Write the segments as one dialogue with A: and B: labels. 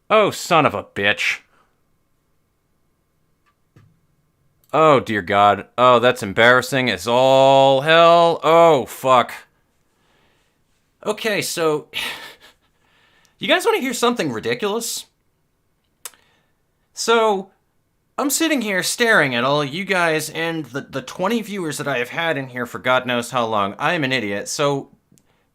A: Oh, son of a bitch. Oh, dear God. Oh, that's embarrassing as all hell. Oh, fuck. Okay, so... You guys want to hear something ridiculous? So, I'm sitting here staring at all you guys and the 20 viewers that I have had in here for God knows how long. I am an idiot. So,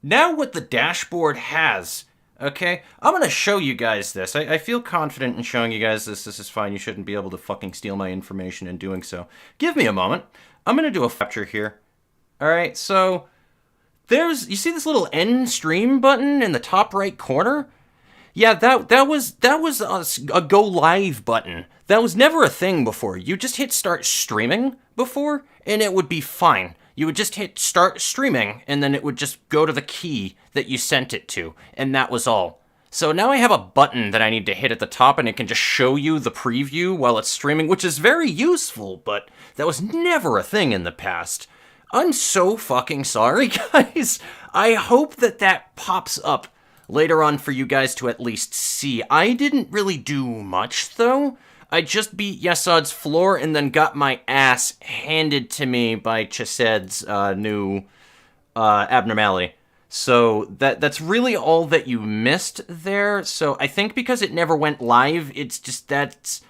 A: now what the dashboard has, okay? I'm gonna show you guys this. I feel confident in showing you guys this. This is fine. You shouldn't be able to fucking steal my information in doing so. Give me a moment. I'm gonna do a capture here. Alright, so... you see this little end stream button in the top right corner? Yeah, that was a go live button. That was never a thing before. You just hit start streaming before, and it would be fine. You would just hit start streaming, and then it would just go to the key that you sent it to, and that was all. So now I have a button that I need to hit at the top, and it can just show you the preview while it's streaming, which is very useful, but that was never a thing in the past. I'm so fucking sorry, guys. I hope that pops up later on for you guys to at least see. I didn't really do much, though. I just beat Yesod's floor and then got my ass handed to me by Chesed's new abnormality. So that's really all that you missed there. So I think because it never went live, it's just that's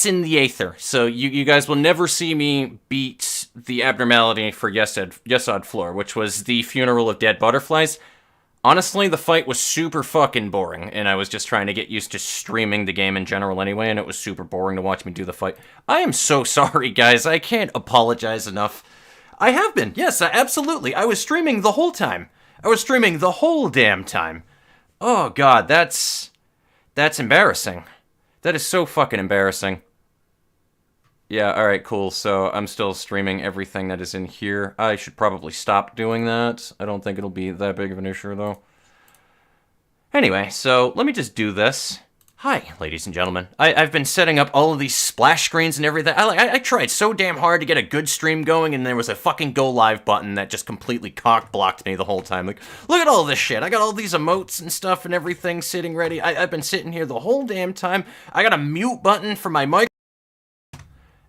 A: in the aether. So you guys will never see me beat the abnormality for Yesod floor, which was the funeral of dead butterflies. Honestly, the fight was super fucking boring, and I was just trying to get used to streaming the game in general anyway, and it was super boring to watch me do the fight. I am so sorry, guys. I can't apologize enough. I have been. Yes, absolutely. I was streaming the whole time. I was streaming the whole damn time. Oh, God, that's embarrassing. That is so fucking embarrassing. Yeah, alright, cool. So I'm still streaming everything that is in here. I should probably stop doing that. I don't think it'll be that big of an issue, though. Anyway, so let me just do this. Hi, ladies and gentlemen. I've been setting up all of these splash screens and everything. I tried so damn hard to get a good stream going, and there was a fucking go live button that just completely cock-blocked me the whole time. Like, look at all this shit. I got all these emotes and stuff and everything sitting ready. I've been sitting here the whole damn time. I got a mute button for my mic,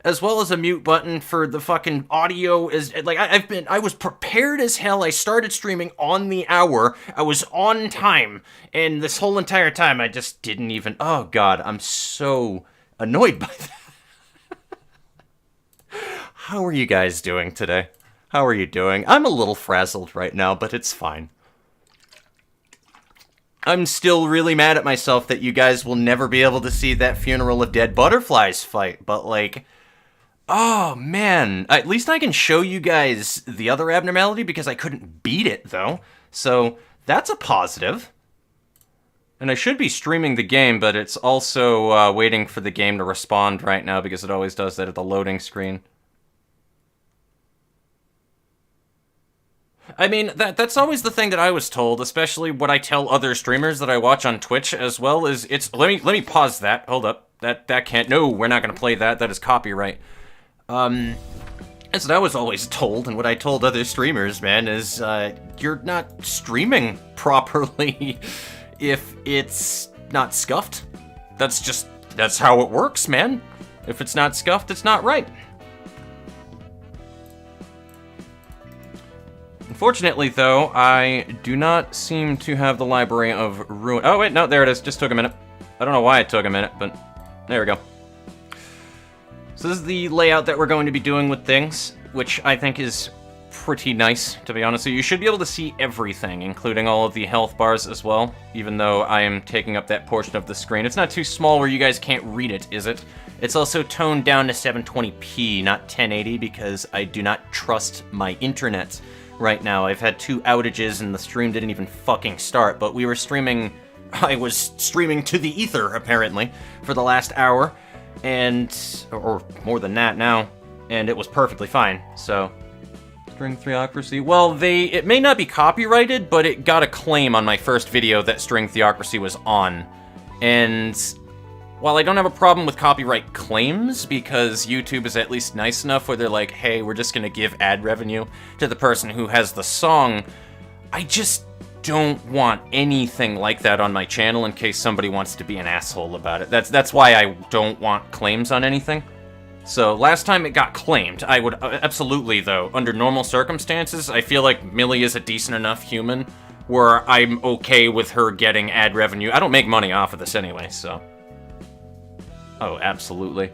A: as well as a mute button for the fucking audio. I was prepared as hell. I started streaming on the hour. I was on time. And this whole entire time, I just didn't even... Oh, God, I'm so annoyed by that. How are you guys doing today? How are you doing? I'm a little frazzled right now, but it's fine. I'm still really mad at myself that you guys will never be able to see that Funeral of Dead Butterflies fight, but, like... Oh, man. At least I can show you guys the other abnormality because I couldn't beat it, though. So, that's a positive. And I should be streaming the game, but it's also waiting for the game to respond right now because it always does that at the loading screen. I mean, that's always the thing that I was told, especially what I tell other streamers that I watch on Twitch as well, is it's... Let me pause that. Hold up. That can't... No, we're not going to play that. That is copyright. As I was always told, and what I told other streamers, man, is, you're not streaming properly if it's not scuffed. That's how it works, man. If it's not scuffed, it's not right. Unfortunately, though, I do not seem to have the library of Ruina. Oh, wait, no, there it is. Just took a minute. I don't know why it took a minute, but there we go. So this is the layout that we're going to be doing with things, which I think is pretty nice, to be honest. So you should be able to see everything, including all of the health bars as well, even though I am taking up that portion of the screen. It's not too small where you guys can't read it, is it? It's also toned down to 720p, not 1080, because I do not trust my internet right now. I've had 2 outages and the stream didn't even fucking start, but we were streaming... I was streaming to the ether, apparently, for the last hour. Or more than that now, and it was perfectly fine, so... String theocracy, well, it may not be copyrighted, but it got a claim on my first video that string theocracy was on. And while I don't have a problem with copyright claims, because YouTube is at least nice enough where they're like, hey, we're just gonna give ad revenue to the person who has the song, don't want anything like that on my channel in case somebody wants to be an asshole about it. That's why I don't want claims on anything. So, last time it got claimed, I would absolutely, though, under normal circumstances, I feel like Millie is a decent enough human where I'm okay with her getting ad revenue. I don't make money off of this anyway, so... Oh, absolutely.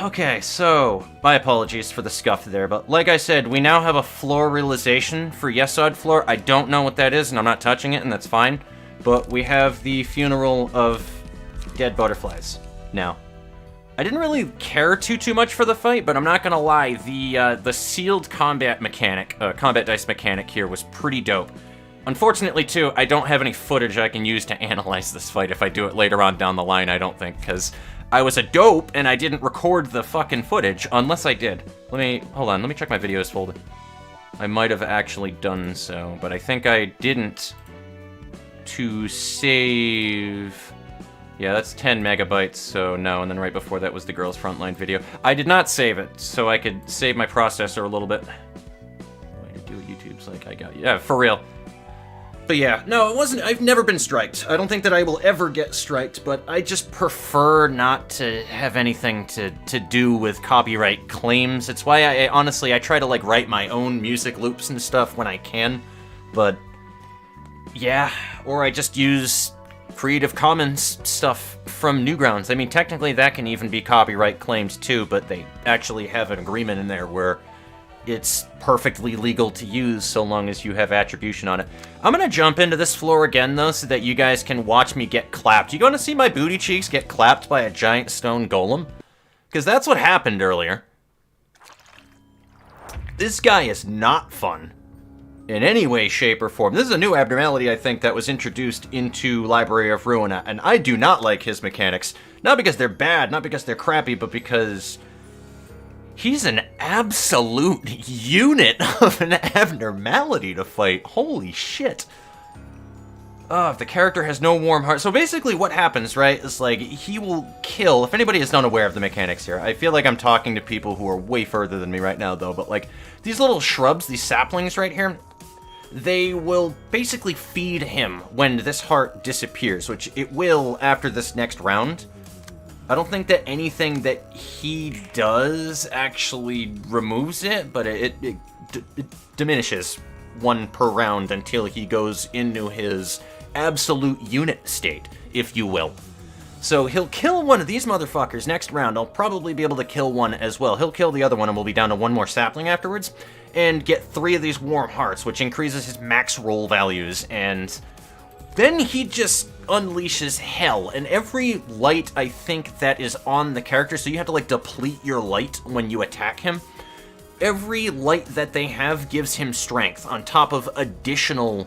A: Okay, so, my apologies for the scuff there, but like I said, we now have a floor realization for Yesod floor. I don't know what that is, and I'm not touching it, and that's fine. But we have the funeral of dead butterflies now. I didn't really care too much for the fight, but I'm not gonna lie, the sealed combat mechanic, combat dice mechanic here was pretty dope. Unfortunately, too, I don't have any footage I can use to analyze this fight if I do it later on down the line, I don't think, because I was a dope and I didn't record the fucking footage, unless I did. Hold on, let me check my videos folder. I might have actually done so, but I think I didn't to save... Yeah, that's 10 megabytes, so no, and then right before that was the girls' frontline video. I did not save it, so I could save my processor a little bit. Way to do it, YouTube's like, I got you. Yeah, for real. But yeah, no, it wasn't, I've never been striked. I don't think that I will ever get striked, but I just prefer not to have anything to do with copyright claims. It's why honestly, I try to, like, write my own music loops and stuff when I can, but yeah, or I just use Creative Commons stuff from Newgrounds. I mean, technically that can even be copyright claimed too, but they actually have an agreement in there where it's perfectly legal to use so long as you have attribution on it. I'm gonna jump into this floor again, though, so that you guys can watch me get clapped. You gonna see my booty cheeks get clapped by a giant stone golem? Because that's what happened earlier. This guy is not fun in any way, shape, or form. This is a new abnormality, I think, that was introduced into Library of Ruina, and I do not like his mechanics. Not because they're bad, not because they're crappy, but because he's an absolute unit of an abnormality to fight. Holy shit. If the character has no warm heart... So basically what happens, right, is like, he will kill... If anybody is unaware of the mechanics here, I feel like I'm talking to people who are way further than me right now, though, but like, these little shrubs, these saplings right here, they will basically feed him when this heart disappears, which it will after this next round. I don't think that anything that he does actually removes it, but it diminishes one per round until he goes into his absolute unit state, if you will. So he'll kill one of these motherfuckers next round. I'll probably be able to kill one as well. He'll kill the other one and we'll be down to one more sapling afterwards, and get 3 of these warm hearts, which increases his max roll values, and then he just unleashes hell. And every light, I think, that is on the character, so you have to, like, deplete your light when you attack him. Every light that they have gives him strength, on top of additional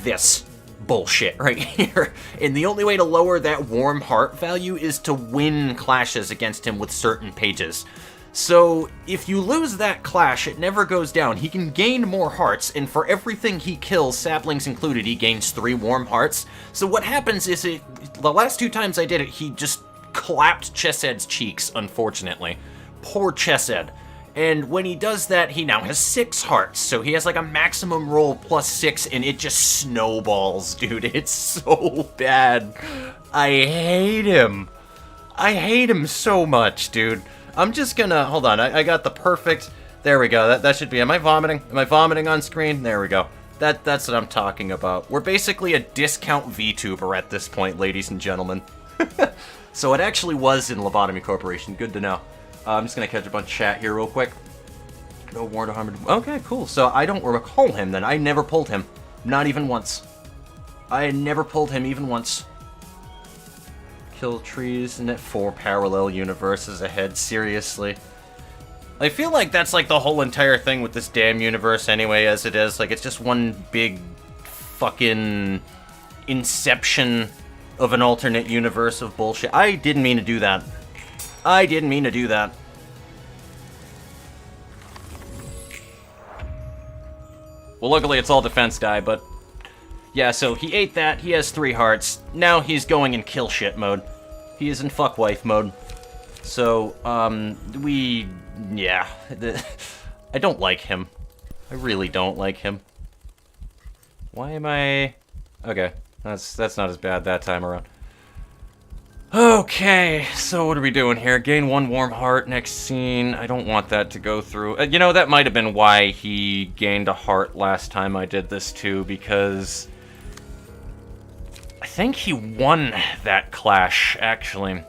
A: this bullshit right here. And the only way to lower that warm heart value is to win clashes against him with certain pages. So, if you lose that clash, it never goes down. He can gain more hearts, and for everything he kills, saplings included, he gains 3 warm hearts. So what happens is, the last 2 times I did it, he just clapped Chesed's cheeks, unfortunately. Poor Chesed. And when he does that, he now has 6 hearts, so he has like a maximum roll plus 6, and it just snowballs, dude. It's so bad. I hate him. I hate him so much, dude. I'm just gonna, hold on, I got the perfect, there we go, that should be, am I vomiting? Am I vomiting on screen? There we go. That's what I'm talking about. We're basically a discount VTuber at this point, ladies and gentlemen. So it actually was in Lobotomy Corporation, good to know. I'm just gonna catch up on chat here real quick. No warrant or harm. Okay, cool, so I don't recall him then. I never pulled him, not even once. I never pulled him even once. Kill trees, and 4 parallel universes ahead, seriously. I feel like that's like the whole entire thing with this damn universe anyway, as it is. Like, it's just one big fucking inception of an alternate universe of bullshit. I didn't mean to do that. I didn't mean to do that. Well, luckily it's all defense die, but yeah, so he ate that, he has 3 hearts, now he's going in kill shit mode. He is in fuckwife mode. So, yeah, I don't like him. I really don't like him. Why am I... Okay, that's not as bad that time around. Okay, so what are we doing here? Gain 1 warm heart next scene. I don't want that to go through. You know, that might have been why he gained a heart last time I did this too, because I think he won that clash, actually.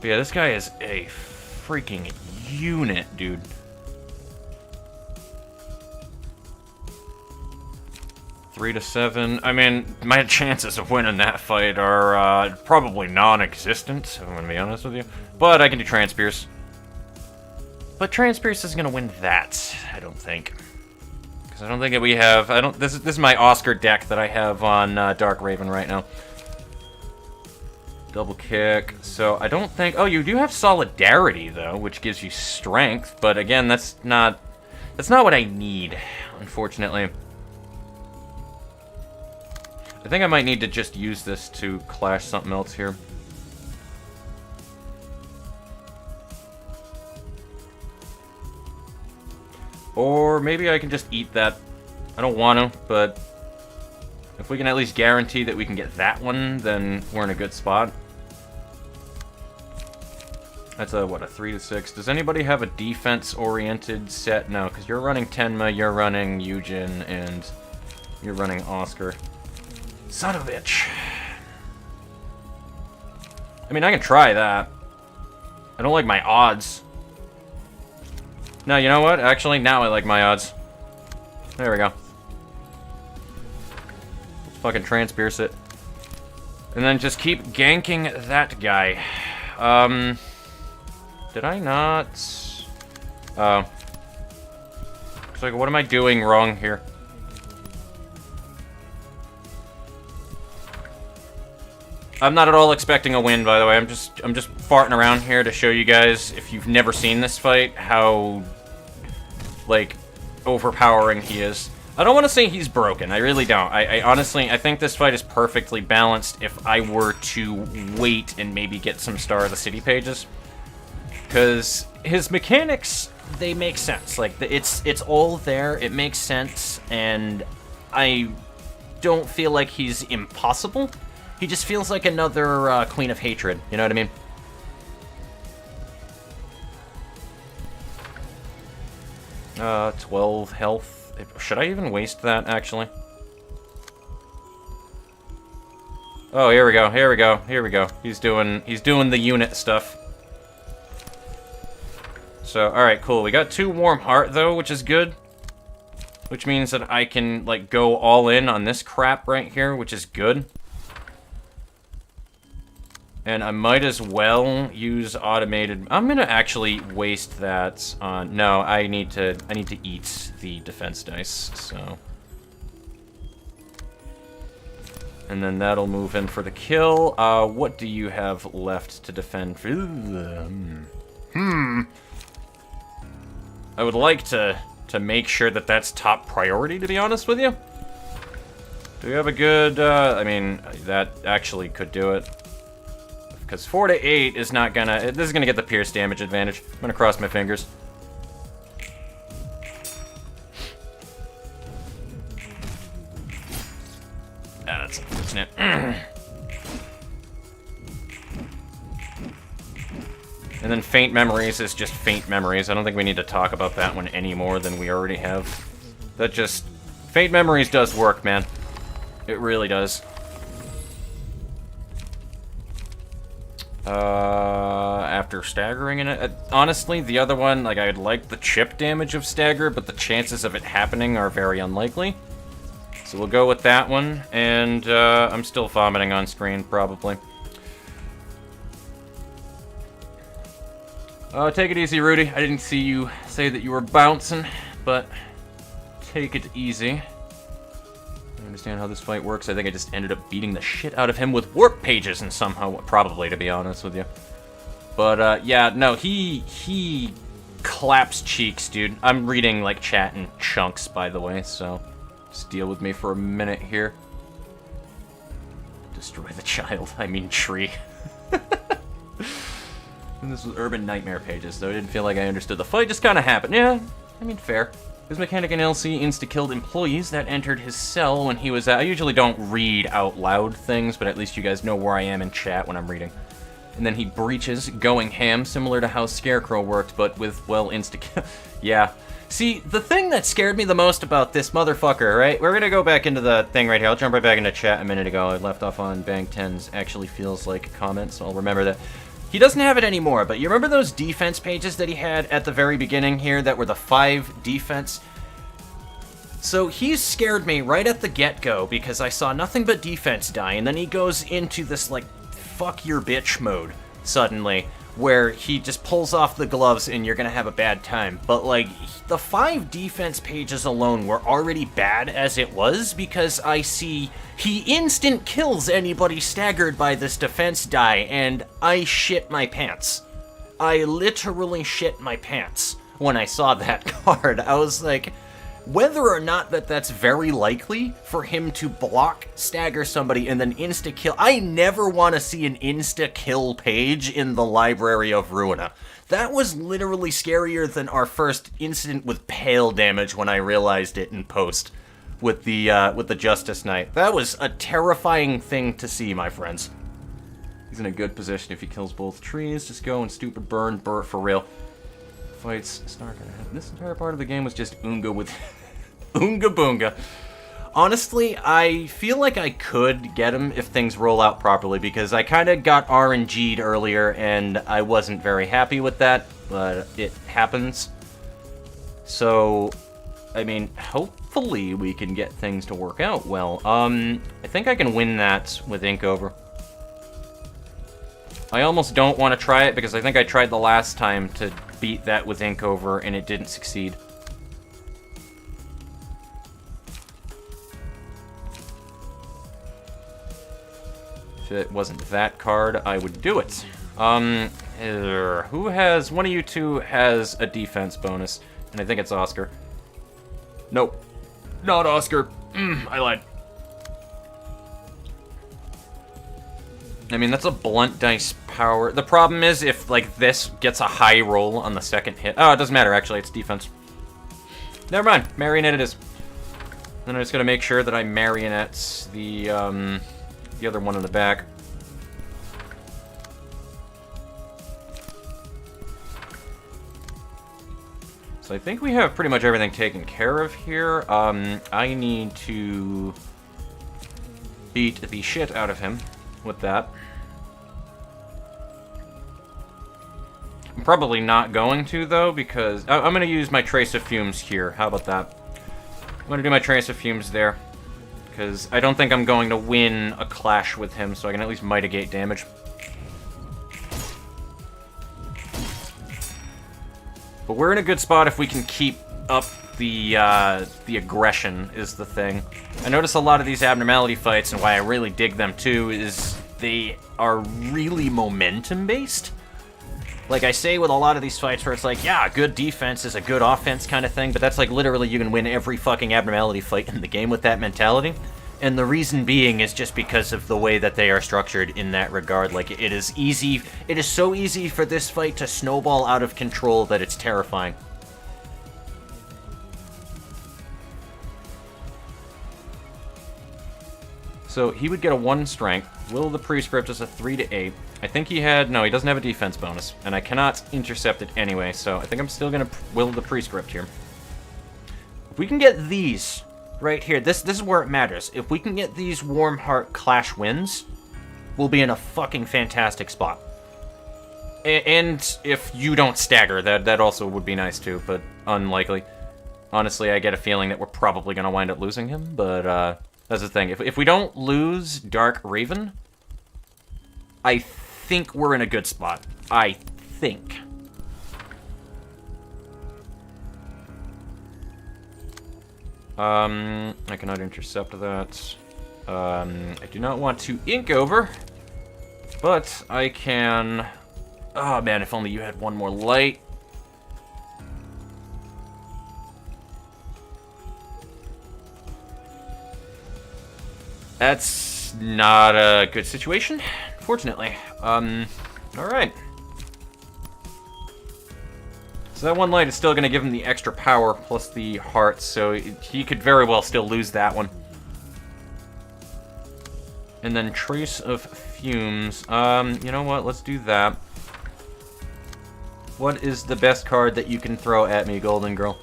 A: But yeah, this guy is a freaking unit, dude. Three to 7. I mean, my chances of winning that fight are probably non-existent, I'm gonna be honest with you. But I can do Transpierce. But Transpierce is gonna win that, I don't think. Because I don't think that we have... This is my Oscar deck that I have on Dark Raven right now. Double kick. So I don't think... Oh, you do have Solidarity, though, which gives you strength. But again, that's not what I need, unfortunately. I think I might need to just use this to clash something else here. Or maybe I can just eat that. I don't want to, but if we can at least guarantee that we can get that one, then we're in a good spot. That's a, what, a 3 to 6. Does anybody have a defense-oriented set? No, because you're running Tenma, you're running Eugen, and you're running Oscar. Son of a bitch. I mean, I can try that. I don't like my odds. No, you know what? Actually, now I like my odds. There we go. Let's fucking Transpierce it. And then just keep ganking that guy. Did I not... Oh. It's like, what am I doing wrong here? I'm not at all expecting a win, by the way. I'm just farting around here to show you guys, if you've never seen this fight, how, like, overpowering he is. I don't want to say he's broken. I really don't. I honestly, I think this fight is perfectly balanced if I were to wait and maybe get some Star of the City pages. Because his mechanics, they make sense. Like, it's all there. It makes sense. And I don't feel like he's impossible. He just feels like another Queen of Hatred, you know what I mean? Uh, 12 health. Should I even waste that, actually? Oh, here we go, here we go, here we go. He's doing the unit stuff. So, alright, cool. We got 2 warm heart, though, which is good. Which means that I can, like, go all in on this crap right here, which is good. And I might as well use automated... I'm gonna actually waste that on... No, I need to eat the defense dice, so... And then that'll move in for the kill. What do you have left to defend? I would like to make sure that that's top priority, to be honest with you. Do we have a good... I mean, that actually could do it. Because 4 to 8 is not gonna... This is gonna get the pierce damage advantage. I'm gonna cross my fingers. That's unfortunate. And then Faint Memories is just Faint Memories. I don't think we need to talk about that one any more than we already have. That just... Faint Memories does work, man. It really does. After staggering in it. Honestly, the other one, like, I'd like the chip damage of stagger, but the chances of it happening are very unlikely. So we'll go with that one, and I'm still vomiting on screen, probably. Take it easy, Rudy. I didn't see you say that you were bouncing, but take it easy. I understand how this fight works. I think I just ended up beating the shit out of him with warp pages and somehow, probably, to be honest with you. But, yeah, no, he claps cheeks, dude. I'm reading, like, chat in chunks, by the way, so just deal with me for a minute here. Destroy the child. I mean tree. And this was Urban Nightmare pages, so I didn't feel like I understood the fight. Just kind of happened. Yeah, I mean, fair. His mechanic and LC insta-killed employees that entered his cell when he was out. I usually don't read out loud things, but at least you guys know where I am in chat when I'm reading. And then he breaches, going ham, similar to how Scarecrow worked, but with, well, insta-kill. Yeah. See, the thing that scared me the most about this motherfucker, right? We're gonna go back into the thing right here. I'll jump right back into chat a minute ago. I left off on Bank 10's actually feels like comment, so I'll remember that. He doesn't have it anymore, but you remember those defense pages that he had at the very beginning here that were the 5 defense? So he scared me right at the get-go because I saw nothing but defense die, and then he goes into this, like, fuck your bitch mode suddenly, where he just pulls off the gloves and you're gonna have a bad time. But, like, the 5 defense pages alone were already bad as it was because I see he instant kills anybody staggered by this defense die, and I shit my pants. I literally shit my pants when I saw that card. I was like, whether or not that's very likely for him to block, stagger somebody, and then insta-kill. I never want to see an insta-kill page in the library of Ruina. That was literally scarier than our first incident with Pale damage when I realized it in post with the Justice Knight. That was a terrifying thing to see, my friends. He's in a good position if he kills both trees. Just go and stupid burn Burt for real. Fights start gonna happen. This entire part of the game was just Oonga with Oonga Boonga. Honestly, I feel like I could get him if things roll out properly, because I kind of got RNG'd earlier and I wasn't very happy with that, but it happens. So, I mean, hopefully we can get things to work out well. I think I can win that with ink over. I almost don't want to try it because I think I tried the last time to beat that with ink over and it didn't succeed. If it wasn't that card, I would do it. Who has... One of you two has a defense bonus, and I think it's Oscar. Nope. Not Oscar. I lied. I mean, that's a blunt dice power. The problem is if, like, this gets a high roll on the second hit. Oh, it doesn't matter, actually. It's defense. Never mind. Marionette it is. Then I just gotta make sure that I marionette the other one in the back. So I think we have pretty much everything taken care of here. I need to beat the shit out of him with that. I'm probably not going to, though, because I'm going to use my Trace of Fumes here. How about that? I'm going to do my Trace of Fumes there, because I don't think I'm going to win a clash with him, so I can at least mitigate damage. But we're in a good spot if we can keep up the aggression is the thing. I notice a lot of these abnormality fights, and why I really dig them too, is they are really momentum-based. Like I say with a lot of these fights where it's like, yeah, good defense is a good offense kind of thing, but that's like literally you can win every fucking abnormality fight in the game with that mentality. And the reason being is just because of the way that they are structured in that regard. Like, it is so easy for this fight to snowball out of control that it's terrifying. So he would get a 1 strength. Will of the Prescript is a 3 to 8. I think he had... No, he doesn't have a defense bonus. And I cannot intercept it anyway, so I think I'm still going to Will of the Prescript here. If we can get these right here, this is where it matters. If we can get these Warm Heart Clash wins, we'll be in a fucking fantastic spot. And if you don't stagger, that also would be nice too, but unlikely. Honestly, I get a feeling that we're probably going to wind up losing him, but that's the thing. If we don't lose Dark Raven, I think we're in a good spot. I think. I cannot intercept that. I do not want to ink over, but I can... Oh man, if only you had one more light. That's not a good situation, fortunately. Alright. So that one light is still going to give him the extra power plus the hearts, so he could very well still lose that one. And then Trace of Fumes. You know what? Let's do that. What is the best card that you can throw at me, Golden Girl?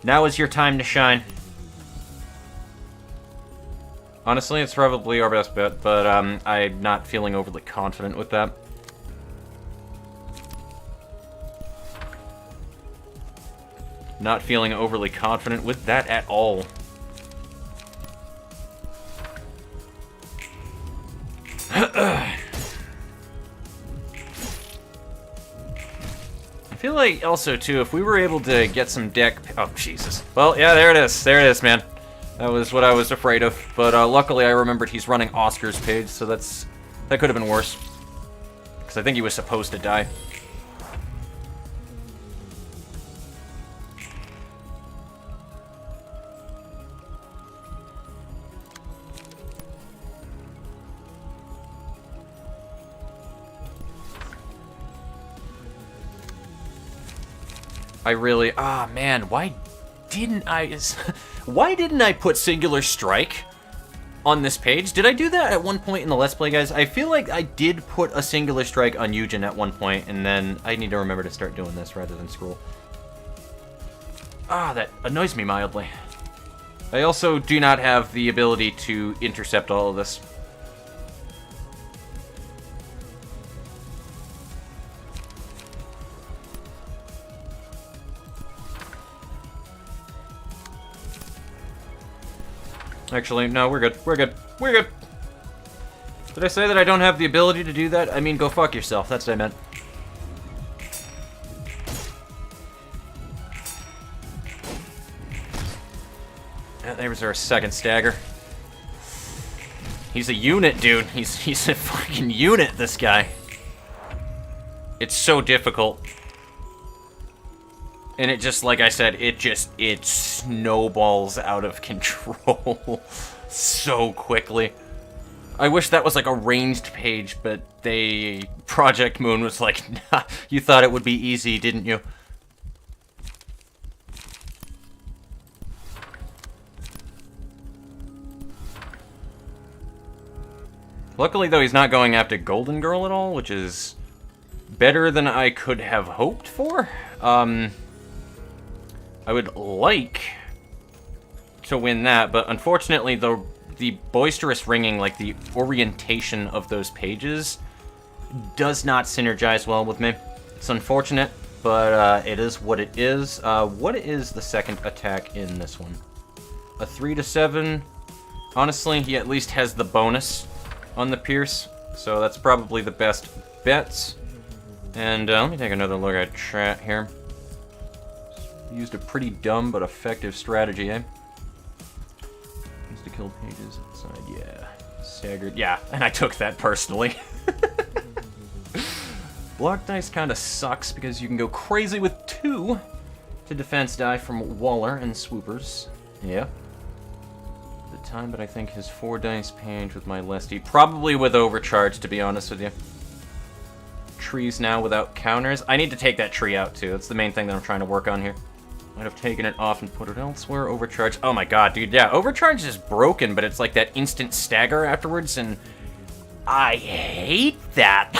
A: Now is your time to shine. Honestly, it's probably our best bet, but I'm not feeling overly confident with that. Not feeling overly confident with that at all. I feel like also too, if we were able to get some deck... Oh, Jesus. Well, yeah, there it is. There it is, man. That was what I was afraid of. But luckily I remembered he's running Oscar's page, so that could have been worse. Because I think he was supposed to die. Man, why didn't I put Singular Strike on this page? Did I do that at one point in the Let's Play, guys? I feel like I did put a Singular Strike on Eugen at one point, and then I need to remember to start doing this rather than scroll. That annoys me mildly. I also do not have the ability to intercept all of this. Actually, no, we're good. We're good. We're good. Did I say that I don't have the ability to do that? I mean, go fuck yourself. That's what I meant. Yeah, there was our second stagger. He's a unit, dude. He's a fucking unit, this guy. It's so difficult. And it just, like I said, it snowballs out of control so quickly. I wish that was like a ranged page, but Project Moon was like, nah, you thought it would be easy, didn't you? Luckily, though, he's not going after Golden Girl at all, which is better than I could have hoped for. I would like to win that, but unfortunately the boisterous ringing, like the orientation of those pages, does not synergize well with me. It's unfortunate, but it is what it is. What is the second attack in this one? A 3 to 7. Honestly, he at least has the bonus on the Pierce, so that's probably the best bets. And let me take another look at chat here. Used a pretty dumb but effective strategy, eh? Used to kill pages outside, yeah. Staggered, yeah, and I took that personally. Block dice kind of sucks because you can go crazy with 2 to defense die from Waller and Swoopers. Yeah. The time, but I think his 4 dice page with my Lesty, probably with overcharge, to be honest with you. Trees now without counters. I need to take that tree out too. That's the main thing that I'm trying to work on here. Might have taken it off and put it elsewhere. Overcharge. Oh my god, dude. Yeah, overcharge is broken, but it's like that instant stagger afterwards, and I hate that.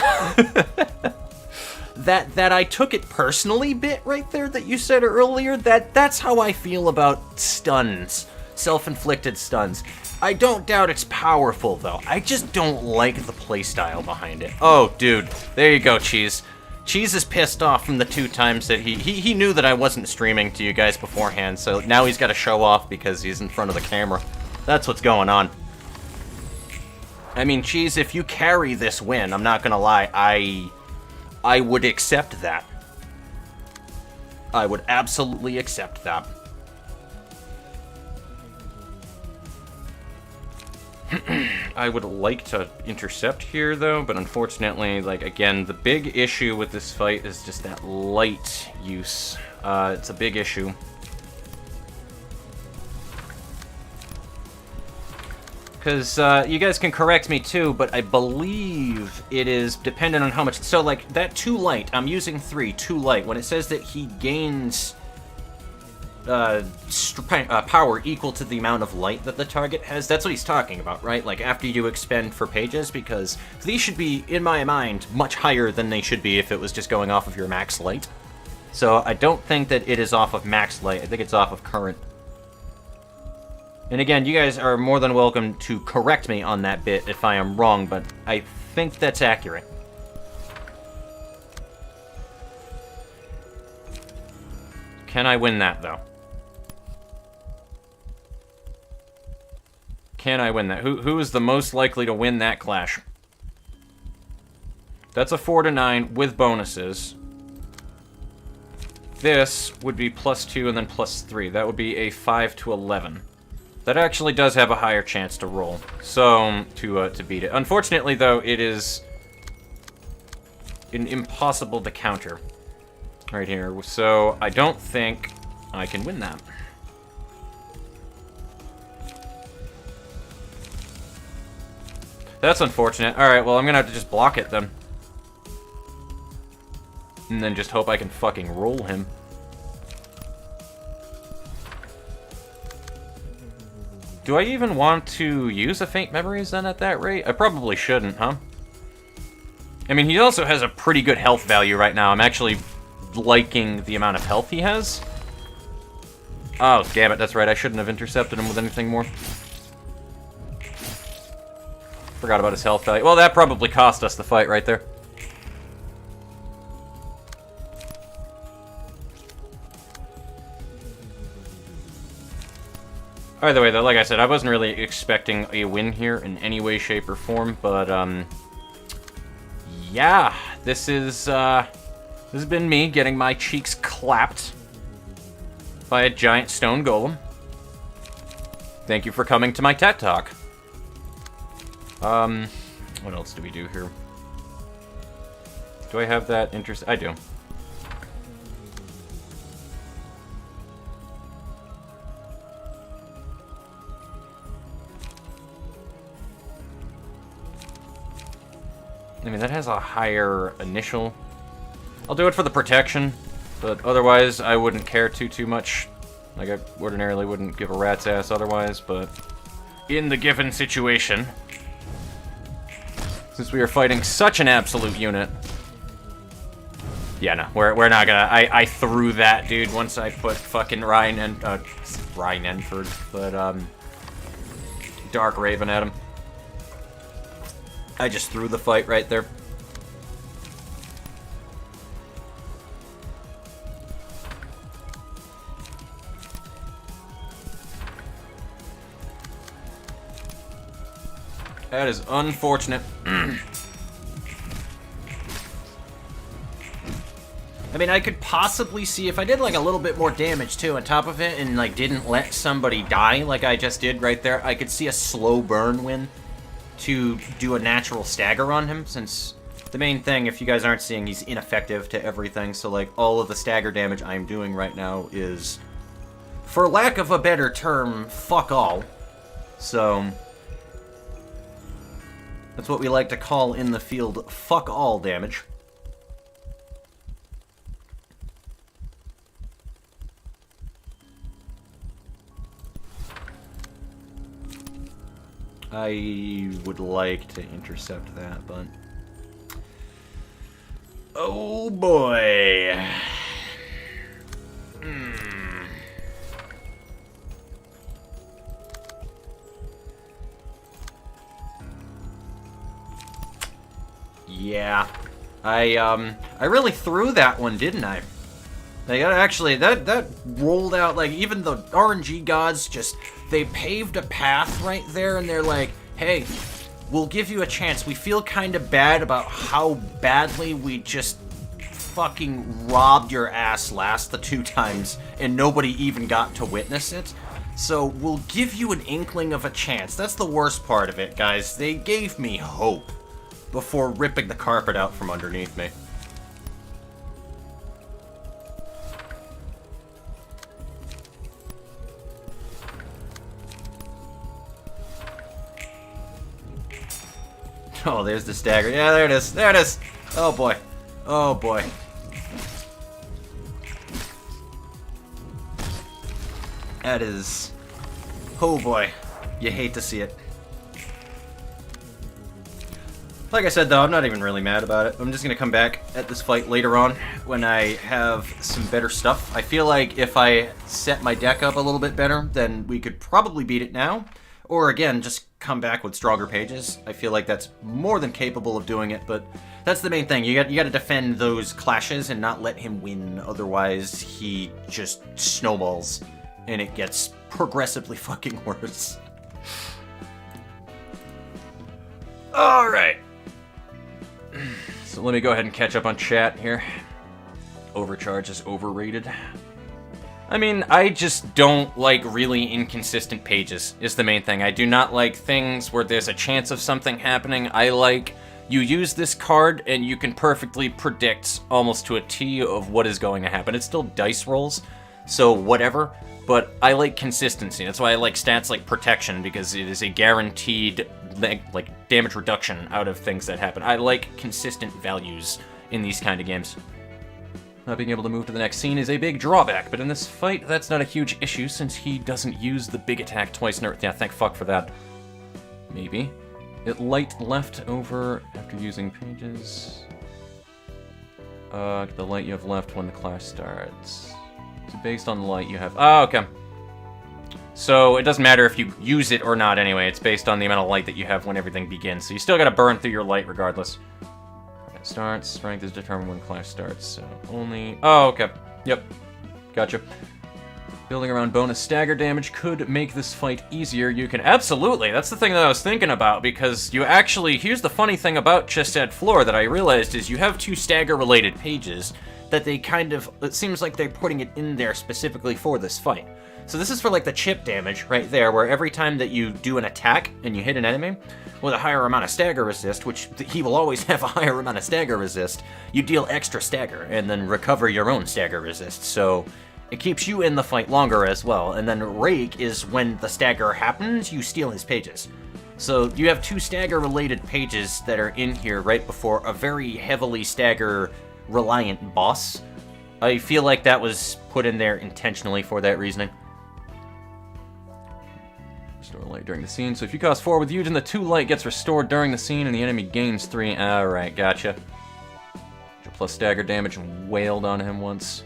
A: that I took it personally bit right there that you said earlier. That's how I feel about stuns. Self-inflicted stuns. I don't doubt it's powerful, though. I just don't like the playstyle behind it. Oh, dude. There you go, Cheese. Cheese is pissed off from the 2 times that he knew that I wasn't streaming to you guys beforehand, so now he's got to show off because he's in front of the camera. That's what's going on. I mean, Cheese, if you carry this win, I'm not gonna lie, I would accept that. I would absolutely accept that. I would like to intercept here, though, but unfortunately, like, again, the big issue with this fight is just that light use. It's a big issue. Because you guys can correct me too, but I believe it is dependent on how much... So, like, that 2 light, I'm using 3, 2 light. When it says that he gains power equal to the amount of light that the target has, that's what he's talking about, right? Like, after you expend for pages, because these should be, in my mind, much higher than they should be if it was just going off of your max light. So I don't think that it is off of max light. I think it's off of current. And again, you guys are more than welcome to correct me on that bit if I am wrong, but I think that's accurate. Can I win that, though? Can I win that? Who is the most likely to win that clash? That's a 4 to 9 with bonuses. This would be +2 and then +3. That would be a 5 to 11. That actually does have a higher chance to roll, so to beat it. Unfortunately, though, it is impossible to counter right here. So I don't think I can win that. That's unfortunate. All right, well, I'm gonna have to just block it then, and then just hope I can fucking roll him. Do I even want to use a Faint Memories then at that rate? I probably shouldn't, huh? I mean, he also has a pretty good health value right now. I'm actually liking the amount of health he has. Oh, damn it, that's right. I shouldn't have intercepted him with anything more. Forgot about his health value. Well, that probably cost us the fight right there. Either way, though, like I said, I wasn't really expecting a win here in any way, shape, or form, but, yeah, this has been me getting my cheeks clapped by a giant stone golem. Thank you for coming to my TED Talk. What else do we do here? Do I have that interest? I do. I mean, that has a higher initial. I'll do it for the protection, but otherwise I wouldn't care too much. Like, I ordinarily wouldn't give a rat's ass otherwise, but in the given situation, since we are fighting such an absolute unit. Yeah, no, we're not gonna. I threw that, dude, once I put fucking Rhinenford, but, Dark Raven at him. I just threw the fight right there. That is unfortunate. I mean, I could possibly see if I did, like, a little bit more damage, too, on top of it, and, like, didn't let somebody die like I just did right there, I could see a slow burn win to do a natural stagger on him, since the main thing, if you guys aren't seeing, he's ineffective to everything, so, like, all of the stagger damage I'm doing right now is, for lack of a better term, fuck all. So that's what we like to call in the field fuck all damage. I would like to intercept that, but... oh boy. Yeah. I really threw that one, didn't I? Like, actually, that rolled out, like, even the RNG gods just, they paved a path right there, and they're like, hey, we'll give you a chance. We feel kind of bad about how badly we just fucking robbed your ass the 2 times, and nobody even got to witness it. So we'll give you an inkling of a chance. That's the worst part of it, guys. They gave me hope before ripping the carpet out from underneath me. Oh, there's the stagger. Yeah, there it is. There it is. Oh, boy. Oh, boy. That is... Oh, boy. You hate to see it. Like I said, though, I'm not even really mad about it. I'm just going to come back at this fight later on when I have some better stuff. I feel like if I set my deck up a little bit better, then we could probably beat it now. Or, again, just come back with stronger pages. I feel like that's more than capable of doing it, but that's the main thing. You got to defend those clashes and not let him win. Otherwise, he just snowballs, and it gets progressively fucking worse. All right. So let me go ahead and catch up on chat here. Overcharge is overrated. I mean, I just don't like really inconsistent pages, is the main thing. I do not like things where there's a chance of something happening. I like you use this card and you can perfectly predict almost to a T of what is going to happen. It's still dice rolls, so whatever. But I like consistency. That's why I like stats like protection, because it is a guaranteed like damage reduction out of things that happen. I like consistent values in these kind of games. Not being able to move to the next scene is a big drawback, but in this fight, that's not a huge issue since he doesn't use the big attack twice in yeah, thank fuck for that. Maybe. It light left over after using pages. The light you have left when the class starts. So based on the light you have... Oh, okay. So it doesn't matter if you use it or not anyway. It's based on the amount of light that you have when everything begins. So you still gotta burn through your light regardless. It starts. Strength is determined when class starts. So only... Oh, okay. Yep. Gotcha. Building around bonus stagger damage could make this fight easier. You can... Absolutely! That's the thing that I was thinking about, because you actually... Here's the funny thing about Chest at Floor that I realized is you have two stagger-related pages that they kind of... It seems like they're putting it in there specifically for this fight. So this is for like the chip damage right there, where every time that you do an attack and you hit an enemy with a higher amount of stagger resist, which he will always have a higher amount of stagger resist, you deal extra stagger and then recover your own stagger resist. So it keeps you in the fight longer as well. And then Rake is when the stagger happens, you steal his pages. So you have two stagger related pages that are in here right before a very heavily stagger reliant boss. I feel like that was put in there intentionally for that reasoning. Restore light during the scene. So if you cost 4 with Eugen, the 2 light gets restored during the scene and the enemy gains 3. Alright, gotcha. Plus stagger damage and wailed on him once.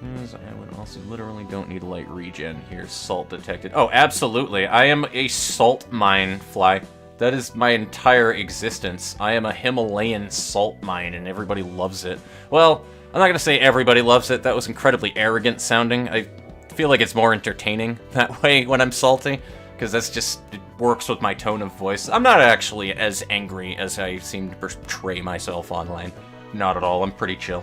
A: I would also literally don't need light regen here. Salt detected. Oh, absolutely. I am a salt mine fly. That is my entire existence. I am a Himalayan salt mine and everybody loves it. Well, I'm not going to say everybody loves it. That was incredibly arrogant sounding. I feel like it's more entertaining that way when I'm salty, because that's just, it works with my tone of voice. I'm not actually as angry as I seem to portray myself online. Not at all. I'm pretty chill.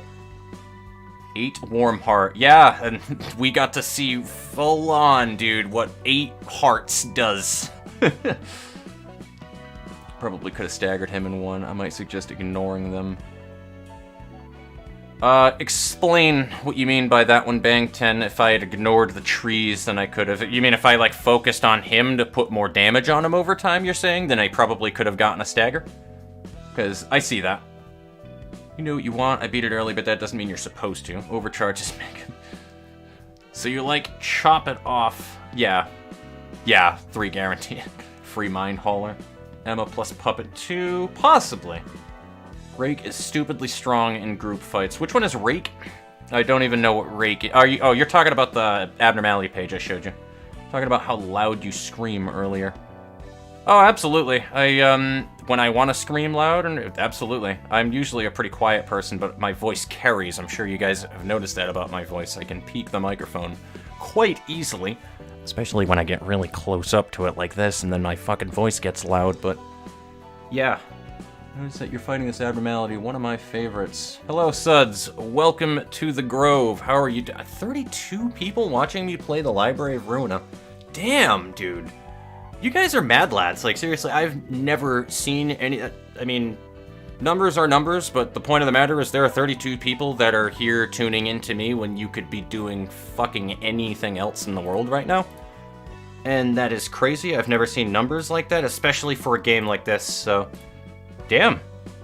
A: 8 warm heart. Yeah, and we got to see full on, dude, what 8 hearts does. Probably could have staggered him in 1. I might suggest ignoring them. Explain what you mean by that one, Bang 10. If I had ignored the trees, then I could have. You mean if I, like, focused on him to put more damage on him over time, you're saying? Then I probably could have gotten a stagger? Because I see that. You know what you want. I beat it early, but that doesn't mean you're supposed to. Overcharge is mega. So you, like, chop it off. Yeah. Yeah, 3 guaranteed. Free Mind Hauler. Emma plus Puppet 2. Possibly. Rake is stupidly strong in group fights. Which one is Rake? I don't even know what Rake is. Are you? Oh, you're talking about the abnormality page I showed you. Talking about how loud you scream earlier. Oh, absolutely. When I want to scream loud, and absolutely. I'm usually a pretty quiet person, but my voice carries. I'm sure you guys have noticed that about my voice. I can peak the microphone quite easily, especially when I get really close up to it like this, and then my fucking voice gets loud, but yeah. Notice that you're fighting this abnormality, one of my favorites. Hello, Suds. Welcome to the Grove. How are you? 32 people watching me play the Library of Ruina. Damn, dude. You guys are mad lads. Like, seriously, I've never seen any... I mean, numbers are numbers, but the point of the matter is there are 32 people that are here tuning into me when you could be doing fucking anything else in the world right now. And that is crazy. I've never seen numbers like that, especially for a game like this, so... damn.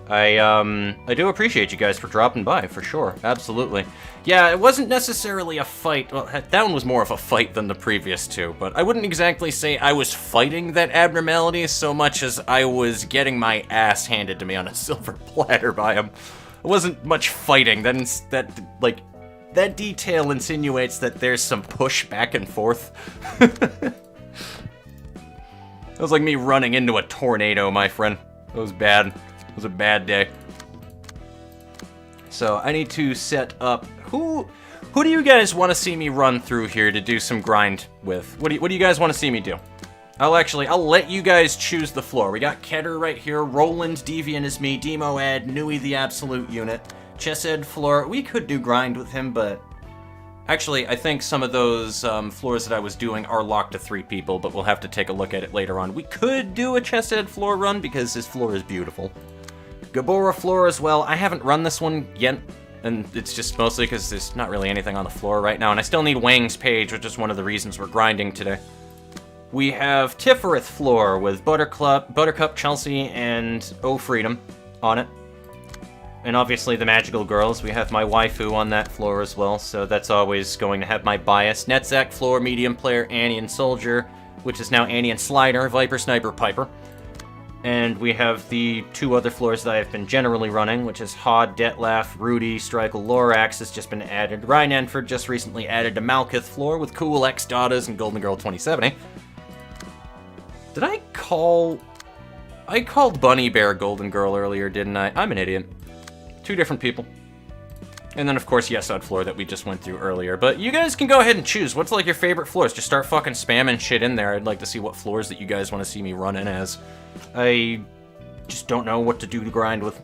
A: I do appreciate you guys for dropping by, for sure. Absolutely. Yeah, it wasn't necessarily a fight. Well, that one was more of a fight than the previous two, but I wouldn't exactly say I was fighting that abnormality so much as I was getting my ass handed to me on a silver platter by him. It wasn't much fighting. That detail insinuates that there's some push back and forth. It was like me running into a tornado, my friend. It was bad. It was a bad day. So I need to set up... Who do you guys want to see me run through here to do some grind with? What do you guys want to see me do? I'll let you guys choose the floor. We got Keter right here, Roland, Deviant is me, Demo Ed, Nui the Absolute Unit, Chesed floor. We could do grind with him, but... Actually, I think some of those floors that I was doing are locked to 3 people, but we'll have to take a look at it later on. We could do a Chesed floor run because this floor is beautiful. Gabora floor as well. I haven't run this one yet, and it's just mostly because there's not really anything on the floor right now, and I still need Wang's page, which is one of the reasons we're grinding today. We have Tiffereth floor with Buttercup, Chelsea, and Oh Freedom on it. And obviously the Magical Girls. We have my waifu on that floor as well, so that's always going to have my bias. Netzak floor, medium player, Annie and Soldier, which is now Annie and Slider, Viper, Sniper, Piper. And we have the 2 other floors that I've been generally running, which is Hod, Detlaf, Rudy, Strikel, Lorax has just been added. Ryan just recently added to Malkith floor with Cool X, Dadas, and Golden Girl 2070. Did I called Bunny Bear Golden Girl earlier, didn't I? I'm an idiot. 2 different people. And then, of course, Yesod floor that we just went through earlier. But you guys can go ahead and choose. What's, like, your favorite floors? Just start fucking spamming shit in there. I'd like to see what floors that you guys want to see me running as. I just don't know what to do to grind with.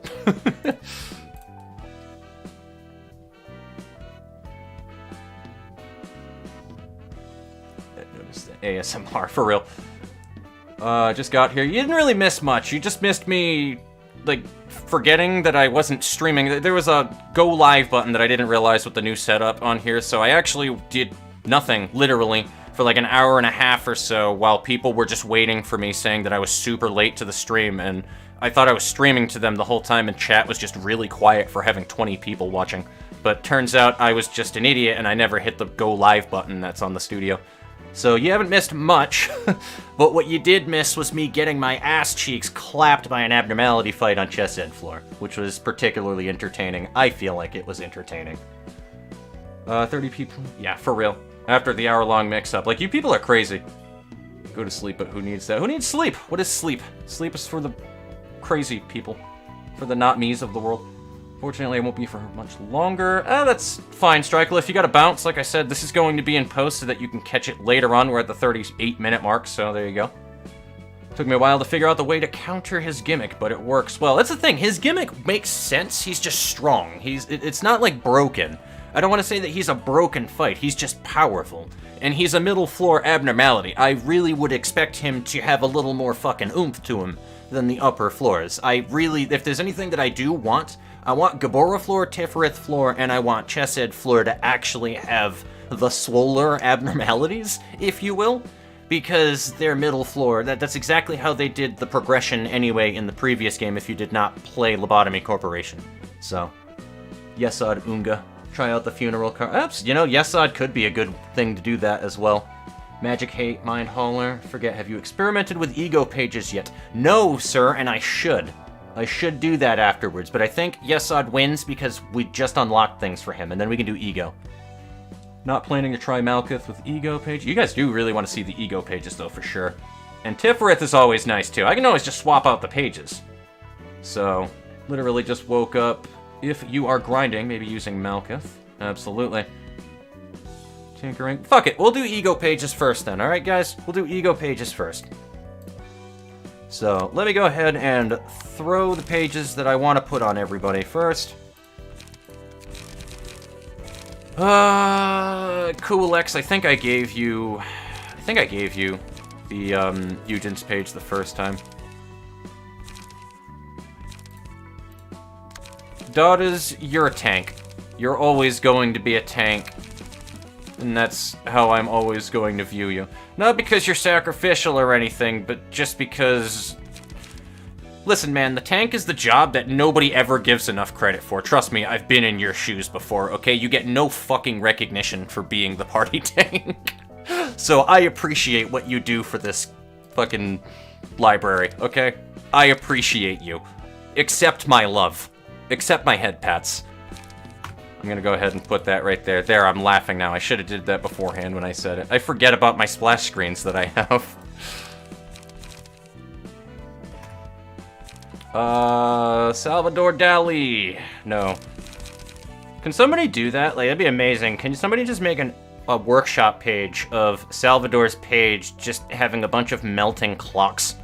A: Notice the ASMR, for real. Just got here. You didn't really miss much. You just missed me... like, forgetting that I wasn't streaming. There was a go live button that I didn't realize with the new setup on here, so I actually did nothing, literally, for like an hour and a half or so while people were just waiting for me saying that I was super late to the stream, and I thought I was streaming to them the whole time, and chat was just really quiet for having 20 people watching. But turns out I was just an idiot and I never hit the go live button that's on the studio. So you haven't missed much, but what you did miss was me getting my ass cheeks clapped by an abnormality fight on Chesed floor, which was particularly entertaining. I feel like it was entertaining. 30 people? Yeah, for real. After the hour-long mix-up. Like, you people are crazy. Go to sleep, but who needs that? Who needs sleep? What is sleep? Sleep is for the crazy people. For the not-me's of the world. Fortunately, it won't be for much longer. That's fine, Strikel. If you got to bounce, like I said, this is going to be in post so that you can catch it later on. We're at the 38-minute mark, so there you go. Took me a while to figure out the way to counter his gimmick, but it works well. That's the thing. His gimmick makes sense. He's just strong. It's not, like, broken. I don't want to say that he's a broken fight. He's just powerful. And he's a middle floor abnormality. I really would expect him to have a little more fucking oomph to him than the upper floors. If there's anything that I do want... I want Gabora floor, Tiffereth floor, and I want Chesed floor to actually have the swoller abnormalities, if you will, because they're middle floor. That's exactly how they did the progression anyway in the previous game if you did not play Lobotomy Corporation. So, Yesod Unga. Try out the funeral card. Oops, you know, Yesod could be a good thing to do that as well. Magic Hate, Mind Hauler. Forget, have you experimented with ego pages yet? No, sir, and I should. I should do that afterwards, but I think Yesod wins because we just unlocked things for him, and then we can do ego. Not planning to try Malkith with ego page. You guys do really want to see the ego pages, though, for sure. And Tiffereth is always nice, too. I can always just swap out the pages. So, literally just woke up. If you are grinding, maybe using Malkith. Absolutely. Tinkering. Fuck it, we'll do ego pages first then, alright, guys? We'll do ego pages first. So, let me go ahead and throw the pages that I want to put on everybody first. Cool X, I think I gave you the, Eugen's page the first time. Daughters, you're a tank. You're always going to be a tank. And that's how I'm always going to view you. Not because you're sacrificial or anything, but just because Listen, man, the tank is the job that nobody ever gives enough credit for. Trust me, I've been in your shoes before, okay? You get no fucking recognition for being the party tank. So I appreciate what you do for this fucking library, okay? I appreciate you. Accept my love. Accept my head pats. I'm gonna go ahead and put that right there. There, I'm laughing now. I should have did that beforehand when I said it. I forget about my splash screens that I have. Salvador Dali. No. Can somebody do that? Like, that'd be amazing. Can somebody just make a workshop page of Salvador's page just having a bunch of melting clocks?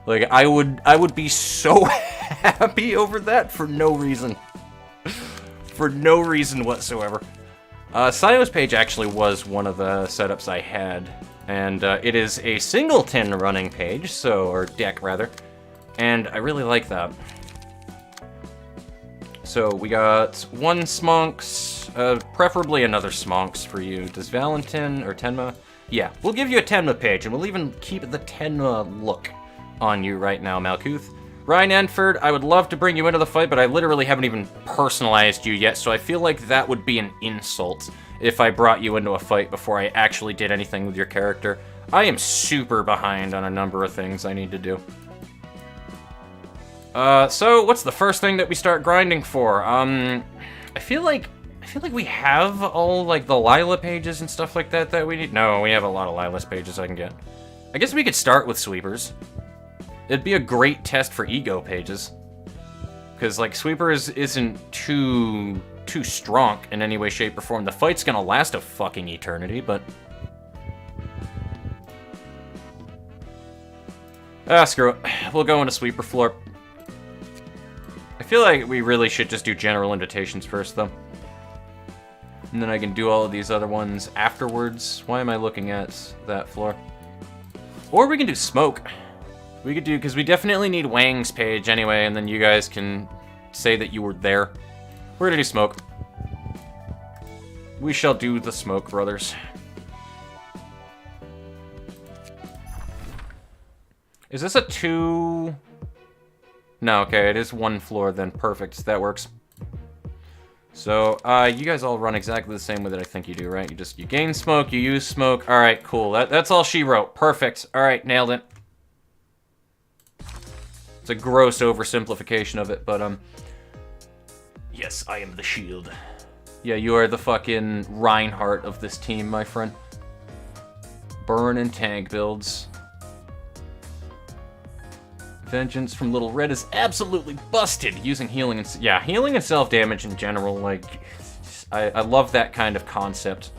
A: Like, I would be so happy over that for no reason. For no reason whatsoever. Sayo's page actually was one of the setups I had. And it is a singleton running page, or deck rather. And I really like that. So we got one Smonks, preferably another Smonks for you. Does Valentin or Tenma? Yeah, we'll give you a Tenma page, and we'll even keep the Tenma look on you right now, Malkuth. Ryan Enford, I would love to bring you into the fight, but I literally haven't even personalized you yet, so I feel like that would be an insult if I brought you into a fight before I actually did anything with your character. I am super behind on a number of things I need to do. So what's the first thing that we start grinding for? I feel like we have all, like, the Lila pages and stuff like that we need. No, we have a lot of Lila's pages I can get. I guess we could start with Sweepers. It'd be a great test for ego pages. Because, like, Sweepers isn't too strong in any way, shape, or form. The fight's gonna last a fucking eternity, but... screw it. We'll go into Sweeper floor. I feel like we really should just do general invitations first, though. And then I can do all of these other ones afterwards. Why am I looking at that floor? Or we can do Smoke. We could do, because we definitely need Wang's page anyway, and then you guys can say that you were there. We're gonna do Smoke. We shall do the Smoke, brothers. Is this a 2... No, okay, it is 1 floor then. Perfect, that works. So, you guys all run exactly the same way that I think you do, right? You gain Smoke, you use Smoke. Alright, cool. That's all she wrote. Perfect. Alright, nailed it. It's a gross oversimplification of it, but, yes, I am the shield. Yeah, you are the fucking Reinhardt of this team, my friend. Burn and tank builds. Vengeance from Little Red is absolutely busted using healing and... Yeah, healing and self-damage in general, like... I love that kind of concept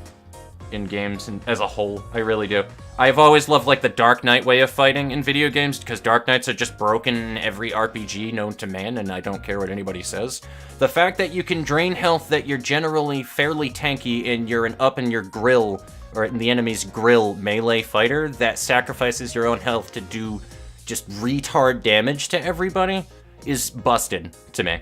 A: in games and as a whole. I really do. I've always loved, like, the Dark Knight way of fighting in video games, because Dark Knights are just broken in every RPG known to man, and I don't care what anybody says. The fact that you can drain health, that you're generally fairly tanky, and you're an up-in-your-grill, or in the enemy's grill melee fighter, that sacrifices your own health to do just retard damage to everybody, is busted to me.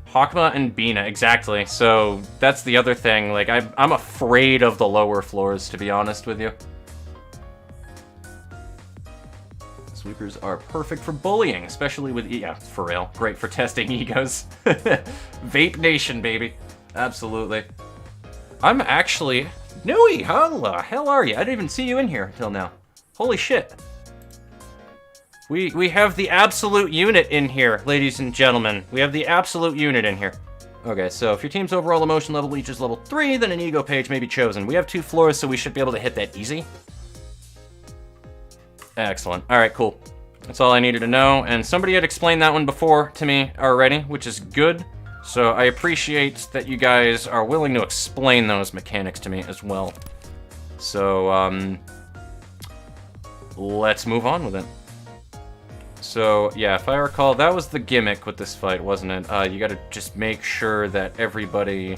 A: Hakma and Bina, exactly. So that's the other thing. Like, I'm afraid of the lower floors, to be honest with you. Sweepers are perfect for bullying, especially with... Yeah, for real. Great for testing egos. Vape Nation, baby. Absolutely. I'm actually... Nui, how the hell are you? I didn't even see you in here until now. Holy shit. We have the absolute unit in here, ladies and gentlemen. We have the absolute unit in here. Okay, so if your team's overall emotion level reaches level 3, then an ego page may be chosen. We have 2 floors, so we should be able to hit that easy. Excellent. Alright, cool. That's all I needed to know, and somebody had explained that one before to me already, which is good. So I appreciate that you guys are willing to explain those mechanics to me as well. So, let's move on with it. So, yeah, if I recall, that was the gimmick with this fight, wasn't it? You gotta just make sure that everybody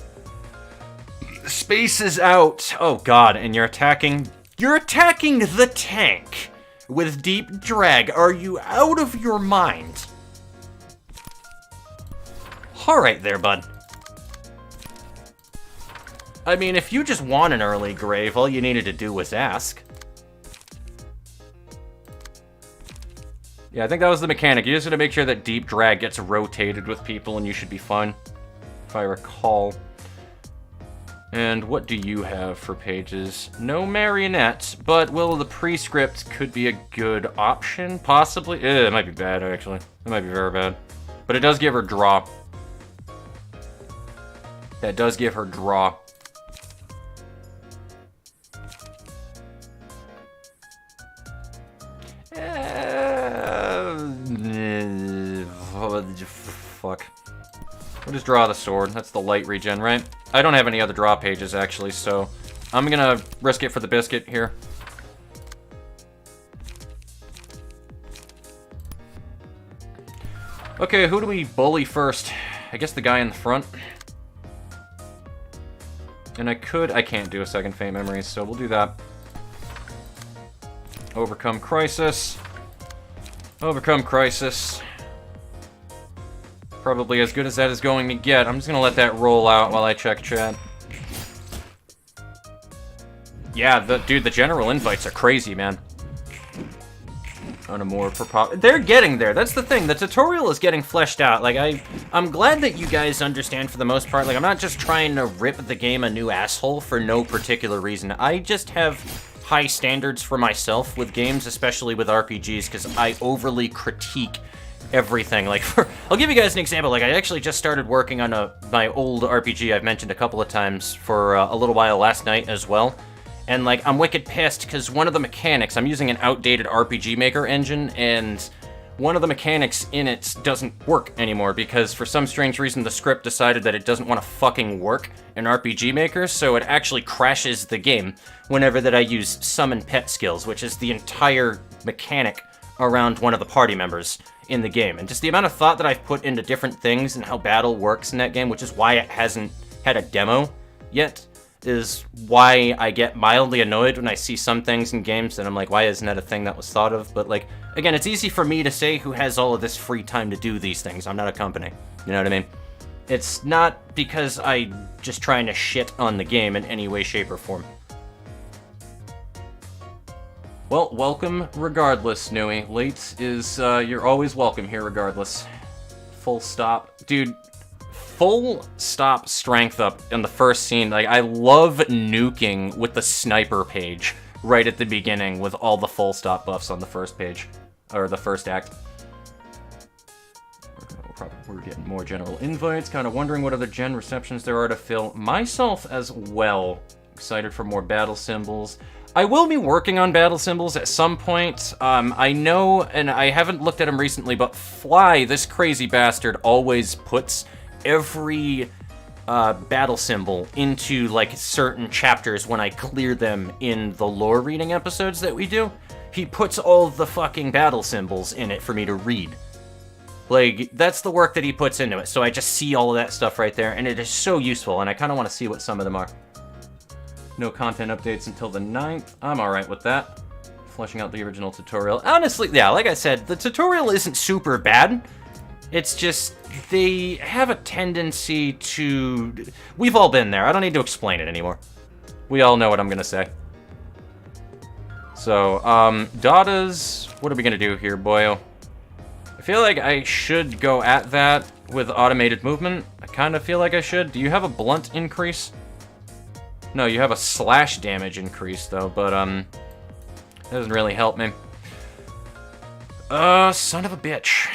A: spaces out. Oh god, and you're attacking the tank with deep drag. Are you out of your mind? Alright there, bud. I mean, if you just want an early grave, all you needed to do was ask. Yeah, I think that was the mechanic. You just gotta make sure that deep drag gets rotated with people and you should be fine, if I recall. And what do you have for pages? No marionettes, but Will of the Prescript could be a good option, possibly. It might be bad, actually. It might be very bad. But it does give her draw. That does give her draw. Fuck. We'll just draw the sword. That's the light regen, right? I don't have any other draw pages, actually, so I'm gonna risk it for the biscuit here. Okay, who do we bully first? I guess the guy in the front. And I can't do a second Faint Memories, so we'll do that. Overcome Crisis. Overcome Crisis. Probably as good as that is going to get. I'm just gonna let that roll out while I check chat. Yeah, dude, the general invites are crazy, man. On a more they're getting there. That's the thing. The tutorial is getting fleshed out. Like, I'm glad that you guys understand for the most part. Like, I'm not just trying to rip the game a new asshole for no particular reason. I just have high standards for myself with games, especially with RPGs, because I overly critique everything. Like, I'll give you guys an example. Like, I actually just started working on my old RPG I've mentioned a couple of times for a little while last night as well. And, like, I'm wicked pissed because one of the mechanics, I'm using an outdated RPG Maker engine, and one of the mechanics in it doesn't work anymore because for some strange reason the script decided that it doesn't want to fucking work in RPG Maker, so it actually crashes the game whenever that I use summon pet skills, which is the entire mechanic around one of the party members in the game. And just the amount of thought that I've put into different things and how battle works in that game, which is why it hasn't had a demo yet, is why I get mildly annoyed when I see some things in games and I'm like, why isn't that a thing that was thought of? But, like, again, it's easy for me to say who has all of this free time to do these things. I'm not a company. You know what I mean? It's not because I'm just trying to shit on the game in any way, shape, or form. Well, welcome regardless, Nui. Late is, you're always welcome here regardless. Full stop. Dude, full stop strength up in the first scene. Like, I love nuking with the sniper page right at the beginning with all the full stop buffs on the first page, or the first act. We're getting more general invites, kind of wondering what other gen receptions there are to fill. Myself as well. Excited for more battle symbols. I will be working on battle symbols at some point. I know, and I haven't looked at them recently, but Fly, this crazy bastard, always puts every battle symbol into, like, certain chapters when I clear them in the lore reading episodes that we do. He puts all the fucking battle symbols in it for me to read. Like, that's the work that he puts into it, so I just see all of that stuff right there, and it is so useful, and I kind of want to see what some of them are. No content updates until the 9th. I'm alright with that. Fleshing out the original tutorial. Honestly, yeah, like I said, the tutorial isn't super bad. It's just, they have a tendency to... We've all been there. I don't need to explain it anymore. We all know what I'm gonna say. So, Dada's... What are we gonna do here, boyo? I feel like I should go at that with automated movement. I kind of feel like I should. Do you have a blunt increase? No, you have a slash damage increase, though, but, that doesn't really help me. Son of a bitch.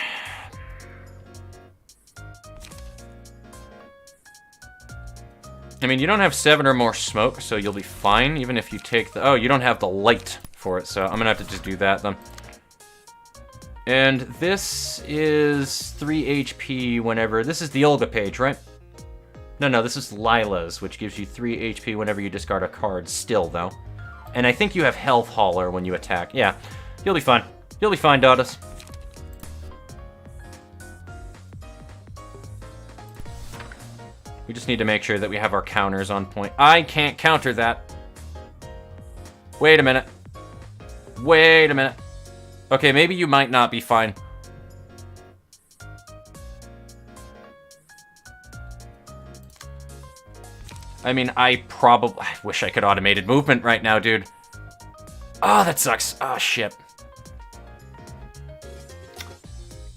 A: I mean, you don't have 7 or more smoke, so you'll be fine, even if you take the... Oh, you don't have the light for it, so I'm gonna have to just do that, then. And this is 3 HP whenever... This is the Olga page, right? No, this is Lila's, which gives you 3 HP whenever you discard a card still, though. And I think you have Health Hauler when you attack. Yeah, you'll be fine. You'll be fine, Dottas. We just need to make sure that we have our counters on point. I can't counter that. Wait a minute. Wait a minute. Okay, maybe you might not be fine. I mean, I wish I could automated movement right now, dude. Oh, that sucks. Oh, shit.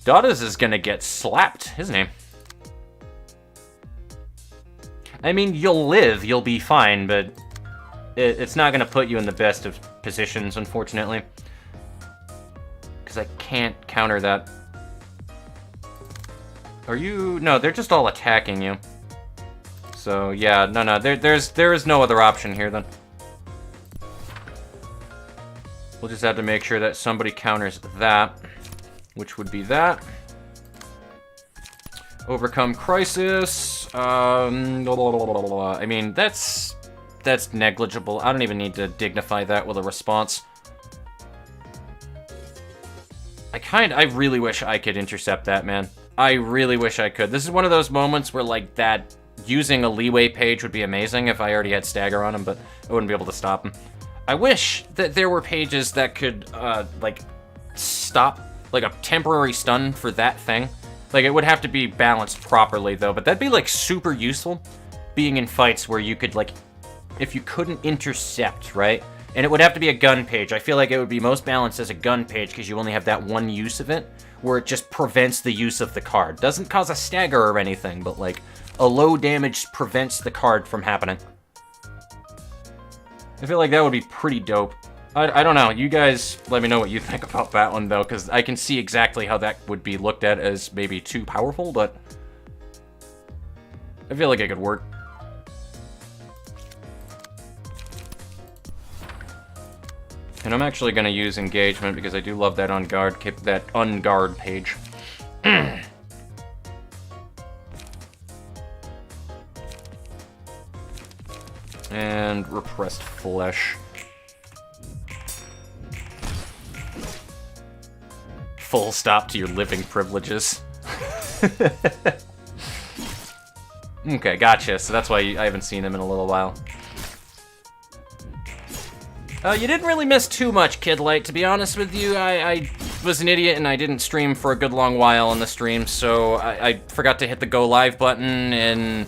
A: Dada's is gonna get slapped, isn't he? I mean, you'll live, you'll be fine, but it's not gonna put you in the best of positions, unfortunately. Because I can't counter that. Are you... No, they're just all attacking you. So, yeah, no, there is no other option here, then. We'll just have to make sure that somebody counters that, which would be that. Overcome crisis. I mean, that's negligible. I don't even need to dignify that with a response. I really wish I could intercept that, man. I really wish I could. This is one of those moments where, like, that using a leeway page would be amazing if I already had stagger on him, but I wouldn't be able to stop him. I wish that there were pages that could, like, stop, like, a temporary stun for that thing. Like, it would have to be balanced properly, though, but that'd be, like, super useful, being in fights where you could, like, if you couldn't intercept, right? And it would have to be a gun page. I feel like it would be most balanced as a gun page, because you only have that one use of it, where it just prevents the use of the card. Doesn't cause a stagger or anything, but, like, a low damage prevents the card from happening. I feel like that would be pretty dope. I don't know. You guys let me know what you think about that one, though, because I can see exactly how that would be looked at as maybe too powerful, but I feel like it could work. And I'm actually going to use engagement because I do love that unguard page. And repressed flesh. Full stop to your living privileges. Okay, gotcha. So that's why I haven't seen him in a little while. You didn't really miss too much, Kid Light, to be honest with you. I was an idiot and I didn't stream for a good long while on the stream, so I forgot to hit the go live button, and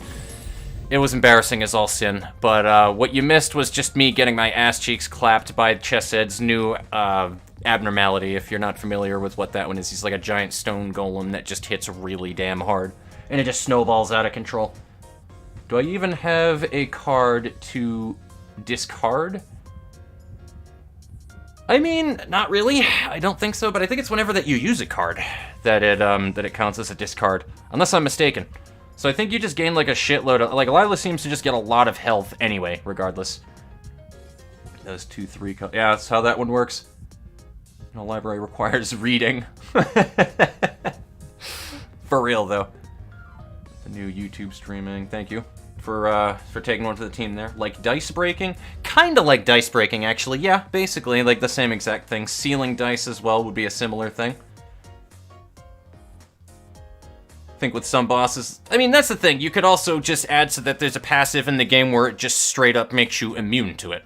A: it was embarrassing as all sin. But what you missed was just me getting my ass cheeks clapped by Chessed's new abnormality. If you're not familiar with what that one is, he's like a giant stone golem that just hits really damn hard, and it just snowballs out of control. Do I even have a card to discard? I mean, not really. I don't think so, but I think it's whenever that you use a card that it counts as a discard, unless I'm mistaken. So I think you just gain like a shitload of, like, Lila seems to just get a lot of health anyway, regardless. Those 2/3 yeah, that's how that one works. No library requires reading. For real though. The new YouTube streaming, thank you for taking one for the team there. Like dice breaking? Kinda like dice breaking, actually. Yeah, basically, like the same exact thing. Sealing dice as well would be a similar thing. I think with some bosses... I mean, that's the thing. You could also just add so that there's a passive in the game where it just straight up makes you immune to it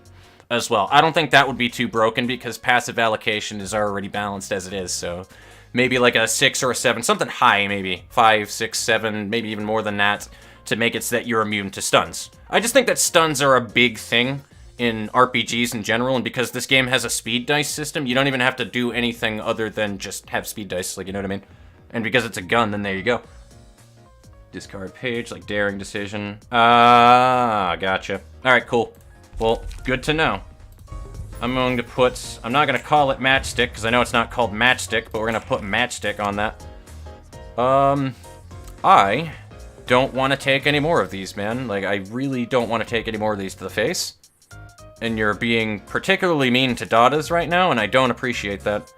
A: as well. I don't think that would be too broken because passive allocation is already balanced as it is, so... Maybe like a 6 or a 7, something high maybe. 5, 6, 7, maybe even more than that, to make it so that you're immune to stuns. I just think that stuns are a big thing in RPGs in general, and because this game has a speed dice system, you don't even have to do anything other than just have speed dice, like, you know what I mean? And because it's a gun, then there you go. Discard page, like daring decision. Ah, gotcha. Alright, cool. Well, good to know. I'm going to put... I'm not going to call it matchstick, because I know it's not called matchstick, but we're going to put matchstick on that. I don't want to take any more of these, man. Like, I really don't want to take any more of these to the face. And you're being particularly mean to Dadas right now, and I don't appreciate that.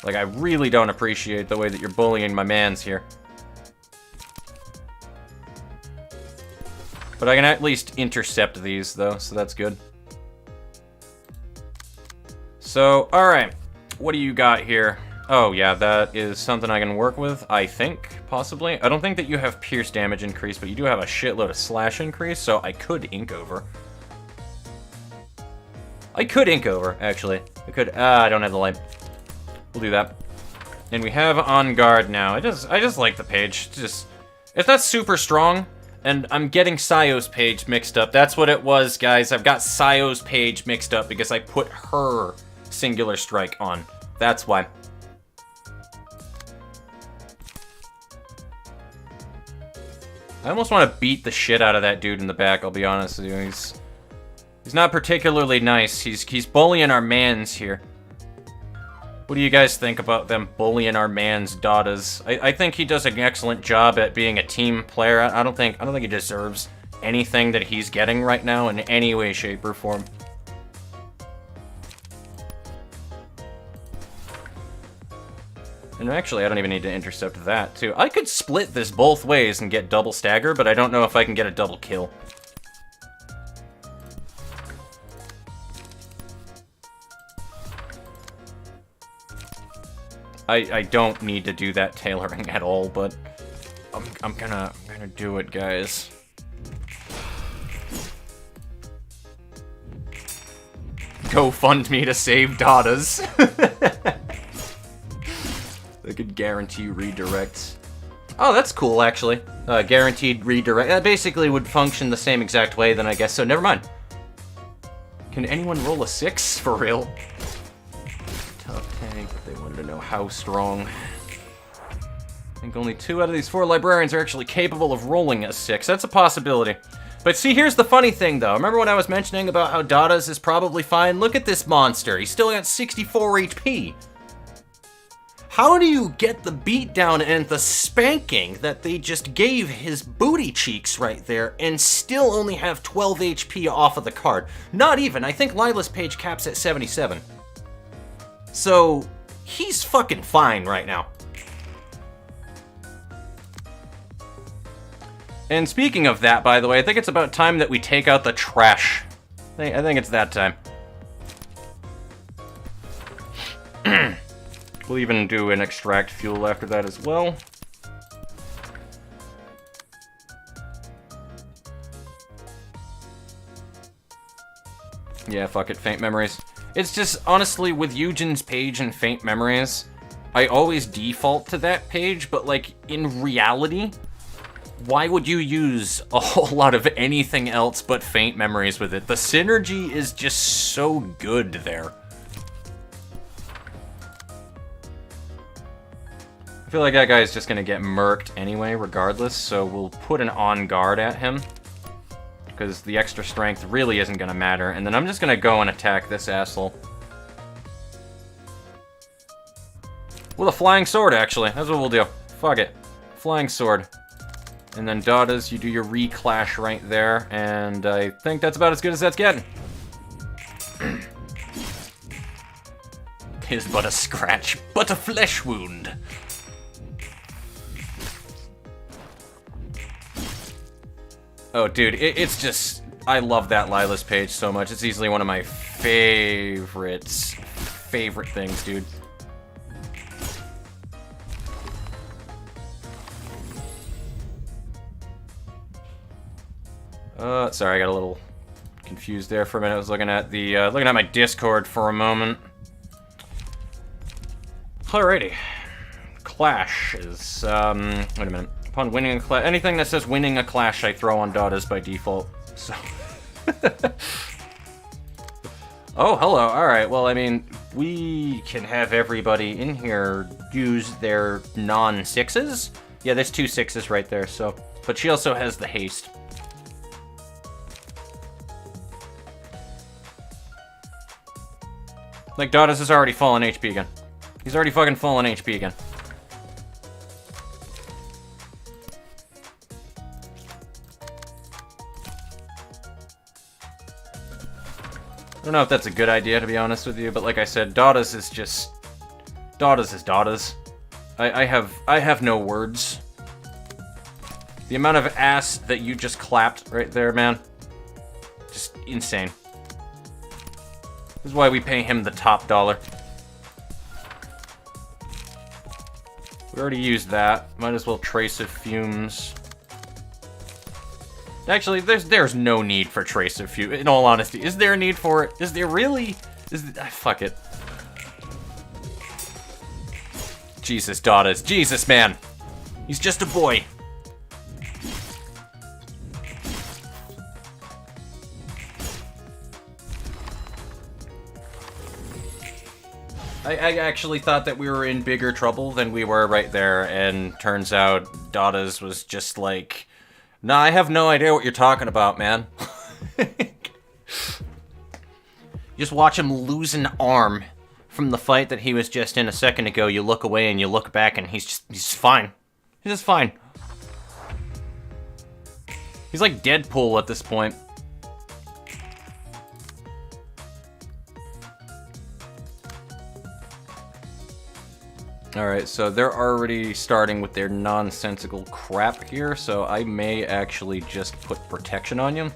A: Like, I really don't appreciate the way that you're bullying my mans here. But I can at least intercept these, though, so that's good. So, alright. What do you got here? Oh, yeah, that is something I can work with, I think, possibly. I don't think that you have pierce damage increase, but you do have a shitload of slash increase, so I could ink over. I could ink over, actually. I could... I don't have the light. We'll do that. And we have on guard now. I just like the page. If that's super strong, and I'm getting Sayo's page mixed up. That's what it was, guys. I've got Sayo's page mixed up because I put her singular strike on. That's why. I almost want to beat the shit out of that dude in the back, I'll be honest with you. He's not particularly nice. He's bullying our mans here. What do you guys think about them bullying our man's daughters? I think he does an excellent job at being a team player. I don't think he deserves anything that he's getting right now in any way, shape, or form. And actually, I don't even need to intercept that, too. I could split this both ways and get double stagger, but I don't know if I can get a double kill. I don't need to do that tailoring at all, but I'm gonna do it, guys. Go fund me to save daughters. I could guarantee redirects. Oh, that's cool, actually. Guaranteed redirect. That basically would function the same exact way, then I guess, so never mind. Can anyone roll a 6? For real? Tough tank, but they wanted to know how strong. I think only 2 out of these 4 librarians are actually capable of rolling a 6. That's a possibility. But see, here's the funny thing, though. Remember when I was mentioning about how Dadas is probably fine? Look at this monster. He's still got 64 HP. How do you get the beatdown and the spanking that they just gave his booty cheeks right there and still only have 12 HP off of the card? Not even. I think Lila's page caps at 77. So, he's fucking fine right now. And speaking of that, by the way, I think it's about time that we take out the trash. I think it's that time. We'll even do an extract fuel after that as well. Yeah, fuck it, Faint Memories. It's just, honestly, with Eugen's page and Faint Memories, I always default to that page, but, like, in reality, why would you use a whole lot of anything else but Faint Memories with it? The synergy is just so good there. I feel like that guy's just gonna get murked anyway, regardless, so we'll put an on guard at him, because the extra strength really isn't gonna matter, and then I'm just gonna go and attack this asshole. With a flying sword, actually. That's what we'll do. Fuck it. Flying sword. And then Dadas, you do your reclash right there, and I think that's about as good as that's getting. Tis but a scratch, but a flesh wound. Oh, dude, it's just... I love that Lila's page so much. It's easily one of my favorite things, dude. Sorry, I got a little confused there for a minute. I was looking at the looking at my Discord for a moment. Alrighty. Clash is wait a minute. Upon winning a clash, anything that says winning a clash, I throw on Dadas by default. So. Oh, hello. Alright, well, I mean, we can have everybody in here use their non-6s. Yeah, there's 2 6s right there, so. But she also has the haste. Like, Dadas has already fallen HP again. He's already fucking fallen HP again. I don't know if that's a good idea, to be honest with you, but like I said, Dadas is just... Dadas is Dadas. I have no words. The amount of ass that you just clapped right there, man. Just insane. This is why we pay him the top dollar. We already used that. Might as well trace of fumes. Actually, there's no need for trace of fumes. In all honesty, is there a need for it? Is there really? Fuck it. Jesus, Daughters. Jesus, man. He's just a boy. I actually thought that we were in bigger trouble than we were right there, and turns out Daughters was just like Nah, I have no idea what you're talking about, man. Just watch him lose an arm from the fight that he was just in a second ago. You look away and you look back and he's fine. He's just fine. He's like Deadpool at this point. Alright, so they're already starting with their nonsensical crap here, so I may actually just put protection on you.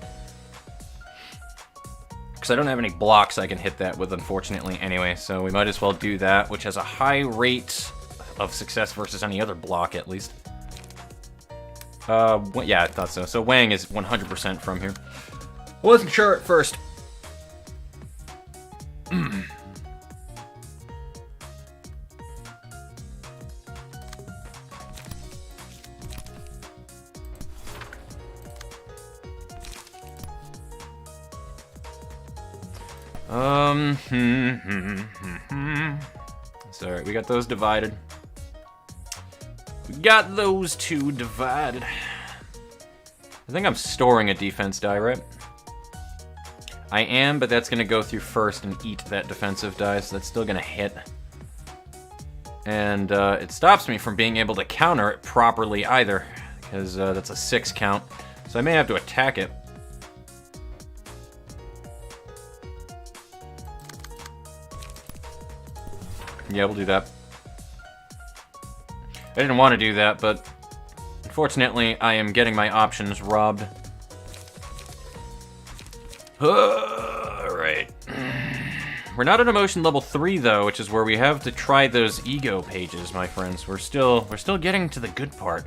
A: Because I don't have any blocks I can hit that with, unfortunately, anyway, so we might as well do that, which has a high rate of success versus any other block, at least. Yeah, I thought so. So Wang is 100% from here. Wasn't sure at first. It's alright, we got those divided. We got those two divided. I think I'm storing a defense die, right? I am, but that's gonna go through first and eat that defensive die, so that's still gonna hit. And it stops me from being able to counter it properly either, because that's a 6 count. So I may have to attack it. Yeah, we'll do that. I didn't want to do that, but unfortunately, I am getting my options robbed. Alright. We're not at emotion level 3, though, which is where we have to try those ego pages, my friends. We're still getting to the good part.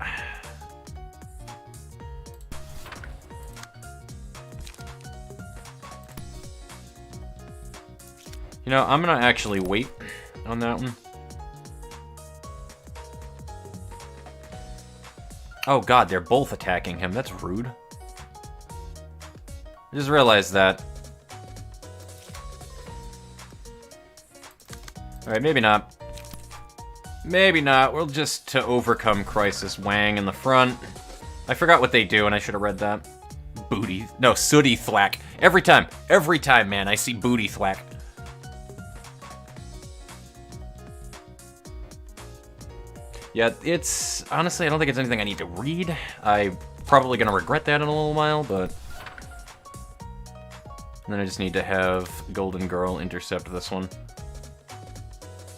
A: You know, I'm gonna actually wait on that one. Oh god, they're both attacking him. That's rude. I just realized that. Alright, maybe not. Maybe not. We'll just to overcome crisis Wang in the front. I forgot what they do and I should have read that. Booty. No, sooty thwack. Every time, man, I see booty thwack. Yeah, it's... honestly, I don't think it's anything I need to read. I'm probably going to regret that in a little while, but... And then I just need to have Golden Girl intercept this one.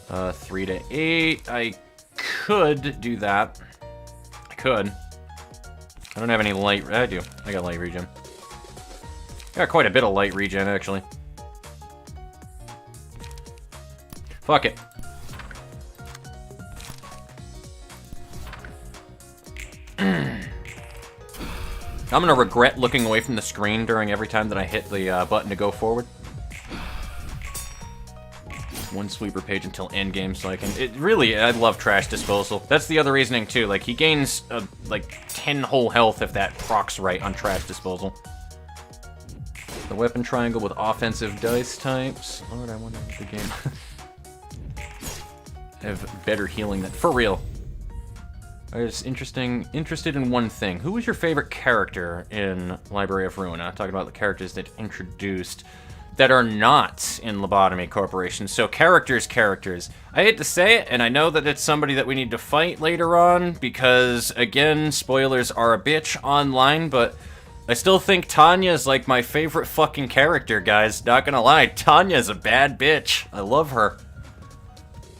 A: 3 to 8. I could do that. I could. I don't have any light... I do. I got light regen. I got quite a bit of light regen, actually. Fuck it. I'm gonna regret looking away from the screen during every time that I hit the button to go forward. One sweeper page until endgame, so I can... I love trash disposal. That's the other reasoning, too. Like, he gains, like, 10 whole health if that procs right on trash disposal. The weapon triangle with offensive dice types. Lord, I wonder what the game... have better healing than... For real. I was interested in one thing. Who was your favorite character in Library of Ruina? Talking about the characters that introduced that are not in Lobotomy Corporation. So characters. I hate to say it, and I know that it's somebody that we need to fight later on, because, again, spoilers are a bitch online, but I still think Tanya's like my favorite fucking character, guys. Not gonna lie, Tanya's a bad bitch. I love her.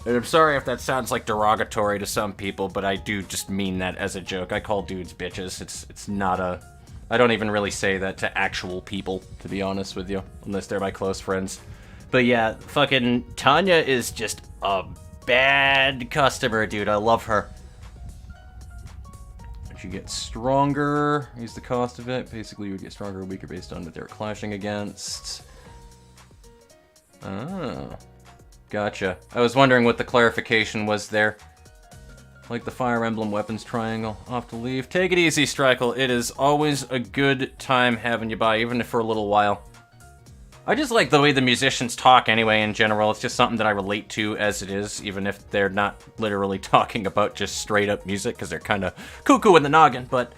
A: And I'm sorry if that sounds like derogatory to some people, but I do just mean that as a joke. I call dudes bitches. It's not a... I don't even really say that to actual people, to be honest with you, unless they're my close friends. But yeah, fucking Tanya is just a bad customer, dude. I love her. You get stronger, is the cost of it. Basically, you would get stronger or weaker based on what they're clashing against. Oh. Gotcha. I was wondering what the clarification was there. Like the Fire Emblem weapons triangle. Off to leave. Take it easy, Strykle. It is always a good time having you by, even if for a little while. I just like the way the musicians talk anyway in general. It's just something that I relate to as it is, even if they're not literally talking about just straight up music, because they're kind of cuckoo in the noggin. But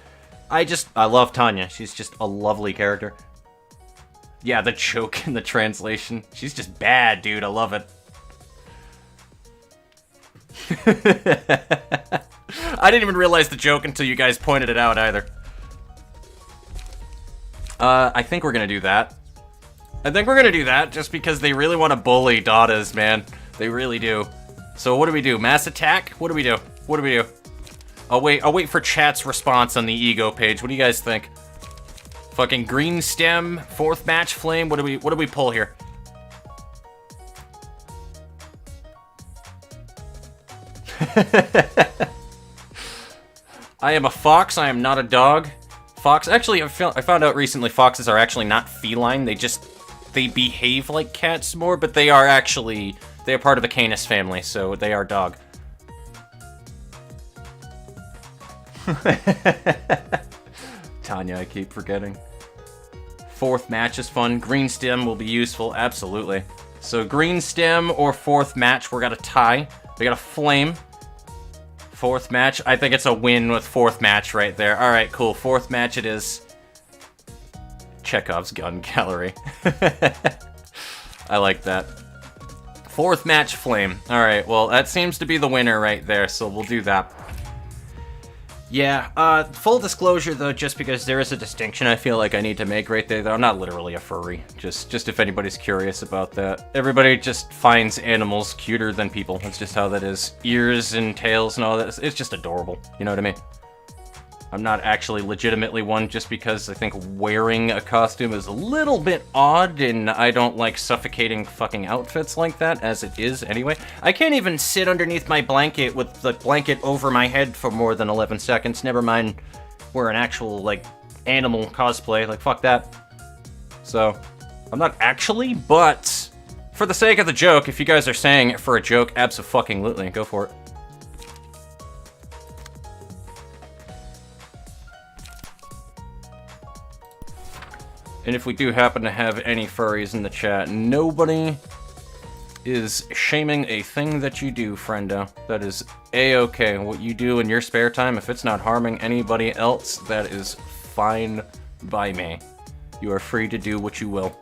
A: I love Tanya. She's just a lovely character. Yeah, the joke in the translation. She's just bad, dude. I love it. I didn't even realize the joke until you guys pointed it out either. I think we're gonna do that. I think we're gonna do that just because they really want to bully Dadas, man. They really do. So what do we do? Mass attack? What do we do? What do we do? I'll wait for chat's response on the ego page. What do you guys think? Fucking green stem, 4th match flame. What do we pull here? I am a fox. I am not a dog. Fox. Actually, I found out recently foxes are actually not feline. They behave like cats more, but they are part of the Canis family, so they are dog. Tanya, I keep forgetting. 4th match is fun. Green stem will be useful, absolutely. So green stem or 4th match, we're got a tie. We got a flame. 4th match, I think it's a win with 4th match right there. All right, cool. 4th match it is. Chekhov's gun gallery. I like that. 4th match flame. All right, well, that seems to be the winner right there, so we'll do that. Yeah, full disclosure though, just because there is a distinction I feel like I need to make right there, though I'm not literally a furry. Just if anybody's curious about that. Everybody just finds animals cuter than people. That's just how that is. Ears and tails and all that. It's just adorable. You know what I mean? I'm not actually legitimately one just because I think wearing a costume is a little bit odd and I don't like suffocating fucking outfits like that, as it is anyway. I can't even sit underneath my blanket with the blanket over my head for more than 11 seconds, never mind wear an actual, like, animal cosplay. Like, fuck that. So, I'm not actually, but for the sake of the joke, if you guys are saying it for a joke, abso-fucking-lutely, go for it. And if we do happen to have any furries in the chat, nobody is shaming a thing that you do, friendo. That is a-okay. What you do in your spare time, if it's not harming anybody else, that is fine by me. You are free to do what you will.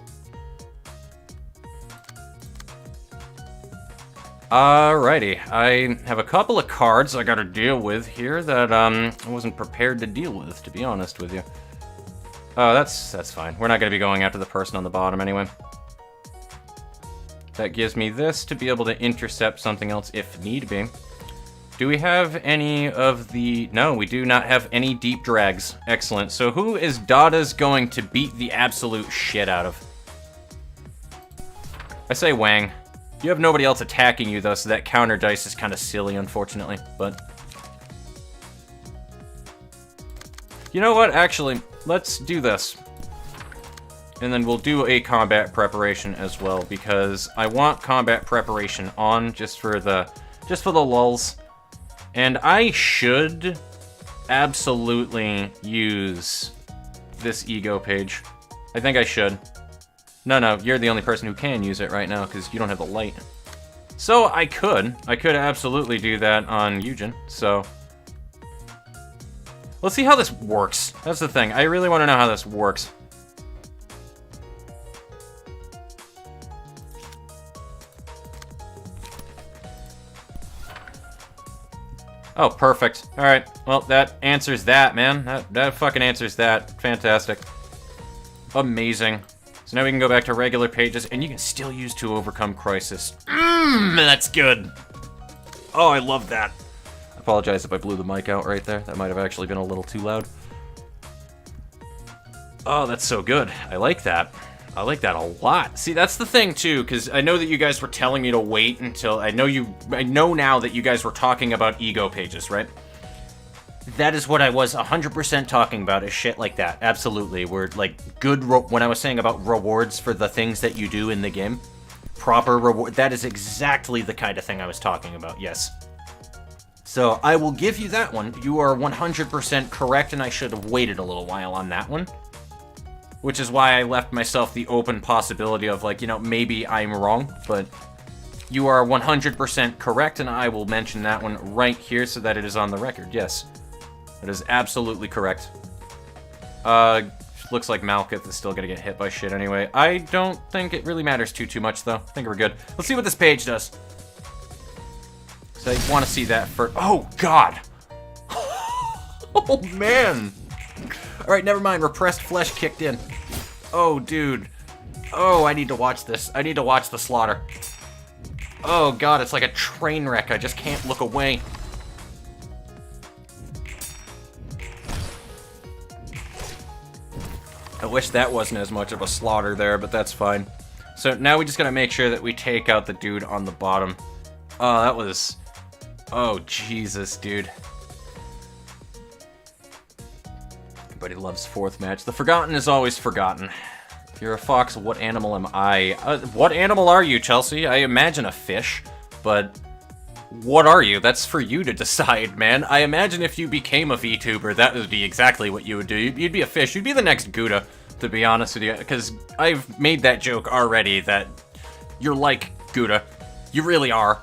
A: Alrighty, I have a couple of cards I gotta deal with here that I wasn't prepared to deal with, to be honest with you. Oh, that's fine. We're not going to be going after the person on the bottom anyway. That gives me this to be able to intercept something else if need be. Do we have any of the... No, we do not have any deep drags. Excellent. So who is Dada's going to beat the absolute shit out of? I say Wang. You have nobody else attacking you, though, so that counter dice is kind of silly, unfortunately. But... You know what? Actually... Let's do this. And then we'll do a combat preparation as well, because I want combat preparation on just for the lulz. And I should absolutely use this ego page. I think I should. No, you're the only person who can use it right now, because you don't have the light. So I could absolutely do that on Eugen, so... Let's see how this works. That's the thing. I really want to know how this works. Oh, perfect. Alright. Well, that answers that, man. That fucking answers that. Fantastic. Amazing. So now we can go back to regular pages, and you can still use to overcome crisis. That's good. Oh, I love that. Apologize if I blew the mic out right there. That might have actually been a little too loud. Oh, that's so good. I like that. I like that a lot. See, that's the thing too, because I know that you guys were telling me to wait until... I know now that you guys were talking about ego pages, right? That is what I was 100% talking about, is shit like that. Absolutely. We're like good... When I was saying about rewards for the things that you do in the game, proper reward... That is exactly the kind of thing I was talking about, yes. So I will give you that one. You are 100% correct, and I should have waited a little while on that one. Which is why I left myself the open possibility of, like, you know, maybe I'm wrong, but you are 100% correct, and I will mention that one right here so that it is on the record. Yes, that is absolutely correct. Looks like Malkuth is still gonna get hit by shit anyway. I don't think it really matters too much, though. I think we're good. Let's see what this page does. So I want to see that for... Oh, God! Oh, man! Alright, never mind. Repressed flesh kicked in. Oh, dude. Oh, I need to watch this. I need to watch the slaughter. Oh, God, it's like a train wreck. I just can't look away. I wish that wasn't as much of a slaughter there, but that's fine. So now we just gotta make sure that we take out the dude on the bottom. Oh, that was... Oh, Jesus, dude. Everybody loves fourth match. The forgotten is always forgotten. If you're a fox, what animal am I? What animal are you, Chelsea? I imagine a fish, but... What are you? That's for you to decide, man. I imagine if you became a VTuber, that would be exactly what you would do. You'd be a fish. You'd be the next Gouda, to be honest with you. Because I've made that joke already, that you're like Gouda. You really are.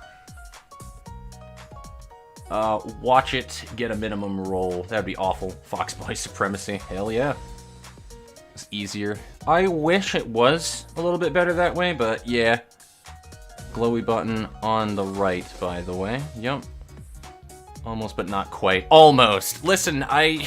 A: Watch it get a minimum roll. That'd be awful. Foxboy supremacy. Hell yeah. It's easier. I wish it was a little bit better that way, but yeah. Glowy button on the right, by the way. Yep. Almost, but not quite. Almost. Listen, I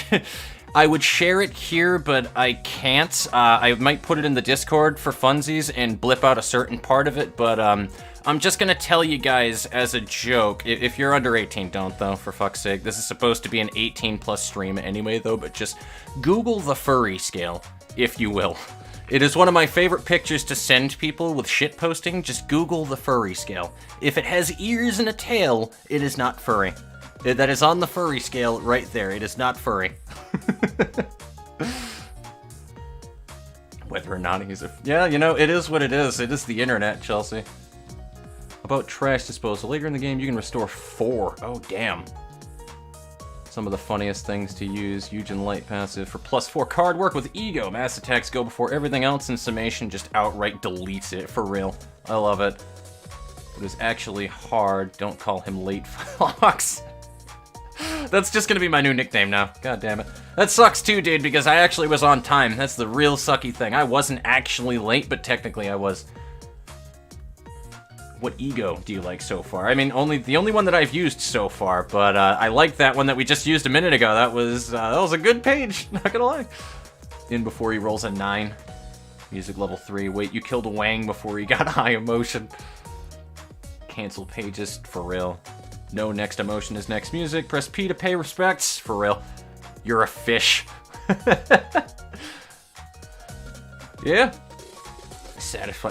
A: would share it here, but I can't. I might put it in the Discord for funsies and blip out a certain part of it, but I'm just gonna tell you guys as a joke. If you're under 18, don't, though, for fuck's sake. This is supposed to be an 18+ stream anyway, though, but just Google the furry scale, if you will. It is one of my favorite pictures to send people with shit posting. Just Google the furry scale. If it has ears and a tail, it is not furry. That is on the furry scale right there. It is not furry. Whether or not he's a... Yeah, you know, it is what it is. It is the internet, Chelsea. About trash disposal. Later in the game, you can restore 4. Oh, damn. Some of the funniest things to use. Huge and light passive for +4 card work with ego. Mass attacks go before everything else, and summation just outright deletes it. For real. I love it. It is actually hard. Don't call him Late Fox. That's just gonna be my new nickname now. God damn it. That sucks too, dude, because I actually was on time. That's the real sucky thing. I wasn't actually late, but technically I was. What ego do you like so far? I mean, the only one that I've used so far, but I like that one that we just used a minute ago. That was a good page, not gonna lie. In before he rolls a 9. Music level 3. Wait, you killed Wang before he got high emotion. Cancel pages, for real. No next emotion is next music. Press P to pay respects, for real. You're a fish. Yeah.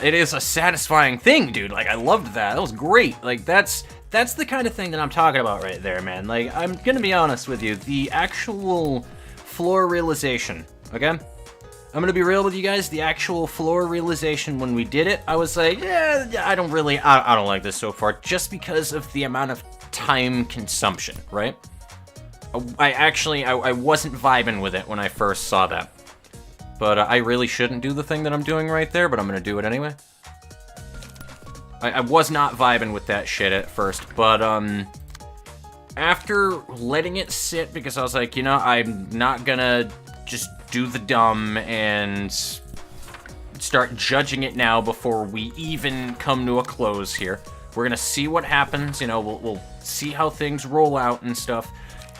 A: It is a satisfying thing, dude. Like, I loved that. That was great. Like, that's the kind of thing that I'm talking about right there, man. Like, I'm gonna be honest with you. The actual floor realization, okay? I'm gonna be real with you guys. The actual floor realization when we did it, I was like, yeah, I don't like this so far, just because of the amount of time consumption, right? I wasn't vibing with it when I first saw that. But I really shouldn't do the thing that I'm doing right there, but I'm gonna do it anyway. I was not vibing with that shit at first, but after letting it sit, because I was like, you know, I'm not gonna just do the dumb and start judging it now before we even come to a close here. We're gonna see what happens, you know, we'll see how things roll out and stuff.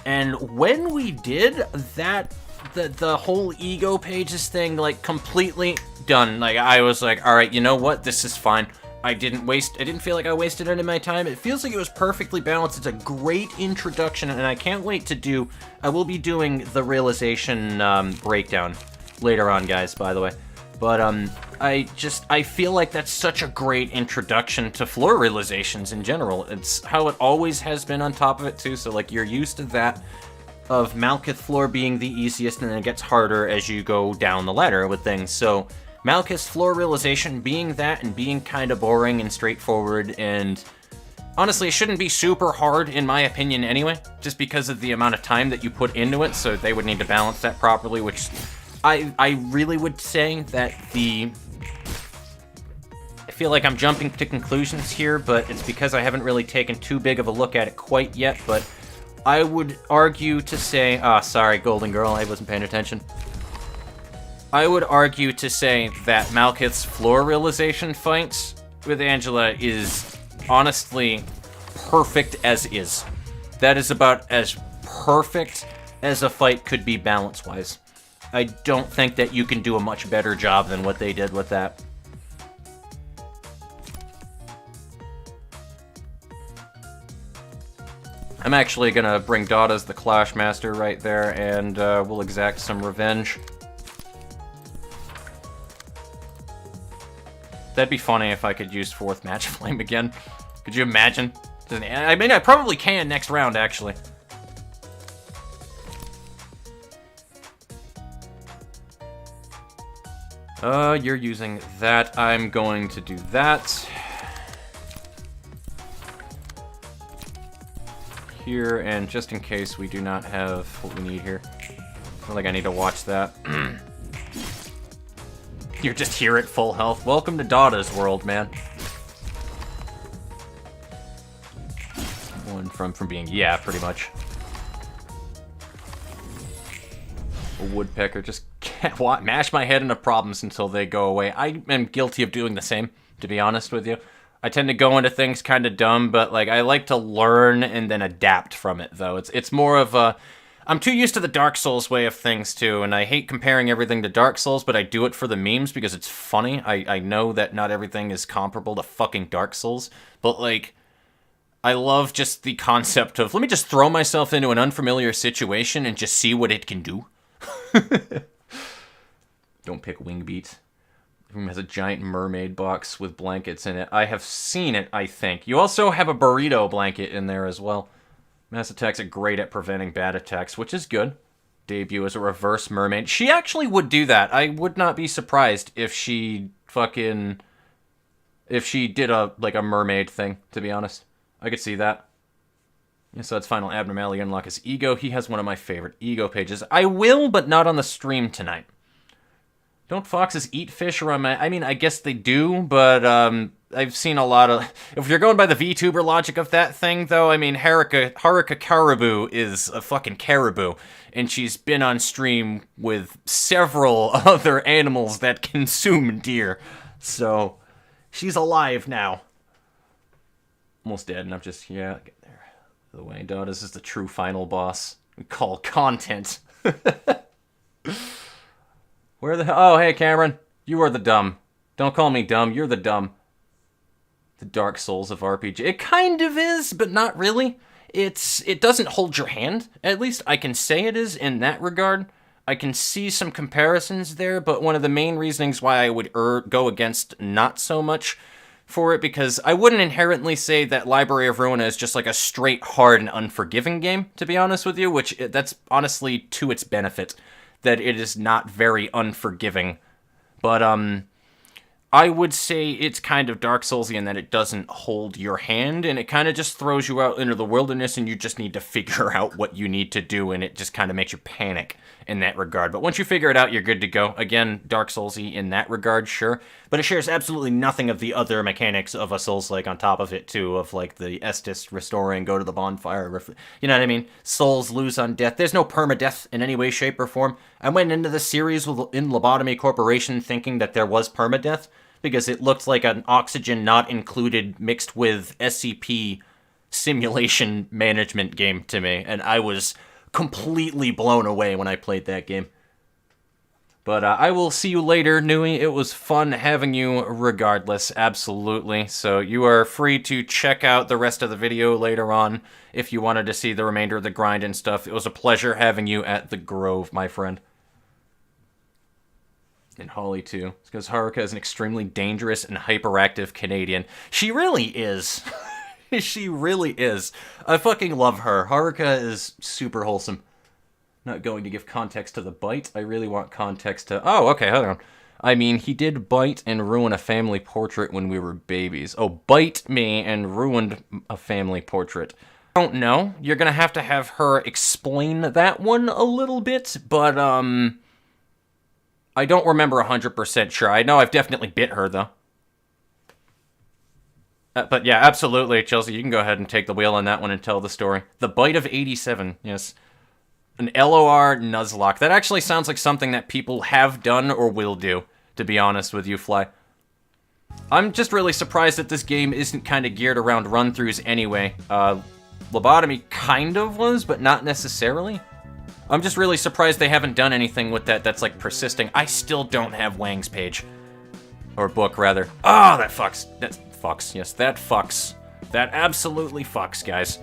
A: And when we did that, the whole ego pages thing, like, completely done. Like, I was like, alright, you know what? This is fine. I didn't feel like I wasted any of my time. It feels like it was perfectly balanced. It's a great introduction, and I can't wait to I will be doing the realization breakdown later on, guys, by the way. But, I feel like that's such a great introduction to floor realizations in general. It's how it always has been on top of it, too, so, like, you're used to that. Of Malkuth floor being the easiest, and then it gets harder as you go down the ladder with things. So Malkuth's floor realization being that and being kind of boring and straightforward, and honestly, it shouldn't be super hard in my opinion anyway, just because of the amount of time that you put into it, so they would need to balance that properly, which I really would say that I feel like I'm jumping to conclusions here, but it's because I haven't really taken too big of a look at it quite yet, but I would argue to say... sorry, Golden Girl, I wasn't paying attention. I would argue to say that Malkith's floor realization fight with Angela is honestly perfect as is. That is about as perfect as a fight could be balance-wise. I don't think that you can do a much better job than what they did with that. I'm actually gonna bring Dot as the Clash Master right there, and we'll exact some revenge. That'd be funny if I could use 4th Match Flame again. Could you imagine? I mean, I probably can next round, actually. You're using that. I'm going to do that. Here, and just in case we do not have what we need here. I feel like I need to watch that. You're just here at full health. Welcome to Dada's world, man. One from being, yeah, pretty much. A woodpecker, just can't mash my head into problems until they go away. I am guilty of doing the same, to be honest with you. I tend to go into things kind of dumb, but like I like to learn and then adapt from it, though. It's more of a... I'm too used to the Dark Souls way of things, too, and I hate comparing everything to Dark Souls, but I do it for the memes because it's funny. I know that not everything is comparable to fucking Dark Souls, but, like, I love just the concept of, let me just throw myself into an unfamiliar situation and just see what it can do. Don't pick Wingbeat. The room has a giant mermaid box with blankets in it. I have seen it, I think. You also have a burrito blanket in there as well. Mass attacks are great at preventing bad attacks, which is good. Debut as a reverse mermaid. She actually would do that. I would not be surprised if she fucking... if she did a mermaid thing, to be honest. I could see that. Yeah, so that's final abnormality. Unlock his ego. He has one of my favorite ego pages. I will, but not on the stream tonight. Don't foxes eat fish around my... I mean, I guess they do, but I've seen a lot of... If you're going by the VTuber logic of that thing, though, I mean, Haruka Caribou is a fucking caribou, and she's been on stream with several other animals that consume deer. So, she's alive now. Almost dead, and I'm just... Yeah, get there. The way Dotas is the true final boss. We call content. Where the hell? Oh, hey, Cameron. You are the dumb. Don't call me dumb. You're the dumb. The Dark Souls of RPG. It kind of is, but not really. It doesn't hold your hand. At least I can say it is in that regard. I can see some comparisons there, but one of the main reasonings why I would go against not so much for it, because I wouldn't inherently say that Library of Ruina is just like a straight, hard, and unforgiving game, to be honest with you, which that's honestly to its benefit, that it is not very unforgiving. But, I would say it's kind of Dark Soulsy in that it doesn't hold your hand, and it kind of just throws you out into the wilderness, and you just need to figure out what you need to do, and it just kind of makes you panic in that regard. But once you figure it out, you're good to go. Again, Dark Soulsy in that regard, sure. But it shares absolutely nothing of the other mechanics of a Souls-like on top of it, too, of, like, the Estus restoring, go to the bonfire, you know what I mean? Souls lose on death. There's no permadeath in any way, shape, or form. I went into the series in Lobotomy Corporation thinking that there was permadeath, because it looked like an oxygen not included mixed with SCP simulation management game to me, and I was completely blown away when I played that game. But I will see you later, Nui. It was fun having you regardless, absolutely. So you are free to check out the rest of the video later on if you wanted to see the remainder of the grind and stuff. It was a pleasure having you at the Grove, my friend. And Holly, too. It's because Haruka is an extremely dangerous and hyperactive Canadian. She really is. She really is. I fucking love her. Haruka is super wholesome. Not going to give context to the bite. I really want context to... Oh, okay, hold on. I mean, he did bite and ruin a family portrait when we were babies. Oh, bite me and ruined a family portrait. I don't know. You're gonna have to have her explain that one a little bit, but, I don't remember 100% sure. I know I've definitely bit her, though. But yeah, absolutely, Chelsea, you can go ahead and take the wheel on that one and tell the story. The Bite of 87, yes. An LOR Nuzlocke. That actually sounds like something that people have done or will do, to be honest with you, Fly. I'm just really surprised that this game isn't kind of geared around run-throughs anyway. Lobotomy kind of was, but not necessarily. I'm just really surprised they haven't done anything with that that's, like, persisting. I still don't have Wang's page. Or book, rather. Oh, that fucks. That fucks. Yes, that fucks. That absolutely fucks, guys.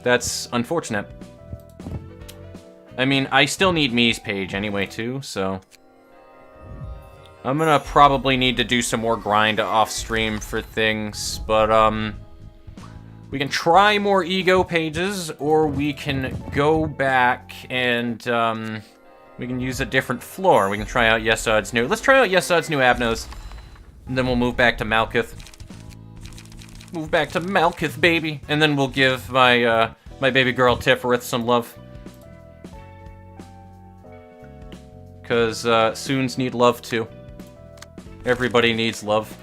A: That's unfortunate. I mean, I still need Mii's page anyway, too, so... I'm gonna probably need to do some more grind off-stream for things, but, we can try more ego pages, or we can go back and, we can use a different floor. We can try out Yesod's new... Let's try out Yesod's new Abnos, and then we'll move back to Malkuth. Move back to Malkuth, baby! And then we'll give my, my baby girl Tifereth some love. Because, Soons need love, too. Everybody needs love.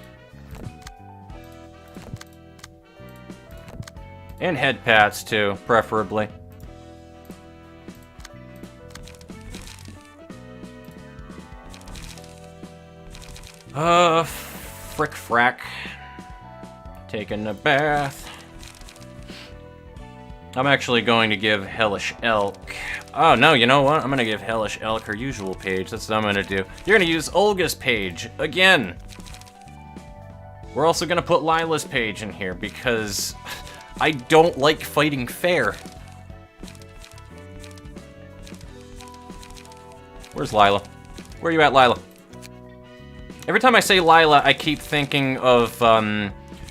A: And head pats, too, preferably. Frick frack. Taking a bath. I'm actually going to give Hellish Elk... Oh, no, you know what? I'm gonna give Hellish Elk her usual page. That's what I'm gonna do. You're gonna use Olga's page, again. We're also gonna put Lila's page in here, because I don't like fighting fair. Where's Lila? Where are you at, Lila? Every time I say Lila, I keep thinking of,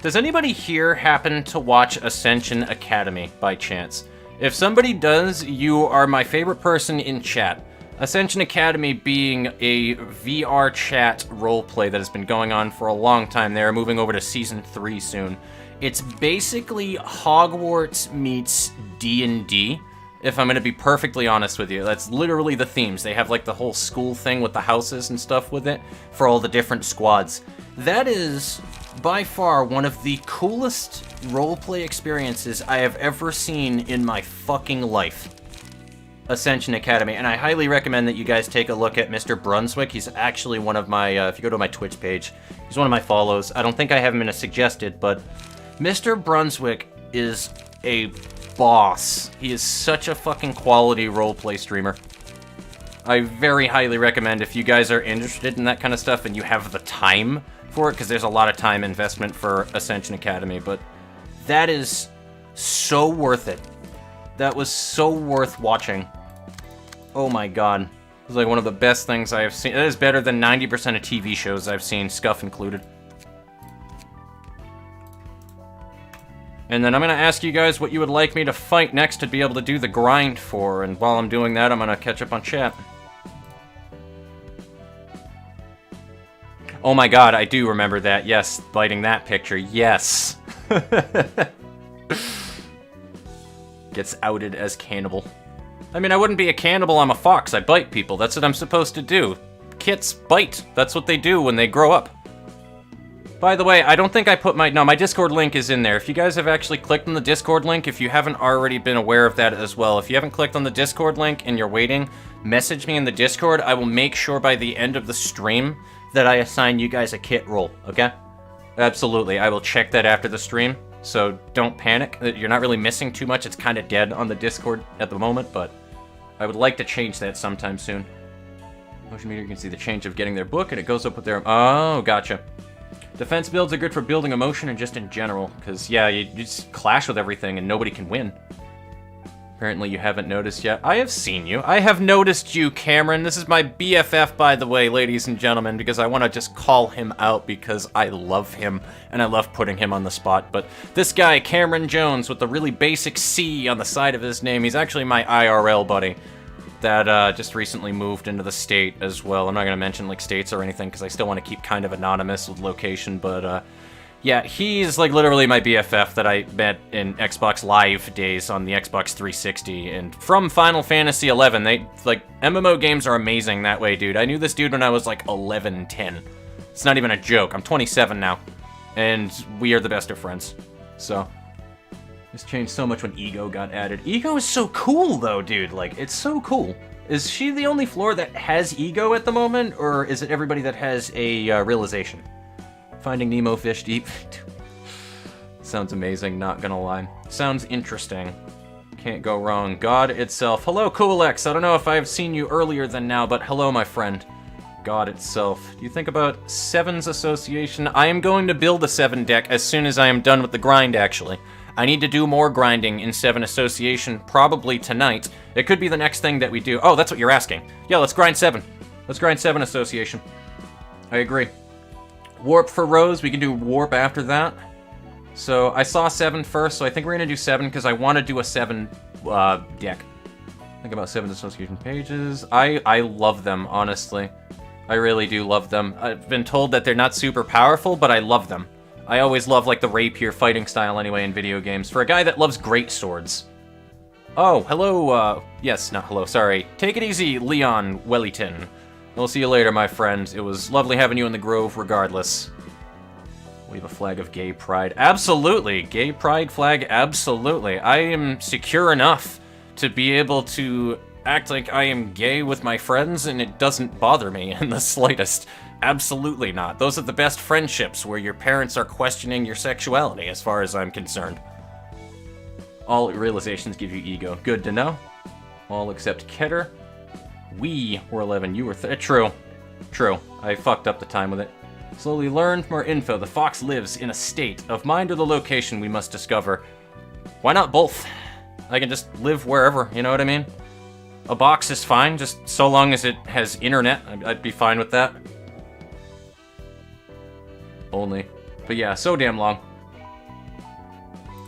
A: does anybody here happen to watch Ascension Academy, by chance? If somebody does, you are my favorite person in chat. Ascension Academy being a VR chat roleplay that has been going on for a long time. They're moving over to Season 3 soon. It's basically Hogwarts meets D&D, if I'm going to be perfectly honest with you. That's literally the themes. They have like the whole school thing with the houses and stuff with it for all the different squads. That is by far one of the coolest roleplay experiences I have ever seen in my fucking life. Ascension Academy, and I highly recommend that you guys take a look at Mr. Brunswick. He's actually one of my, if you go to my Twitch page, he's one of my follows. I don't think I have him in a suggested, but Mr. Brunswick is a boss. He is such a fucking quality roleplay streamer. I very highly recommend if you guys are interested in that kind of stuff and you have the time for it, because there's a lot of time investment for Ascension Academy, but that is so worth it. That was so worth watching. Oh my god. It was like one of the best things I have seen. That is better than 90% of TV shows I've seen, Scuff included. And then I'm going to ask you guys what you would like me to fight next to be able to do the grind for, and while I'm doing that, I'm going to catch up on chat. Oh my god, I do remember that. Yes, biting that picture. Yes. Gets outed as cannibal. I mean, I wouldn't be a cannibal, I'm a fox. I bite people. That's what I'm supposed to do. Kits bite. That's what they do when they grow up. By the way, I don't think I put my... No, my Discord link is in there. If you guys have actually clicked on the Discord link, if you haven't already been aware of that as well, if you haven't clicked on the Discord link and you're waiting, message me in the Discord. I will make sure by the end of the stream that I assign you guys a kit roll, okay? Absolutely, I will check that after the stream, so don't panic. You're not really missing too much. It's kind of dead on the Discord at the moment, but I would like to change that sometime soon. Motion meter, you can see the change of getting their book, and it goes up with their... Oh, gotcha. Defense builds are good for building emotion and just in general, because, yeah, you just clash with everything and nobody can win. Apparently you haven't noticed yet. I have seen you. I have noticed you, Cameron. This is my BFF, by the way, ladies and gentlemen, because I want to just call him out because I love him, and I love putting him on the spot. But this guy, Cameron Jones, with the really basic C on the side of his name, he's actually my IRL buddy that just recently moved into the state as well. I'm not going to mention, like, states or anything, because I still want to keep kind of anonymous with location, but, yeah, he's, like, literally my BFF that I met in Xbox Live days on the Xbox 360, and from Final Fantasy 11, MMO games are amazing that way, dude. I knew this dude when I was, like, 11, 10. It's not even a joke. I'm 27 now, and we are the best of friends, so... This changed so much when Ego got added. Ego is so cool, though, dude. Like, it's so cool. Is she the only floor that has Ego at the moment, or is it everybody that has a realization? Finding Nemo fish deep. Sounds amazing, not gonna lie. Sounds interesting. Can't go wrong. God itself. Hello, Coolx. I don't know if I've seen you earlier than now, but hello, my friend. God itself. Do you think about Seven's Association? I am going to build a 7 deck as soon as I am done with the grind, actually. I need to do more grinding in 7 Association, probably tonight. It could be the next thing that we do. Oh, that's what you're asking. Yeah, let's grind 7. Let's grind 7 Association. I agree. Warp for Rose. We can do Warp after that. So I saw 7 first, so I think we're going to do 7 because I want to do a 7 deck. Think about 7 Association pages. I love them, honestly. I really do love them. I've been told that they're not super powerful, but I love them. I always love, like, the rapier fighting style anyway in video games. For a guy that loves great swords. Oh, hello, yes, not hello, sorry. Take it easy, Leon Wellington. We'll see you later, my friend. It was lovely having you in the Grove regardless. We have a flag of gay pride. Absolutely! Gay pride flag, absolutely. I am secure enough to be able to act like I am gay with my friends, and it doesn't bother me in the slightest. Absolutely not. Those are the best friendships, where your parents are questioning your sexuality, as far as I'm concerned. All realizations give you ego. Good to know. All except Keter. We were 11, you were true. True. I fucked up the time with it. Slowly learned more info. The fox lives in a state of mind or the location we must discover. Why not both? I can just live wherever, you know what I mean? A box is fine, just so long as it has internet. I'd be fine with that. Only. But yeah, so damn long.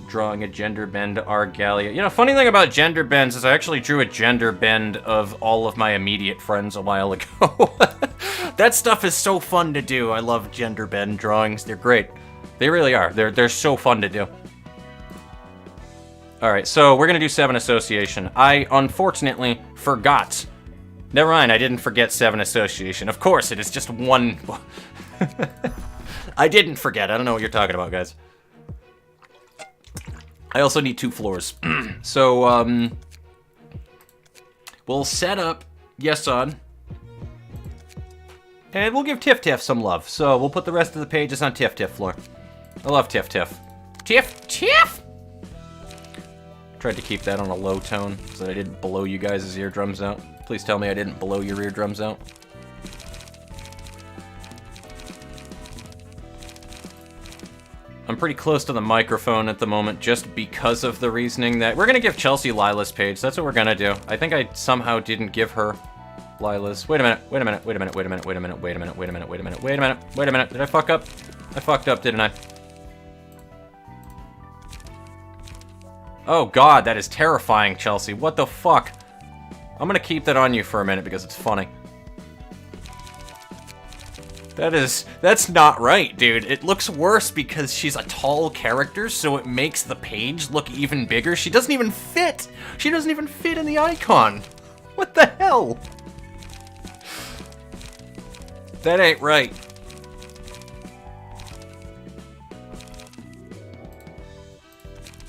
A: Drawing a gender bend Argalia. You know, funny thing about gender bends is I actually drew a gender bend of all of my immediate friends a while ago. That stuff is so fun to do. I love gender bend drawings. They're great. They really are. They're so fun to do. Alright, so we're gonna do 7 Association. I, unfortunately, forgot. Never mind, I didn't forget 7 Association. Of course, it is just one... I didn't forget. I don't know what you're talking about, guys. I also need 2 floors. So, we'll set up Yeson. And we'll give Tiff Tiff some love. So, we'll put the rest of the pages on Tiff Tiff floor. I love Tiff Tiff. Tiff Tiff! Tried to keep that on a low tone so that I didn't blow you guys' eardrums out. Please tell me I didn't blow your eardrums out. I'm pretty close to the microphone at the moment just because of the reasoning that... We're gonna give Chelsea Lila's page. That's what we're gonna do. I think I somehow didn't give her Lila's. Wait a minute, wait a minute, wait a minute, wait a minute, wait a minute, wait a minute, wait a minute, wait a minute, wait a minute, wait a minute. Did I fuck up? I fucked up, didn't I? Oh god, that is terrifying, Chelsea. What the fuck? I'm gonna keep that on you for a minute because it's funny. That's not right, dude. It looks worse because she's a tall character, so it makes the page look even bigger. She doesn't even fit! She doesn't even fit in the icon! What the hell? That ain't right.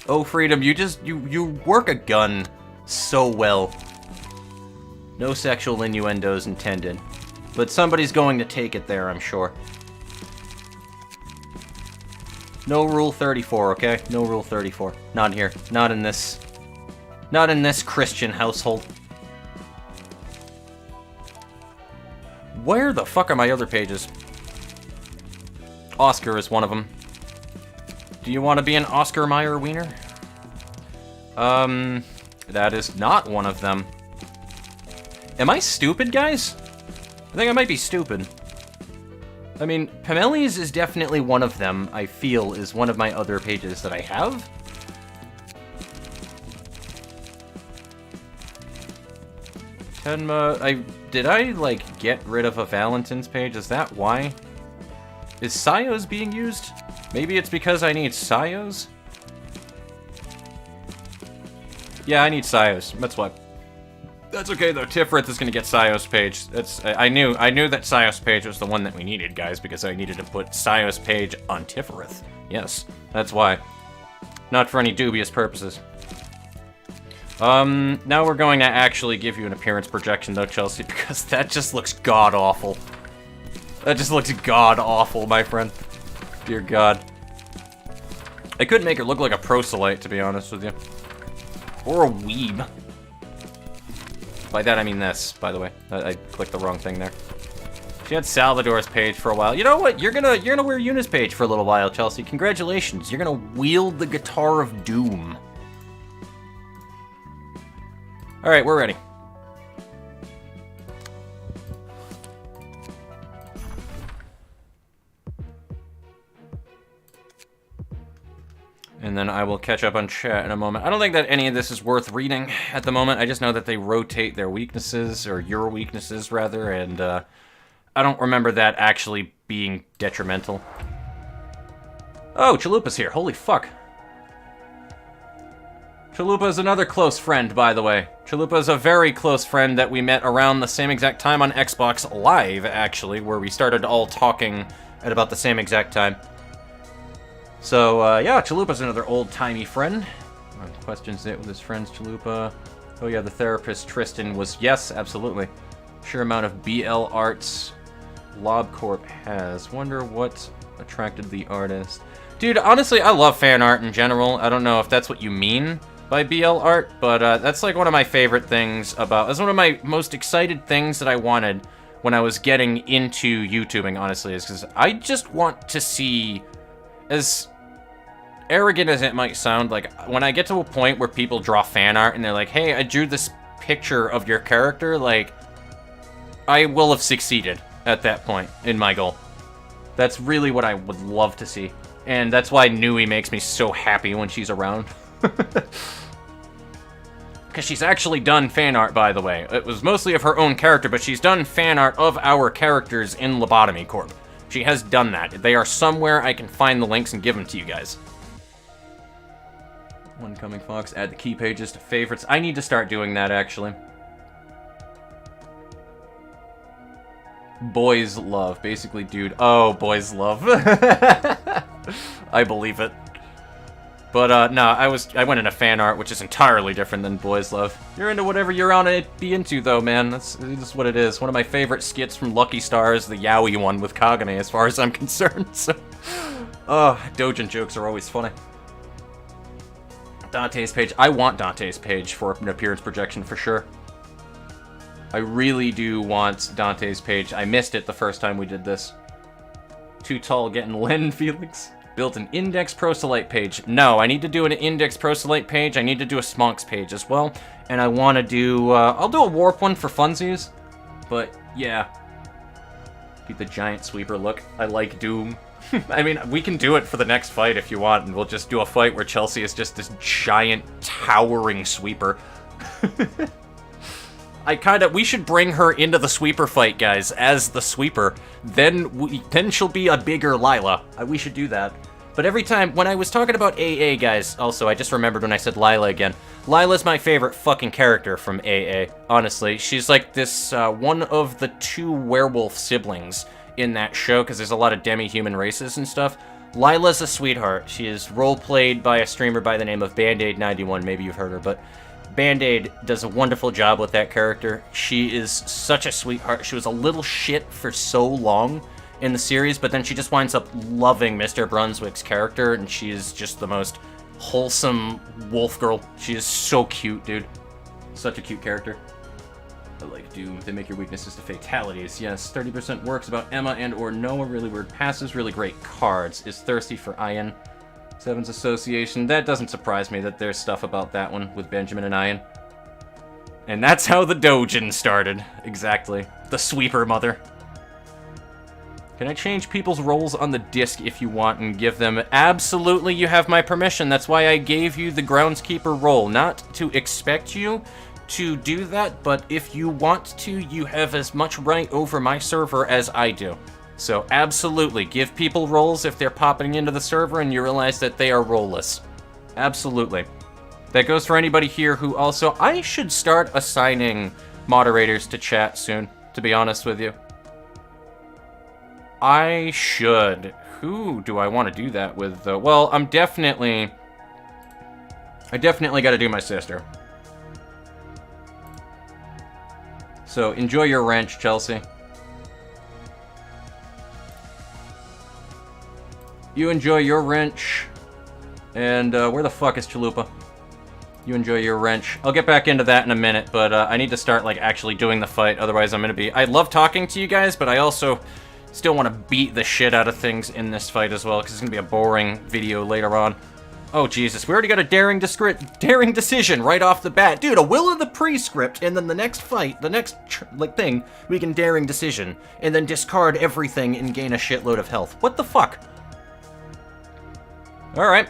A: Oh, Freedom, you work a gun so well. No sexual innuendos intended. But somebody's going to take it there, I'm sure. No Rule 34, okay? No Rule 34. Not here. Not in this Christian household. Where the fuck are my other pages? Oscar is one of them. Do you want to be an Oscar Mayer wiener? That is not one of them. Am I stupid, guys? I think I might be stupid. I mean, Pameli's is definitely one of them, I feel, is one of my other pages that I have. Tenma, did I, like, get rid of a Valentine's page? Is that why? Is Sayos being used? Maybe it's because I need Sayos? Yeah, I need Sayos. That's what. That's okay though. Tifrith is gonna get Sayos page. I knew that Sayos page was the one that we needed, guys, because I needed to put Sayos page on Tifrith. Yes, that's why. Not for any dubious purposes. Now we're going to actually give you an appearance projection, though, Chelsea, because that just looks god-awful. That just looks god-awful, my friend. Dear God. I could make her look like a proselyte, to be honest with you. Or a weeb. By that I mean this, by the way. I clicked the wrong thing there. She had Salvador's page for a while. You know what? You're gonna wear Yuna's page for a little while, Chelsea. Congratulations. You're gonna wield the guitar of doom. Alright, we're ready. And then I will catch up on chat in a moment. I don't think that any of this is worth reading at the moment. I just know that they rotate their weaknesses, or your weaknesses, rather, and I don't remember that actually being detrimental. Oh, Chalupa's here. Holy fuck. Chalupa is another close friend, by the way. Chalupa is a very close friend that we met around the same exact time on Xbox Live, actually, where we started all talking at about the same exact time. So, yeah, Chalupa's another old-timey friend. Questions it with his friends, Chalupa. Oh yeah, the therapist Tristan was... Yes, absolutely. Sheer amount of BL arts LobCorp has. Wonder what attracted the artist. Dude, honestly, I love fan art in general. I don't know if that's what you mean by BL art, but that's like one of my favorite things about... That's one of my most excited things that I wanted when I was getting into YouTubing, honestly, is because I just want to see... As arrogant as it might sound, like, when I get to a point where people draw fan art and they're like, hey, I drew this picture of your character, like, I will have succeeded at that point in my goal. That's really what I would love to see. And that's why Nui makes me so happy when she's around. Because she's actually done fan art, by the way. It was mostly of her own character, but she's done fan art of our characters in Lobotomy Corp. She has done that. They are somewhere. I can find the links and give them to you guys. One Coming Fox, add the key pages to favorites. I need to start doing that, actually. Boys love. Basically, dude. Oh, boys love. I believe it. But, no, I went into fan art, which is entirely different than boys love. You're into whatever you're on it be into, though, man. That's what it is. One of my favorite skits from Lucky Star is the yaoi one with Kagame, as far as I'm concerned, so... Oh, Dojin jokes are always funny. Dante's page. I want Dante's page for an appearance projection, for sure. I really do want Dante's page. I missed it the first time we did this. Too tall getting Len feelings. Built an index proselyte page. No, I need to do an index proselyte page. I need to do a smonks page as well. And I want to do... I'll do a warp one for funsies. But, yeah. Keep the giant sweeper look. I like Doom. I mean, we can do it for the next fight if you want. And we'll just do a fight where Chelsea is just this giant, towering sweeper. We should bring her into the sweeper fight, guys, as the sweeper. Then she'll be a bigger Lila. We should do that. But every time, when I was talking about AA, guys, also, I just remembered when I said Lila again. Lila's my favorite fucking character from AA, honestly. She's like this, one of the two werewolf siblings in that show, because there's a lot of demi-human races and stuff. Lila's a sweetheart. She is role-played by a streamer by the name of Band-Aid91, maybe you've heard her, but... Band-Aid does a wonderful job with that character. She is such a sweetheart. She was a little shit for so long in the series, but then she just winds up loving Mr. Brunswick's character, and she is just the most wholesome wolf girl. She is so cute, dude. Such a cute character. I like Doom. They make your weaknesses to fatalities. Yes, 30% works about Emma and or Noah. Really weird passes. Really great cards. Is thirsty for Ian. Seven's Association. That doesn't surprise me that there's stuff about that one with Benjamin and Ian. And that's how the Dojin started. Exactly. The sweeper mother. Can I change people's roles on the disc if you want and give them... Absolutely, you have my permission. That's why I gave you the groundskeeper role. Not to expect you to do that, but if you want to, you have as much right over my server as I do. So absolutely, give people roles if they're popping into the server and you realize that they are role-less. Absolutely. That goes for anybody here who also... I should start assigning moderators to chat soon, to be honest with you. I should. Who do I want to do that with, though? Well, I'm definitely I definitely gotta do my sister. So, enjoy your wrench, Chelsea. You enjoy your wrench. And, where the fuck is Chalupa? You enjoy your wrench. I'll get back into that in a minute, but I need to start, like, actually doing the fight, otherwise I'm gonna be... I love talking to you guys, but I also still want to beat the shit out of things in this fight as well, because it's gonna be a boring video later on. Oh, Jesus, we already got a daring decision right off the bat. Dude, a will of the pre-script, and then the next fight, the next, thing, we can daring decision, and then discard everything and gain a shitload of health. What the fuck? Alright.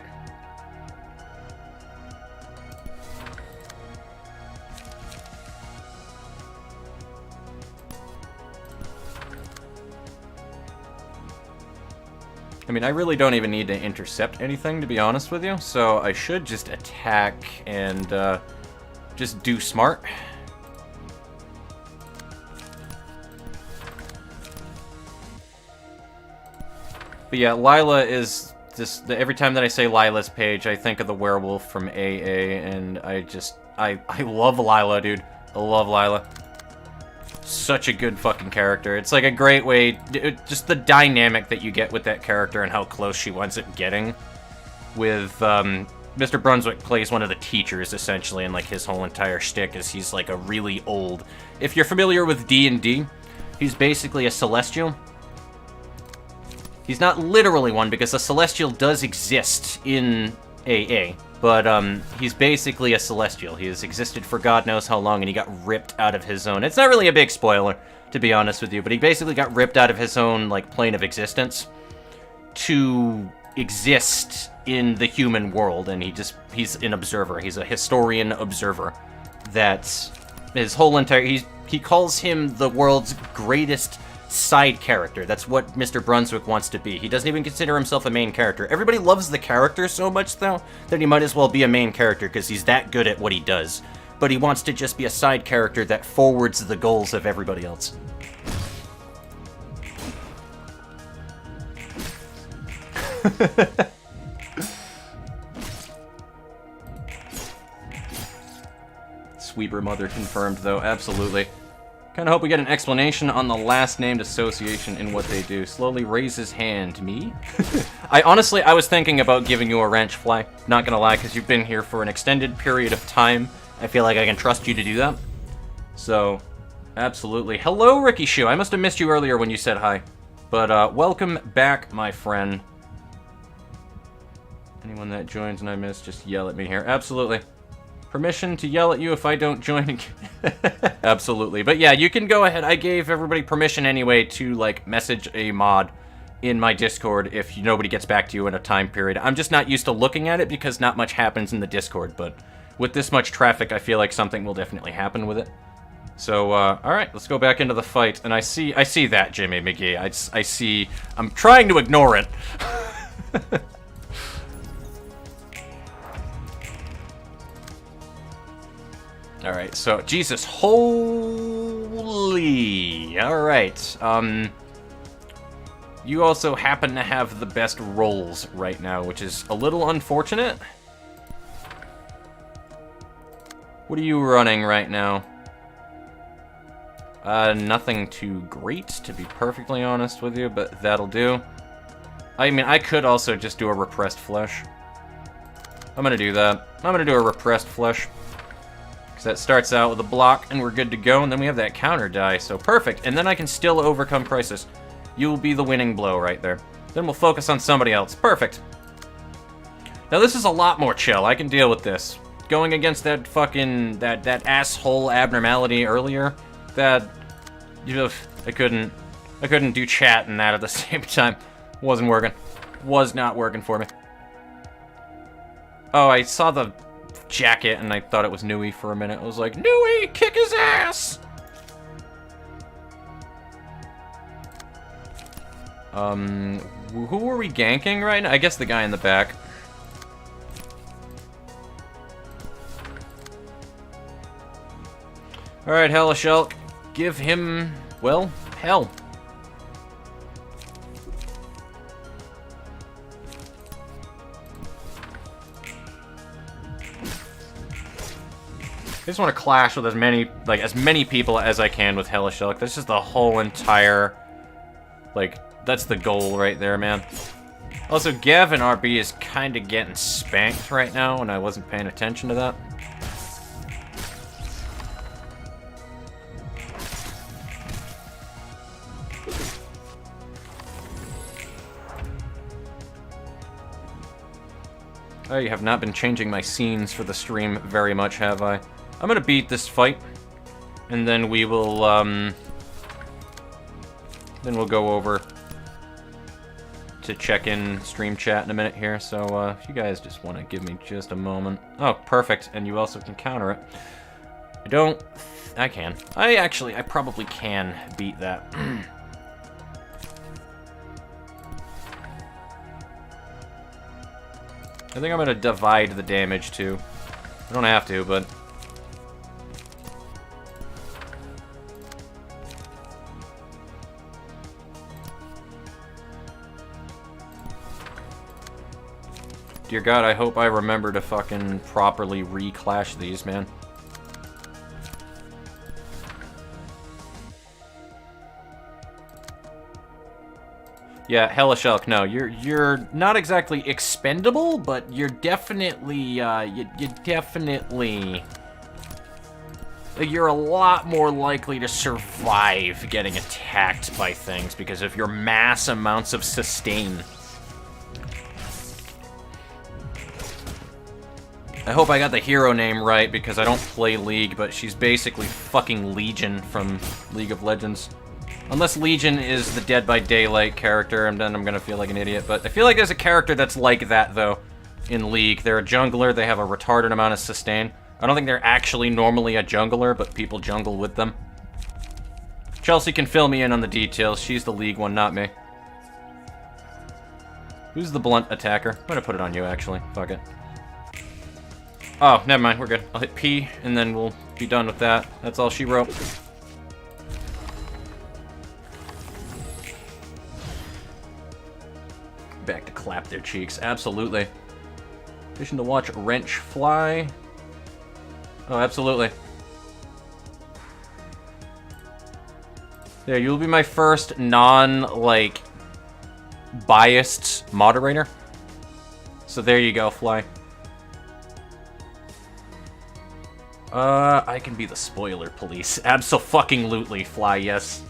A: I mean, I really don't even need to intercept anything, to be honest with you, so I should just attack and just do smart. But yeah, Lila is just... Every time that I say Lila's page, I think of the werewolf from AA, and I love Lila, dude. I love Lila. Such a good fucking character. It's like a great way, just the dynamic that you get with that character and how close she winds up getting with, Mr. Brunswick plays one of the teachers, essentially, and like his whole entire shtick is he's like a really old... If you're familiar with D&D, he's basically a celestial. He's not literally one, because a celestial does exist in AA. But, he's basically a celestial. He has existed for God knows how long, and he got ripped out of his own... It's not really a big spoiler, to be honest with you, but he basically got ripped out of his own, like, plane of existence to exist in the human world, and he's an observer. He's a historian observer. That's his whole entire... He calls him the world's greatest side character. That's what Mr. Brunswick wants to be. He doesn't even consider himself a main character. Everybody loves the character so much, though, that he might as well be a main character, because he's that good at what he does. But he wants to just be a side character that forwards the goals of everybody else. Sweeper mother confirmed, though. Absolutely. Kind of hope we get an explanation on the last named association and what they do. Slowly raise his hand. Me? I was thinking about giving you a wrench, Fly. Not gonna lie, because you've been here for an extended period of time. I feel like I can trust you to do that. So, absolutely. Hello, Ricky Shoo. I must have missed you earlier when you said hi. But, welcome back, my friend. Anyone that joins and I miss, just yell at me here. Absolutely. Permission to yell at you if I don't join. Absolutely. But yeah, you can go ahead. I gave everybody permission anyway to, like, message a mod in my Discord if nobody gets back to you in a time period. I'm just not used to looking at it because not much happens in the Discord, but with this much traffic, I feel like something will definitely happen with it. So, alright, let's go back into the fight. And I see that, Jimmy McGee. I'm trying to ignore it. Alright, so, Jesus, holy... Alright, you also happen to have the best rolls right now, which is a little unfortunate. What are you running right now? Nothing too great, to be perfectly honest with you, but that'll do. I mean, I could also just do a repressed flesh. I'm gonna do that. I'm gonna do a repressed flesh. Because that starts out with a block, and we're good to go, and then we have that counter die, so perfect. And then I can still overcome crisis. You'll be the winning blow right there. Then we'll focus on somebody else. Perfect. Now this is a lot more chill. I can deal with this. Going against that fucking... that asshole abnormality earlier, that... I couldn't do chat and that at the same time. Wasn't working. Was not working for me. Oh, I saw the jacket and I thought it was Nui for a minute. I was like, Nui, kick his ass! Who are we ganking right now? I guess the guy in the back. Alright, Helishulk. Give him, well, hell. just want to clash with as many people as I can with Hellish Elk. That's just the whole entire, that's the goal right there, man. Also, Gavin RB is kind of getting spanked right now, and I wasn't paying attention to that. I have not been changing my scenes for the stream very much, have I? I'm gonna beat this fight, and then we will, then we'll go over to check in stream chat in a minute here, so if you guys just want to give me just a moment. Oh, perfect, and you also can counter it. I can. I probably can beat that. I think I'm gonna divide the damage too. I don't have to, but... Dear God, I hope I remember to fucking properly re-clash these, man. Yeah, Hellish Elk, no, you're not exactly expendable, but you're definitely, you're a lot more likely to survive getting attacked by things because of your mass amounts of sustain. I hope I got the hero name right because I don't play League, but she's basically fucking Legion from League of Legends. Unless Legion is the Dead by Daylight character, and then I'm gonna feel like an idiot. But I feel like there's a character that's like that, though, in League. They're a jungler, they have a retarded amount of sustain. I don't think they're actually normally a jungler, but people jungle with them. Chelsea can fill me in on the details. She's the League one, not me. Who's the blunt attacker? I'm gonna put it on you, actually. Fuck it. Oh, never mind, we're good. I'll hit P, and then we'll be done with that. That's all she wrote. Back to clap their cheeks, absolutely. Fishing to watch Wrench fly. Oh, absolutely. There, you'll be my first biased moderator. So there you go, Fly. I can be the spoiler police. Abso-fucking-lutely, Fly, yes.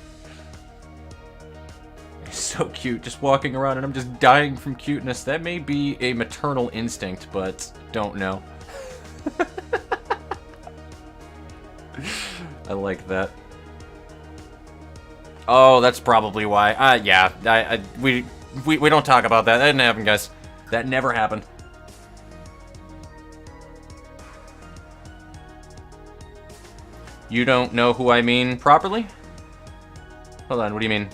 A: He's so cute, just walking around and I'm just dying from cuteness. That may be a maternal instinct, but don't know. I like that. Oh, that's probably why. Yeah, we don't talk about that. That didn't happen, guys. That never happened. You don't know who I mean properly? Hold on, what do you mean?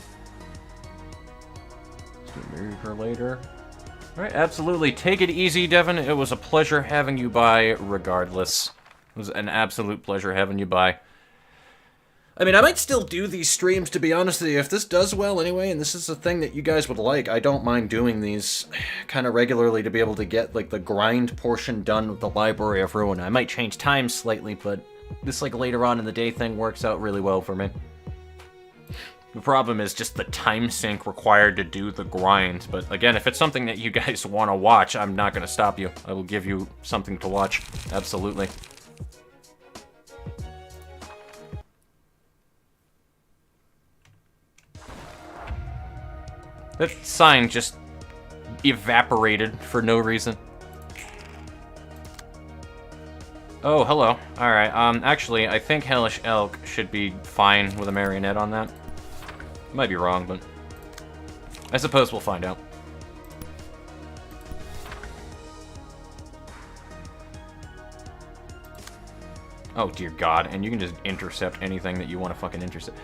A: Just marry her later. Alright, absolutely. Take it easy, Devin. It was a pleasure having you by regardless. It was an absolute pleasure having you by. I mean, I might still do these streams, to be honest with you. If this does well anyway, and this is a thing that you guys would like, I don't mind doing these kind of regularly to be able to get, the grind portion done with the Library of Ruina. I might change time slightly, but this, later on in the day thing works out really well for me. The problem is just the time sink required to do the grind. But again, if it's something that you guys want to watch, I'm not going to stop you. I will give you something to watch. Absolutely. That sign just evaporated for no reason. Oh, hello. Alright, actually, I think Hellish Elk should be fine with a marionette on that. Might be wrong, but I suppose we'll find out. Oh, dear God, and you can just intercept anything that you want to fucking intercept.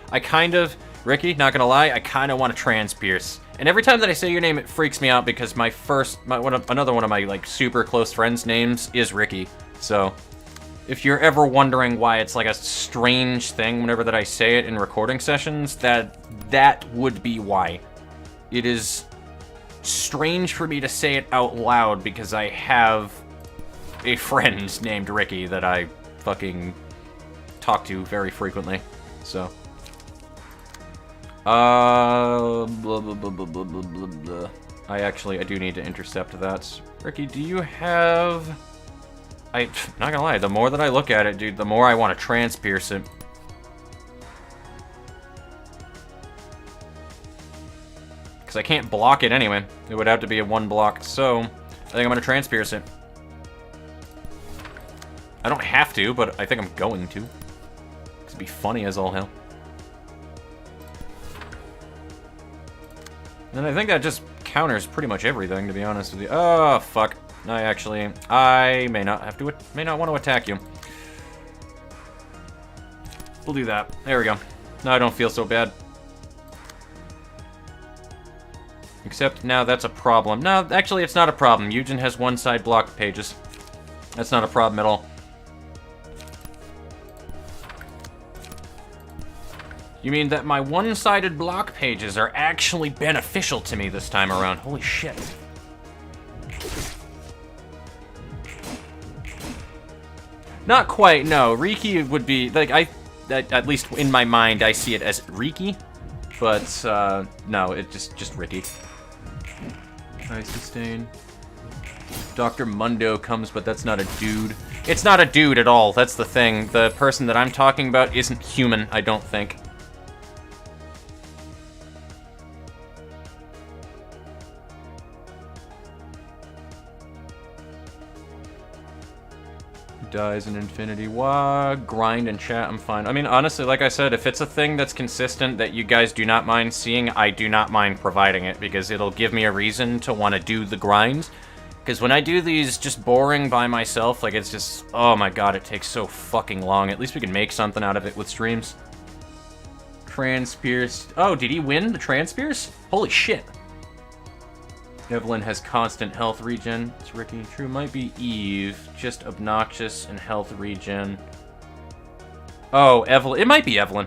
A: Ricky, not gonna lie, I kind of want to transpierce. And every time that I say your name, it freaks me out because another one of my, super close friends' names is Ricky. So, if you're ever wondering why it's a strange thing whenever that I say it in recording sessions, that would be why. It is strange for me to say it out loud because I have a friend named Ricky that I fucking talk to very frequently. So. Blah, blah, blah, blah, blah, blah, blah, blah. I do need to intercept that. Ricky, do you have... not gonna lie, the more that I look at it, dude, the more I want to transpierce it. Because I can't block it anyway. It would have to be a 1 block, so I think I'm gonna transpierce it. I don't have to, but I think I'm going to. It'd be funny as all hell. And I think that just counters pretty much everything, to be honest with you. Oh, fuck. I may not want to attack you. We'll do that. There we go. Now I don't feel so bad. Except now that's a problem. No, actually it's not a problem. Eugen has one-side blocked pages. That's not a problem at all. You mean that my one-sided block pages are actually beneficial to me this time around? Holy shit. Not quite, no. Riki would be, like, at least in my mind, I see it as Riki. But, no, it's just Ricky. I sustain. Dr. Mundo comes, but that's not a dude. It's not a dude at all, that's the thing. The person that I'm talking about isn't human, I don't think. Dies in infinity. Wah, grind and chat, I'm fine. I mean, honestly, like I said, if it's a thing that's consistent that you guys do not mind seeing, I do not mind providing it, because it'll give me a reason to want to do the grind. Because when I do these just boring by myself, like, it's just, oh my god, it takes so fucking long. At least we can make something out of it with streams. Transpierce. Oh, did he win the Transpierce? Holy shit. Evelyn has constant health regen. It's Ricky. True, might be Eve. Just obnoxious and health regen. Oh, Evelyn. It might be Evelyn.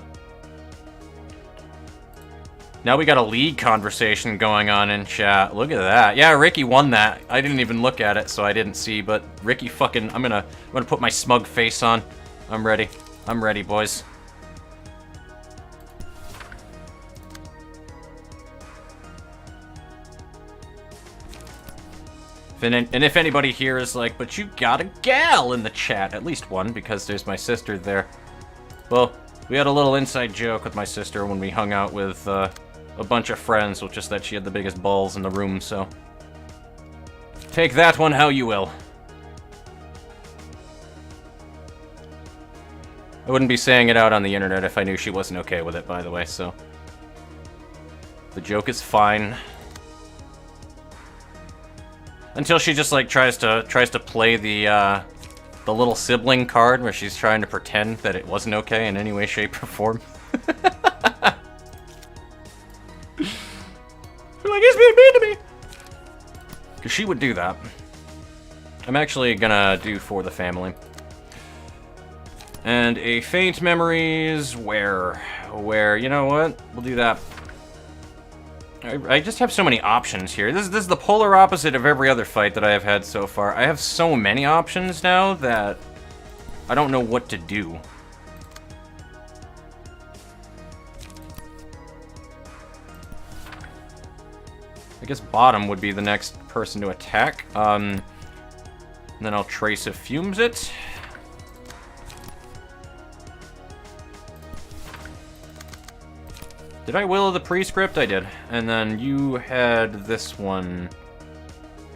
A: Now we got a league conversation going on in chat. Look at that. Yeah, Ricky won that. I didn't even look at it, so I didn't see, but Ricky fucking... I'm gonna put my smug face on. I'm ready. I'm ready, boys. And if anybody here is like, but you got a gal in the chat, at least one, because there's my sister there. Well, we had a little inside joke with my sister when we hung out with a bunch of friends, which is that she had the biggest balls in the room, so... Take that one how you will. I wouldn't be saying it out on the internet if I knew she wasn't okay with it, by the way, so... The joke is fine. Until she just, like, tries to play the little sibling card where she's trying to pretend that it wasn't okay in any way, shape, or form. Like, he's being mean to me! Because she would do that. I'm actually gonna do For the Family. And a faint memories where, you know what? We'll do that. I just have so many options here. This is the polar opposite of every other fight that I have had so far. I have so many options now that I don't know what to do. I guess bottom would be the next person to attack. And then I'll trace if fumes it. Did I will the prescript? I did. And then you had this one.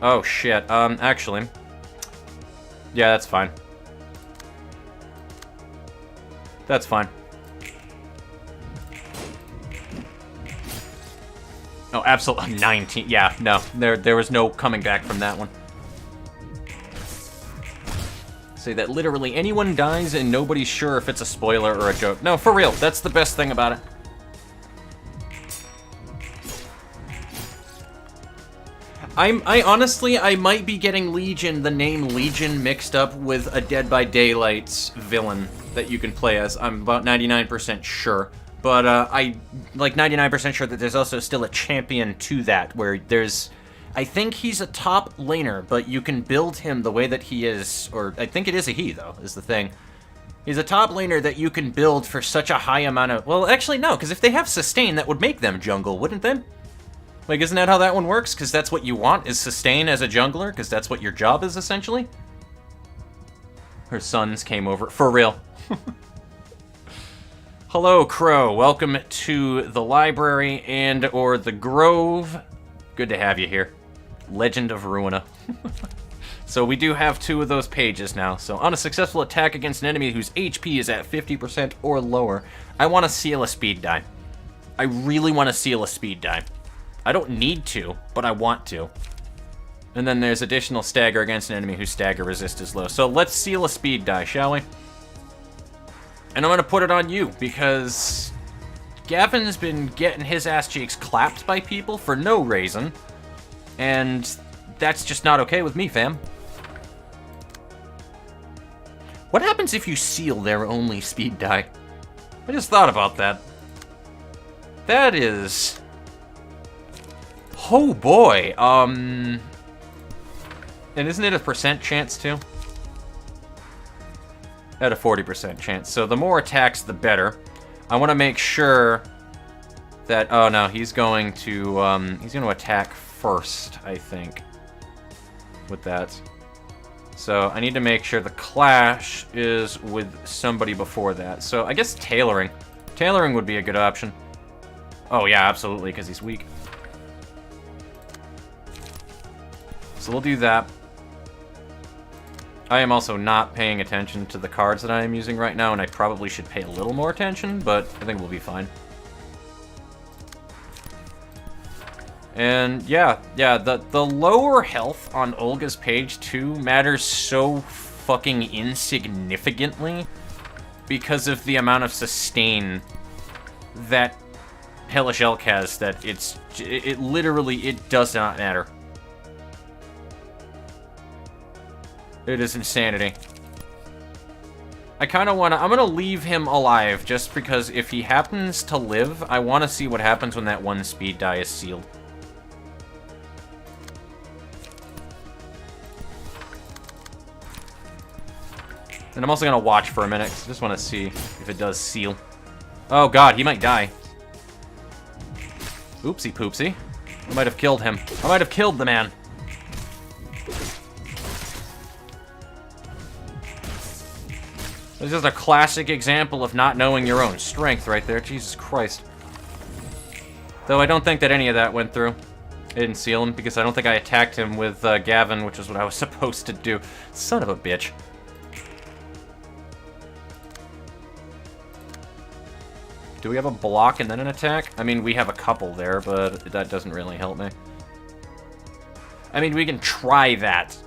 A: Oh, shit. Actually. Yeah, that's fine. That's fine. Oh, absolutely. 19. Yeah, no. There was no coming back from that one. Say that literally anyone dies and nobody's sure if it's a spoiler or a joke. No, for real. That's the best thing about it. I honestly, I might be getting Legion, the name Legion, mixed up with a Dead by Daylight's villain that you can play as. I'm about 99% sure. But I like 99% sure that there's also still a champion to that, where there's... I think he's a top laner, but you can build him the way that he is, or I think it is a he, though, is the thing. He's a top laner that you can build for such a high amount of... Well, actually, no, because if they have sustain, that would make them jungle, wouldn't they? Like, isn't that how that one works? Because that's what you want, is sustain as a jungler? Because that's what your job is, essentially? Her sons came over. For real. Hello, Crow. Welcome to the library and or the Grove. Good to have you here. Legend of Ruina. So we do have 2 of those pages now. So on a successful attack against an enemy whose HP is at 50% or lower, I want to seal a speed die. I really want to seal a speed die. I don't need to, but I want to. And then there's additional stagger against an enemy whose stagger resist is low. So let's seal a speed die, shall we? And I'm going to put it on you, because Gavin's been getting his ass cheeks clapped by people for no reason. And that's just not okay with me, fam. What happens if you seal their only speed die? I just thought about that. That is... Oh boy, And isn't it a percent chance too? At a 40% chance. So the more attacks, the better. I want to make sure that... Oh no, he's going to attack first, I think. With that. So I need to make sure the clash is with somebody before that. So I guess tailoring. Tailoring would be a good option. Oh yeah, absolutely, because he's weak. So we'll do that. I am also not paying attention to the cards that I am using right now, and I probably should pay a little more attention, but I think we'll be fine. And yeah, the lower health on Olga's page too matters so fucking insignificantly because of the amount of sustain that Hellish Elk has, that it literally does not matter. It is insanity. I kind of want to... I'm going to leave him alive, just because if he happens to live, I want to see what happens when that one speed die is sealed. And I'm also going to watch for a minute. I just want to see if it does seal. Oh god, he might die. Oopsie poopsie. I might have killed him. I might have killed the man. This is a classic example of not knowing your own strength right there. Jesus Christ. Though I don't think that any of that went through. I didn't seal him because I don't think I attacked him with Gavin, which is what I was supposed to do. Son of a bitch. Do we have a block and then an attack? I mean, we have a couple there, but that doesn't really help me. I mean, we can try that.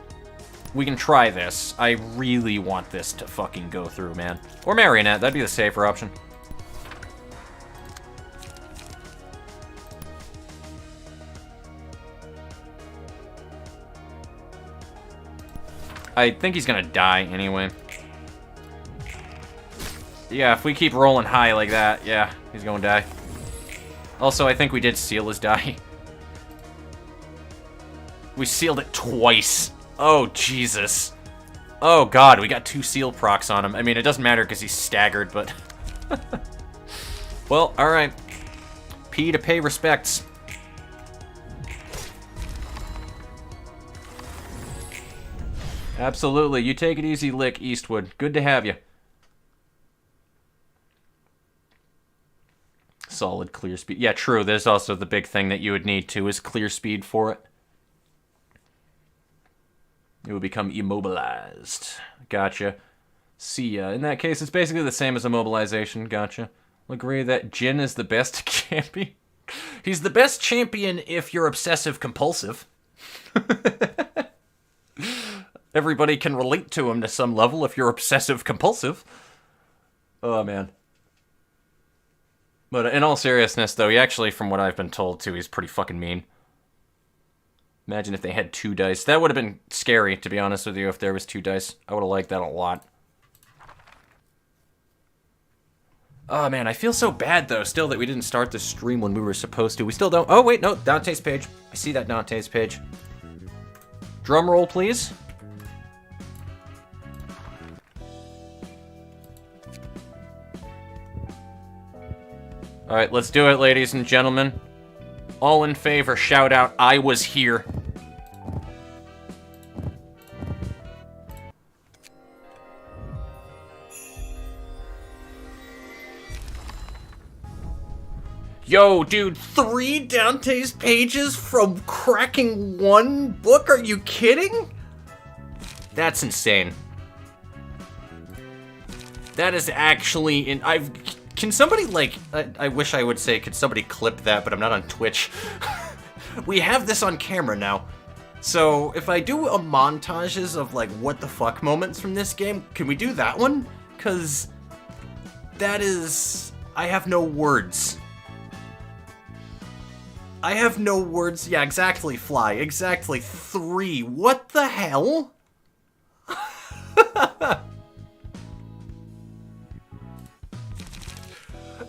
A: We can try this. I really want this to fucking go through, man. Or Marionette, that'd be the safer option. I think he's gonna die anyway. Yeah, if we keep rolling high like that, yeah, he's gonna die. Also, I think we did seal his die. We sealed it twice. Oh, Jesus. Oh, God, we got 2 seal procs on him. I mean, it doesn't matter because he's staggered, but... Well, alright. P to pay respects. Absolutely. You take it easy, Lick Eastwood. Good to have you. Solid clear speed. Yeah, true. There's also the big thing that you would need, too, is clear speed for it. It would become immobilized. Gotcha. See ya. In that case, it's basically the same as immobilization. Gotcha. I'll agree that Jin is the best champion. He's the best champion if you're obsessive-compulsive. Everybody can relate to him to some level if you're obsessive-compulsive. Oh, man. But in all seriousness, though, he actually, from what I've been told, too, he's pretty fucking mean. Imagine if they had 2 dice. That would have been scary, to be honest with you, if there was 2 dice. I would have liked that a lot. Oh, man, I feel so bad, though, still, that we didn't start the stream when we were supposed to. We still don't... Oh, wait, no, Dante's page. I see that Dante's page. Drum roll, please. Alright, let's do it, ladies and gentlemen. All in favor, shout out, I was here. Yo, dude, 3 Dante's pages from cracking 1 book? Are you kidding? That's insane. That is actually can somebody, like, I wish I would say, could somebody clip that, but I'm not on Twitch. We have this on camera now. So, if I do a montages of, like, what the fuck moments from this game, can we do that one? Because that is... I have no words. I have no words. Yeah, exactly, Fly. Exactly. 3. What the hell?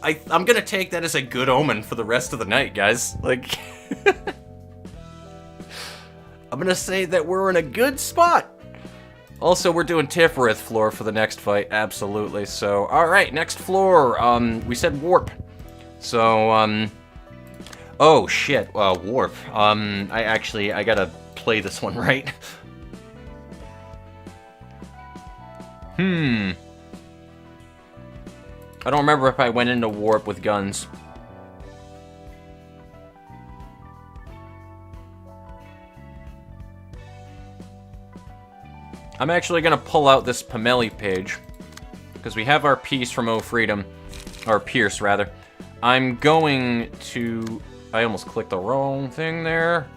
A: I'm gonna take that as a good omen for the rest of the night, guys. Like... I'm gonna say that we're in a good spot. Also, we're doing Tiffereth floor for the next fight, absolutely. So, alright, next floor. We said warp. So, oh, shit, warp. I gotta play this one right. I don't remember if I went into warp with guns. I'm actually gonna pull out this Pomeli page, because we have our piece from O Freedom, or Pierce, rather. I'm going to... I almost clicked the wrong thing there.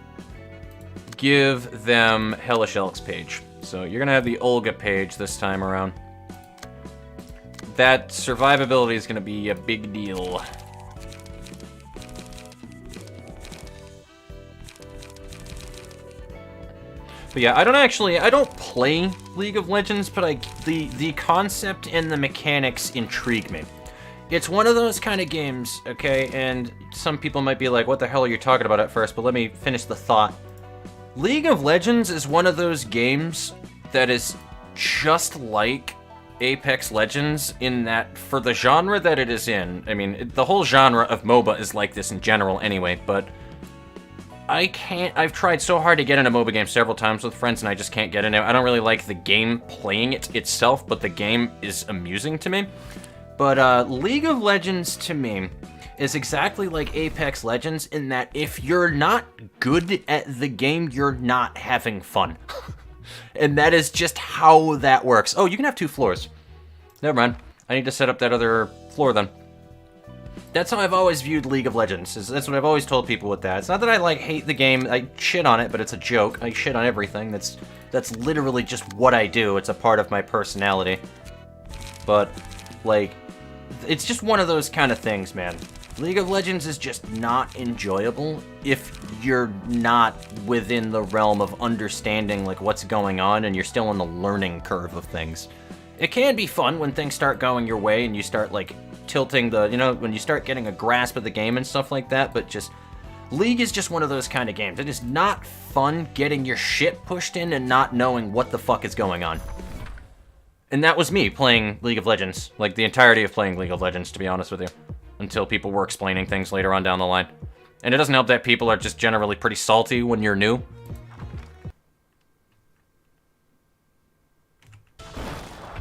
A: Give them Hellish Elks page. So you're gonna have the Olga page this time around. That survivability is gonna be a big deal. But yeah, I don't play League of Legends, but the concept and the mechanics intrigue me. It's one of those kind of games, okay, and some people might be like, what the hell are you talking about at first, but let me finish the thought. League of Legends is one of those games that is just like Apex Legends in that, for the genre that it is in, I mean, the whole genre of MOBA is like this in general anyway, but I've tried so hard to get into MOBA games several times with friends, and I just can't get into it. I don't really like the game playing it itself, but the game is amusing to me. But League of Legends, to me, is exactly like Apex Legends in that if you're not good at the game, you're not having fun. And that is just how that works. Oh, you can have 2 floors. Never mind. I need to set up that other floor then. That's how I've always viewed League of Legends. That's what I've always told people with that. It's not that I, like, hate the game. I shit on it, but it's a joke. I shit on everything. That's literally just what I do. It's a part of my personality. But, like, it's just one of those kind of things, man. League of Legends is just not enjoyable if you're not within the realm of understanding, like, what's going on and you're still on the learning curve of things. It can be fun when things start going your way and you start, like, tilting the, you know, when you start getting a grasp of the game and stuff like that, but just, League is just one of those kind of games. It is not fun getting your shit pushed in and not knowing what the fuck is going on. And that was me playing League of Legends, like the entirety of playing League of Legends, to be honest with you, until people were explaining things later on down the line. And it doesn't help that people are just generally pretty salty when you're new.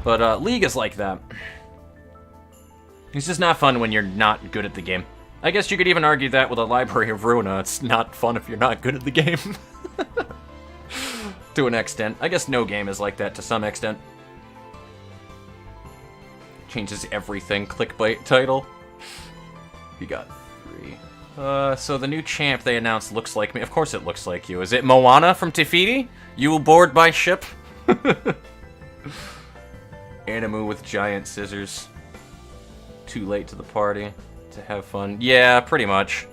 A: But League is like that. It's just not fun when you're not good at the game. I guess you could even argue that with a library of Ruina. It's not fun if you're not good at the game. To an extent. I guess no game is like that to some extent. Changes everything. Clickbait title. You got 3. So the new champ they announced looks like me. Of course it looks like you. Is it Moana from Te Fiti? You will board my ship? Animu with giant scissors. Too late to the party to have fun. Yeah, pretty much.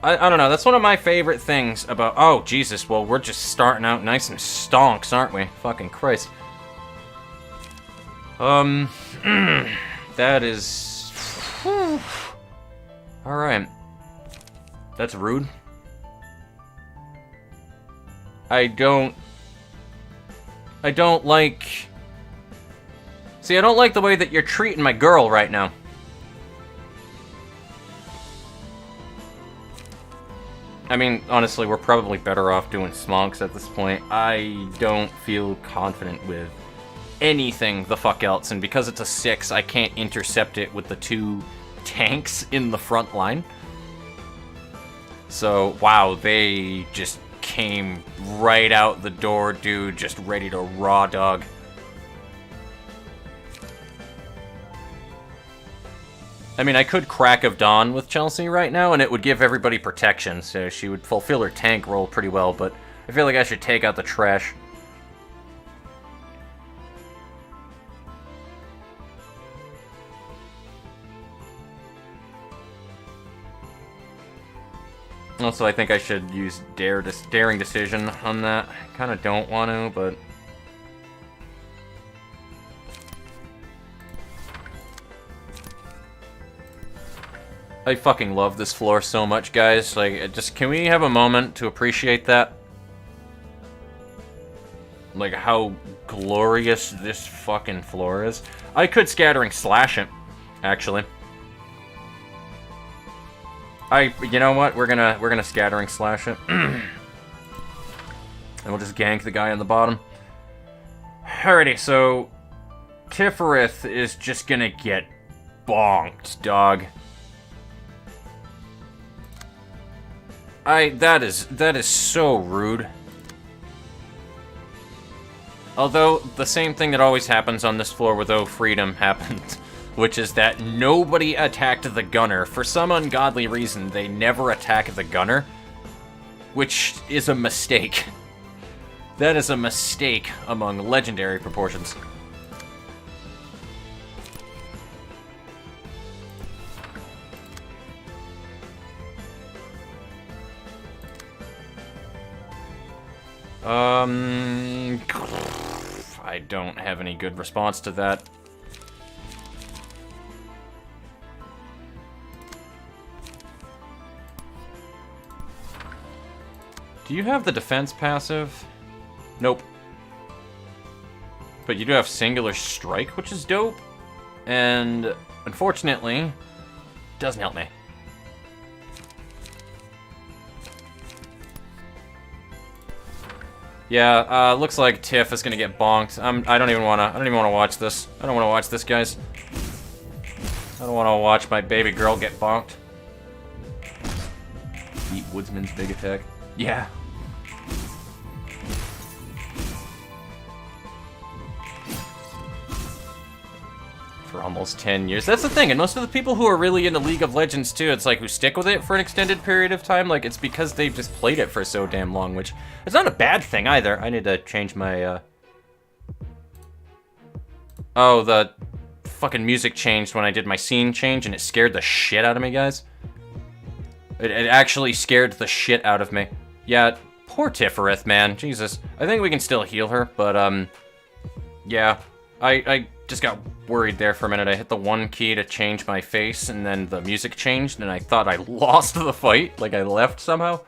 A: I don't know, that's one of my favorite things about... Oh, Jesus, well, we're just starting out nice and stonks, aren't we? Fucking Christ. That is... Alright. That's rude. I don't like... See, I don't like the way that you're treating my girl right now. I mean, honestly, we're probably better off doing smonks at this point. I don't feel confident with anything the fuck else, and because it's a 6, I can't intercept it with the 2 tanks in the front line. So, wow, they just came right out the door, dude, just ready to raw dog. I mean, I could Crack of Dawn with Chelsea right now, and it would give everybody protection, so she would fulfill her tank role pretty well, but I feel like I should take out the trash. Also, I think I should use Daring Decision on that. I kind of don't want to, but... I fucking love this floor so much, guys. Like, can we have a moment to appreciate that? Like, how glorious this fucking floor is. I could Scattering Slash it, actually. You know what? We're gonna Scattering Slash it. And we'll just gank the guy on the bottom. Alrighty, so... Tifereth is just gonna get bonked, dog. That is so rude. Although, the same thing that always happens on this floor with O Freedom happened, which is that nobody attacked the gunner. For some ungodly reason, they never attack the gunner, which is a mistake. That is a mistake among legendary proportions. I don't have any good response to that. Do you have the defense passive? Nope. But you do have Singular Strike, which is dope. And, unfortunately, doesn't help me. Yeah, looks like Tiff is gonna get bonked. I don't even wanna watch this. I don't wanna watch this, guys. I don't wanna watch my baby girl get bonked. Eat Woodsman's big attack. Yeah. For almost 10 years. That's the thing, and most of the people who are really into League of Legends too, it's like who stick with it for an extended period of time, like it's because they've just played it for so damn long, which is not a bad thing either. I need to change my, Oh, the fucking music changed when I did my scene change, and it scared the shit out of me, guys. It actually scared the shit out of me. Yeah, poor Tifereth, man. Jesus. I think we can still heal her, but, yeah. I just got worried there for a minute. I hit the 1 key to change my face, and then the music changed, and I thought I lost the fight. Like, I left somehow.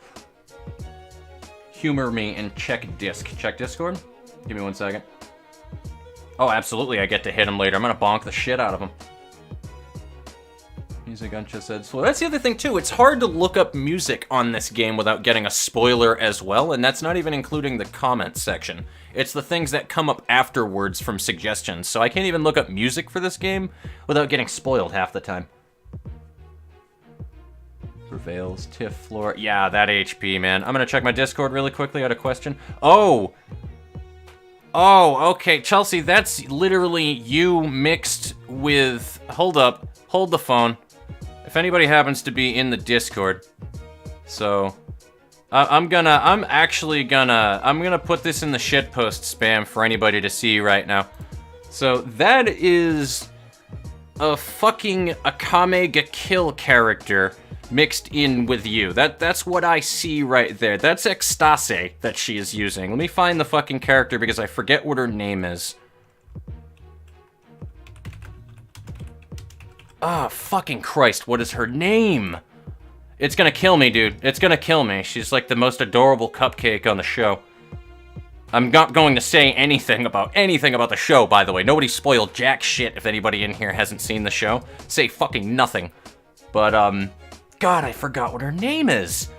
A: Humor me and check disc. Check Discord? Give me 1 second. Oh, absolutely, I get to hit him later. I'm gonna bonk the shit out of him. Music Uncha said, so that's the other thing too, it's hard to look up music on this game without getting a spoiler as well, and that's not even including the comments section. It's the things that come up afterwards from suggestions, so I can't even look up music for this game without getting spoiled half the time. Prevails, Tiff, floor, yeah, that HP, man. I'm gonna check my Discord really quickly, I had a question. Oh, okay, Chelsea, that's literally you mixed with, hold up, hold the phone. If anybody happens to be in the Discord, so I'm gonna put this in the shitpost spam for anybody to see right now. So that is a fucking Akame ga Kill character mixed in with you. That's what I see right there. That's Ekstase that she is using. Let me find the fucking character because I forget what her name is. Ah, fucking Christ, what is her name? It's gonna kill me, dude. It's gonna kill me. She's like the most adorable cupcake on the show. I'm not going to say anything about the show, by the way. Nobody spoiled jack shit if anybody in here hasn't seen the show. Say fucking nothing. But, God, I forgot what her name is.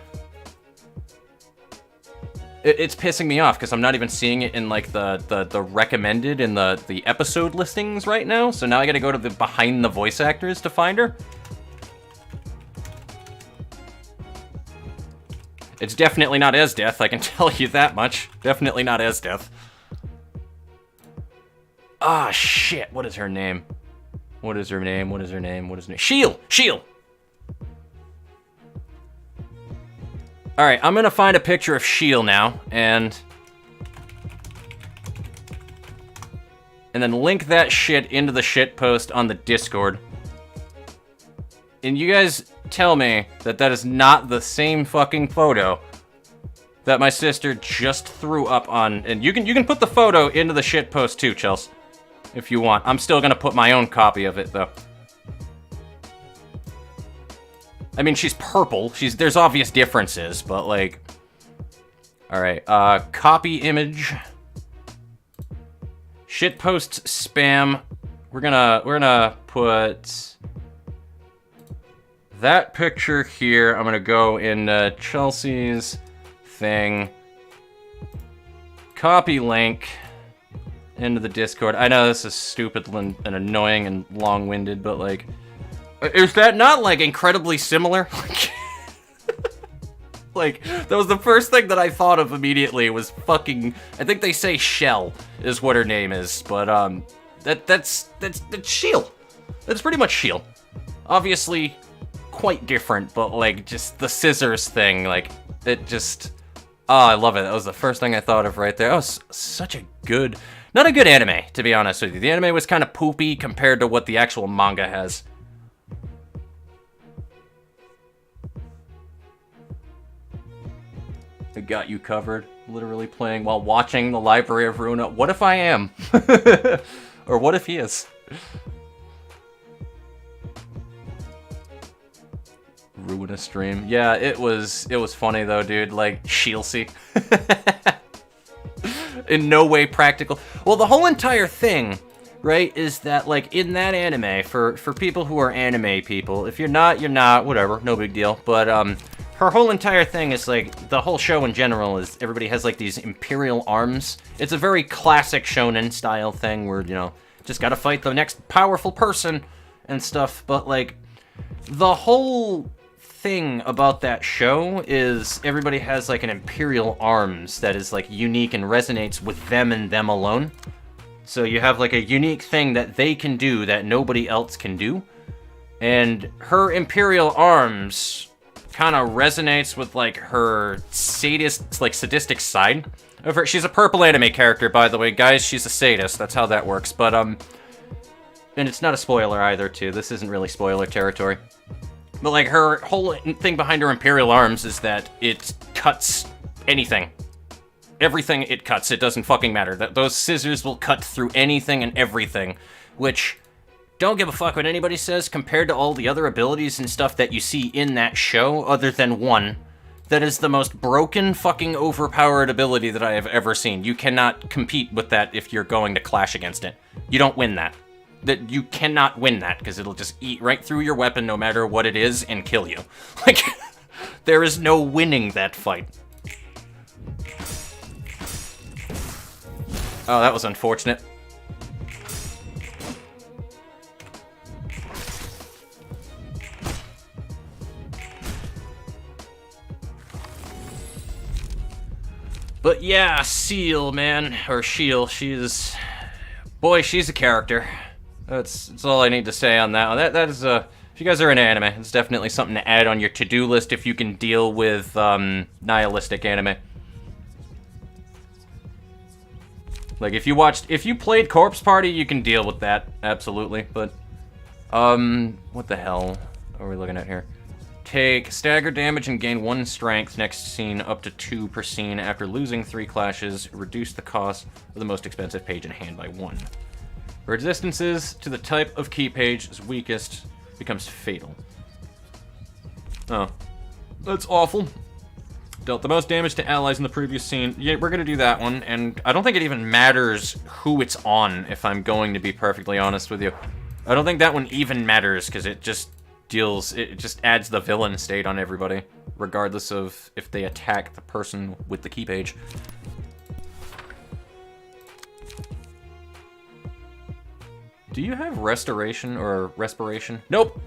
A: It's pissing me off, because I'm not even seeing it in, like, the recommended in the episode listings right now. So now I gotta go to the behind the voice actors to find her. It's definitely not Esdeath, I can tell you that much. Definitely not Esdeath. Ah, shit, what is her name? What is her name? What is her name? What is her name? Shield! Shield! Alright, I'm gonna find a picture of Shield now, and then link that shit into the shit post on the Discord. And you guys tell me that that is not the same fucking photo that my sister just threw up on. And you can put the photo into the shit post too, Chels, if you want. I'm still gonna put my own copy of it though. I mean, she's purple. There's obvious differences, but like, all right. Copy image. Shitpost spam. We're gonna put that picture here. I'm gonna go in Chelsea's thing. Copy link into the Discord. I know this is stupid and annoying and long-winded, but like, is that not like incredibly similar? Like, that was the first thing that I thought of immediately was fucking, I think they say Shell is what her name is, but that's Shield. That's pretty much Shield. Obviously quite different, but like just the scissors thing, like it just, oh, I love it. That was the first thing I thought of right there. That was such a good, not a good anime, to be honest with you. The anime was kind of poopy compared to what the actual manga has. I got you covered. Literally playing while watching the Library of Ruina. What if I am? Or what if he is? Ruina stream. Yeah, it was funny though, dude. Like, Shielsy. In no way practical. Well, the whole entire thing, right, is that, like, in that anime, for people who are anime people, if you're not, you're not, whatever, no big deal, but, her whole entire thing is, like, the whole show in general is everybody has, like, these imperial arms. It's a very classic shonen style thing where, you know, just gotta fight the next powerful person and stuff, but, like, the whole thing about that show is everybody has, like, an imperial arms that is, like, unique and resonates with them and them alone. So you have, like, a unique thing that they can do that nobody else can do. And her imperial arms kind of resonates with, like, her sadistic side of her. She's a purple anime character, by the way, guys. She's a sadist. That's how that works. But, and it's not a spoiler either, too. This isn't really spoiler territory. But, like, her whole thing behind her imperial arms is that it cuts anything. Everything it cuts. It doesn't fucking matter. Those scissors will cut through anything and everything, which, don't give a fuck what anybody says compared to all the other abilities and stuff that you see in that show, other than one. That is the most broken, fucking overpowered ability that I have ever seen. You cannot compete with that if you're going to clash against it. You don't win that. You cannot win that, because it'll just eat right through your weapon no matter what it is and kill you. Like, there is no winning that fight. Oh, that was unfortunate. But yeah, Seal, man, or Shield, she's a character. That's all I need to say on that one. That is, if you guys are into anime, it's definitely something to add on your to-do list if you can deal with, nihilistic anime. Like, if you played Corpse Party, you can deal with that, absolutely, but, what the hell are we looking at here? Take stagger damage and gain 1 strength next scene up to 2 per scene after losing 3 clashes. Reduce the cost of the most expensive page in hand by 1. Resistances to the type of key page is weakest becomes fatal. Oh, that's awful. Dealt the most damage to allies in the previous scene. Yeah, we're gonna do that one, and I don't think it even matters who it's on, if I'm going to be perfectly honest with you. I don't think that one even matters, because it just adds the villain state on everybody, regardless of if they attack the person with the key page. Do you have restoration or respiration? Nope!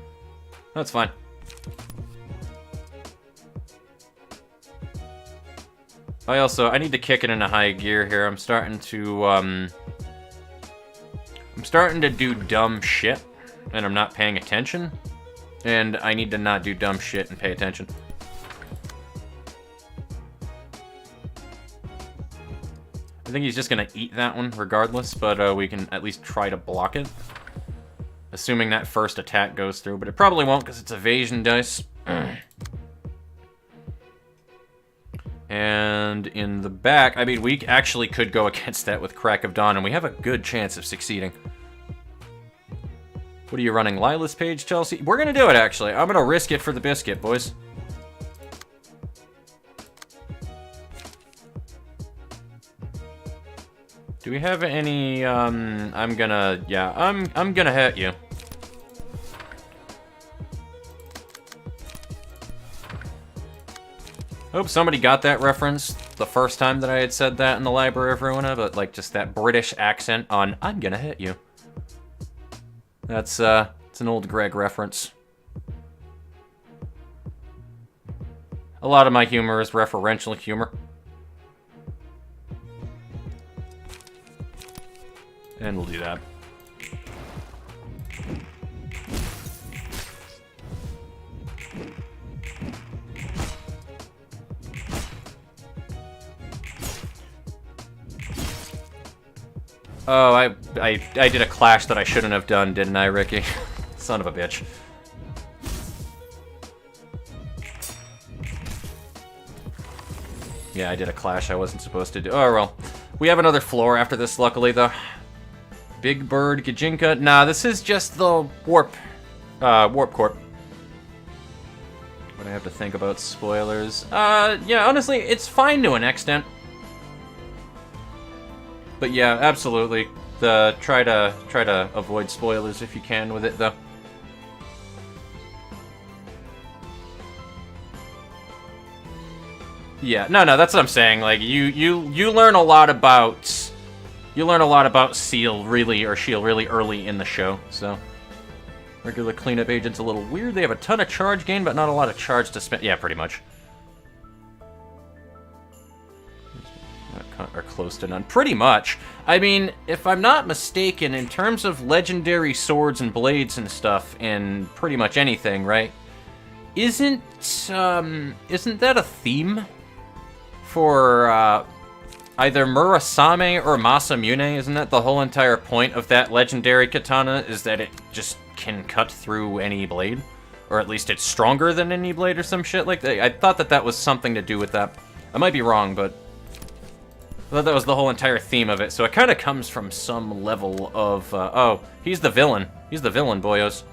A: That's fine. I need to kick it into high gear here. I'm starting to do dumb shit, and I'm not paying attention. And I need to not do dumb shit and pay attention. I think he's just gonna eat that one regardless, but we can at least try to block it. Assuming that first attack goes through, but it probably won't because it's evasion dice. And in the back, I mean, we actually could go against that with Crack of Dawn, and we have a good chance of succeeding. What are you running, Lila's page, Chelsea? We're gonna do it, actually. I'm gonna risk it for the biscuit, boys. Do we have any, I'm gonna hurt you. Hope somebody got that reference the first time that I had said that in the Library of Ruina, but like just that British accent on "I'm gonna hit you." It's an old Greg reference. A lot of my humor is referential humor. And we'll do that. Oh, I did a clash that I shouldn't have done, didn't I, Ricky? Son of a bitch. Yeah, I did a clash I wasn't supposed to do. Oh, well. We have another floor after this, luckily, though. Big Bird, Gajinka. Nah, this is just the Warp Corp. What do I have to think about spoilers? Yeah, honestly, it's fine to an extent. But yeah, absolutely. Try to avoid spoilers if you can with it, though. Yeah, no, that's what I'm saying. Like you learn a lot about Seal really or Shield really early in the show. So regular cleanup agent's a little weird. They have a ton of charge gain, but not a lot of charge to spend. Yeah, pretty much. Or close to none. Pretty much. I mean, if I'm not mistaken, in terms of legendary swords and blades and stuff in pretty much anything, right? Isn't that a theme for either Murasame or Masamune? Isn't that the whole entire point of that legendary katana, is that it just can cut through any blade? Or at least it's stronger than any blade or some shit like that? I thought that was something to do with that. I might be wrong, but I thought that was the whole entire theme of it. So it kind of comes from some level of, oh, he's the villain. He's the villain, boyos.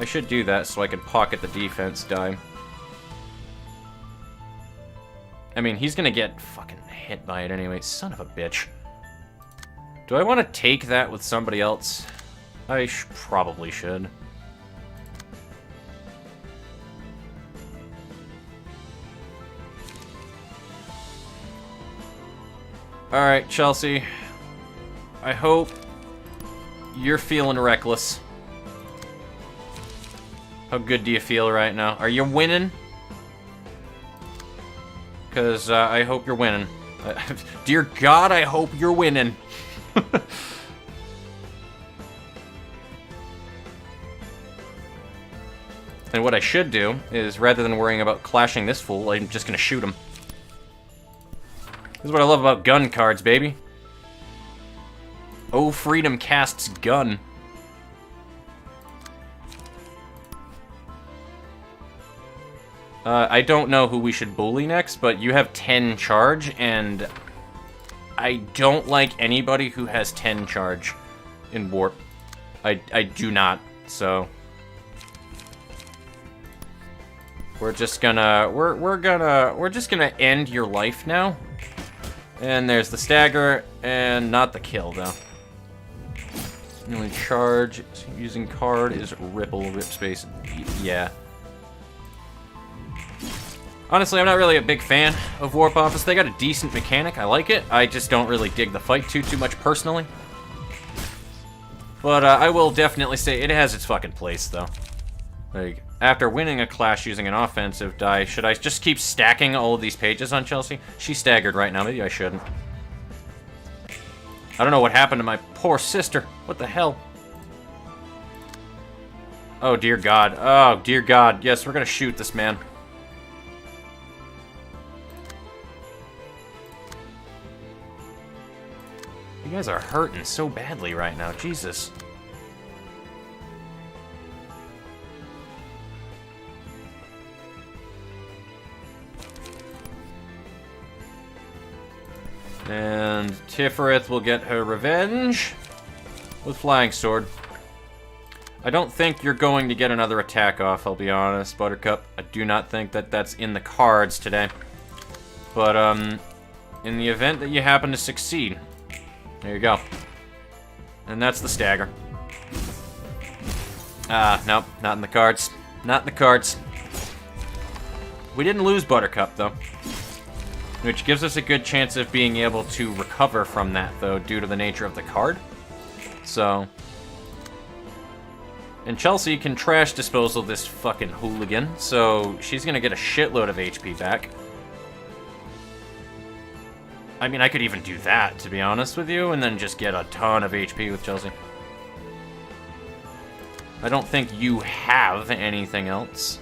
A: I should do that so I can pocket the defense die. I mean, he's gonna get fucking hit by it anyway. Son of a bitch. Do I want to take that with somebody else? I probably should. Alright, Chelsea. I hope you're feeling reckless. How good do you feel right now? Are you winning? Because I hope you're winning. Dear God, I hope you're winning. And what I should do is, rather than worrying about clashing this fool, I'm just going to shoot him. This is what I love about gun cards, baby. Oh, Freedom casts gun. I don't know who we should bully next, but you have 10 charge, and I don't like anybody who has 10 charge in Warp. I do not, so we're just gonna end your life now. And there's the stagger, and not the kill though. The only charge using card is ripple, rip space. Yeah. Honestly, I'm not really a big fan of Warp Office. They got a decent mechanic. I like it. I just don't really dig the fight too much personally. But I will definitely say it has its fucking place, though. Like, after winning a clash using an offensive die, should I just keep stacking all of these pages on Chelsea? She's staggered right now. Maybe I shouldn't. I don't know what happened to my poor sister. What the hell? Oh, dear God. Oh, dear God. Yes, we're gonna shoot this man. You guys are hurting so badly right now. Jesus. And Tiferet will get her revenge with Flying Sword. I don't think you're going to get another attack off, I'll be honest, Buttercup. I do not think that that's in the cards today. But, in the event that you happen to succeed, there you go. And that's the stagger. Nope, not in the cards. Not in the cards. We didn't lose Buttercup, though. Which gives us a good chance of being able to recover from that, though, due to the nature of the card. So... And Chelsea can trash disposal this fucking hooligan, so she's gonna get a shitload of HP back. I mean, I could even do that, to be honest with you, and then just get a ton of HP with Chelsea. I don't think you have anything else.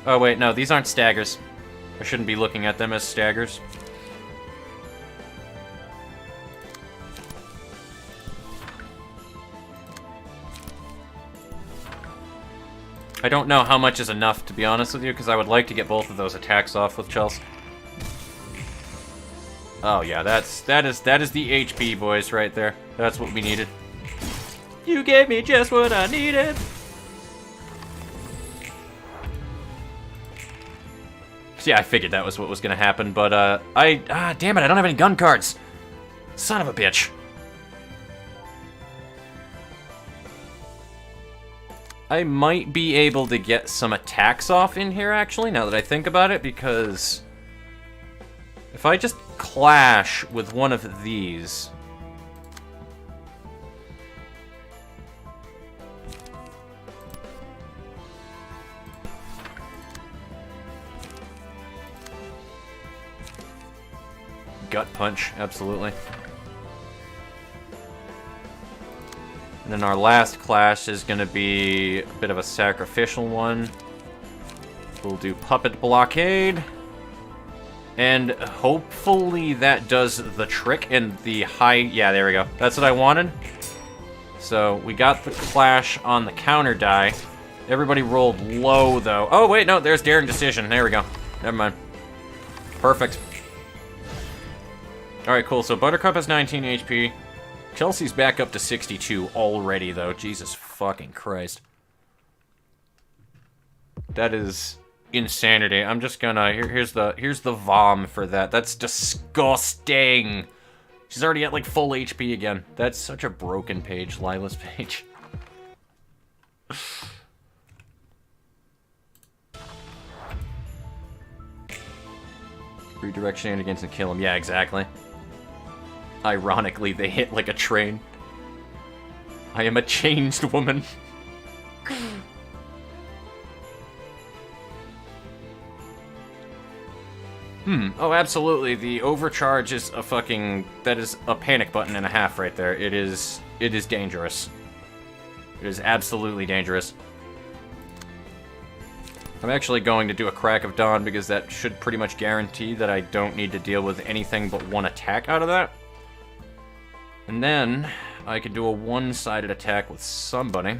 A: Oh, wait, no, these aren't staggers. I shouldn't be looking at them as staggers. I don't know how much is enough, to be honest with you, because I would like to get both of those attacks off with Chelsea. Oh yeah, that is the HP, boys, right there. That's what we needed. You gave me just what I needed. So yeah, I figured that was what was gonna happen, but damn it, I don't have any gun cards. Son of a bitch. I might be able to get some attacks off in here, actually, now that I think about it, because if I just clash with one of these... Gut punch, absolutely. And then our last clash is going to be a bit of a sacrificial one. We'll do Puppet Blockade. And hopefully that does the trick and the high... Yeah, there we go. That's what I wanted. So we got the clash on the counter die. Everybody rolled low, though. Oh, wait, no, there's Daring Decision. There we go. Never mind. Perfect. Alright, cool. So Buttercup has 19 HP. Chelsea's back up to 62 already, though. Jesus fucking Christ. That is insanity. I'm just gonna... Here's the vom for that. That's disgusting. She's already at, like, full HP again. That's such a broken page, Lila's page. Redirect shenanigans and kill him. Yeah, exactly. Ironically, they hit like a train. I am a changed woman. Oh, absolutely. The overcharge is a fucking... That is a panic button and a half right there. It is dangerous. It is absolutely dangerous. I'm actually going to do a Crack of Dawn because that should pretty much guarantee that I don't need to deal with anything but one attack out of that. And then, I could do a one-sided attack with somebody.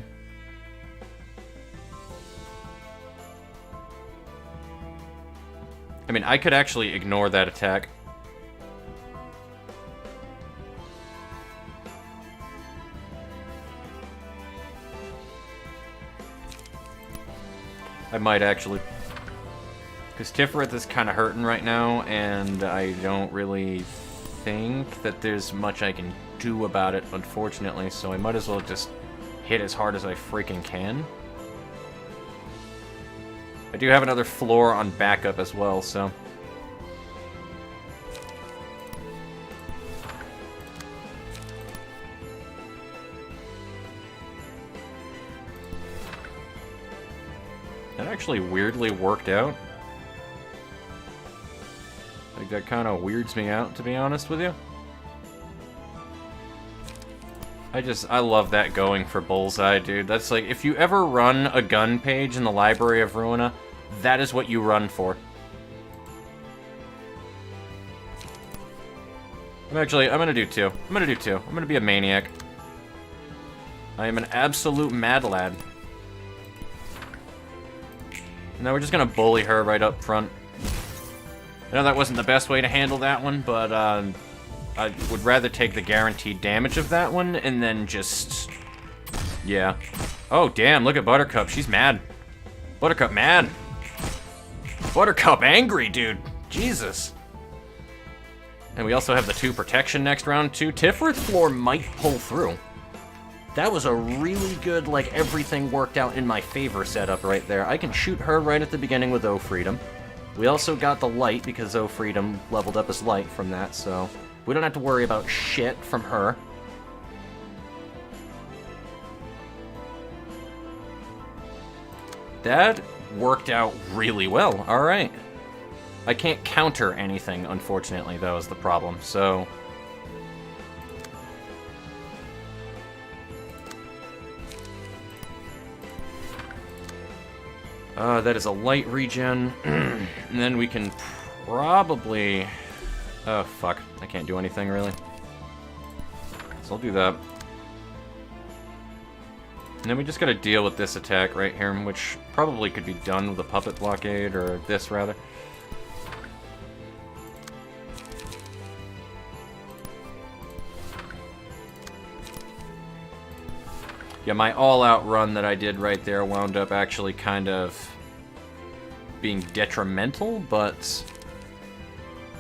A: I mean, I could actually ignore that attack. I might actually. Because Tiferet is kind of hurting right now, and I don't really think that there's much I can do about it, unfortunately, so I might as well just hit as hard as I freaking can. I do have another floor on backup as well, so... That actually weirdly worked out. Like, that kind of weirds me out, to be honest with you. I love that going for Bullseye, dude. That's like, if you ever run a gun page in the Library of Ruina, that is what you run for. I'm gonna do two. I'm gonna be a maniac. I am an absolute mad lad. Now we're just gonna bully her right up front. I know that wasn't the best way to handle that one, but I would rather take the guaranteed damage of that one and then just... Yeah. Oh, damn, look at Buttercup. She's mad. Buttercup mad. Buttercup angry, dude. Jesus. And we also have the 2 protection next round, too. Tiferet floor might pull through. That was a really good, like, everything worked out in my favor setup right there. I can shoot her right at the beginning with O Freedom. We also got the light, because O Freedom leveled up as light from that, so... We don't have to worry about shit from her. That worked out really well. Alright. I can't counter anything, unfortunately, though, is the problem, so... that is a light regen. And then we can probably... Oh, fuck. I can't do anything, really. So I'll do that. And then we just gotta deal with this attack right here, which probably could be done with a puppet blockade, or this, rather. Yeah, my all-out run that I did right there wound up actually kind of being detrimental, but...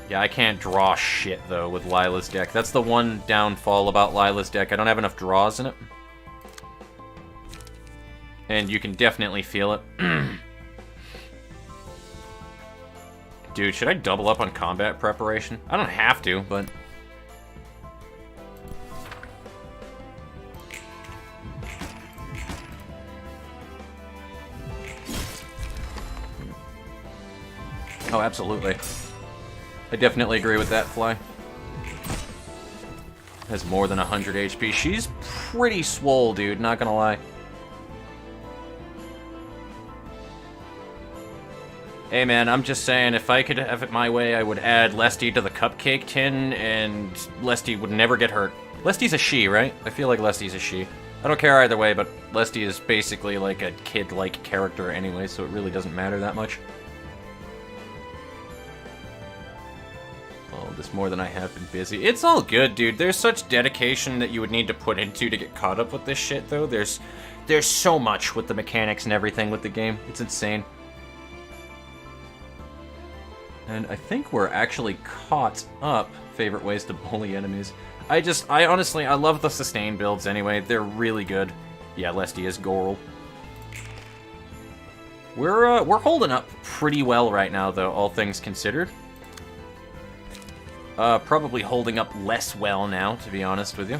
A: Yeah, I can't draw shit, though, with Lila's deck. That's the one downfall about Lila's deck. I don't have enough draws in it. And you can definitely feel it. Dude, should I double up on combat preparation? I don't have to, but... Oh, absolutely. I definitely agree with that, Fly. Has more than 100 HP. She's pretty swole, dude, not gonna lie. Hey, man, I'm just saying, if I could have it my way, I would add Lesty to the cupcake tin, and Lesty would never get hurt. Lesty's a she, right? I feel like Lesty's a she. I don't care either way, but Lesty is basically like a kid-like character anyway, so it really doesn't matter that much. This more than I have been busy. It's all good, dude. There's such dedication that you would need to put into to get caught up with this shit, though. There's so much with the mechanics and everything with the game. It's insane. And I think we're actually caught up. Favorite ways to bully enemies. I honestly, I love the sustain builds anyway. They're really good. Yeah, Lesty is Goral. We're holding up pretty well right now, though, all things considered. Probably holding up less well now, to be honest with you.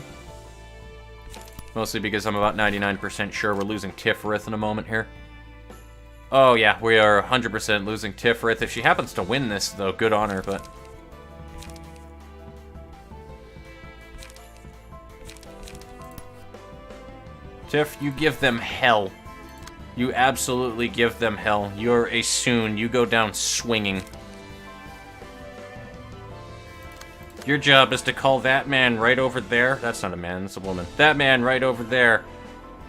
A: Mostly because I'm about 99% sure we're losing Tiferet in a moment here. Oh yeah, we are 100% losing Tiferet. If she happens to win this, though, good on her, but... Tiff, you give them hell. You absolutely give them hell. You're a Soon. You go down swinging. Your job is to call that man right over there. That's not a man, that's a woman. That man right over there.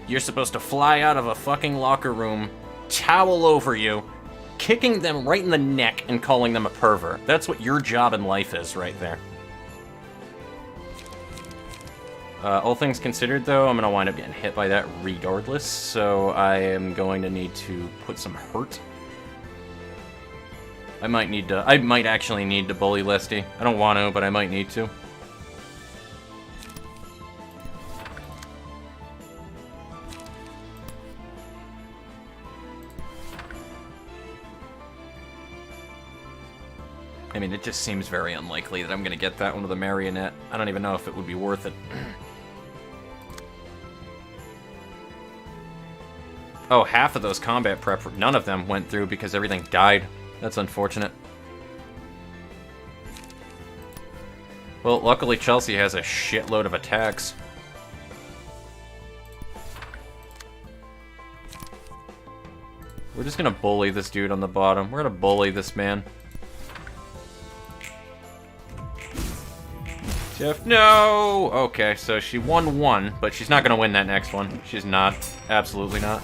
A: You're supposed to fly out of a fucking locker room, towel over you, kicking them right in the neck and calling them a pervert. That's what your job in life is right there. All things considered, though, I'm going to wind up getting hit by that regardless, so I am going to need to put some hurt. I might actually need to bully Listy. I don't want to, but I might need to. I mean, it just seems very unlikely that I'm gonna get that one with a marionette. I don't even know if it would be worth it. Oh, half of those combat prep, none of them went through because everything died. That's unfortunate. Well, luckily Chelsea has a shitload of attacks. We're just gonna bully this dude on the bottom. We're gonna bully this man. Jeff, no! Okay, so she won one, but she's not gonna win that next one. She's not. Absolutely not.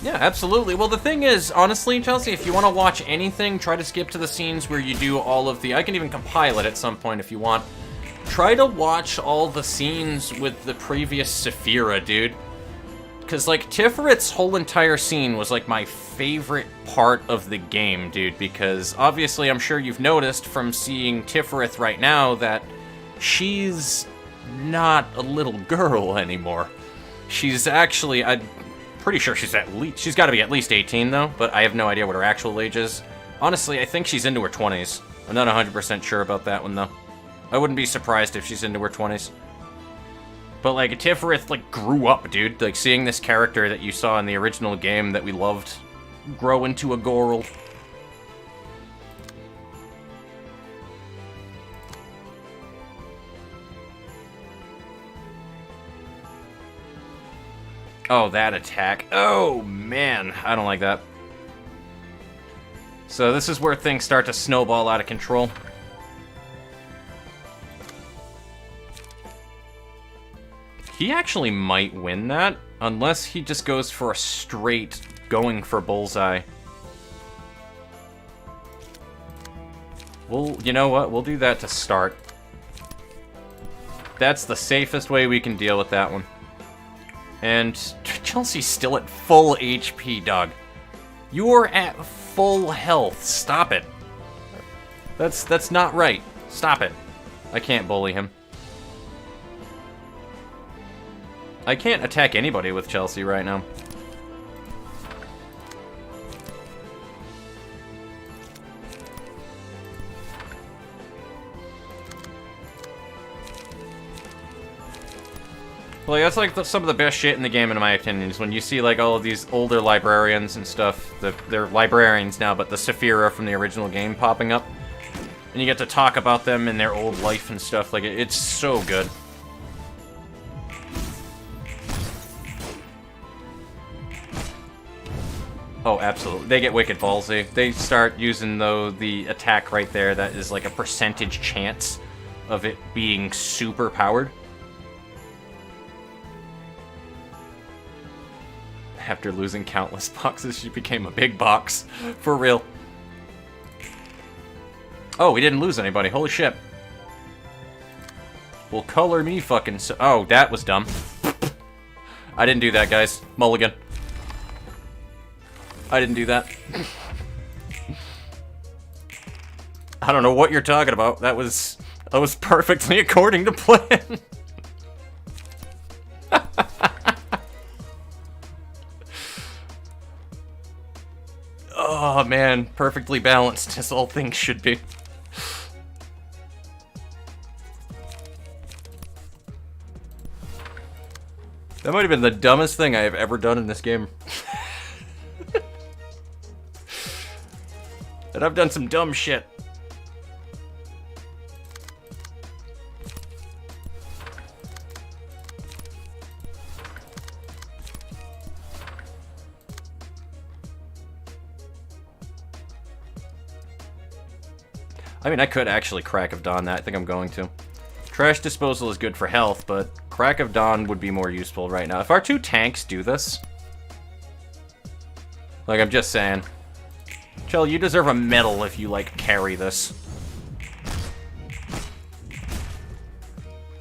A: Yeah, absolutely. Well, the thing is, honestly, Chelsea, if you want to watch anything, try to skip to the scenes where you do all of the... I can even compile it at some point if you want. Try to watch all the scenes with the previous Saphira, dude. Because, like, Tiferet's whole entire scene was, like, my favorite part of the game, dude. Because, obviously, I'm sure you've noticed from seeing Tiferet right now that she's not a little girl anymore. She's actually... I'm pretty sure she's got to be at least 18, though. But I have no idea what her actual age is. Honestly, I think she's into her 20s. I'm not 100% sure about that one, though. I wouldn't be surprised if she's into her 20s. But, like, Tiferet, like, grew up, dude. Like, seeing this character that you saw in the original game that we loved grow into a girl. Oh, that attack. Oh, man. I don't like that. So this is where things start to snowball out of control. He actually might win that, unless he just goes for a straight going for bullseye. Well, you know what? We'll do that to start. That's the safest way we can deal with that one. And Chelsea's still at full HP, dog. You're at full health. Stop it. That's not right. Stop it. I can't bully him. I can't attack anybody with Chelsea right now. Like, that's like some of the best shit in the game, in my opinion, is when you see, like, all of these older librarians and stuff. They're librarians now, but the Saphira from the original game popping up. And you get to talk about them in their old life and stuff. Like, it's so good. Oh, absolutely. They get wicked ballsy. They start using, though, the attack right there that is, like, a percentage chance of it being super powered. After losing countless boxes, she became a big box. For real. Oh, we didn't lose anybody. Holy shit. Well, color me fucking so... Oh, that was dumb. I didn't do that, guys. Mulligan. I didn't do that. I don't know what you're talking about. That was perfectly according to plan. Oh, man. Perfectly balanced, as all things should be. That might have been the dumbest thing I have ever done in this game. And I've done some dumb shit. I mean, I could actually Crack of Dawn that. I think I'm going to. Trash Disposal is good for health, but Crack of Dawn would be more useful right now. If our two tanks do this... Like, I'm just saying. Chell, you deserve a medal if you, like, carry this.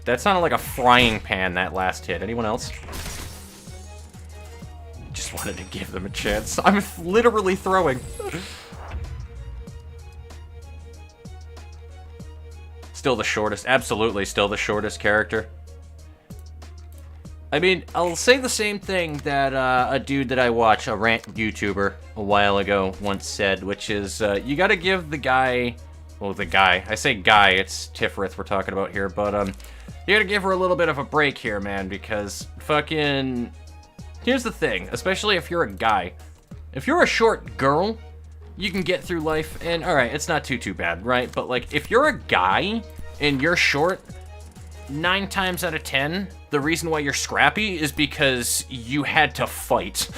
A: That sounded like a frying pan, that last hit. Anyone else? Just wanted to give them a chance. I'm literally throwing. Still the shortest. Absolutely still the shortest character. I mean, I'll say the same thing that a dude that I watch, a rant YouTuber, a while ago once said, which is, you gotta give the guy... Well, the guy. I say guy, it's Tifrith we're talking about here, but, you gotta give her a little bit of a break here, man, because fucking... Here's the thing, especially if you're a guy. If you're a short girl, you can get through life, and alright, it's not too bad, right? But, like, if you're a guy and you're short, 9 times out of 10, the reason why you're scrappy is because you had to fight.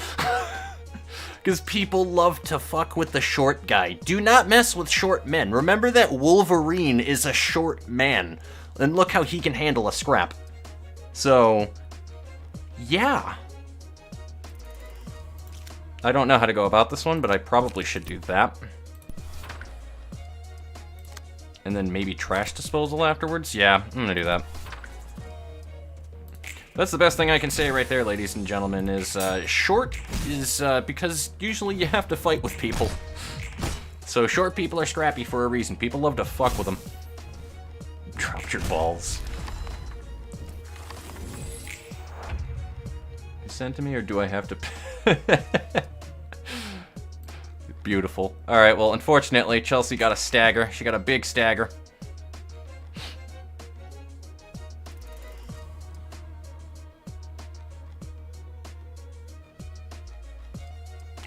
A: Because people love to fuck with the short guy. Do not mess with short men. Remember that Wolverine is a short man. And look how he can handle a scrap. So, yeah. I don't know how to go about this one, but I probably should do that. And then maybe trash disposal afterwards? Yeah, I'm gonna do that. That's the best thing I can say right there, ladies and gentlemen, is short is because usually you have to fight with people. So short people are scrappy for a reason. People love to fuck with them. Drop your balls. You sent to me, or do I have to... Beautiful. Alright, well, unfortunately, Chelsea got a stagger. She got a big stagger.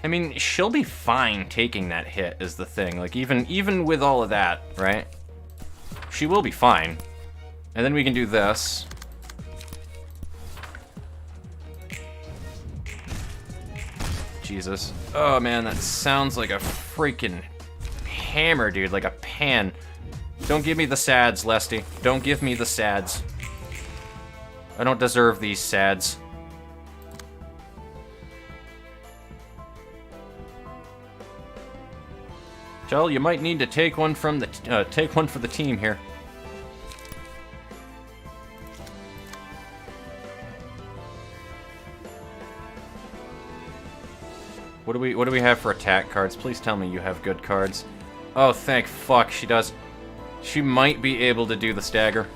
A: I mean, she'll be fine taking that hit, is the thing. Like, even with all of that, right? She will be fine. And then we can do this. Jesus. Oh, man, that sounds like a freaking hammer, dude. Like a pan. Don't give me the sads, Lesty. Don't give me the sads. I don't deserve these sads. Joel, you might need to take one from the take one for the team here. What do we have for attack cards? Please tell me you have good cards. Oh, thank fuck, she does. She might be able to do the stagger.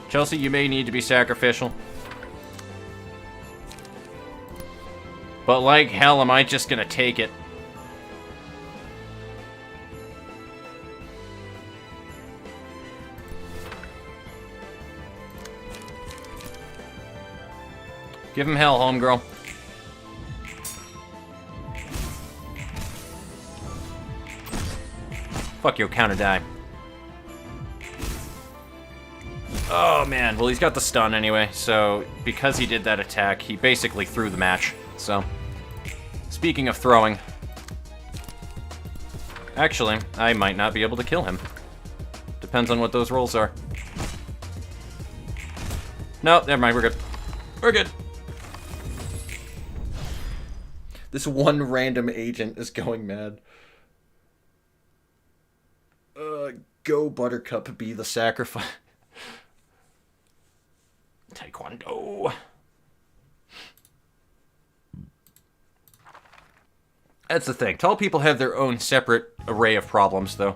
A: Chelsea, you may need to be sacrificial. But like hell, am I just gonna take it? Give him hell, homegirl. Fuck your counter die. Oh man, well he's got the stun anyway, so because he did that attack, he basically threw the match. So, speaking of throwing, actually, I might not be able to kill him. Depends on what those rolls are. No, never mind, we're good. We're good. This one random agent is going mad. Go Buttercup, be the sacrifice. Taekwondo. That's the thing. Tall people have their own separate array of problems, though.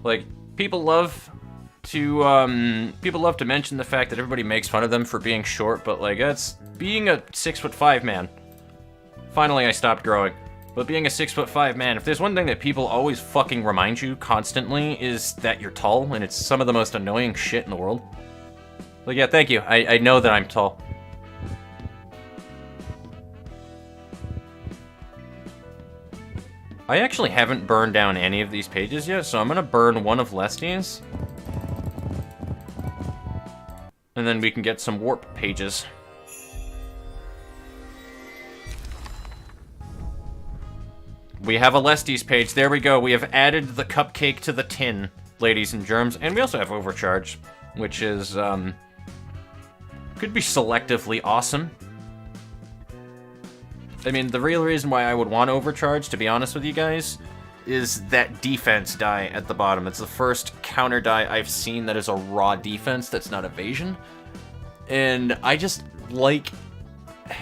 A: Like, people love to mention the fact that everybody makes fun of them for being short, but like, that's being a 6'5" man. Finally, I stopped growing. But being a 6'5" man, if there's one thing that people always fucking remind you constantly, is that you're tall, and it's some of the most annoying shit in the world. Like, yeah, thank you. I know that I'm tall. I actually haven't burned down any of these pages yet, so I'm gonna burn one of Lesty's. And then we can get some warp pages. We have a Lesty's page. There we go. We have added the cupcake to the tin, ladies and germs. And we also have Overcharge, which is, could be selectively awesome. I mean, the real reason why I would want Overcharge, to be honest with you guys, is that defense die at the bottom. It's the first counter die I've seen that is a raw defense that's not evasion. And I just like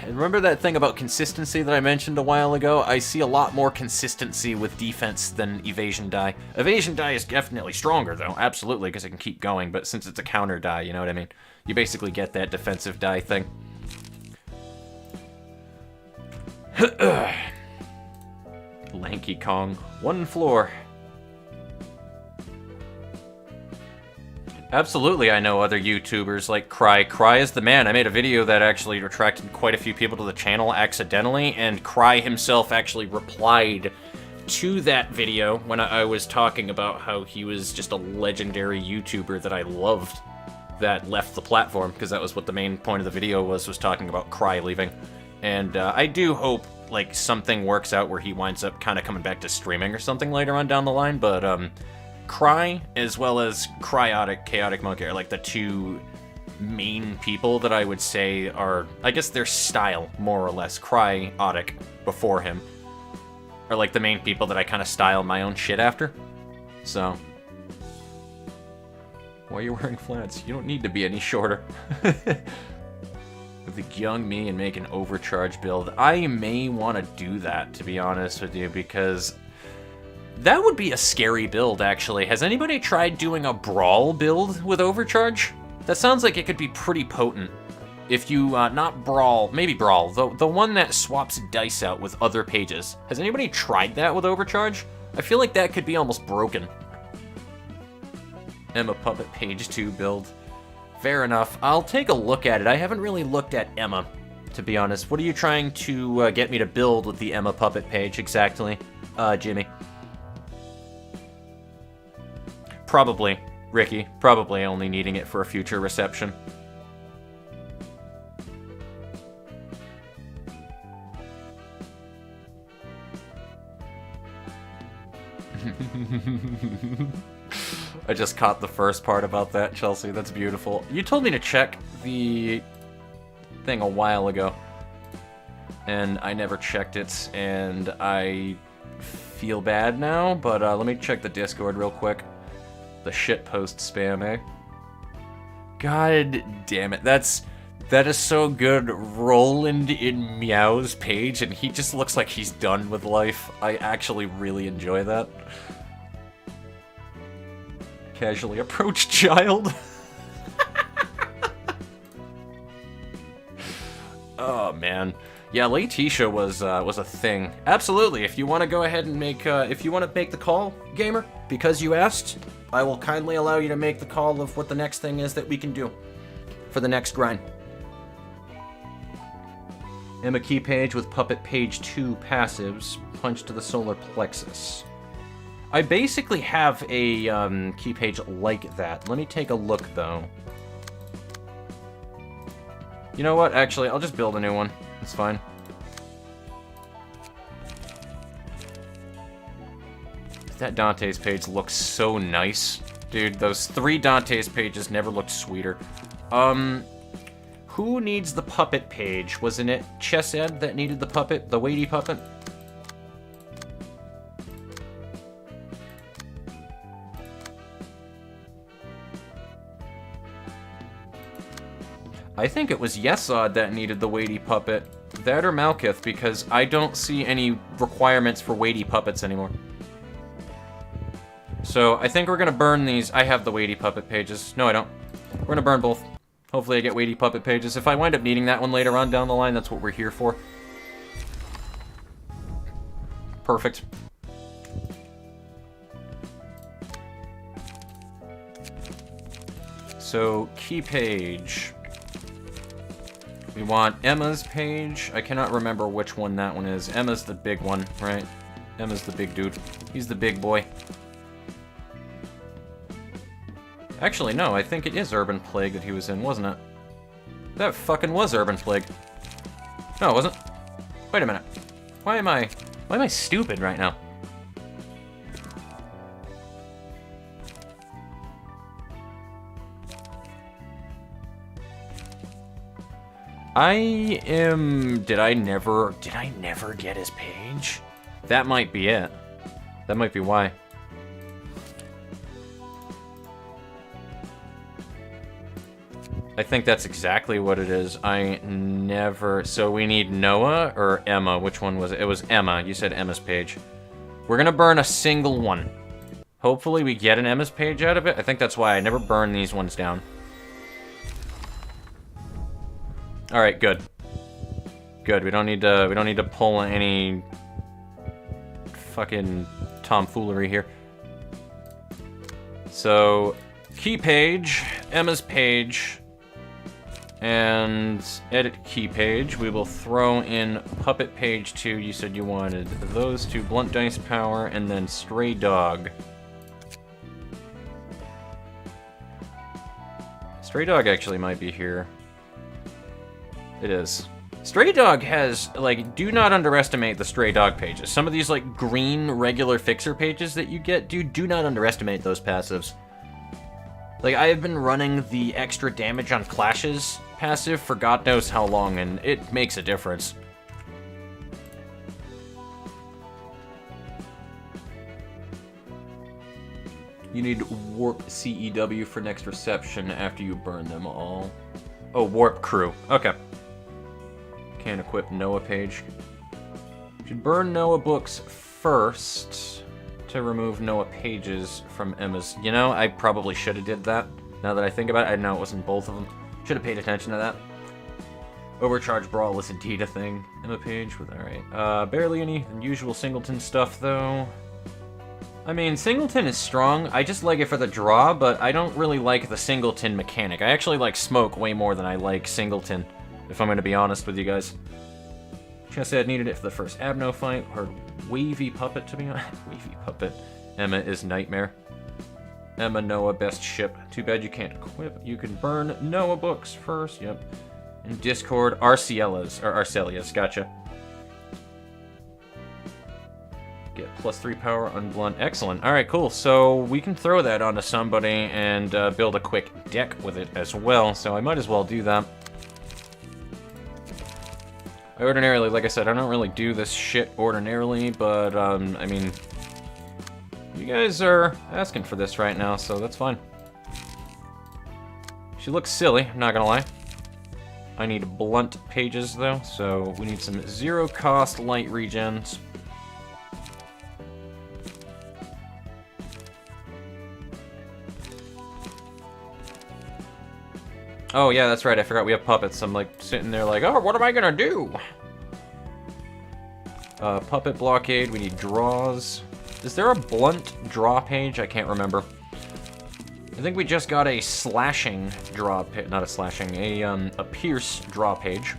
A: remember that thing about consistency that I mentioned a while ago? I see a lot more consistency with defense than evasion die. Evasion die is definitely stronger, though, absolutely, because it can keep going, but since it's a counter die, you know what I mean? You basically get that defensive die thing. Lanky Kong, 1 floor. Absolutely, I know other YouTubers like Cry. Cry is the man. I made a video that actually attracted quite a few people to the channel accidentally, and Cry himself actually replied to that video when I was talking about how he was just a legendary YouTuber that I loved that left the platform, because that was what the main point of the video was talking about Cry leaving. And I do hope like something works out where he winds up kind of coming back to streaming or something later on down the line, but Cry, as well as Chaotic Monkey, are like the two main people that I would say are, I guess their style, more or less. Chaotic, before him, are like the main people that I kind of style my own shit after. So, why are you wearing flats? You don't need to be any shorter. With the young me and make an overcharge build, I may want to do that, to be honest with you, because that would be a scary build, actually. Has anybody tried doing a Brawl build with Overcharge? That sounds like it could be pretty potent. If you, not Brawl, maybe Brawl, the one that swaps dice out with other pages. Has anybody tried that with Overcharge? I feel like that could be almost broken. Emma Puppet page 2 build. Fair enough. I'll take a look at it. I haven't really looked at Emma, to be honest. What are you trying to get me to build with the Emma Puppet page exactly, Jimmy? Probably, Ricky. Probably only needing it for a future reception. I just caught the first part about that, Chelsea. That's beautiful. You told me to check the thing a while ago, and I never checked it, and I feel bad now, but let me check the Discord real quick. The shitpost spam, eh? God damn it. That is so good. Roland in Meow's page, and he just looks like he's done with life. I actually really enjoy that. Casually approach child. Oh man. Yeah, Letitia was a thing. Absolutely. If you want to go ahead and make the call, gamer, because you asked, I will kindly allow you to make the call of what the next thing is that we can do for the next grind. Emma key page with Puppet page 2 passives. Punch to the solar plexus. I basically have a key page like that. Let me take a look though. You know what? Actually, I'll just build a new one. It's fine. That Dante's page looks so nice. Dude, those 3 Dante's pages never looked sweeter. Who needs the puppet page? Wasn't it Chesed that needed the puppet? The weighty puppet? I think it was Yesod that needed the weighty puppet. That or Malkith, because I don't see any requirements for weighty puppets anymore. So, I think we're gonna burn these. I have the weighty puppet pages. No, I don't. We're gonna burn both. Hopefully I get weighty puppet pages. If I wind up needing that one later on down the line, that's what we're here for. Perfect. So, key page. We want Emma's page. I cannot remember which one that one is. Emma's the big one, right? Emma's the big dude. He's the big boy. Actually, no, I think it is Urban Plague that he was in, wasn't it? That fucking was Urban Plague. No, it wasn't. Wait a minute. Why am I stupid right now? Did I never get his page? That might be it. That might be why. I think that's exactly what it is. I never... So we need Noah or Emma? Which one was it? It was Emma. You said Emma's page. We're gonna burn a single one. Hopefully we get an Emma's page out of it. I think that's why I never burn these ones down. Alright, good. Good, we don't need to pull any fucking tomfoolery here. So, key page, Emma's page, and edit key page. We will throw in puppet page 2. You said you wanted those two, blunt dice power, and then stray dog. Stray dog actually might be here. It is. Stray dog has, like, do not underestimate the stray dog pages. Some of these, like, green regular fixer pages that you get, dude, do not underestimate those passives. Like, I have been running the extra damage on clashes passive for God knows how long, and it makes a difference. You need warp CEW for next reception after you burn them all. Oh, warp crew. Okay. Can't equip Noah page. Should burn Noah books first to remove Noah pages from Emma's. You know, I probably should have did that. Now that I think about it, I know it wasn't both of them. Should have paid attention to that. Overcharge Brawl is indeed a thing. Emma page with, alright. Barely any unusual Singleton stuff, though. I mean, Singleton is strong. I just like it for the draw, but I don't really like the Singleton mechanic. I actually like Smoke way more than I like Singleton, if I'm going to be honest with you guys. Just said needed it for the first Abno fight. Or Wavy Puppet, to be honest. Wavy Puppet. Emma is Nightmare. Emma, Noah, best ship. Too bad you can't equip. You can burn Noah books first. Yep. In Discord, Arcelias. Gotcha. Get +3 power on blunt. Excellent. Alright, cool. So we can throw that onto somebody and build a quick deck with it as well. So I might as well do that. Ordinarily, like I said, I don't really do this shit ordinarily, but, I mean, you guys are asking for this right now, so that's fine. She looks silly, I'm not gonna lie. I need blunt pages, though, so we need some zero-cost light regens. Oh, yeah, that's right, I forgot we have puppets. I'm, like, sitting there like, oh, what am I gonna do? Puppet blockade, we need draws. Is there a blunt draw page? I can't remember. I think we just got a slashing draw page, not a slashing, a pierce draw page.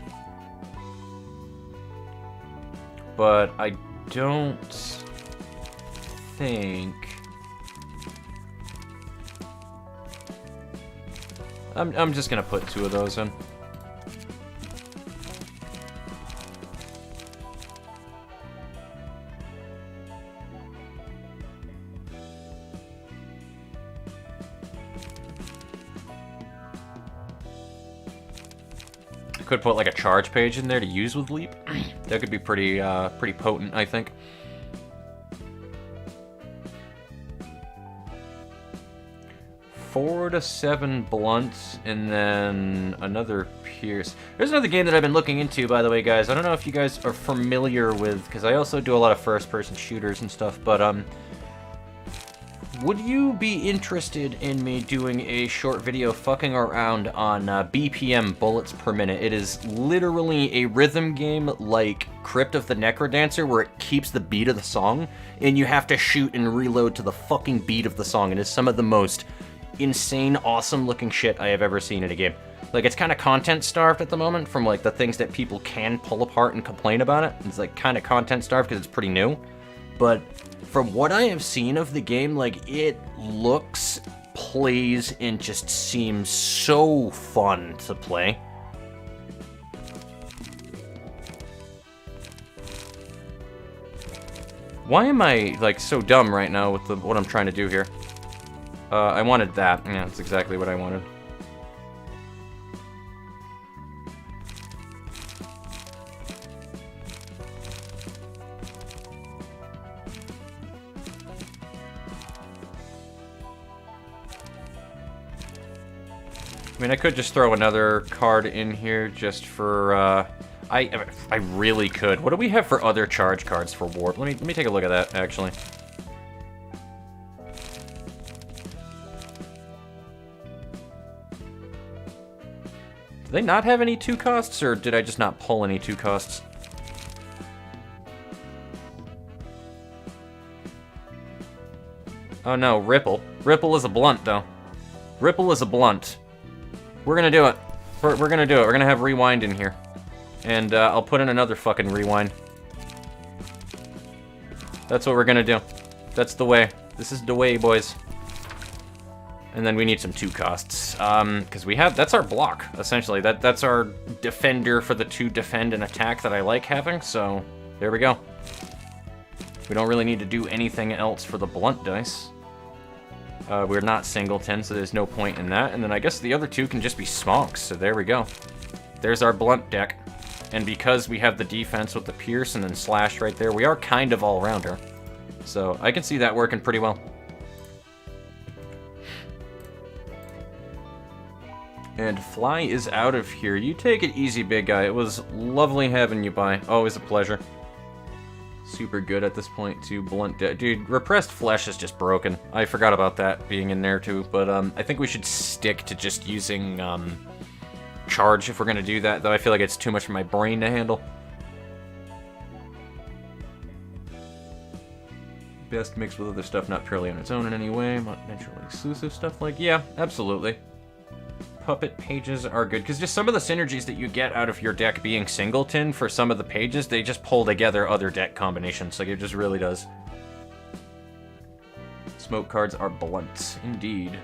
A: But I don't think... I'm just gonna put 2 of those in. I could put like a charge page in there to use with Leap. That could be pretty potent, I think. Four to 7 blunts, and then another pierce. There's another game that I've been looking into, by the way, guys. I don't know if you guys are familiar with, because I also do a lot of first-person shooters and stuff, but, would you be interested in me doing a short video fucking around on BPM, bullets per minute? It is literally a rhythm game like Crypt of the Necrodancer, where it keeps the beat of the song, and you have to shoot and reload to the fucking beat of the song. It is some of the most insane, awesome looking shit I have ever seen in a game. Like, it's kind of content starved at the moment from like the things that people can pull apart and complain about it. It's like kind of content starved because it's pretty new. But from what I have seen of the game, like, it looks, plays, and just seems so fun to play. Why am I like so dumb right now with what I'm trying to do here? I wanted that. Yeah, that's exactly what I wanted. I mean, I could just throw another card in here just for, I really could. What do we have for other charge cards for Warp? Let me take a look at that, actually. Do they not have any 2 costs, or did I just not pull any 2 costs? Oh no, Ripple. Ripple is a blunt, though. Ripple is a blunt. We're gonna do it. We're gonna do it. We're gonna have Rewind in here. And I'll put in another fucking Rewind. That's what we're gonna do. That's the way. This is the way, boys. And then we need some 2 costs. Because we have... That's our block, essentially. That's our defender for the 2 defend and attack that I like having, so... There we go. We don't really need to do anything else for the blunt dice. We're not singleton, so there's no point in that. And then I guess the other 2 can just be smonks, so there we go. There's our blunt deck. And because we have the defense with the pierce and then slash right there, we are kind of all-rounder. So I can see that working pretty well. And Fly is out of here. You take it easy, big guy. It was lovely having you by. Always a pleasure. Super good at this point, too. Blunt dude, Repressed Flesh is just broken. I forgot about that being in there, too. But I think we should stick to just using Charge if we're going to do that, though I feel like it's too much for my brain to handle. Best mixed with other stuff, not purely on its own in any way. Not naturally exclusive stuff like... Yeah, absolutely. Puppet pages are good, because just some of the synergies that you get out of your deck being singleton for some of the pages, they just pull together other deck combinations, like it just really does. Smoke cards are blunt, indeed.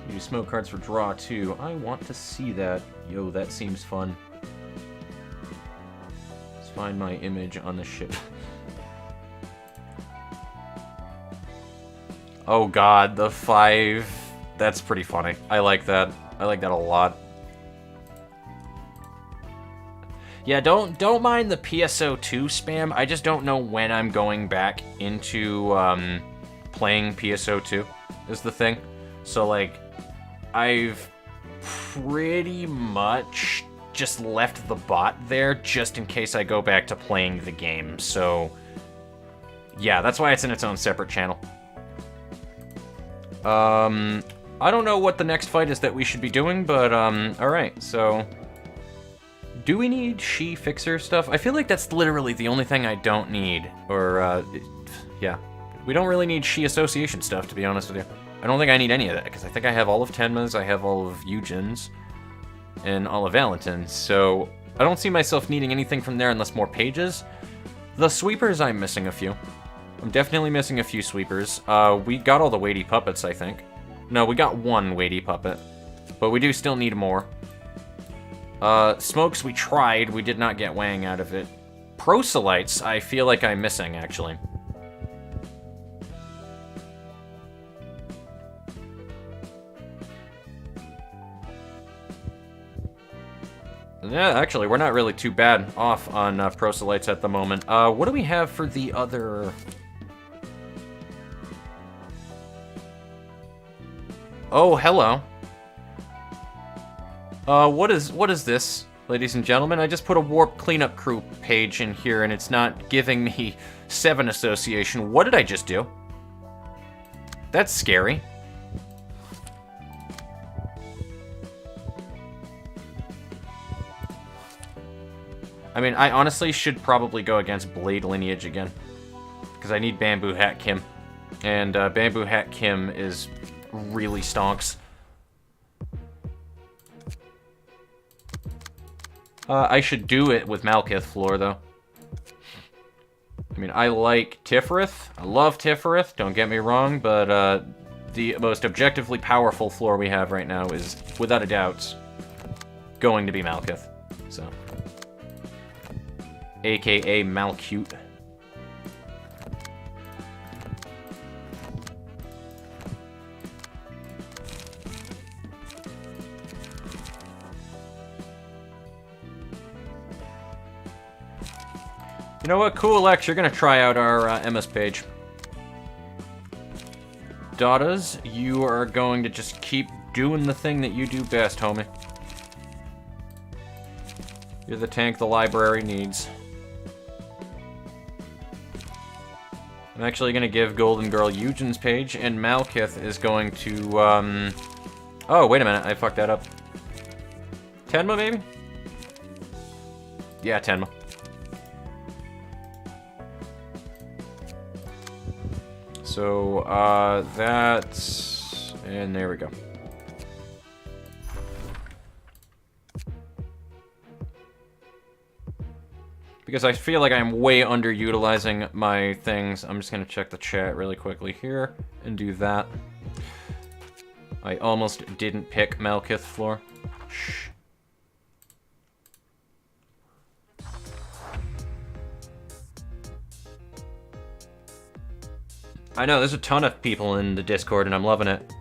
A: Use smoke cards for draw, too. I want to see that. Yo, that seems fun. Let's find my image on the ship. Oh god, the 5. That's pretty funny. I like that. I like that a lot. Yeah, don't mind the PSO2 spam. I just don't know when I'm going back into playing PSO2 is the thing. So, like, I've pretty much just left the bot there just in case I go back to playing the game. So, yeah, that's why it's in its own separate channel. I don't know what the next fight is that we should be doing, but, alright, so... Do we need she fixer stuff? I feel like that's literally the only thing I don't need, or, yeah. We don't really need she association stuff, to be honest with you. I don't think I need any of that, because I think I have all of Tenma's, I have all of Eugen's, and all of Valentin's, so... I don't see myself needing anything from there unless more pages. The sweepers, I'm missing a few. I'm definitely missing a few sweepers. We got all the weighty puppets, I think. No, we got 1 weighty puppet, but we do still need more. Smokes, we tried. We did not get Wang out of it. Proselytes, I feel like I'm missing, actually. Yeah, actually, we're not really too bad off on proselytes at the moment. What do we have for the other... Oh, hello. What is this, ladies and gentlemen? I just put a warp cleanup crew page in here, and it's not giving me 7 association. What did I just do? That's scary. I mean, I honestly should probably go against Blade Lineage again, because I need Bamboo Hat Kim, and Bamboo Hat Kim is really stonks. I should do it with Malkith Floor, though. I mean, I like Tiferet. I love Tiferet, don't get me wrong, but the most objectively powerful floor we have right now is, without a doubt, going to be Malkith. So, AKA Malcute. You know what? Cool, Lex, you're gonna try out our MS page. Daughters, you are going to just keep doing the thing that you do best, homie. You're the tank the library needs. I'm actually going to give Golden Girl Eugen's page, and Malkith is going to, Oh, wait a minute, I fucked that up. Tenma, maybe? Yeah, Tenma. So, that's... And there we go. Because I feel like I'm way underutilizing my things, I'm just going to check the chat really quickly here and do that. I almost didn't pick Malkith Floor. Shh. I know, there's a ton of people in the Discord and I'm loving it.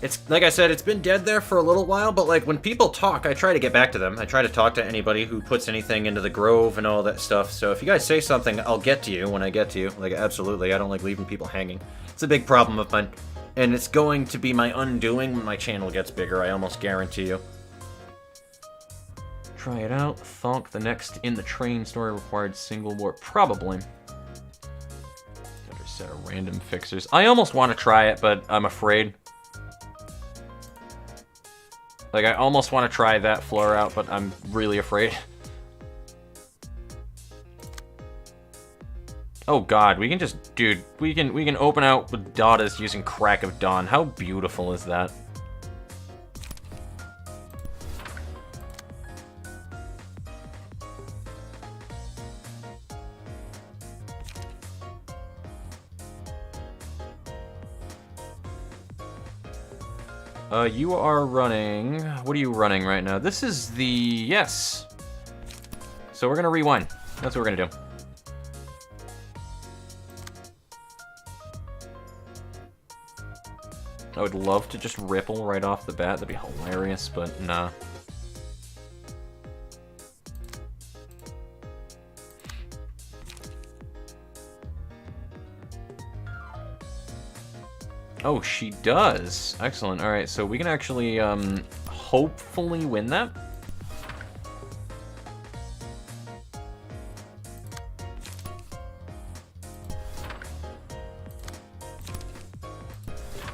A: It's, like I said, it's been dead there for a little while, but like when people talk, I try to get back to them. I try to talk to anybody who puts anything into the Grove and all that stuff. So if you guys say something, I'll get to you when I get to you. Like, absolutely, I don't like leaving people hanging. It's a big problem of mine. And it's going to be my undoing when my channel gets bigger, I almost guarantee you. Try it out. Thonk, the next in the train story required single warp. Probably. Better set of random fixers. I almost want to try it, but I'm afraid. Like, I almost want to try that floor out, but I'm really afraid. Oh god, we can just... Dude, we can open out with Daughters using Crack of Dawn. How beautiful is that? You are running... What are you running right now? This is the... Yes. So we're gonna rewind. That's what we're gonna do. I would love to just ripple right off the bat. That'd be hilarious, but nah. Oh, she does. Excellent. All right, so we can actually hopefully win that.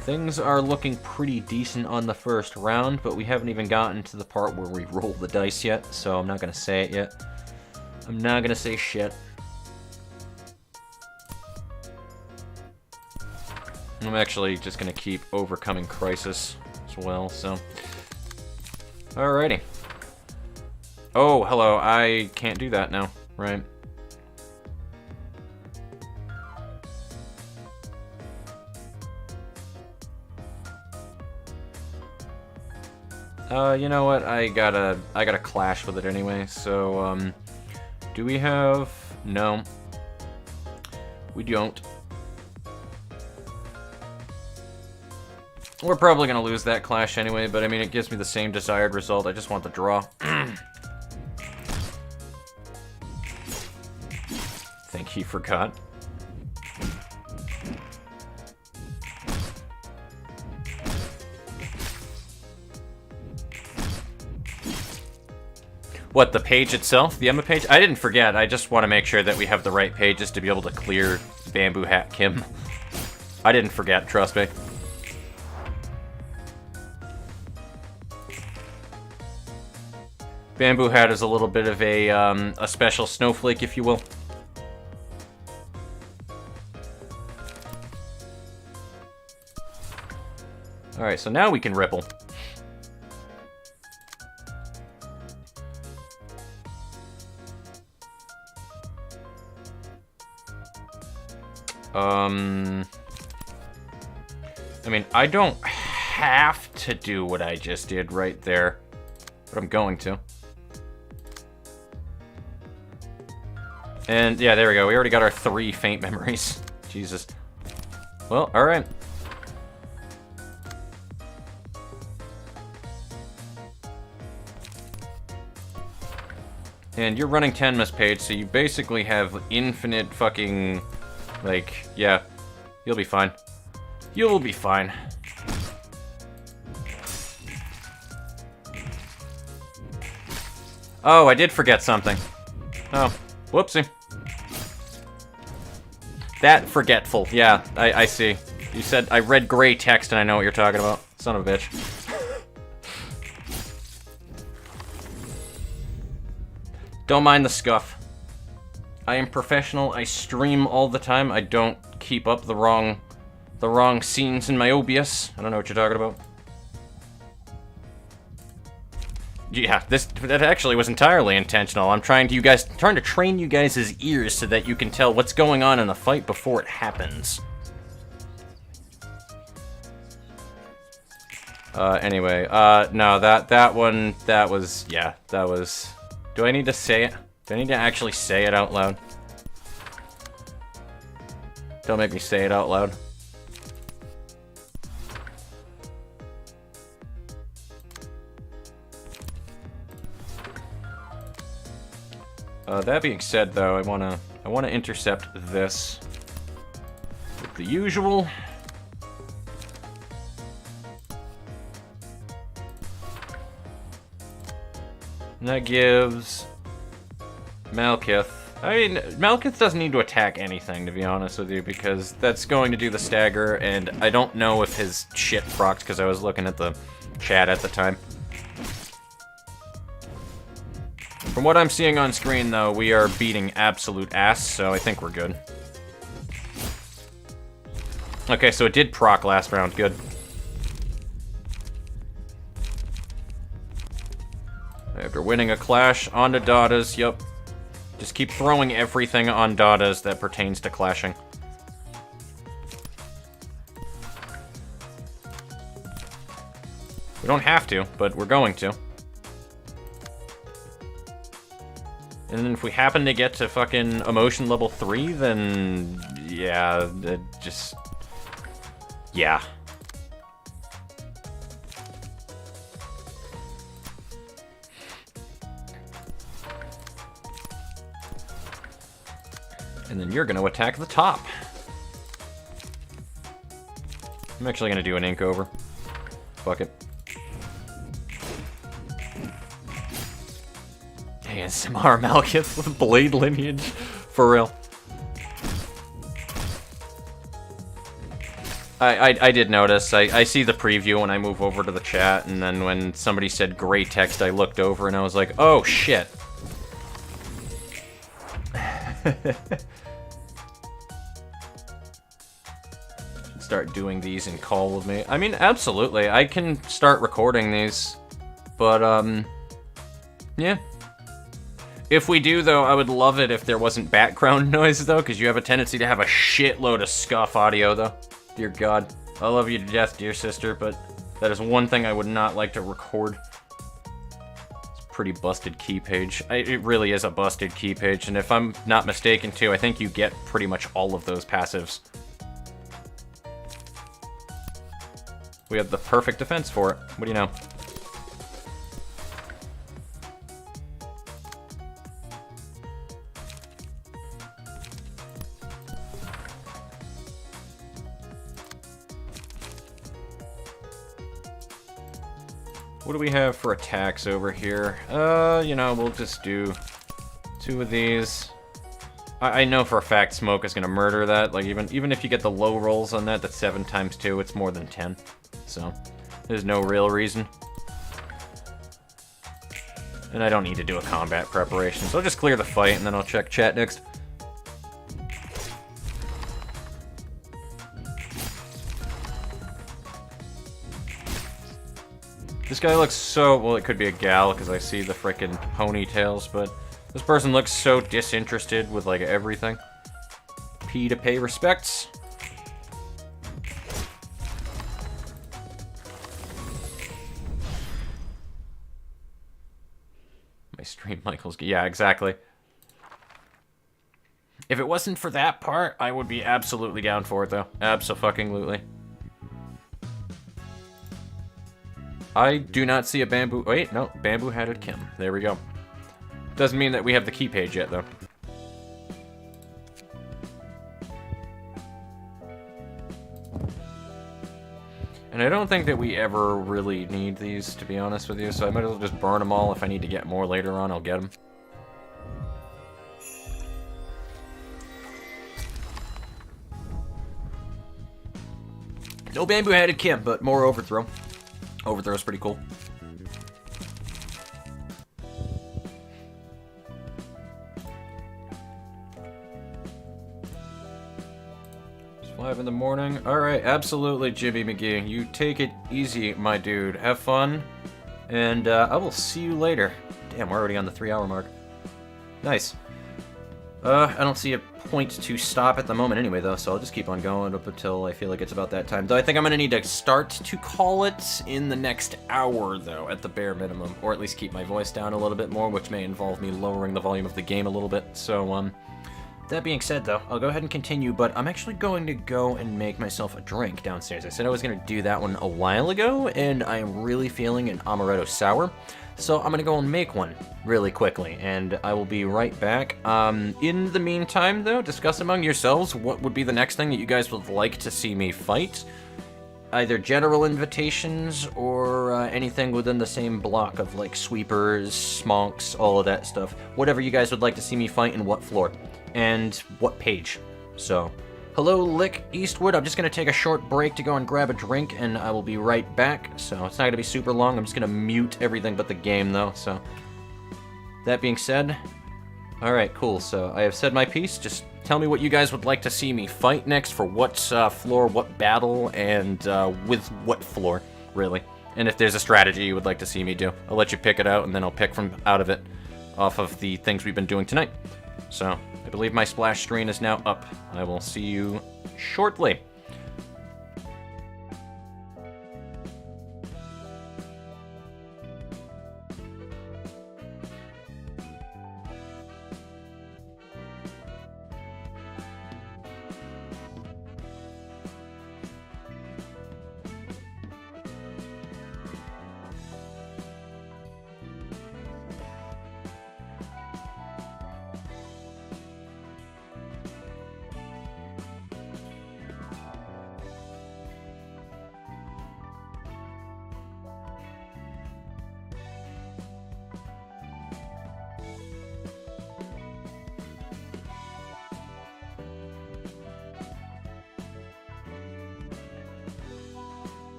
A: Things are looking pretty decent on the first round, but we haven't even gotten to the part where we roll the dice yet, so I'm not going to say it yet. I'm not going to say shit. I'm actually just going to keep overcoming crisis as well, so... Alrighty. Oh, hello, I can't do that now, right? You know what? I gotta clash with it anyway. So, do we have? No, we don't. We're probably gonna lose that clash anyway, but I mean, it gives me the same desired result. I just want the draw. Think he forgot. What, the page itself? The Emma page? I didn't forget. I just want to make sure that we have the right pages to be able to clear Bamboo Hat Kim. I didn't forget, trust me. Bamboo Hat is a little bit of a special snowflake, if you will. Alright, so now we can ripple. I mean, I don't have to do what I just did right there, but I'm going to. And yeah, there we go. We already got our 3 faint memories. Jesus. Well, alright. And you're running Tenma's page, so you basically have infinite fucking... Like, yeah, you'll be fine. You'll be fine. Oh, I did forget something. Oh, whoopsie. That forgetful. Yeah, I see. You said I read gray text and I know what you're talking about. Son of a bitch. Don't mind the scuff. I am professional. I stream all the time. I don't keep up the wrong scenes in my OBS. I don't know what you're talking about. Yeah, that actually was entirely intentional. I'm trying to train you guys' ears so that you can tell what's going on in the fight before it happens. Anyway, no, that one, that was, yeah, that was... Do I need to say it? Do I need to actually say it out loud? Don't make me say it out loud. That being said, though, I wanna intercept this with the usual. And that gives Malekith. I mean, Malekith doesn't need to attack anything, to be honest with you, because that's going to do the stagger, and I don't know if his shit procced because I was looking at the chat at the time. From what I'm seeing on screen, though, we are beating absolute ass, so I think we're good. Okay, so it did proc last round. Good. After winning a clash, onto Dadas, yep. Just keep throwing everything on Dadas that pertains to clashing. We don't have to, but we're going to. And then if we happen to get to fucking emotion level 3, then... yeah, just... yeah. And then you're gonna attack the top. I'm actually gonna do an ink over. Fuck it. ASMR Malekith with blade lineage. For real. I did notice. I see the preview when I move over to the chat, and then when somebody said gray text, I looked over and I was like, oh shit. Start doing these in call with me. I mean, absolutely. I can start recording these. But, yeah. If we do, though, I would love it if there wasn't background noise, though, because you have a tendency to have a shitload of scuff audio, though. Dear God. I love you to death, dear sister, but that is one thing I would not like to record. It's a pretty busted key page. It really is a busted key page, and if I'm not mistaken, too, I think you get pretty much all of those passives. We have the perfect defense for it. What do you know? What do we have for attacks over here? You know, we'll just do 2 of these. I know for a fact Smoke is gonna murder that. Like, even if you get the low rolls on that, that's 7 times 2, it's more than 10. So, there's no real reason. And I don't need to do a combat preparation, so I'll just clear the fight and then I'll check chat next. This guy looks so... well, it could be a gal because I see the frickin' ponytails, but this person looks so disinterested with, like, everything. P to pay respects. My stream Michael's... yeah, exactly. If it wasn't for that part, I would be absolutely down for it, though. Abso-fucking-lutely. I do not see a bamboo... wait, no. Bamboo-hatted Kim. There we go. Doesn't mean that we have the key page yet, though. And I don't think that we ever really need these, to be honest with you, so I might as well just burn them all. If I need to get more later on, I'll get them. No bamboo-headed Kim, but more overthrow. Overthrow's pretty cool. It's 5 in the morning. Alright, absolutely, Jimmy McGee. You take it easy, my dude. Have fun. And I will see you later. Damn, we're already on the 3-hour mark. Nice. I don't see a point to stop at the moment anyway, though, so I'll just keep on going up until I feel like it's about that time. Though I think I'm going to need to start to call it in the next hour, though, at the bare minimum. Or at least keep my voice down a little bit more, which may involve me lowering the volume of the game a little bit. So, that being said, though, I'll go ahead and continue, but I'm actually going to go and make myself a drink downstairs. I said I was going to do that one a while ago, and I am really feeling an amaretto sour. So I'm going to go and make one really quickly, and I will be right back. In the meantime, though, discuss among yourselves what would be the next thing that you guys would like to see me fight. Either general invitations or anything within the same block of, like, sweepers, smonks, all of that stuff. Whatever you guys would like to see me fight and what floor. And what page. So, hello, Lick Eastwood. I'm just going to take a short break to go and grab a drink, and I will be right back. So, it's not going to be super long. I'm just going to mute everything but the game, though. So, that being said, alright, cool. So, I have said my piece. Just tell me what you guys would like to see me fight next, for what floor, what battle, and with what floor, really. And if there's a strategy you would like to see me do. I'll let you pick it out, and then I'll pick from out of it off of the things we've been doing tonight. So, I believe my splash screen is now up. I will see you shortly.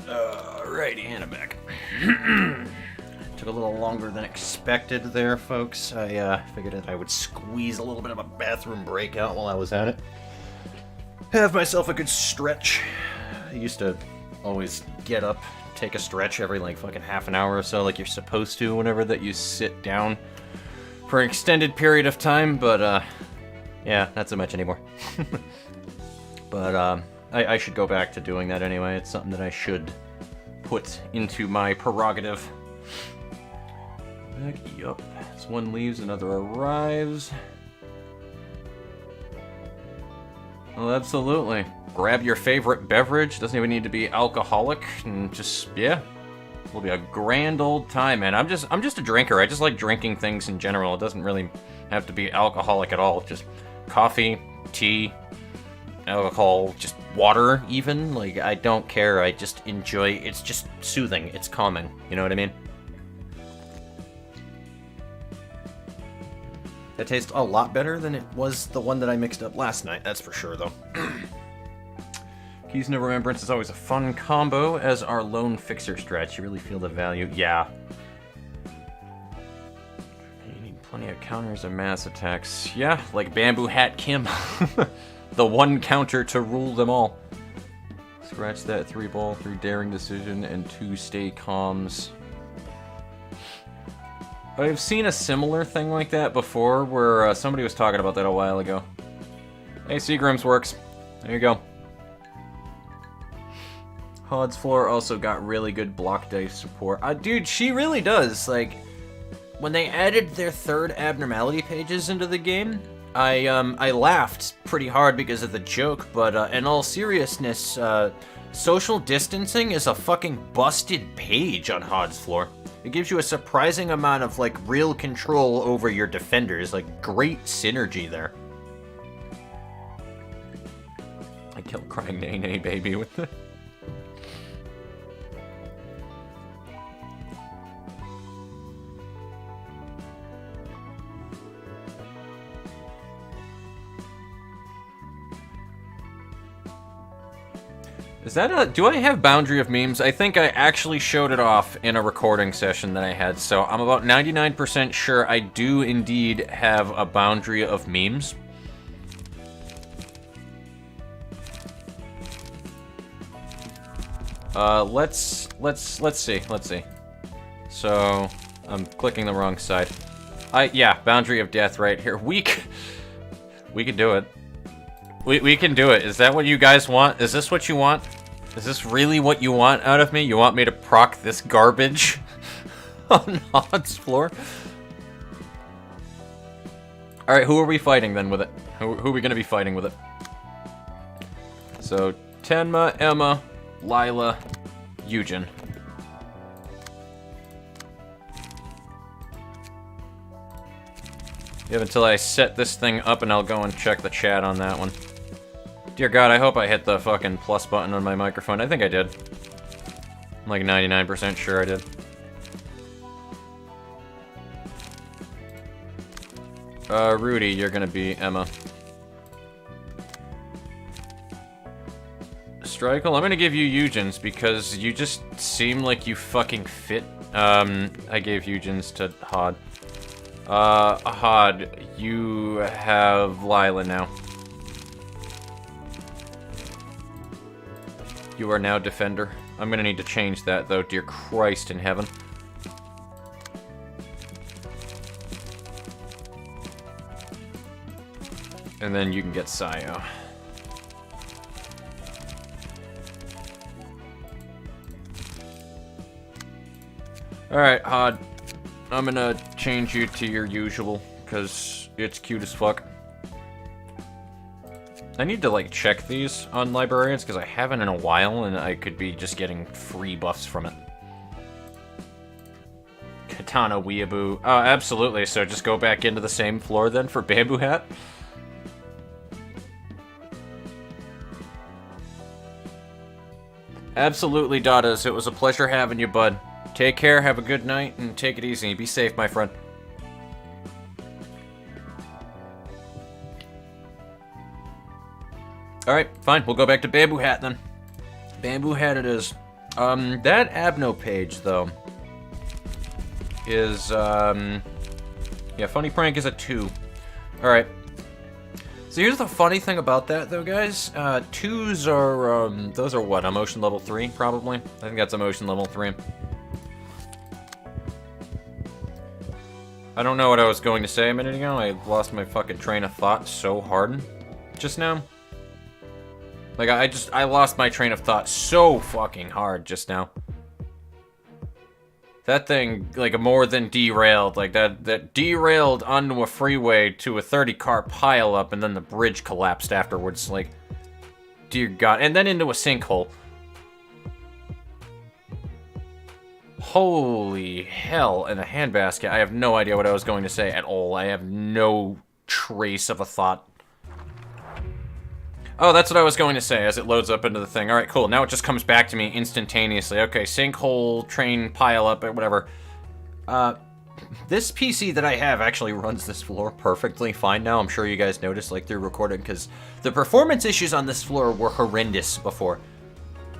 A: Alrighty, and I'm back. Took a little longer than expected there, folks. I figured that I would squeeze a little bit of a bathroom breakout while I was at it. Have myself a good stretch. I used to always get up, take a stretch every like fucking half an hour or so, like you're supposed to whenever that you sit down for an extended period of time, but yeah, not so much anymore. But I should go back to doing that anyway. It's something that I should put into my prerogative. Yup. As one leaves, another arrives. Well, absolutely. Grab your favorite beverage. Doesn't even need to be alcoholic, and just, yeah, it'll be a grand old time, man. I'm just a drinker. I just like drinking things in general. It doesn't really have to be alcoholic at all. Just coffee, tea, alcohol, just water even. Like, I don't care. I just enjoy. It's just soothing. It's calming. You know what I mean? That tastes a lot better than it was the one that I mixed up last night, that's for sure, though. Keys of Remembrance is always a fun combo as our lone fixer stretch. You really feel the value. Yeah. You need plenty of counters and mass attacks. Yeah, like Bamboo Hat Kim. The one counter to rule them all. Scratch that 3-ball, 3 daring decision, and 2 stay calms. I've seen a similar thing like that before, where somebody was talking about that a while ago. Hey, Seagram's works. There you go. Hod's Floor also got really good block dice support. Dude, she really does. Like, when they added their 3rd abnormality pages into the game, I laughed pretty hard because of the joke, but in all seriousness, social distancing is a fucking busted page on Hod's Floor. It gives you a surprising amount of, like, real control over your defenders. Like, great synergy there. I killed Crying Nay Nay Baby with the... Is that a... Do I have Boundary of Memes? I think I actually showed it off in a recording session that I had, so I'm about 99% sure I do indeed have a Boundary of Memes. Let's see. So, I'm clicking the wrong side. Yeah, Boundary of Death right here. We can do it. We can do it. Is that what you guys want? Is this what you want? Is this really what you want out of me? You want me to proc this garbage on Hod's Floor? Alright, who are we fighting then with it? Who are we going to be fighting with it? So, Tenma, Emma, Lila, Eugen. You have until I set this thing up and I'll go and check the chat on that one. Dear God, I hope I hit the fucking plus button on my microphone. I think I did. I'm like 99% sure I did. Rudy, you're gonna be Emma. Strikel, I'm gonna give you Eugen's because you just seem like you fucking fit. I gave Eugen's to Hod. Hod, you have Lila now. You are now Defender. I'm gonna need to change that, though, dear Christ in heaven. And then you can get Sayo. Alright, Hod. I'm gonna change you to your usual, because it's cute as fuck. I need to, like, check these on librarians, because I haven't in a while, and I could be just getting free buffs from it. Katana Weeaboo. Oh, absolutely, so just go back into the same floor, then, for Bamboo Hat? Absolutely, Dadas. It was a pleasure having you, bud. Take care, have a good night, and take it easy. Be safe, my friend. Alright, fine. We'll go back to Bamboo Hat, then. Bamboo Hat it is. That Abno page, though, is, yeah, funny prank is a 2. Alright. So here's the funny thing about that, though, guys. 2s are, those are what, emotion level 3, probably? I think that's emotion level 3. I don't know what I was going to say a minute ago. I lost my fucking train of thought so hard just now. Like, I lost my train of thought so fucking hard just now. That thing, like, more than derailed. Like, that derailed onto a freeway to a 30-car pileup, and then the bridge collapsed afterwards. Like, dear God. And then into a sinkhole. Holy hell, in a handbasket. I have no idea what I was going to say at all. I have no trace of a thought. Oh, that's what I was going to say as it loads up into the thing. Alright, cool. Now it just comes back to me instantaneously. Okay, sinkhole, train, pile up, or whatever. This PC that I have actually runs this floor perfectly fine now. I'm sure you guys noticed, like, through recording, because the performance issues on this floor were horrendous before.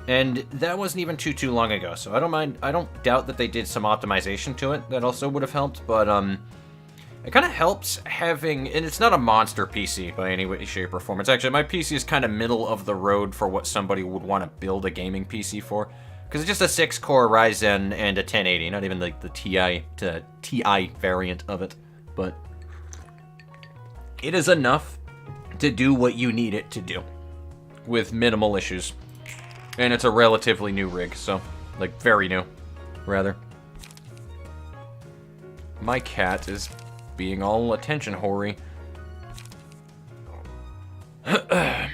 A: And that wasn't even too long ago, so I don't mind. I don't doubt that they did some optimization to it that also would have helped, but, it kind of helps having, and it's not a monster PC by any way, shape, or form. It's actually, my PC is kind of middle of the road for what somebody would want to build a gaming PC for. Because it's just a 6-core Ryzen and a 1080, not even like the TI variant of it. But it is enough to do what you need it to do with minimal issues. And it's a relatively new rig, so, like, very new, rather. My cat is being all attention hoary. I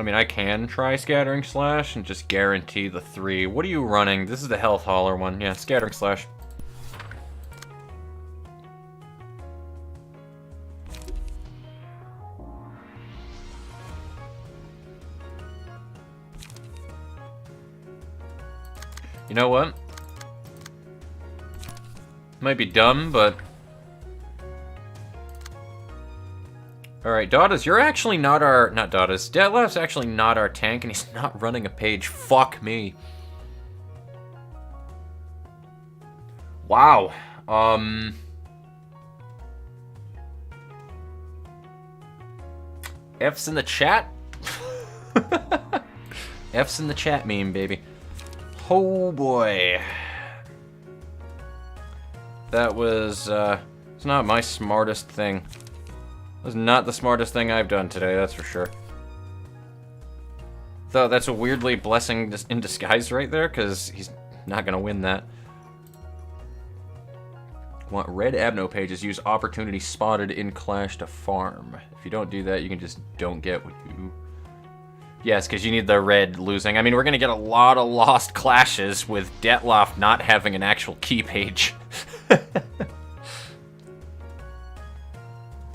A: mean, I can try Scattering Slash and just guarantee the 3. What are you running? This is the Health Hauler one. Yeah, Scattering Slash. You know what? Might be dumb, but... Alright, Dada's, you're actually not our... Not Dada's. Detlef's actually not our tank, and he's not running a page. Fuck me. Wow. F's in the chat? F's in the chat meme, baby. Oh boy. That was, it's not my smartest thing. It was not the smartest thing I've done today, that's for sure. Though that's a weirdly blessing in disguise right there, because he's not gonna win that. Want red Abno pages, use opportunity spotted in Clash to farm. If you don't do that, you can just don't get what you... Yes, because you need the red losing. I mean, we're going to get a lot of lost clashes with Detloff not having an actual key page.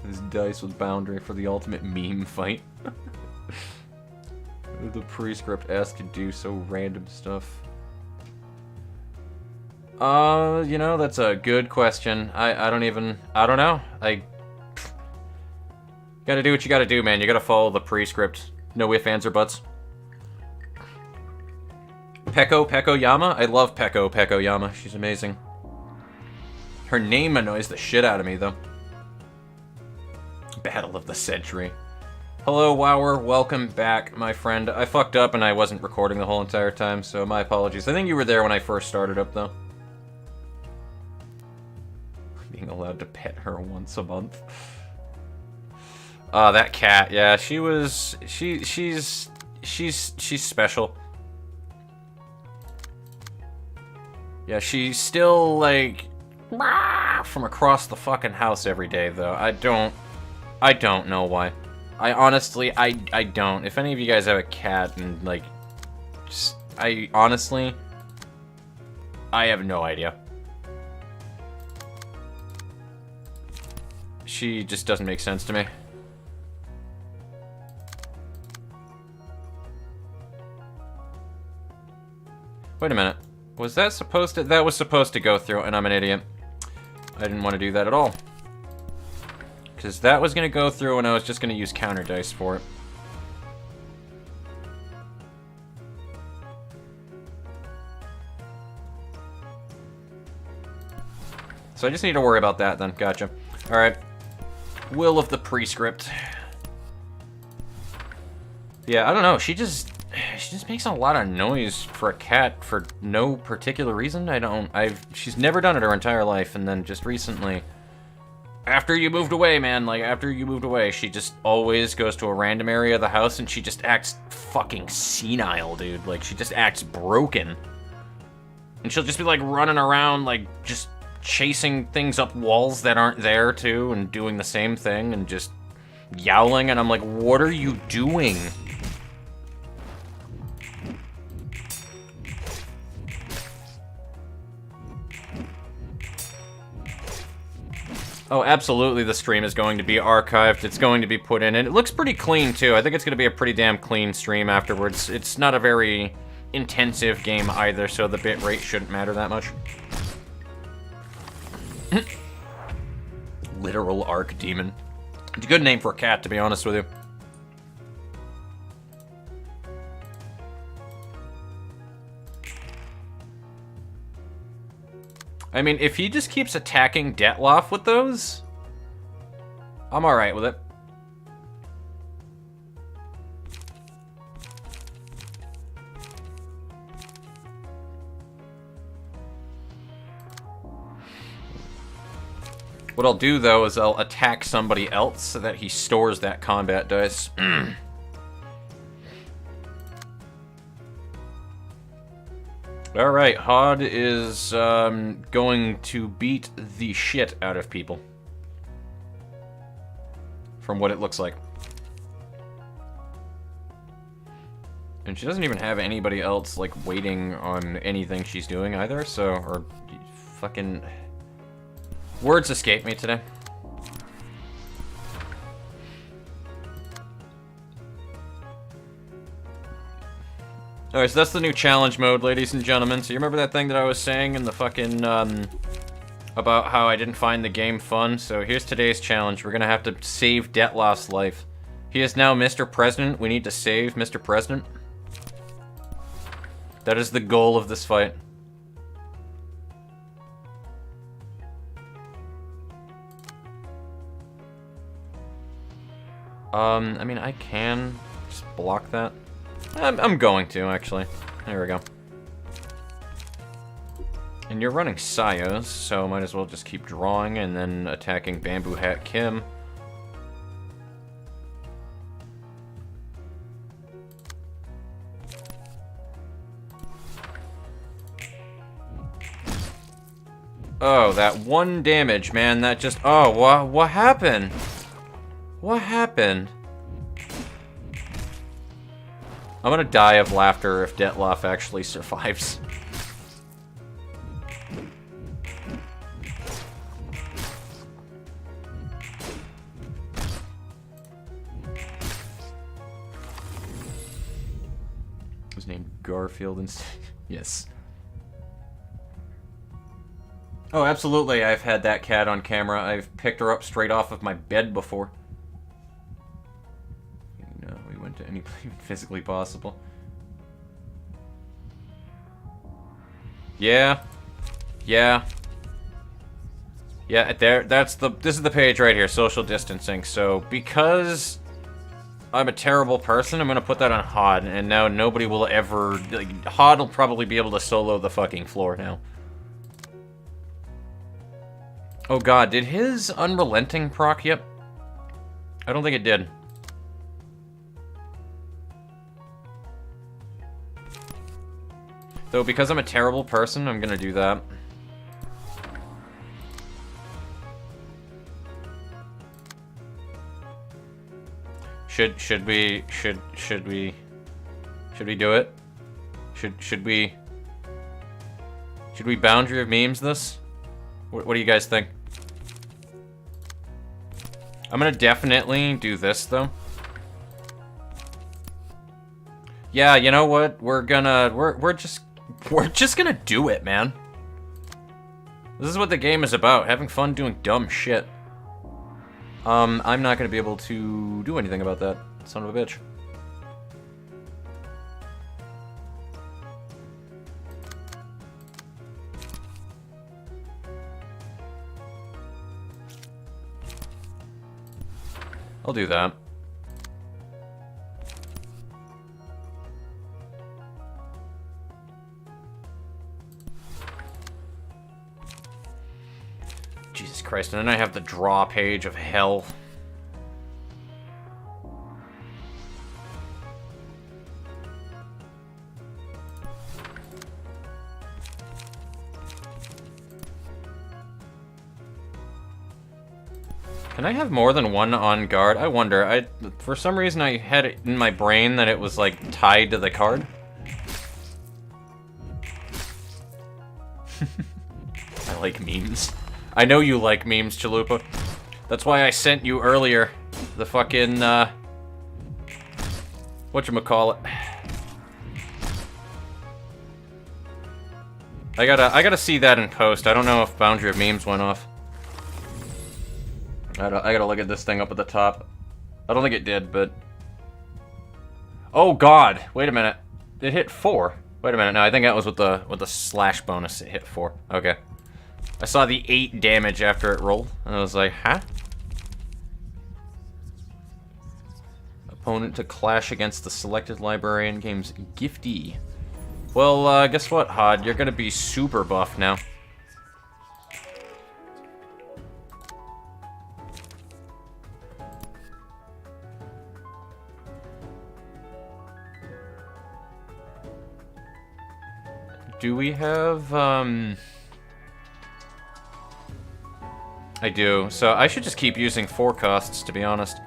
A: This dice with boundary for the ultimate meme fight. The prescript asked to do so random stuff. You know, that's a good question. I don't know. Gotta do what you gotta do, man. You gotta follow the prescript. No ifs, ands, or buts. Peko Yama? I love Peko Yama. She's amazing. Her name annoys the shit out of me, though. Battle of the Century. Hello, Wower. Welcome back, my friend. I fucked up and I wasn't recording the whole entire time, so my apologies. I think you were there when I first started up, though. Being allowed to pet her once a month. That cat, yeah, she's special. Yeah, she's still, like, from across the fucking house every day, though. I don't know why. I honestly don't. If any of you guys have a cat and, like, just, I have no idea. She just doesn't make sense to me. Wait a minute. Was that supposed to... That was supposed to go through, and I'm an idiot. I didn't want to do that at all. Because Because that was going to go through and I was just going to use counter dice for it. So I just need to worry about that then. Gotcha. Alright. Will of the prescript. Yeah, I don't know. She just makes a lot of noise for a cat for no particular reason. She's never done it her entire life, and then just recently, after you moved away, man, like, after you moved away, she just always goes to a random area of the house, and she just acts fucking senile, dude. Like, she just acts broken. And she'll just be, like, running around, like, just chasing things up walls that aren't there, too, and doing the same thing, and just yowling, and I'm like, what are you doing? Oh, absolutely the stream is going to be archived. It's going to be put in, and it looks pretty clean, too. I think it's going to be a pretty damn clean stream afterwards. It's not a very intensive game either, so the bitrate shouldn't matter that much. Literal Archdemon. It's a good name for a cat, to be honest with you. I mean, if he just keeps attacking Detloff with those, I'm alright with it. What I'll do, though, is I'll attack somebody else so that he stores that combat dice. Alright, Hod is going to beat the shit out of people. From what it looks like. And she doesn't even have anybody else, like, waiting on anything she's doing either, so... Or... Fucking... Words escape me today. Alright, so that's the new challenge mode, ladies and gentlemen. So you remember that thing that I was saying in the fucking, about how I didn't find the game fun? So here's today's challenge. We're gonna have to save Detloff's life. He is now Mr. President. We need to save Mr. President. That is the goal of this fight. I mean, I can just block that. I'm going to, actually. There we go. And you're running Sios, so might as well just keep drawing and then attacking Bamboo Hat Kim. Oh, that one damage, man, that just... Oh, what happened? What happened? I'm gonna die of laughter if Detloff actually survives. His name Garfield and... Yes. Oh, absolutely, I've had that cat on camera. I've picked her up straight off of my bed before. To any physically possible. Yeah. This is the page right here, social distancing. So because I'm a terrible person, I'm gonna put that on Hod, and now nobody will ever, like, Hod will probably be able to solo the fucking floor now. Oh god, did his Unrelenting proc? Yep. I don't think it did. So because I'm a terrible person, I'm gonna do that. Should we do it? Should we Boundary of Memes this? What do you guys think? I'm gonna definitely do this though. Yeah, you know what? We're just gonna do it, man. This is what the game is about, having fun doing dumb shit. I'm not gonna be able to do anything about that. Son of a bitch. I'll do that. Jesus Christ, and then I have the draw page of hell. Can I have more than one on guard? I wonder. For some reason I had it in my brain that it was like tied to the card. I like memes. I know you like memes, Chalupa. That's why I sent you earlier the fucking whatchamacallit. I gotta see that in post. I don't know if Boundary of Memes went off. I gotta look at this thing up at the top. I don't think it did, but... Oh god! Wait a minute. It hit 4. Wait a minute, no, I think that was with the slash bonus. It hit 4. Okay. I saw the 8 damage after it rolled, and I was like, huh? Opponent to clash against the selected librarian game's Gifty. Well, guess what, Hod? You're gonna be super buff now. Do we have, I do. So I should just keep using forecasts, to be honest.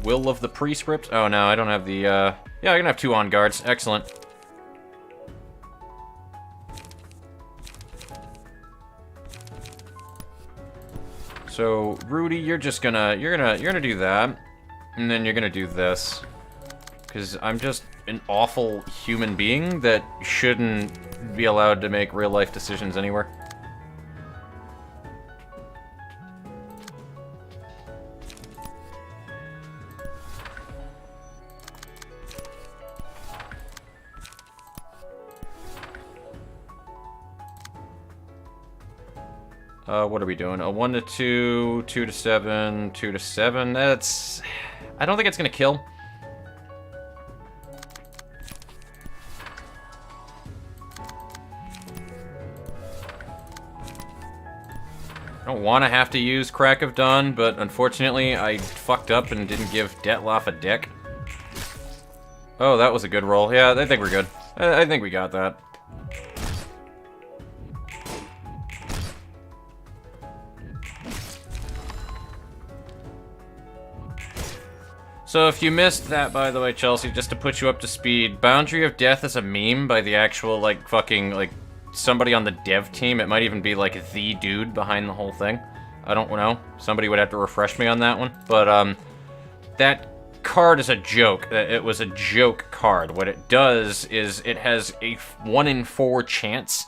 A: Will of the Prescript? Oh, no, I don't have the, yeah, I can have 2 on guards. Excellent. So, Rudy, you're gonna do that. And then you're gonna do this. Because I'm just an awful human being that shouldn't be allowed to make real-life decisions anywhere. What are we doing? A 1 to 2, 2 to 7, 2 to 7. That's... I don't think it's gonna kill. I don't want to have to use Crack of Dawn, but unfortunately I fucked up and didn't give Detloff a deck. Oh, that was a good roll. Yeah, I think we're good. I think we got that. So if you missed that, by the way, Chelsea, just to put you up to speed, Boundary of Death is a meme by the actual, like, fucking, like, somebody on the dev team. It might even be, like, the dude behind the whole thing. I don't know. Somebody would have to refresh me on that one. But, that card is a joke. It was a joke card. What it does is it has a 1 in 4 chance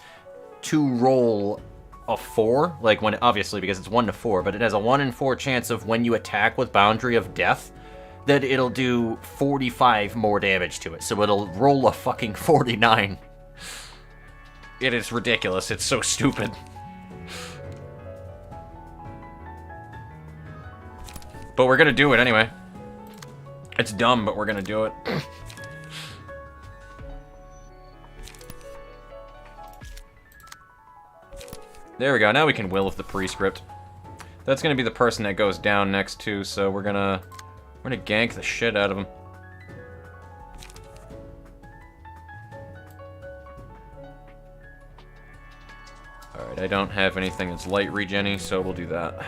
A: to roll a 4. Like, when, obviously, because it's 1 to 4, but it has a 1 in 4 chance of when you attack with Boundary of Death, that it'll do 45 more damage to it. So it'll roll a fucking 49. It is ridiculous. It's so stupid. But we're gonna do it anyway. It's dumb, but we're gonna do it. There we go. Now we can Will of the Prescript. That's gonna be the person that goes down next to, so we're gonna gank the shit out of him. Alright, I don't have anything that's light regen-y, so we'll do that.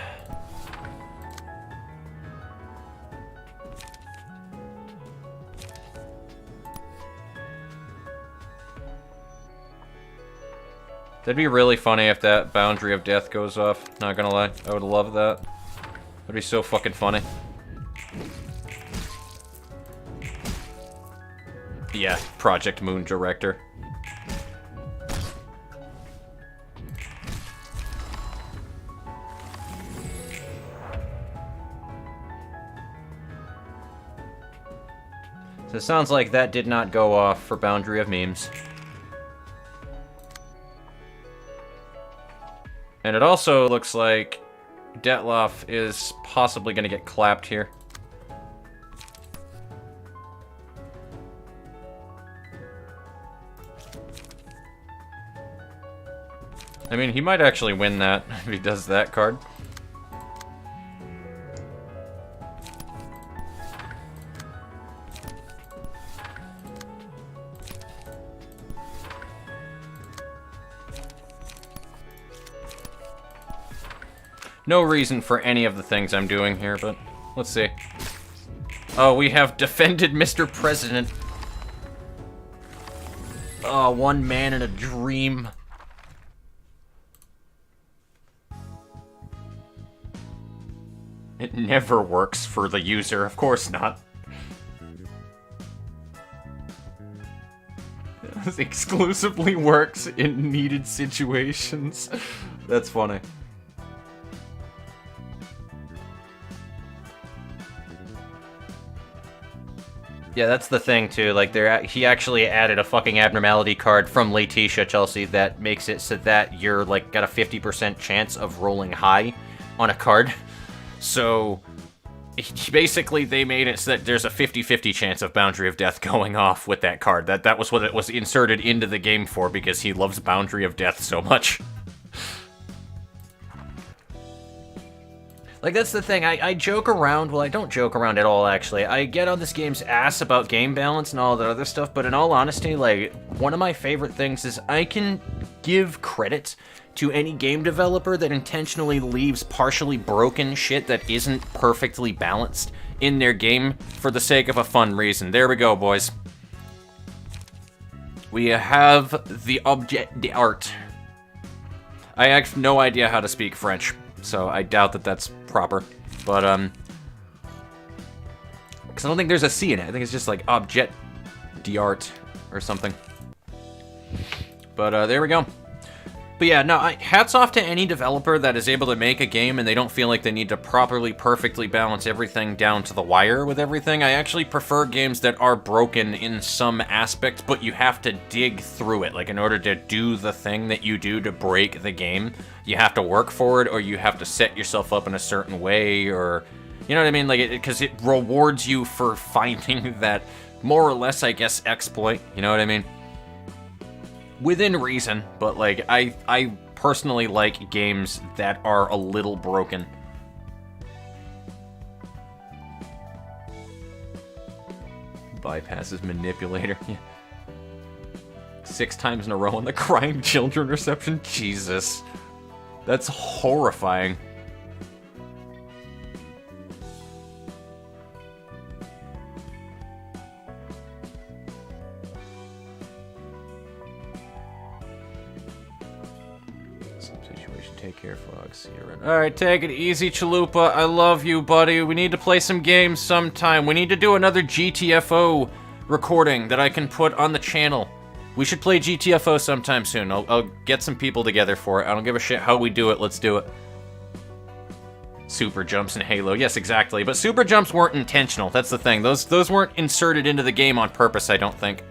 A: That'd be really funny if that Boundary of Death goes off, not gonna lie. I would love that. That'd be so fucking funny. Yeah, Project Moon Director. So it sounds like that did not go off for Boundary of Memes. And it also looks like Detloff is possibly going to get clapped here. I mean, he might actually win that if he does that card. No reason for any of the things I'm doing here, but let's see. Oh, we have defended Mr. President. Oh, one man in a dream. It never works for the user, of course not. It exclusively works in needed situations. That's funny. Yeah, that's the thing, too. Like, he actually added a fucking abnormality card from Letitia, Chelsea, that makes it so that you're, like, got a 50% chance of rolling high on a card. So, basically, they made it so that there's a 50-50 chance of Boundary of Death going off with that card. That was what it was inserted into the game for, because he loves Boundary of Death so much. Like, that's the thing, I joke around, well, I don't joke around at all, actually. I get on this game's ass about game balance and all that other stuff, but in all honesty, like, one of my favorite things is I can give credit to any game developer that intentionally leaves partially broken shit that isn't perfectly balanced in their game for the sake of a fun reason. There we go, boys. We have the objet d'art. I have no idea how to speak French, so I doubt that that's proper. But, because I don't think there's a C in it. I think it's just like objet d'art or something. But, there we go. But yeah, no, hats off to any developer that is able to make a game and they don't feel like they need to properly, perfectly balance everything down to the wire with everything. I actually prefer games that are broken in some aspect, but you have to dig through it. Like, in order to do the thing that you do to break the game, you have to work for it, or you have to set yourself up in a certain way, or... You know what I mean? Like, because it rewards you for finding that, more or less, I guess, exploit. You know what I mean? Within reason, but, like, I personally like games that are a little broken. Bypasses manipulator. 6 times in a row on the crying children reception? Jesus. That's horrifying. Take care, Fox. See you around. Alright, take it easy, Chalupa. I love you, buddy. We need to play some games sometime. We need to do another GTFO recording that I can put on the channel. We should play GTFO sometime soon. I'll get some people together for it. I don't give a shit how we do it. Let's do it. Super jumps in Halo. Yes, exactly. But super jumps weren't intentional. That's the thing. Those weren't inserted into the game on purpose, I don't think.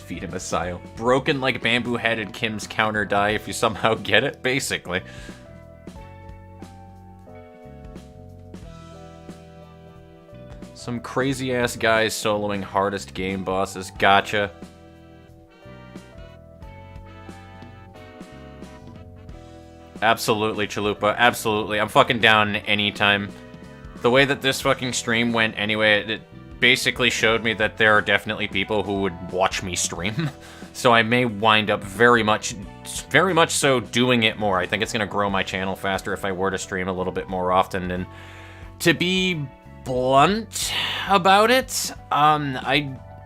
A: Feed him a Sio. Broken like bamboo-headed Kim's counter die if you somehow get it, basically. Some crazy-ass guys soloing hardest game bosses. Gotcha. Absolutely, Chalupa. Absolutely. I'm fucking down anytime. The way that this fucking stream went anyway, it basically showed me that there are definitely people who would watch me stream. So I may wind up very much so doing it more. I think it's going to grow my channel faster if I were to stream a little bit more often. And to be blunt about it,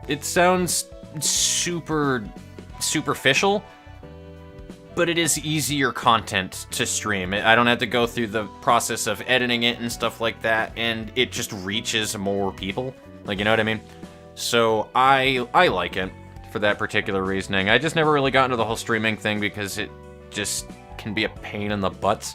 A: it sounds super superficial, but it is easier content to stream. I don't have to go through the process of editing it and stuff like that, and it just reaches more people. Like, you know what I mean? So I like it for that particular reasoning. I just never really got into the whole streaming thing because it just can be a pain in the butt.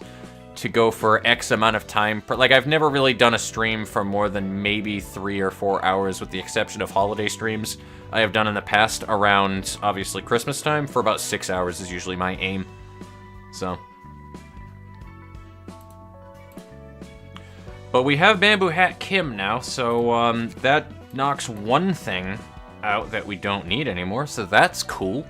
A: to go for X amount of time. Like, I've never really done a stream for more than maybe 3 or 4 hours, with the exception of holiday streams I have done in the past around, obviously, Christmas time. For about 6 hours is usually my aim. So. But we have Bamboo Hat Kim now, so that knocks one thing out that we don't need anymore, so that's cool.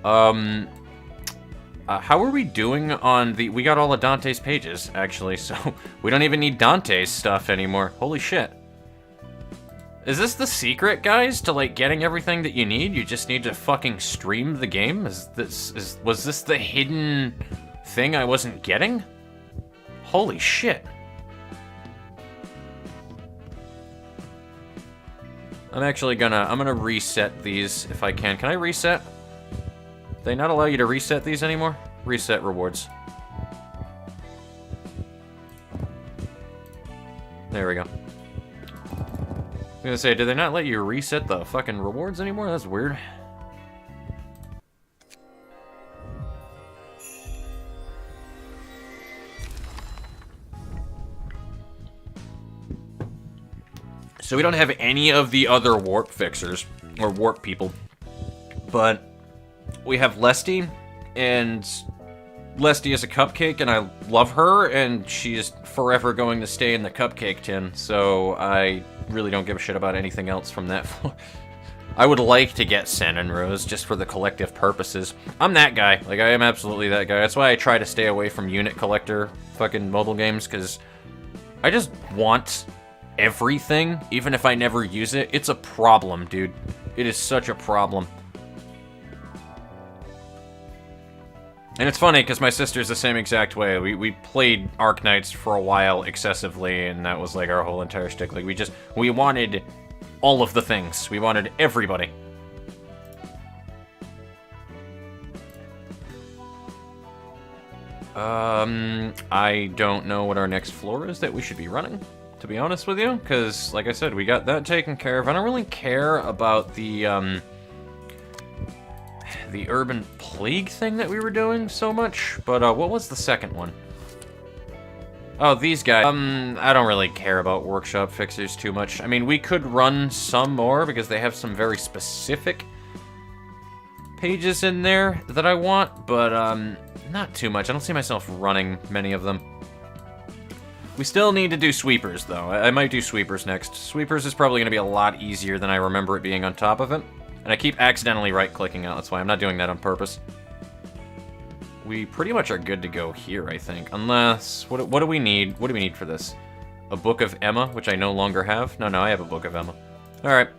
A: How are we doing on the... We got all of Dante's pages, actually, so we don't even need Dante's stuff anymore. Holy shit. Is this the secret, guys, to, like, getting everything that you need? You just need to fucking stream the game? Was this the hidden thing I wasn't getting? Holy shit. I'm gonna reset these if I can. Can I reset? Do they not allow you to reset these anymore? Reset rewards. There we go. I was gonna say, did they not let you reset the fucking rewards anymore? That's weird. So we don't have any of the other warp fixers, or warp people, but we have Lesty, and Lesty is a cupcake, and I love her, and she is forever going to stay in the cupcake tin, so I really don't give a shit about anything else from that. I would like to get Sen and Rose, just for the collective purposes. I'm that guy. Like, I am absolutely that guy. That's why I try to stay away from unit collector fucking mobile games, because I just want everything, even if I never use it. It's a problem, dude. It is such a problem. And it's funny, because my sister's the same exact way. We played Arknights for a while excessively, and that was like our whole entire shtick. Like, we wanted all of the things. We wanted everybody. I don't know what our next floor is that we should be running, to be honest with you, because, like I said, we got that taken care of. I don't really care about the urban plague thing that we were doing so much, but what was the second one? Oh, these guys. I don't really care about workshop fixers too much. I mean, we could run some more because they have some very specific pages in there that I want, but not too much. I don't see myself running many of them. We still need to do sweepers, though. I might do sweepers next. Sweepers is probably going to be a lot easier than I remember it being on top of it. And I keep accidentally right-clicking out, that's why I'm not doing that on purpose. We pretty much are good to go here, I think. Unless, what do we need? What do we need for this? A Book of Emma, which I no longer have? No, I have a Book of Emma. Alright.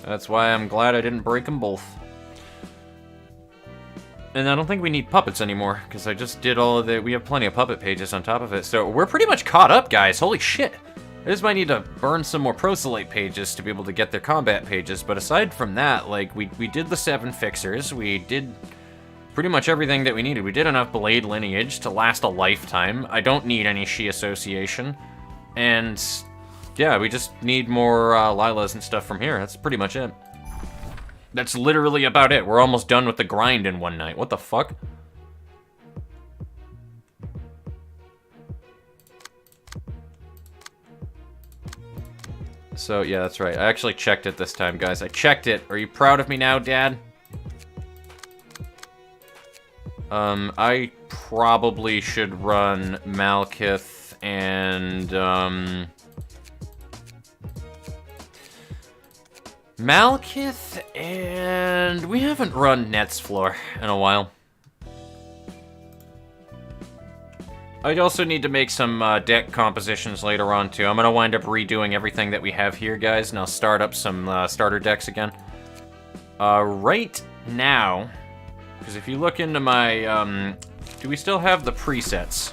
A: That's why I'm glad I didn't break them both. And I don't think we need puppets anymore, because I just did all of the... We have plenty of puppet pages on top of it, so we're pretty much caught up, guys. Holy shit. I just might need to burn some more Proselyte pages to be able to get their combat pages, but aside from that, like, we did the 7 fixers, we did pretty much everything that we needed. We did enough Blade lineage to last a lifetime. I don't need any She Association, and yeah, we just need more Lilas and stuff from here. That's pretty much it. That's literally about it. We're almost done with the grind in one night. What the fuck? So, yeah, that's right. I actually checked it this time, guys. I checked it. Are you proud of me now, Dad? I probably should run Malkith and, Malkith, and we haven't run Net's floor in a while. I also need to make some deck compositions later on, too. I'm going to wind up redoing everything that we have here, guys, and I'll start up some starter decks again. Right now, because if you look into my... do we still have the presets?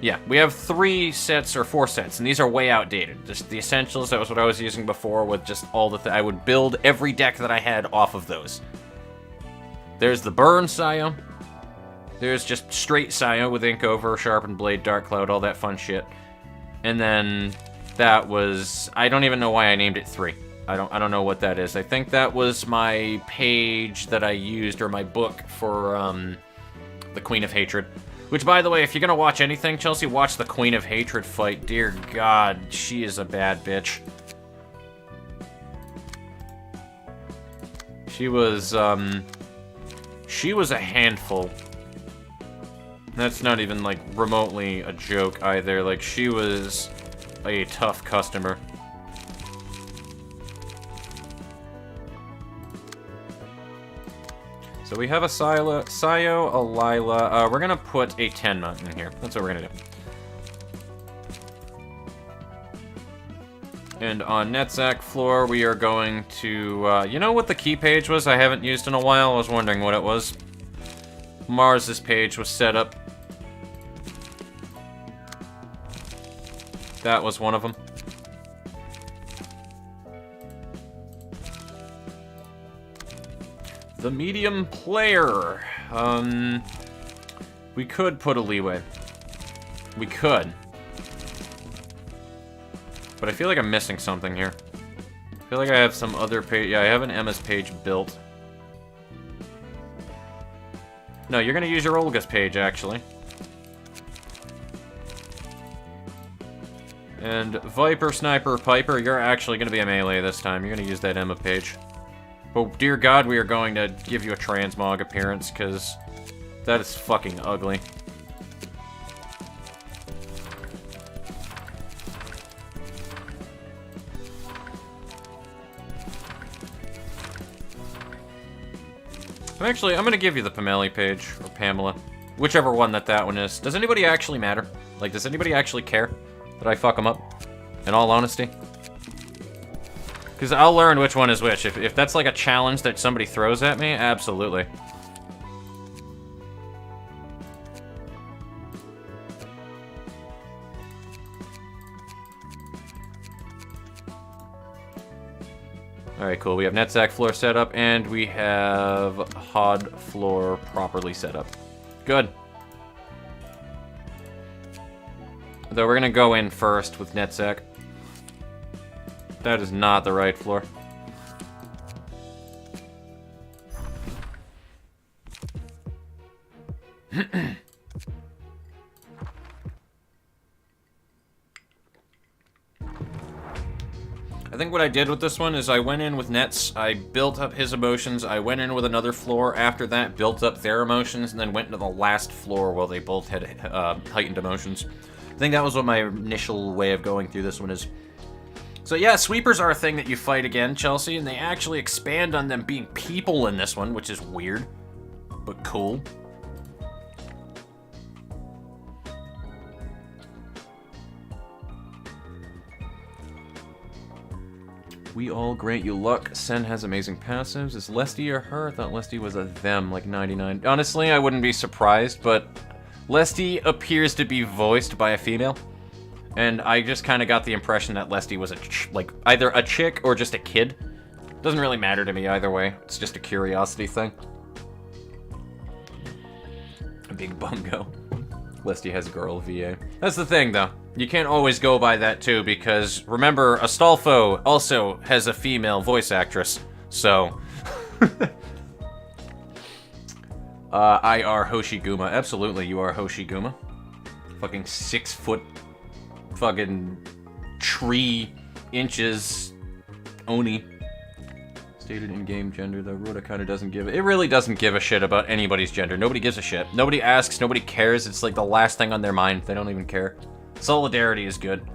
A: Yeah, we have 3 sets or 4 sets, and these are way outdated. Just the essentials, that was what I was using before with just all the... I would build every deck that I had off of those. There's the Burn Sayo. There's just straight Sayo with Ink Over, Sharpened Blade, Dark Cloud, all that fun shit. And then that was... I don't even know why I named it 3. I don't know what that is. I think that was my page that I used, or my book, for the Queen of Hatred. Which, by the way, if you're gonna watch anything, Chelsea, watch the Queen of Hatred fight. Dear God, she is a bad bitch. She was a handful. That's not even, like, remotely a joke either. Like, she was a tough customer. So we have a Sayo, a Lila. We're gonna put a Tenma in here. That's what we're gonna do. And on NetZac floor, we are going to, you know what the key page was I haven't used in a while? I was wondering what it was. Mars's page was set up. That was one of them. The medium player. We could put a leeway. We could. But I feel like I'm missing something here. I feel like I have some other page. Yeah, I have an Emma's page built. No, you're gonna use your Olga's page, actually. And Viper, Sniper, Piper, you're actually gonna be a melee this time. You're gonna use that Emma page. Oh, dear God, we are going to give you a transmog appearance, because that is fucking ugly. Actually, I'm going to give you the Pameli page, or Pamela. Whichever one that one is. Does anybody actually matter? Like, does anybody actually care that I fuck them up? In all honesty? Because I'll learn which one is which. If that's like a challenge that somebody throws at me, absolutely. Alright, cool. We have NetZac floor set up, and we have HOD floor properly set up. Good. Though we're gonna go in first with NetZac. That is not the right floor. I think what I did with this one is I went in with Nets, I built up his emotions, I went in with another floor, after that built up their emotions, and then went into the last floor while they both had heightened emotions. I think that was what my initial way of going through this one is. So yeah, sweepers are a thing that you fight again, Chelsea, and they actually expand on them being people in this one, which is weird, but cool. We all grant you luck. Sen has amazing passives. Is Lesty or her? I thought Lesty was a them, like 99. Honestly, I wouldn't be surprised, but Lesty appears to be voiced by a female. And I just kind of got the impression that Lesty was like either a chick or just a kid. Doesn't really matter to me either way. It's just a curiosity thing. A big bungo. Lesty has girl VA. That's the thing, though. You can't always go by that, too, because remember, Astolfo also has a female voice actress. So... I are Hoshiguma. Absolutely, you are Hoshiguma. Fucking 6 foot... fucking... tree inches... Oni. Stated in-game gender, though Rhoda kind of doesn't give it really doesn't give a shit about anybody's gender. Nobody gives a shit. Nobody asks, nobody cares. It's like the last thing on their mind. They don't even care. Solidarity is good.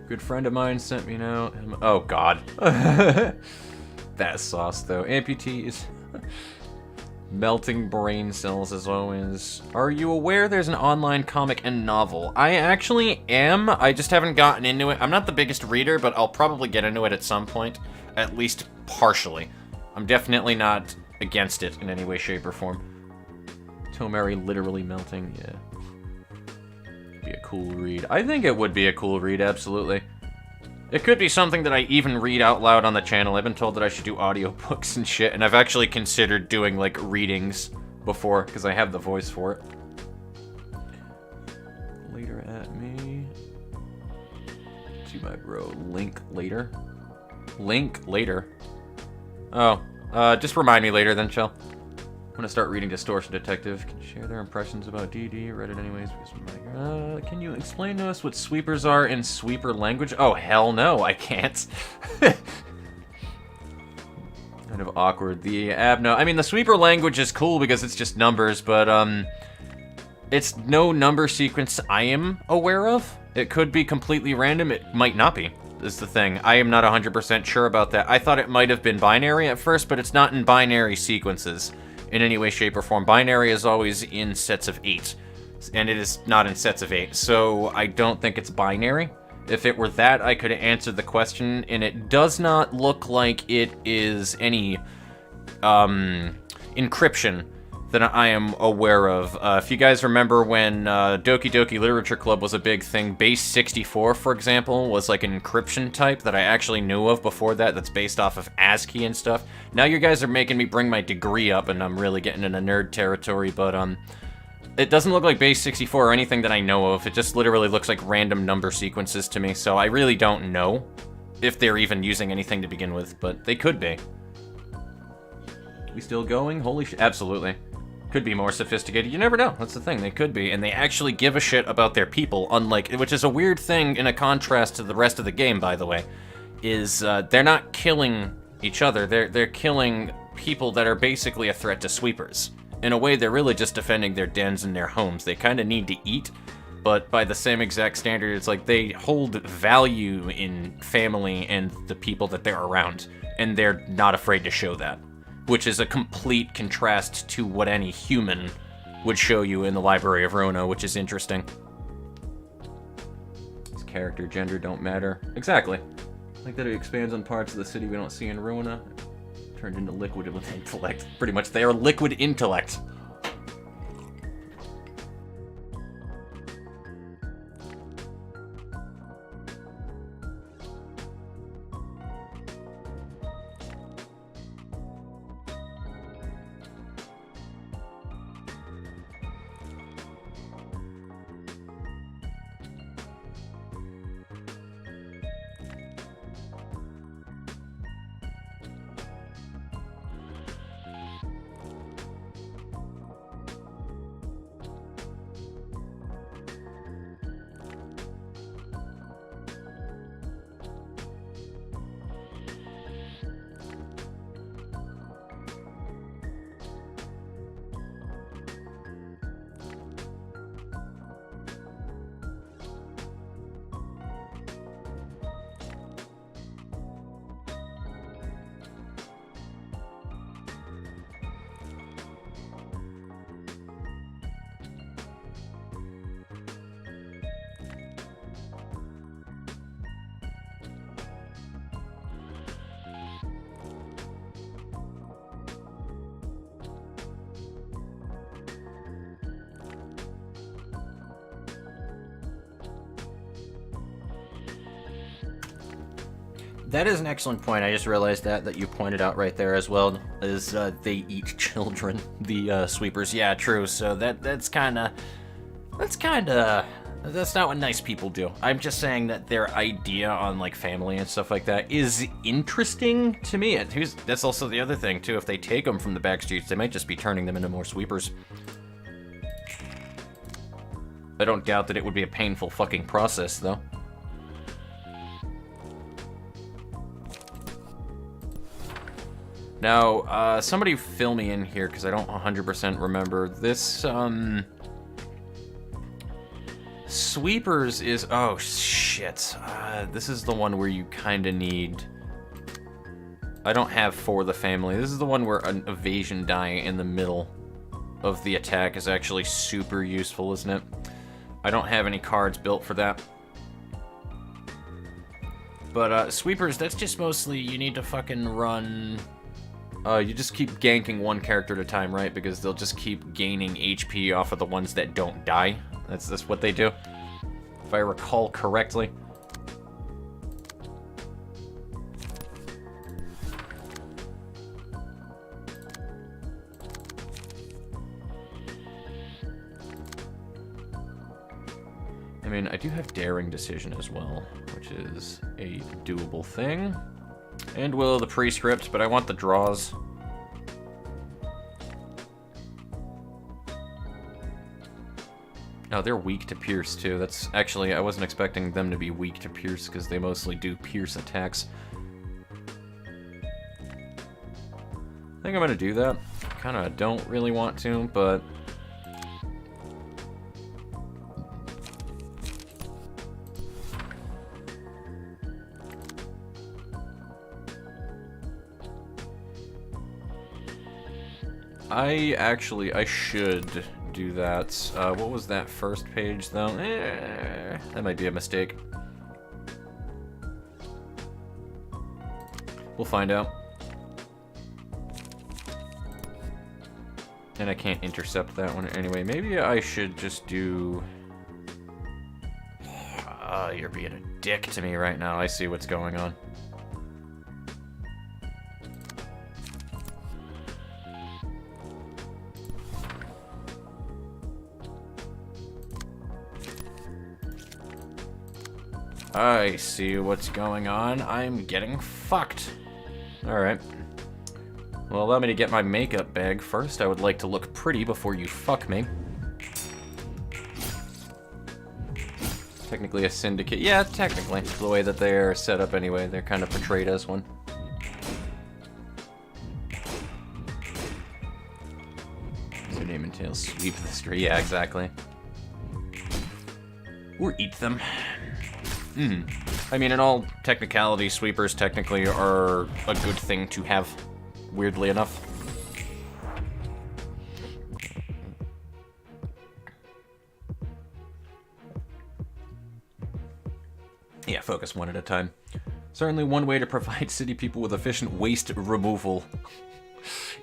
A: Good friend of mine sent me now. Oh, God. That sauce, though. Amputees. Melting brain cells, as always. Are you aware there's an online comic and novel? I actually am. I just haven't gotten into it. I'm not the biggest reader, but I'll probably get into it at some point. At least partially. I'm definitely not against it in any way, shape, or form. Tomari literally melting, yeah. Be a cool read. I think it would be a cool read, absolutely. It could be something that I even read out loud on the channel. I've been told that I should do audiobooks and shit, and I've actually considered doing, like, readings before, because I have the voice for it. Later at me. See my bro. Link later. Link later. Oh, Just remind me later then, Chell. I'm gonna start reading Distortion Detective. Can share their impressions about DD. Read it anyways. Can you explain to us what sweepers are in sweeper language? Oh, hell no, I can't. Kind of awkward. The abno... I mean, the sweeper language is cool because it's just numbers, but, it's no number sequence I am aware of. It could be completely random. It might not be, is the thing. I am not 100% sure about that. I thought it might have been binary at first, but it's not in binary sequences in any way, shape, or form. Binary is always in sets of 8, and it is not in sets of 8, so I don't think it's binary. If it were that, I could answer the question, and it does not look like it is any encryption that I am aware of. If you guys remember when Doki Doki Literature Club was a big thing, Base 64, for example, was like an encryption type that I actually knew of before that, that's based off of ASCII and stuff. Now you guys are making me bring my degree up, and I'm really getting into nerd territory, but it doesn't look like Base 64 or anything that I know of. It just literally looks like random number sequences to me, so I really don't know if they're even using anything to begin with, but they could be. We still going? Holy shit. Absolutely. Could be more sophisticated. You never know. That's the thing. They could be. And they actually give a shit about their people, unlike... Which is a weird thing in a contrast to the rest of the game, by the way. Is, they're not killing each other. They're killing people that are basically a threat to sweepers. In a way, they're really just defending their dens and their homes. They kind of need to eat, but by the same exact standard, it's like they hold value in family and the people that they're around, and they're not afraid to show that, which is a complete contrast to what any human would show you in the Library of Ruina, which is interesting. His character, gender don't matter. Exactly. Like that it expands on parts of the city we don't see in Ruina. Turned into liquid with intellect. Pretty much, they are liquid intellect. That is an excellent point. I just realized that you pointed out right there as well, is they eat children, the sweepers. Yeah, true. So that's not what nice people do. I'm just saying that their idea on like family and stuff like that is interesting to me. That's also the other thing too. If they take them from the back streets, they might just be turning them into more sweepers. I don't doubt that it would be a painful fucking process though. Now, somebody fill me in here, because I don't 100% remember. This, Sweepers is... Oh, shit. This is the one where you kind of need... I don't have for the family. This is the one where an evasion die in the middle of the attack is actually super useful, isn't it? I don't have any cards built for that. But, Sweepers, that's just mostly you need to fucking run... you just keep ganking one character at a time, right? Because they'll just keep gaining HP off of the ones that don't die. That's what they do, if I recall correctly. I mean, I do have Daring Decision as well, which is a doable thing. And Will of the Prescript, but I want the draws. Oh, they're weak to pierce, too. That's actually, I wasn't expecting them to be weak to pierce, because they mostly do pierce attacks. I think I'm gonna do that. Kinda don't really want to, but... I should do that. What was that first page, though? That might be a mistake. We'll find out. And I can't intercept that one anyway. Maybe I should just do... you're being a dick to me right now. I see what's going on. I see what's going on. I'm getting fucked. Alright. Well, allow me to get my makeup bag first. I would like to look pretty before you fuck me. Technically a syndicate. Yeah, technically. The way that they're set up anyway. They're kind of portrayed as one. Their name entails sweep the street. Yeah, exactly. Or eat them. I mean, in all technicality, sweepers technically are a good thing to have, weirdly enough. Yeah, focus one at a time. Certainly one way to provide city people with efficient waste removal.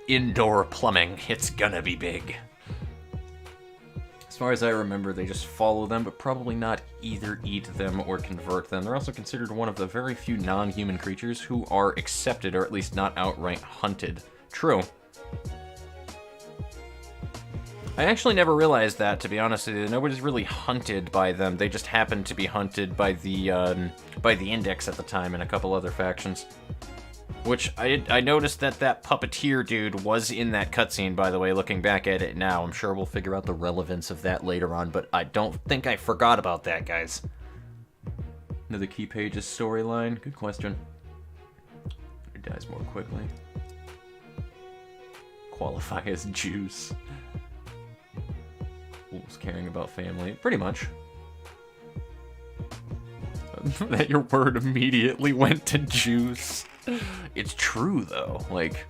A: Indoor plumbing. It's gonna be big. As far as I remember, they just follow them, but probably not either eat them or convert them. They're also considered one of the very few non-human creatures who are accepted, or at least not outright hunted. True. I actually never realized that, to be honest with you. Nobody's really hunted by them. They just happen to be hunted by the Index at the time and a couple other factions. Which, I noticed that puppeteer dude was in that cutscene, by the way, looking back at it now. I'm sure we'll figure out the relevance of that later on, but I don't think I forgot about that, guys. Another key page is storyline. Good question. Who dies more quickly? Qualify as Jews. Wolves caring about family. Pretty much. That your word immediately went to Jews. It's true, though. Like...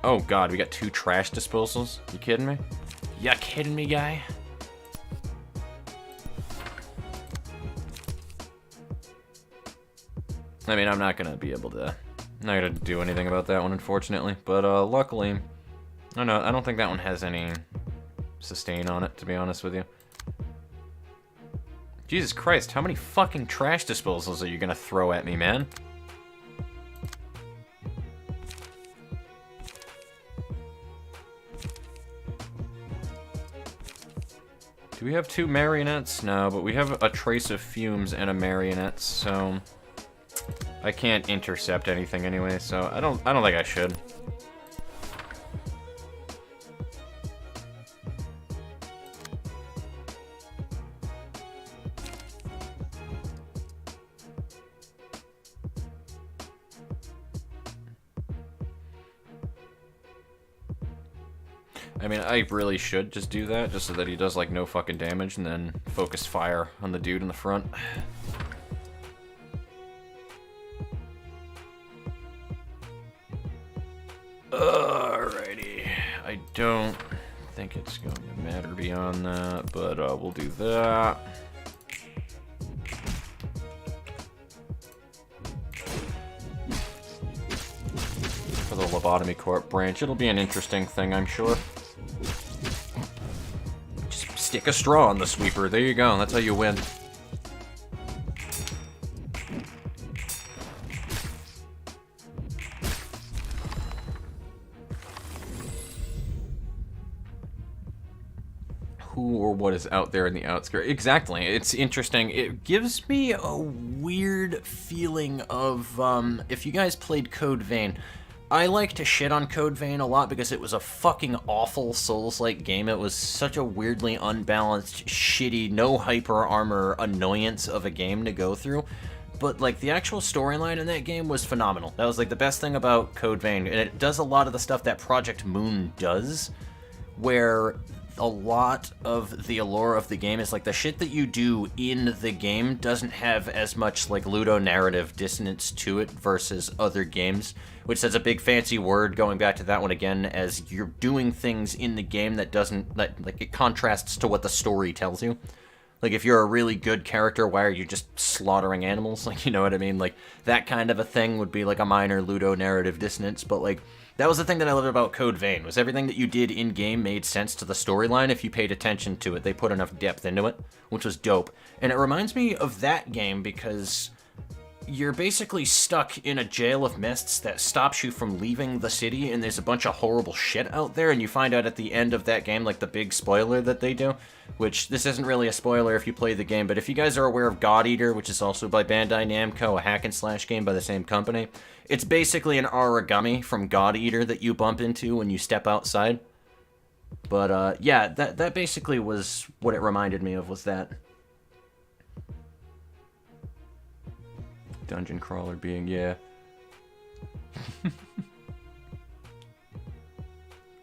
A: Oh god, we got 2 trash disposals? You kidding me? Ya kidding me, guy? I mean, I'm not gonna be able to... I'm not gonna do anything about that one, unfortunately. But, luckily... I don't think that one has any sustain on it, to be honest with you. Jesus Christ, how many fucking trash disposals are you gonna throw at me, man? Do we have 2 marionettes? No, but we have a trace of fumes and a marionette, so... I can't intercept anything anyway, so I don't think I should. I mean, I really should just do that, just so that he does, like, no fucking damage, and then focus fire on the dude in the front. Alrighty. I don't think it's going to matter beyond that, but we'll do that. For the lobotomy corp branch, it'll be an interesting thing, I'm sure. Just stick a straw on the sweeper. There you go. That's how you win. Who or what is out there in the outskirts? Exactly. It's interesting. It gives me a weird feeling of, if you guys played Code Vein, I like to shit on Code Vein a lot because it was a fucking awful Souls-like game. It was such a weirdly unbalanced, shitty, no hyper armor annoyance of a game to go through. But, like, the actual storyline in that game was phenomenal. That was, like, the best thing about Code Vein, and it does a lot of the stuff that Project Moon does, where a lot of the allure of the game is, like, the shit that you do in the game doesn't have as much, like, ludonarrative dissonance to it versus other games, which says a big fancy word, going back to that one again, as you're doing things in the game that doesn't, like, it contrasts to what the story tells you. Like, if you're a really good character, why are you just slaughtering animals? Like, you know what I mean? Like, that kind of a thing would be, like, a minor ludonarrative dissonance, but, like, that was the thing that I loved about Code Vein, was everything that you did in-game made sense to the storyline if you paid attention to it. They put enough depth into it, which was dope. And it reminds me of that game because you're basically stuck in a jail of mists that stops you from leaving the city, and there's a bunch of horrible shit out there, and you find out at the end of that game, like, the big spoiler that they do, which this isn't really a spoiler if you play the game, but if you guys are aware of God Eater, which is also by Bandai Namco, a hack-and-slash game by the same company, it's basically an origami from God Eater that you bump into when you step outside. But, yeah, that basically was what it reminded me of, was that. Dungeon crawler being, yeah.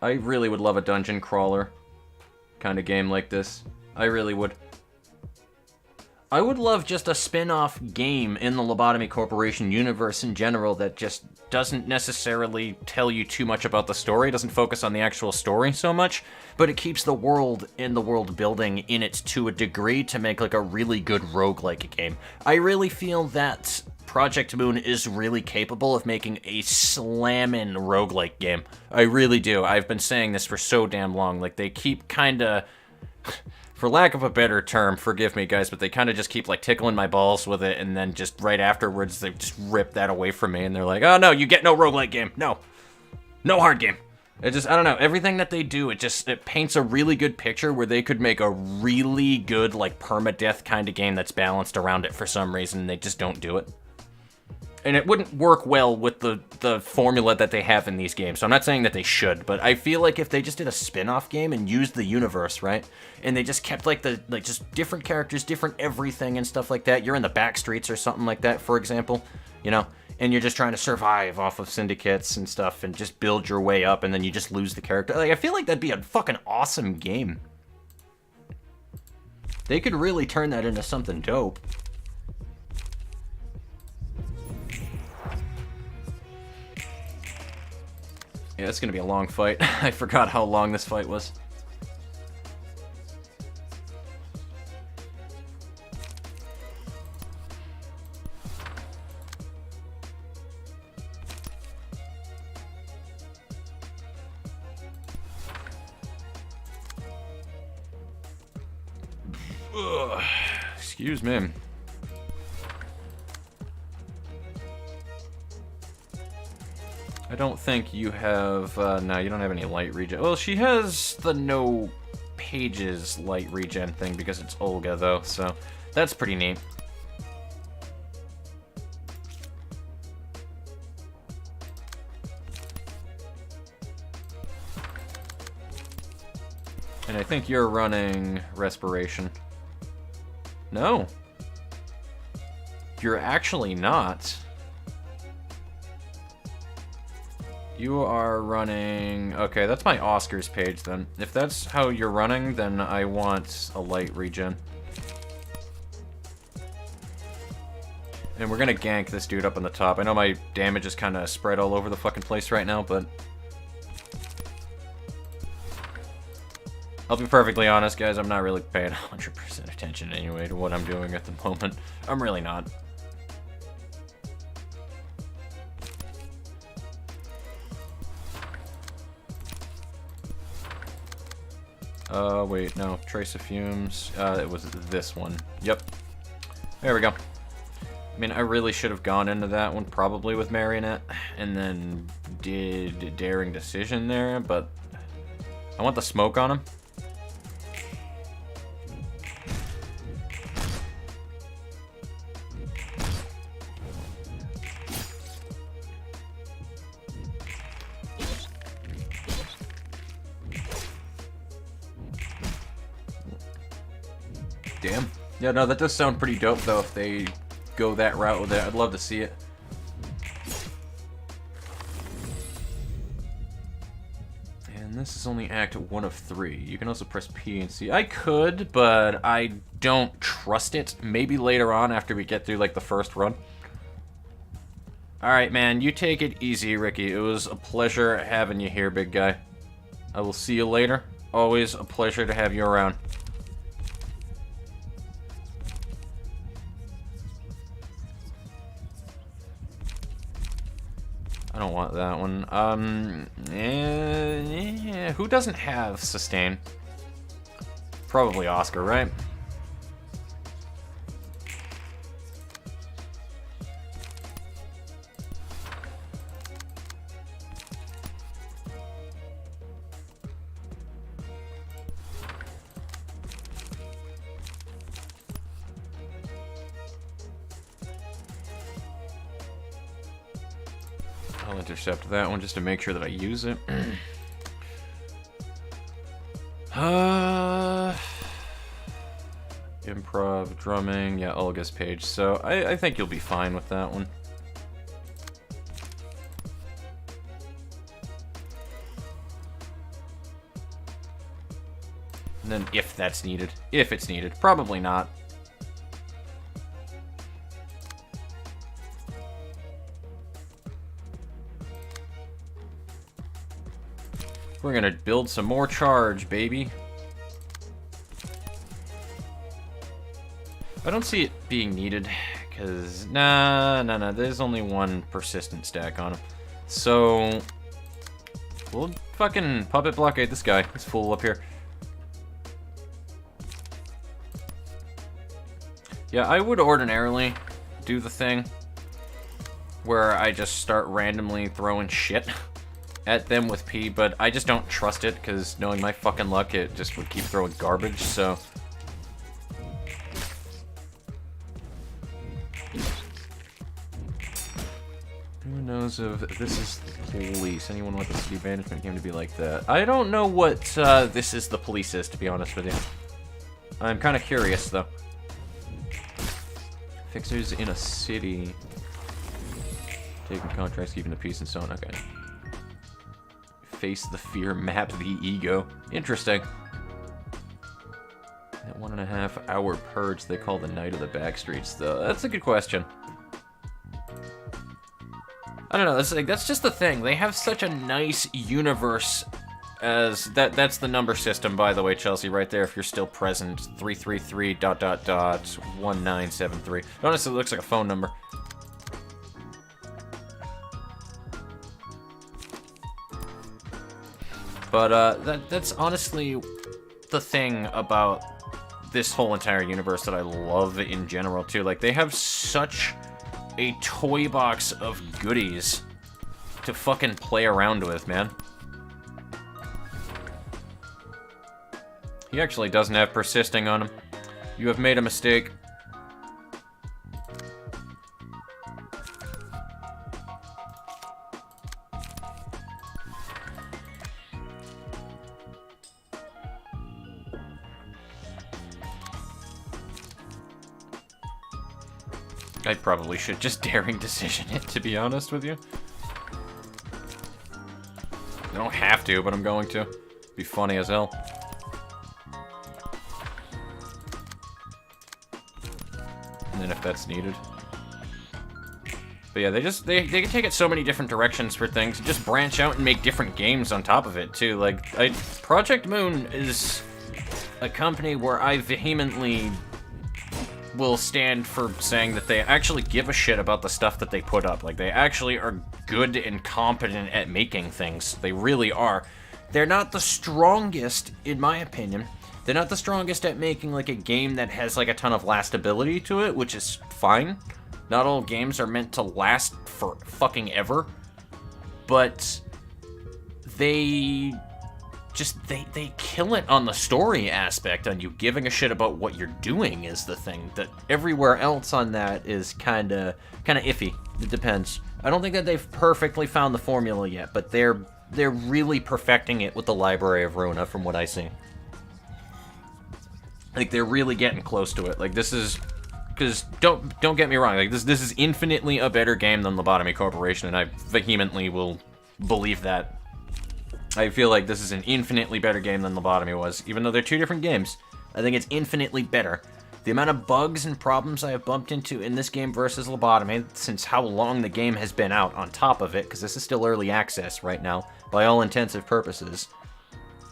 A: I really would love a dungeon crawler kind of game like this. I really would. I would love just a spin-off game in the Lobotomy Corporation universe in general that just doesn't necessarily tell you too much about the story, doesn't focus on the actual story so much, but it keeps the world and the world building in it to a degree to make, like, a really good roguelike game. I really feel that Project Moon is really capable of making a slammin' roguelike game. I really do. I've been saying this for so damn long. Like, they keep kinda, for lack of a better term, forgive me guys, but they kinda just keep, like, tickling my balls with it, and then just right afterwards they just rip that away from me, and they're like, oh no, you get no roguelike game. No. No hard game. It just, I don't know, everything that they do, it paints a really good picture where they could make a really good, like, permadeath kind of game that's balanced around it for some reason, and they just don't do it. And it wouldn't work well with the formula that they have in these games. So I'm not saying that they should, but I feel like if they just did a spin-off game and used the universe, right? And they just kept, like, just different characters, different everything and stuff like that. You're in the back streets or something like that, for example, you know? And you're just trying to survive off of syndicates and stuff and just build your way up, and then you just lose the character. Like, I feel like that'd be a fucking awesome game. They could really turn that into something dope. Yeah, it's gonna be a long fight. I forgot how long this fight was. Ugh. Excuse me. I don't think you have, no, you don't have any light regen. Well, she has the no pages light regen thing because it's Olga, though, so that's pretty neat. And I think you're running Respiration. No. You're actually not. You are running... Okay, that's my Oscars page, then. If that's how you're running, then I want a light regen. And we're gonna gank this dude up on the top. I know my damage is kind of spread all over the fucking place right now, but... I'll be perfectly honest, guys, I'm not really paying 100% attention anyway to what I'm doing at the moment. I'm really not. Wait, no. Trace of fumes. It was this one. Yep. There we go. I mean, I really should have gone into that one probably with Marionette, and then did Daring Decision there, but I want the smoke on him. Damn. Yeah, no, that does sound pretty dope, though, if they go that route with it. I'd love to see it. And this is only Act 1 of 3. You can also press P and C. I could, but I don't trust it. Maybe later on, after we get through, like, the first run. Alright, man, you take it easy, Ricky. It was a pleasure having you here, big guy. I will see you later. Always a pleasure to have you around. I don't want that one. Who doesn't have sustain? Probably Oscar, right? I'll intercept that one just to make sure that I use it. Improv, drumming, yeah, Olga's page. So I think you'll be fine with that one. And then if that's needed. If it's needed. Probably not. We're gonna build some more charge, baby. I don't see it being needed, because... Nah, there's only one persistent stack on him. So... we'll fucking puppet blockade this guy. This fool up here. Yeah, I would ordinarily do the thing where I just start randomly throwing shit at them with P, but I just don't trust it, because knowing my fucking luck, it just would keep throwing garbage, so... Who knows if this is the police? Anyone want the city management game to be like that? I don't know what this is the police is, to be honest with you. I'm kind of curious, though. Fixers in a city. Taking contracts, keeping the peace and so on. Okay. Face the fear, map the ego. Interesting. That 1.5 hour purge they call the night of the backstreets, though. That's a good question. I don't know, that's just the thing. They have such a nice universe as... That's the number system, by the way, Chelsea, right there, if you're still present. 333.1973. It honestly looks like a phone number. But, that's honestly the thing about this whole entire universe that I love in general, too. Like, they have such a toy box of goodies to fucking play around with, man. He actually doesn't have persisting on him. You have made a mistake. I probably should just daring decision it, to be honest with you. I don't have to, but I'm going to. Be funny as hell. And then if that's needed. But yeah, they can take it so many different directions for things. And just branch out and make different games on top of it, too. Like, Project Moon is a company where I vehemently will stand for saying that they actually give a shit about the stuff that they put up. Like, they actually are good and competent at making things. They really are. They're not the strongest, in my opinion. They're not the strongest at making, like, a game that has, like, a ton of lastability to it, which is fine. Not all games are meant to last for fucking ever. But they kill it on the story aspect, on you giving a shit about what you're doing is the thing. That everywhere else on that is kind of iffy. It depends. I don't think that they've perfectly found the formula yet, but they're really perfecting it with the Library of Ruina, from what I see. Like, they're really getting close to it. Like, this is... Because, don't get me wrong, like, this is infinitely a better game than Lobotomy Corporation, and I vehemently will believe that. I feel like this is an infinitely better game than Lobotomy was, even though they're two different games. I think it's infinitely better. The amount of bugs and problems I have bumped into in this game versus Lobotomy, since how long the game has been out on top of it, because this is still early access right now, by all intensive purposes.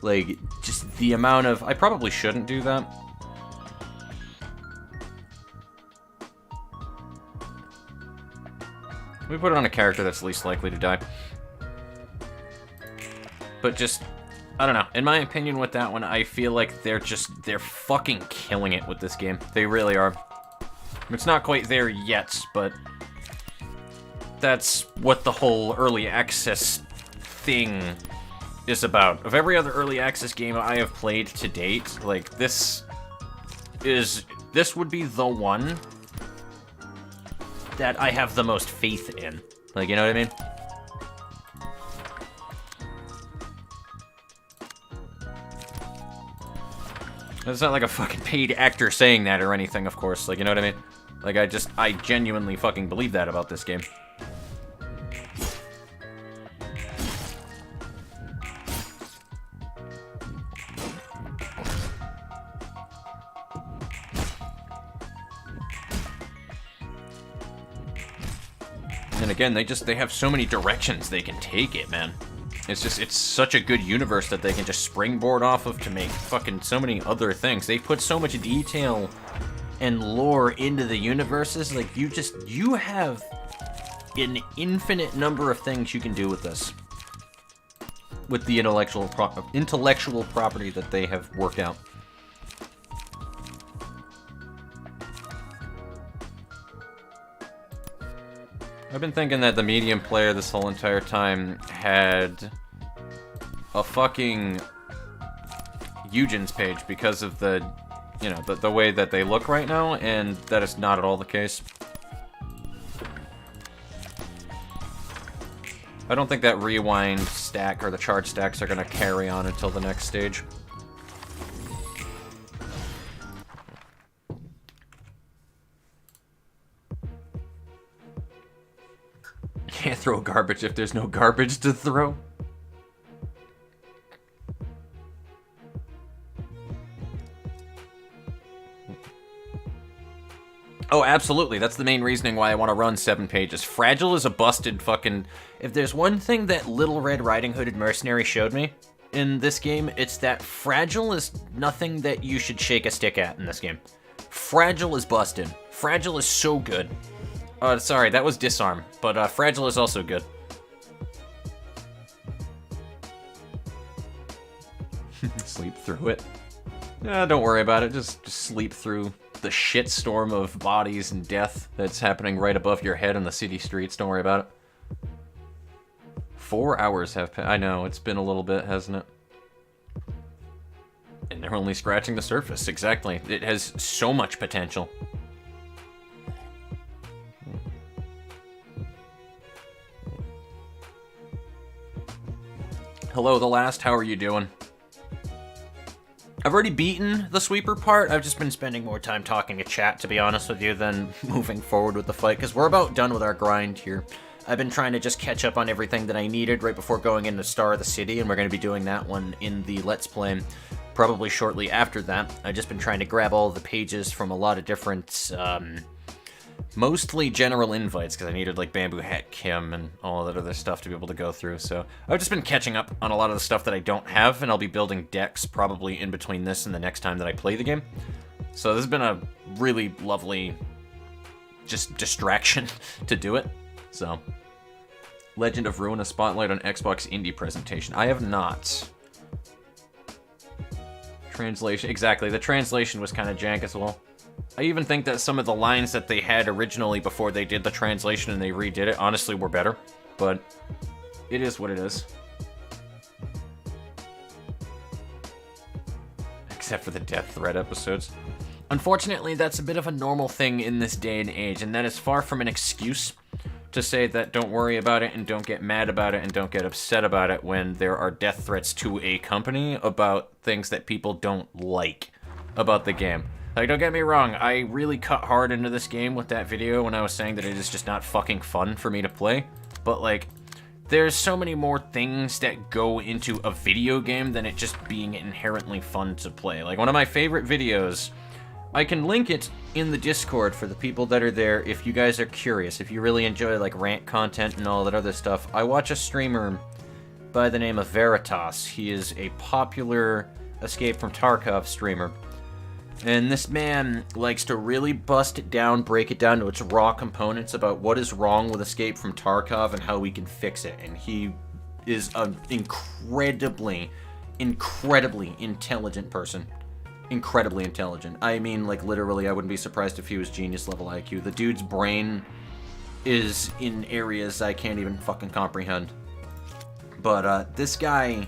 A: Like, just the amount of... I probably shouldn't do that. We put it on a character that's least likely to die. But just, I don't know. In my opinion with that one, I feel like they're fucking killing it with this game. They really are. It's not quite there yet, but that's what the whole early access thing is about. Of every other early access game I have played to date, like, this would be the one that I have the most faith in. Like, you know what I mean? It's not like a fucking paid actor saying that or anything, of course. Like, you know what I mean? Like, I genuinely fucking believe that about this game. And again, they have so many directions they can take it, man. It's such a good universe that they can just springboard off of to make fucking so many other things. They put so much detail and lore into the universes. Like, you have an infinite number of things you can do with this. With the intellectual property that they have worked out. I've been thinking that the medium player this whole entire time had a fucking Eugen's page because of the, you know, the way that they look right now, and that is not at all the case. I don't think that rewind stack or the charge stacks are going to carry on until the next stage. Can't throw garbage if there's no garbage to throw. Oh, absolutely. That's the main reasoning why I want to run 7 pages. Fragile is a busted fucking... If there's one thing that Little Red Riding Hooded Mercenary showed me in this game, it's that Fragile is nothing that you should shake a stick at in this game. Fragile is busted. Fragile is so good. Sorry, that was Disarm, but Fragile is also good. Sleep through it. Don't worry about it, just sleep through the shitstorm of bodies and death that's happening right above your head on the city streets. Don't worry about it. 4 hours have passed. I know, it's been a little bit, hasn't it? And they're only scratching the surface, exactly. It has so much potential. Hello, The Last. How are you doing? I've already beaten the sweeper part. I've just been spending more time talking to chat, to be honest with you, than moving forward with the fight, because we're about done with our grind here. I've been trying to just catch up on everything that I needed right before going into Star of the City, and we're going to be doing that one in the Let's Play probably shortly after that. I've just been trying to grab all the pages from a lot of different... mostly general invites, because I needed, like, Bamboo Hat Kim and all that other stuff to be able to go through, so I've just been catching up on a lot of the stuff that I don't have, and I'll be building decks probably in between this and the next time that I play the game. So this has been a really lovely, just distraction to do it, so. Legend of Ruina Spotlight on Xbox Indie presentation. I have not. Translation, exactly, the translation was kind of jank as well. I even think that some of the lines that they had originally before they did the translation and they redid it, honestly, were better. But it is what it is. Except for the death threat episodes. Unfortunately, that's a bit of a normal thing in this day and age, and that is far from an excuse to say that don't worry about it and don't get mad about it and don't get upset about it when there are death threats to a company about things that people don't like. about the game. Like, don't get me wrong, I really cut hard into this game with that video when I was saying that it is just not fucking fun for me to play. But, like, there's so many more things that go into a video game than it just being inherently fun to play. Like, one of my favorite videos, I can link it in the Discord for the people that are there if you guys are curious, if you really enjoy, like, rant content and all that other stuff. I watch a streamer by the name of Veritas. He is a popular Escape from Tarkov streamer. And this man likes to really bust it down, break it down to its raw components about what is wrong with Escape from Tarkov and how we can fix it. And he is an incredibly intelligent person. Incredibly intelligent. I mean, like, literally, I wouldn't be surprised if he was genius-level IQ. The dude's brain is in areas I can't even fucking comprehend. But, this guy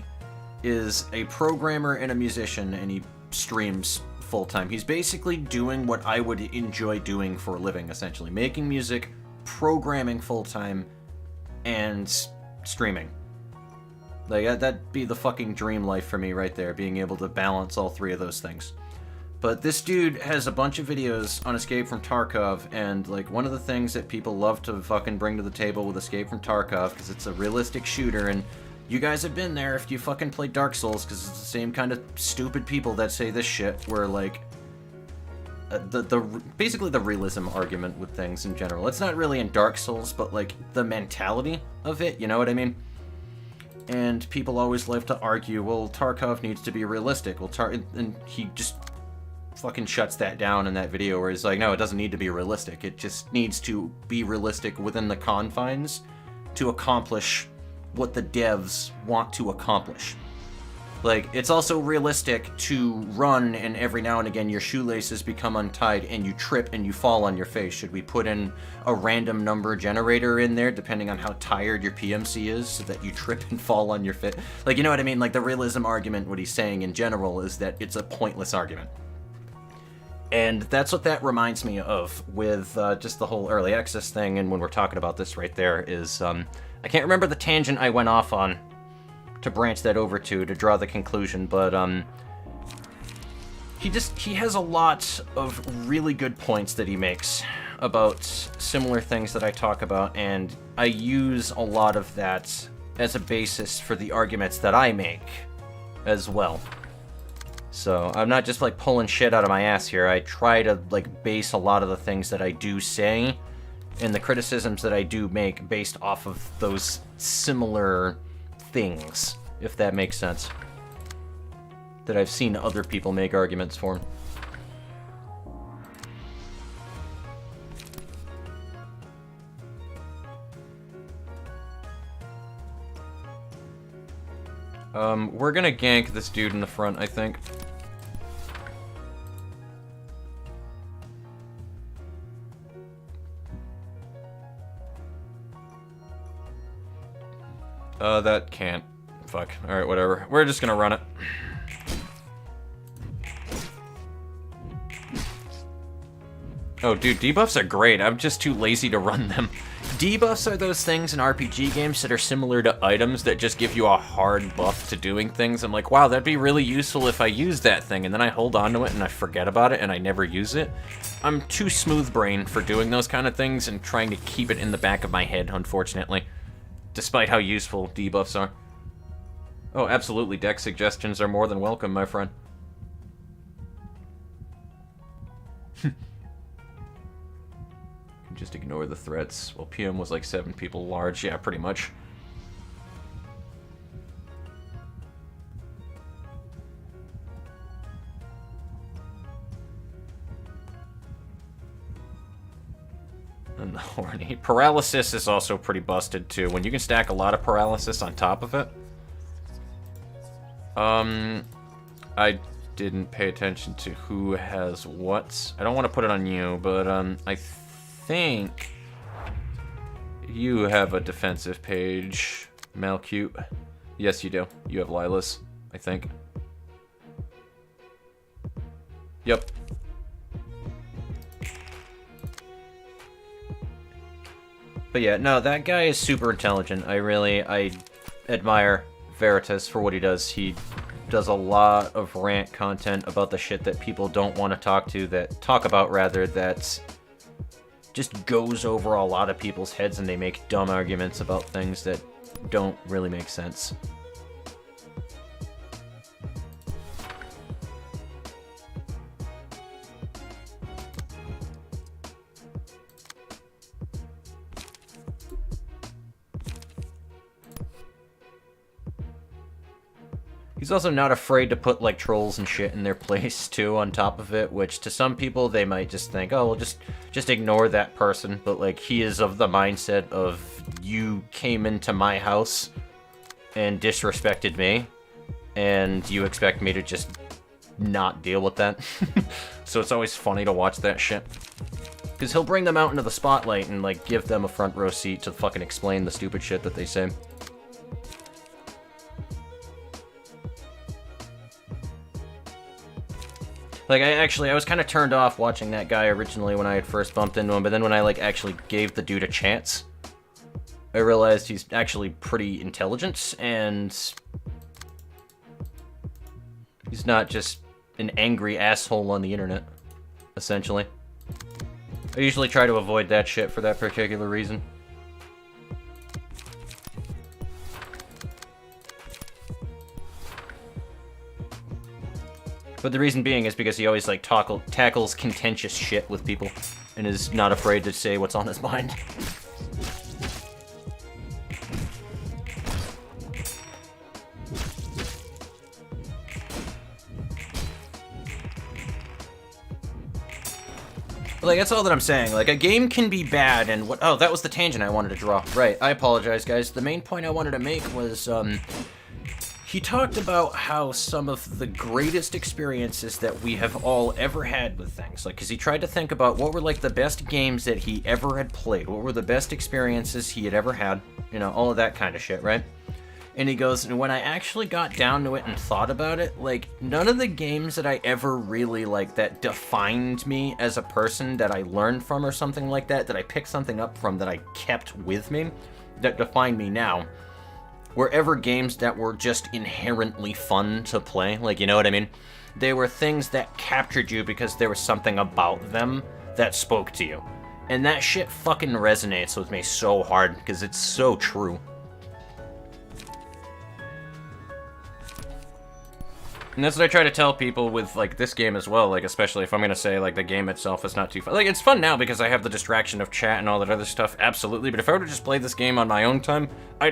A: is a programmer and a musician, and he streams full-time. He's basically doing what I would enjoy doing for a living, essentially. Making music, programming full-time, and streaming. Like, that'd be the fucking dream life for me right there, being able to balance all three of those things. But this dude has a bunch of videos on Escape from Tarkov, and, like, one of the things that people love to fucking bring to the table with Escape from Tarkov, because it's a realistic shooter, and you guys have been there if you fucking play Dark Souls, because it's the same kind of stupid people that say this shit, where, like, basically the realism argument with things in general. It's not really in Dark Souls, but, like, the mentality of it, you know what I mean? And people always love to argue, well, Tarkov needs to be realistic. Well, and he just fucking shuts that down in that video where he's like, no, it doesn't need to be realistic. It just needs to be realistic within the confines to accomplish what the devs want to accomplish. Like, it's also realistic to run and every now and again your shoelaces become untied and you trip and you fall on your face. Should we put in a random number generator in there depending on how tired your PMC is so that you trip and fall on your face? Like, you know what I mean? Like, the realism argument, what he's saying in general is that it's a pointless argument. And that's what that reminds me of with just the whole early access thing, and when we're talking about this right there is, I can't remember the tangent I went off on to branch that over to draw the conclusion, but he has a lot of really good points that he makes about similar things that I talk about, and I use a lot of that as a basis for the arguments that I make as well. So I'm not just like pulling shit out of my ass here. I try to like base a lot of the things that I do say and the criticisms that I do make based off of those similar things, if that makes sense, that I've seen other people make arguments for. We're gonna gank this dude in the front, I think. That can't. Fuck. Alright, whatever. We're just gonna run it. Oh, dude, debuffs are great. I'm just too lazy to run them. Debuffs are those things in RPG games that are similar to items that just give you a hard buff to doing things. I'm like, wow, that'd be really useful if I used that thing, and then I hold on to it and I forget about it and I never use it. I'm too smooth-brained for doing those kind of things and trying to keep it in the back of my head, unfortunately. Despite how useful debuffs are. Oh, absolutely, deck suggestions are more than welcome, my friend. Just ignore the threats. Well, PM was like 7 people large. Yeah, pretty much. And the horny. Paralysis is also pretty busted, too. When you can stack a lot of paralysis on top of it. I didn't pay attention to who has what. I don't want to put it on you, but, I think you have a defensive page, Malcute. Yes, you do. You have Lilas, I think. Yep. But yeah, no, that guy is super intelligent. I admire Veritas for what he does. He does a lot of rant content about the shit that people don't want to talk about rather, that just goes over a lot of people's heads and they make dumb arguments about things that don't really make sense. He's also not afraid to put, like, trolls and shit in their place, too, on top of it, which to some people, they might just think, oh, well, just ignore that person, but, like, he is of the mindset of, you came into my house and disrespected me, and you expect me to just not deal with that. So it's always funny to watch that shit. Because he'll bring them out into the spotlight and, like, give them a front row seat to fucking explain the stupid shit that they say. Like, I was kind of turned off watching that guy originally when I had first bumped into him, but then when I, like, actually gave the dude a chance, I realized he's actually pretty intelligent, and he's not just an angry asshole on the internet, essentially. I usually try to avoid that shit for that particular reason. But the reason being is because he always, like, tackles contentious shit with people and is not afraid to say what's on his mind. Like, that's all that I'm saying. Like, a game can be bad and what... Oh, that was the tangent I wanted to draw. Right, I apologize, guys. The main point I wanted to make was, he talked about how some of the greatest experiences that we have all ever had with things, like, because he tried to think about what were, like, the best games that he ever had played, what were the best experiences he had ever had, you know, all of that kind of shit, right? And he goes, and when I actually got down to it and thought about it, like, none of the games that I ever really, like, that defined me as a person, that I learned from or something like that, that I picked something up from, that I kept with me, that define me now, were ever games that were just inherently fun to play. Like, you know what I mean? They were things that captured you because there was something about them that spoke to you. And that shit fucking resonates with me so hard, because it's so true. And that's what I try to tell people with, like, this game as well, like, especially if I'm gonna say, like, the game itself is not too fun. Like, it's fun now because I have the distraction of chat and all that other stuff, absolutely, but if I were to just play this game on my own time,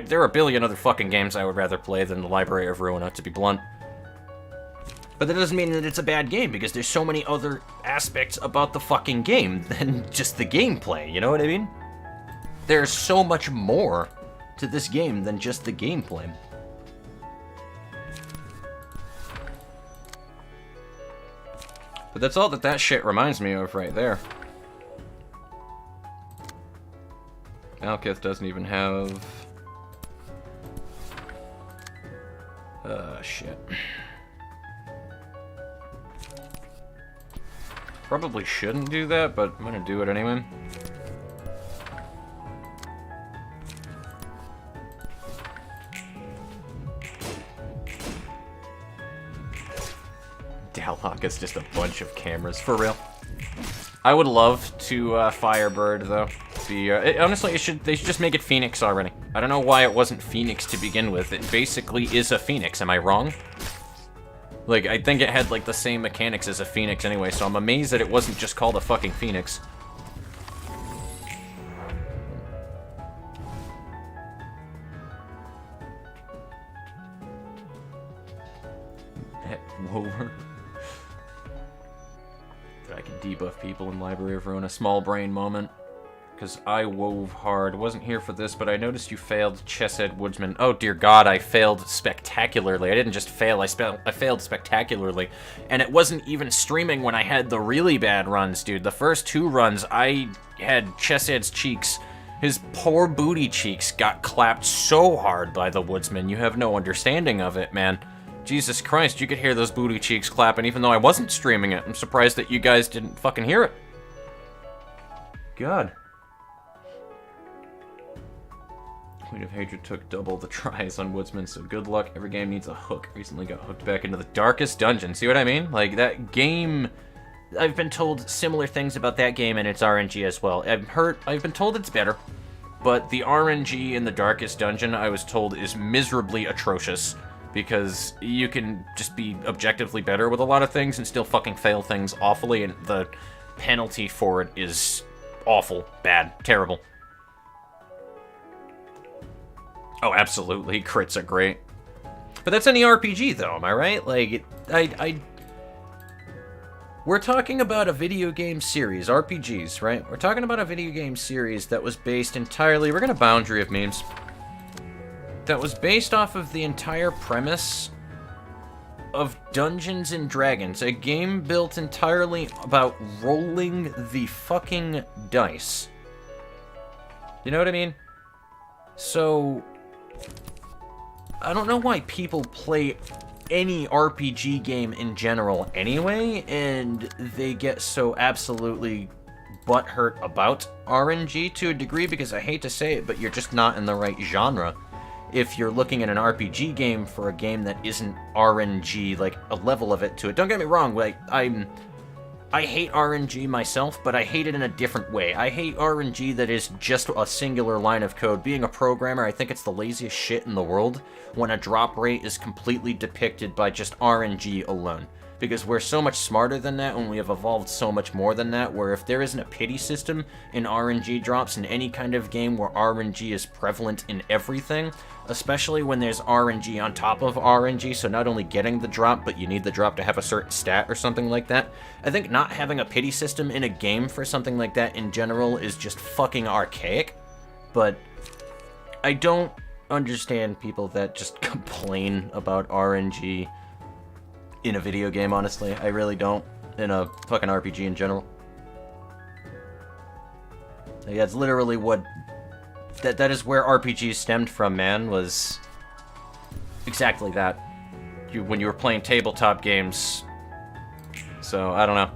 A: there are a billion other fucking games I would rather play than the Library of Ruina, to be blunt. But that doesn't mean that it's a bad game, because there's so many other aspects about the fucking game than just the gameplay, you know what I mean? There's so much more to this game than just the gameplay. But that's all that shit reminds me of right there. Malekith doesn't even have... shit. Probably shouldn't do that, but I'm gonna do it anyway. Dalhawk is just a bunch of cameras, for real. I would love to Firebird, though. Honestly, they should just make it Phoenix already. I don't know why it wasn't Phoenix to begin with. It basically is a Phoenix, am I wrong? Like, I think it had, like, the same mechanics as a Phoenix anyway, so I'm amazed that it wasn't just called a fucking Phoenix. Wover. I can debuff people in Library of Ruina. Small brain moment. Because I wove hard. Wasn't here for this, but I noticed you failed Chesed Woodsman. Oh dear God, I failed spectacularly. I didn't just fail, I failed spectacularly. And it wasn't even streaming when I had the really bad runs, dude. The first 2 runs, I had Chesed's cheeks. His poor booty cheeks got clapped so hard by the Woodsman. You have no understanding of it, man. Jesus Christ, you could hear those booty cheeks clapping even though I wasn't streaming it. I'm surprised that you guys didn't fucking hear it. God. Weight of Hatred took double the tries on Woodsman, so good luck. Every game needs a hook. Recently got hooked back into the darkest dungeon. See what I mean? Like, that game... I've been told similar things about that game and its RNG as well. I've been told it's better, but the RNG in the darkest dungeon, I was told, is miserably atrocious, because you can just be objectively better with a lot of things and still fucking fail things awfully, and the penalty for it is awful, bad, terrible. Oh, absolutely, crits are great. But that's any RPG, though, am I right? Like, we're talking about a video game series, RPGs, right? We're talking about a video game series that was based entirely... We're gonna boundary of memes. That was based off of the entire premise of Dungeons and Dragons. A game built entirely about rolling the fucking dice. You know what I mean? So... I don't know why people play any RPG game in general anyway, and they get so absolutely butthurt about RNG to a degree, because I hate to say it, but you're just not in the right genre if you're looking at an RPG game for a game that isn't RNG, like a level of it to it. Don't get me wrong, like, I hate RNG myself, but I hate it in a different way. I hate RNG that is just a singular line of code. Being a programmer, I think it's the laziest shit in the world when a drop rate is completely depicted by just RNG alone. Because we're so much smarter than that, and we have evolved so much more than that, where if there isn't a pity system in RNG drops in any kind of game where RNG is prevalent in everything, especially when there's RNG on top of RNG, so not only getting the drop, but you need the drop to have a certain stat or something like that, I think not having a pity system in a game for something like that in general is just fucking archaic. But I don't understand people that just complain about RNG in a video game, honestly. I really don't. In a fucking RPG in general. Yeah, it's literally what... That is where RPGs stemmed from, man, was... exactly that. When you were playing tabletop games. So, I don't know.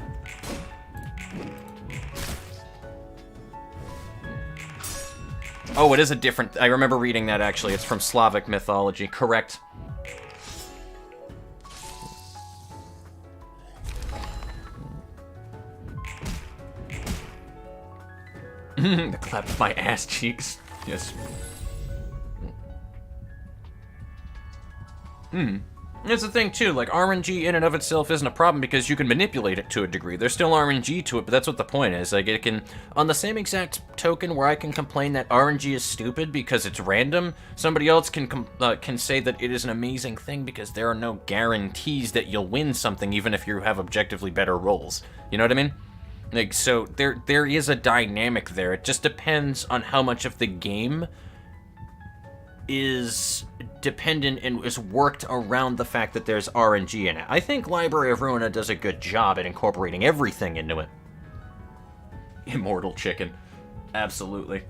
A: Oh, it is a different... I remember reading that, actually. It's from Slavic mythology. Correct. The clap of my ass cheeks. Yes. That's the thing, too. Like, RNG in and of itself isn't a problem because you can manipulate it to a degree. There's still RNG to it, but that's what the point is. Like, it can... On the same exact token where I can complain that RNG is stupid because it's random, somebody else can say that it is an amazing thing because there are no guarantees that you'll win something even if you have objectively better rolls. You know what I mean? Like, so there is a dynamic there. It just depends on how much of the game is dependent and is worked around the fact that there's RNG in it. I think Library of Ruina does a good job at incorporating everything into it. Immortal chicken. Absolutely.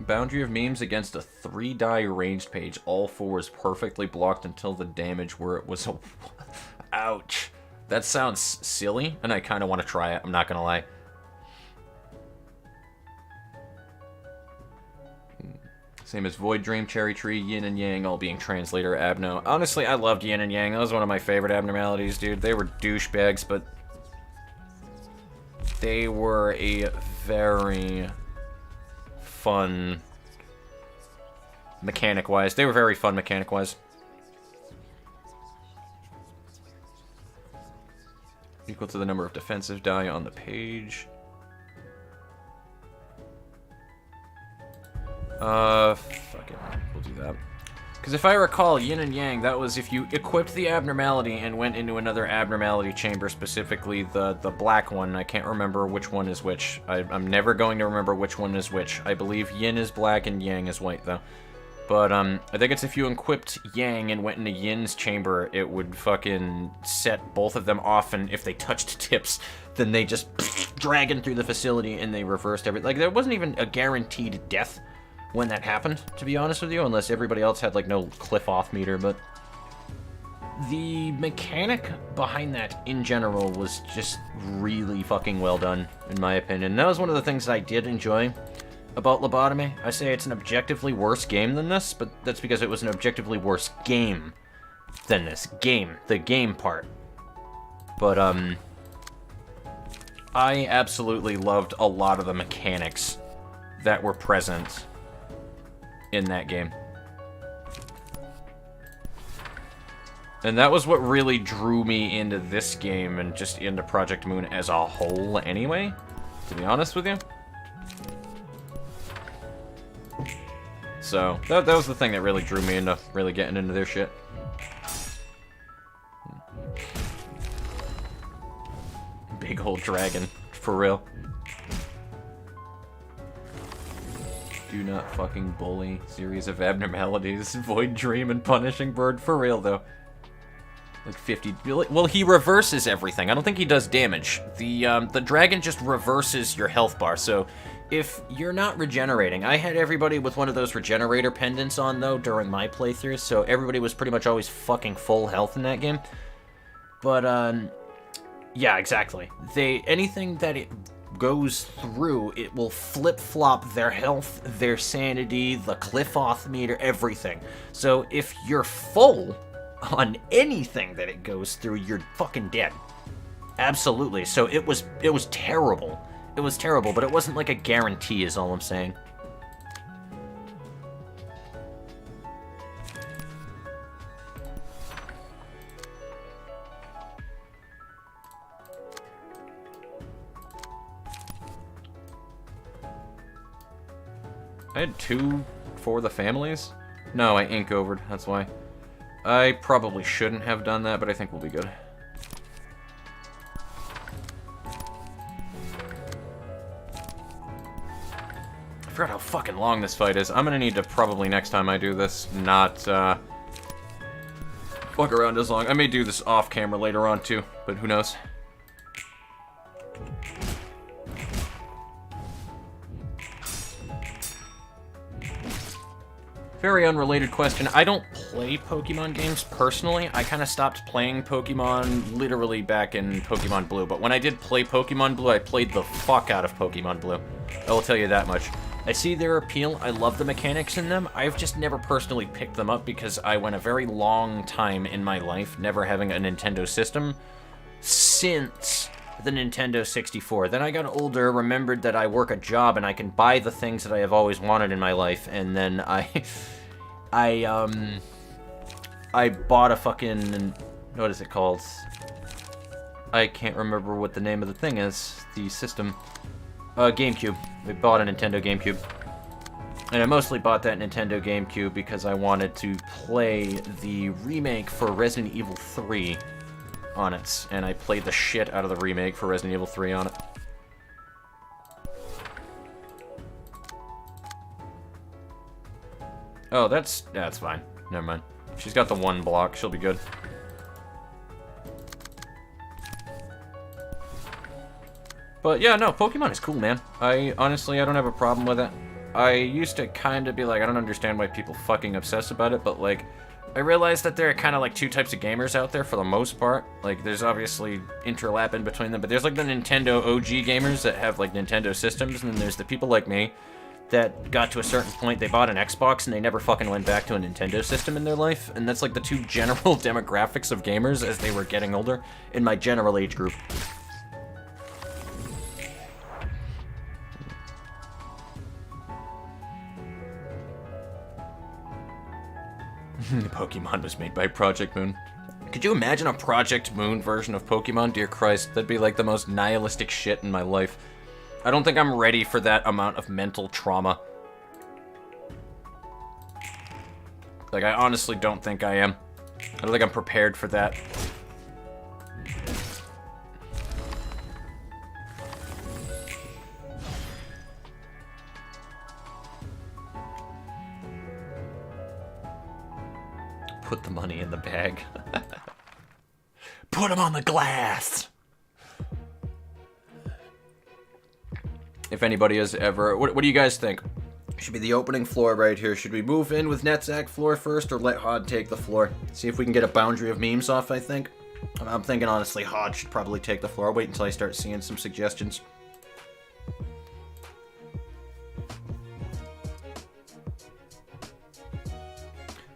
A: Boundary of memes against a 3-die ranged page. All 4 is perfectly blocked until the damage where it was a... Ouch. That sounds silly, and I kind of want to try it. I'm not going to lie. Same as Void Dream, Cherry Tree, Yin and Yang all being translator Abno. Honestly, I loved Yin and Yang. That was one of my favorite abnormalities, dude. They were douchebags, but they were a very fun mechanic-wise. They were very fun mechanic-wise. Equal to the number of defensive die on the page. Fuck it. We'll do that. Because if I recall, Yin and Yang, that was if you equipped the abnormality and went into another abnormality chamber, specifically the black one. I can't remember which one is which. I'm never going to remember which one is which. I believe Yin is black and Yang is white, though. But, I think it's if you equipped Yang and went into Yin's chamber, it would fucking set both of them off, and if they touched tips, then they just dragging through the facility and they reversed everything. Like, there wasn't even a guaranteed death when that happened, to be honest with you, unless everybody else had, like, no cliff-off meter, but... the mechanic behind that in general was just really fucking well done, in my opinion. That was one of the things that I did enjoy about Lobotomy. I say it's an objectively worse game than this, but that's because it was an objectively worse game than this. The game part. But, I absolutely loved a lot of the mechanics that were present in that game. And that was what really drew me into this game and just into Project Moon as a whole anyway, to be honest with you. So, that was the thing that really drew me into really getting into their shit. Big old dragon, for real. Do not fucking bully. Series of abnormalities. Void Dream and Punishing Bird, for real though. Like 50... Well, he reverses everything. I don't think he does damage. The dragon just reverses your health bar, so if you're not regenerating... I had everybody with one of those regenerator pendants on, though, during my playthroughs, so everybody was pretty much always fucking full health in that game. But, yeah, exactly. Anything that it goes through, it will flip-flop their health, their sanity, the Cliff-Off meter, everything. So if you're full on anything that it goes through, you're fucking dead. Absolutely. So it was terrible. It was terrible, but it wasn't like a guarantee is all I'm saying. I had 2 for the families? No, I ink overed, that's why. I probably shouldn't have done that, but I think we'll be good. I forgot how fucking long this fight is. I'm gonna need to probably next time I do this not fuck around as long. I may do this off camera later on too, but who knows. Very unrelated question. I don't play Pokemon games personally. I kind of stopped playing Pokemon literally back in Pokemon Blue. But when I did play Pokemon Blue, I played the fuck out of Pokemon Blue. I will tell you that much. I see their appeal. I love the mechanics in them. I've just never personally picked them up because I went a very long time in my life never having a Nintendo system since the Nintendo 64. Then I got older, remembered that I work a job and I can buy the things that I have always wanted in my life, and then I bought a fucking... what is it called? I can't remember what the name of the thing is. The system. GameCube. I bought a Nintendo GameCube. And I mostly bought that Nintendo GameCube because I wanted to play the remake for Resident Evil 3 on it. And I played the shit out of the remake for Resident Evil 3 on it. Oh, that's fine. Never mind. She's got the 1 block. She'll be good. But yeah, no, Pokemon is cool, man. Honestly, I don't have a problem with it. I used to kind of be like, I don't understand why people fucking obsess about it, but like, I realized that there are kind of like 2 types of gamers out there for the most part. Like, there's obviously interlap in between them, but there's like the Nintendo OG gamers that have like Nintendo systems, and then there's the people like me that got to a certain point, they bought an Xbox and they never fucking went back to a Nintendo system in their life. And that's like the 2 general demographics of gamers as they were getting older in my general age group. Pokemon was made by Project Moon. Could you imagine a Project Moon version of Pokemon? Dear Christ, that'd be like the most nihilistic shit in my life. I don't think I'm ready for that amount of mental trauma. Like, I honestly don't think I am. I don't think I'm prepared for that. Put the money in the bag. Put them on the glass! If anybody has ever... What do you guys think? Should be the opening floor right here. Should we move in with NetZac floor first or let Hod take the floor? See if we can get a boundary of memes off, I think. I'm thinking, honestly, Hod should probably take the floor. I'll wait until I start seeing some suggestions.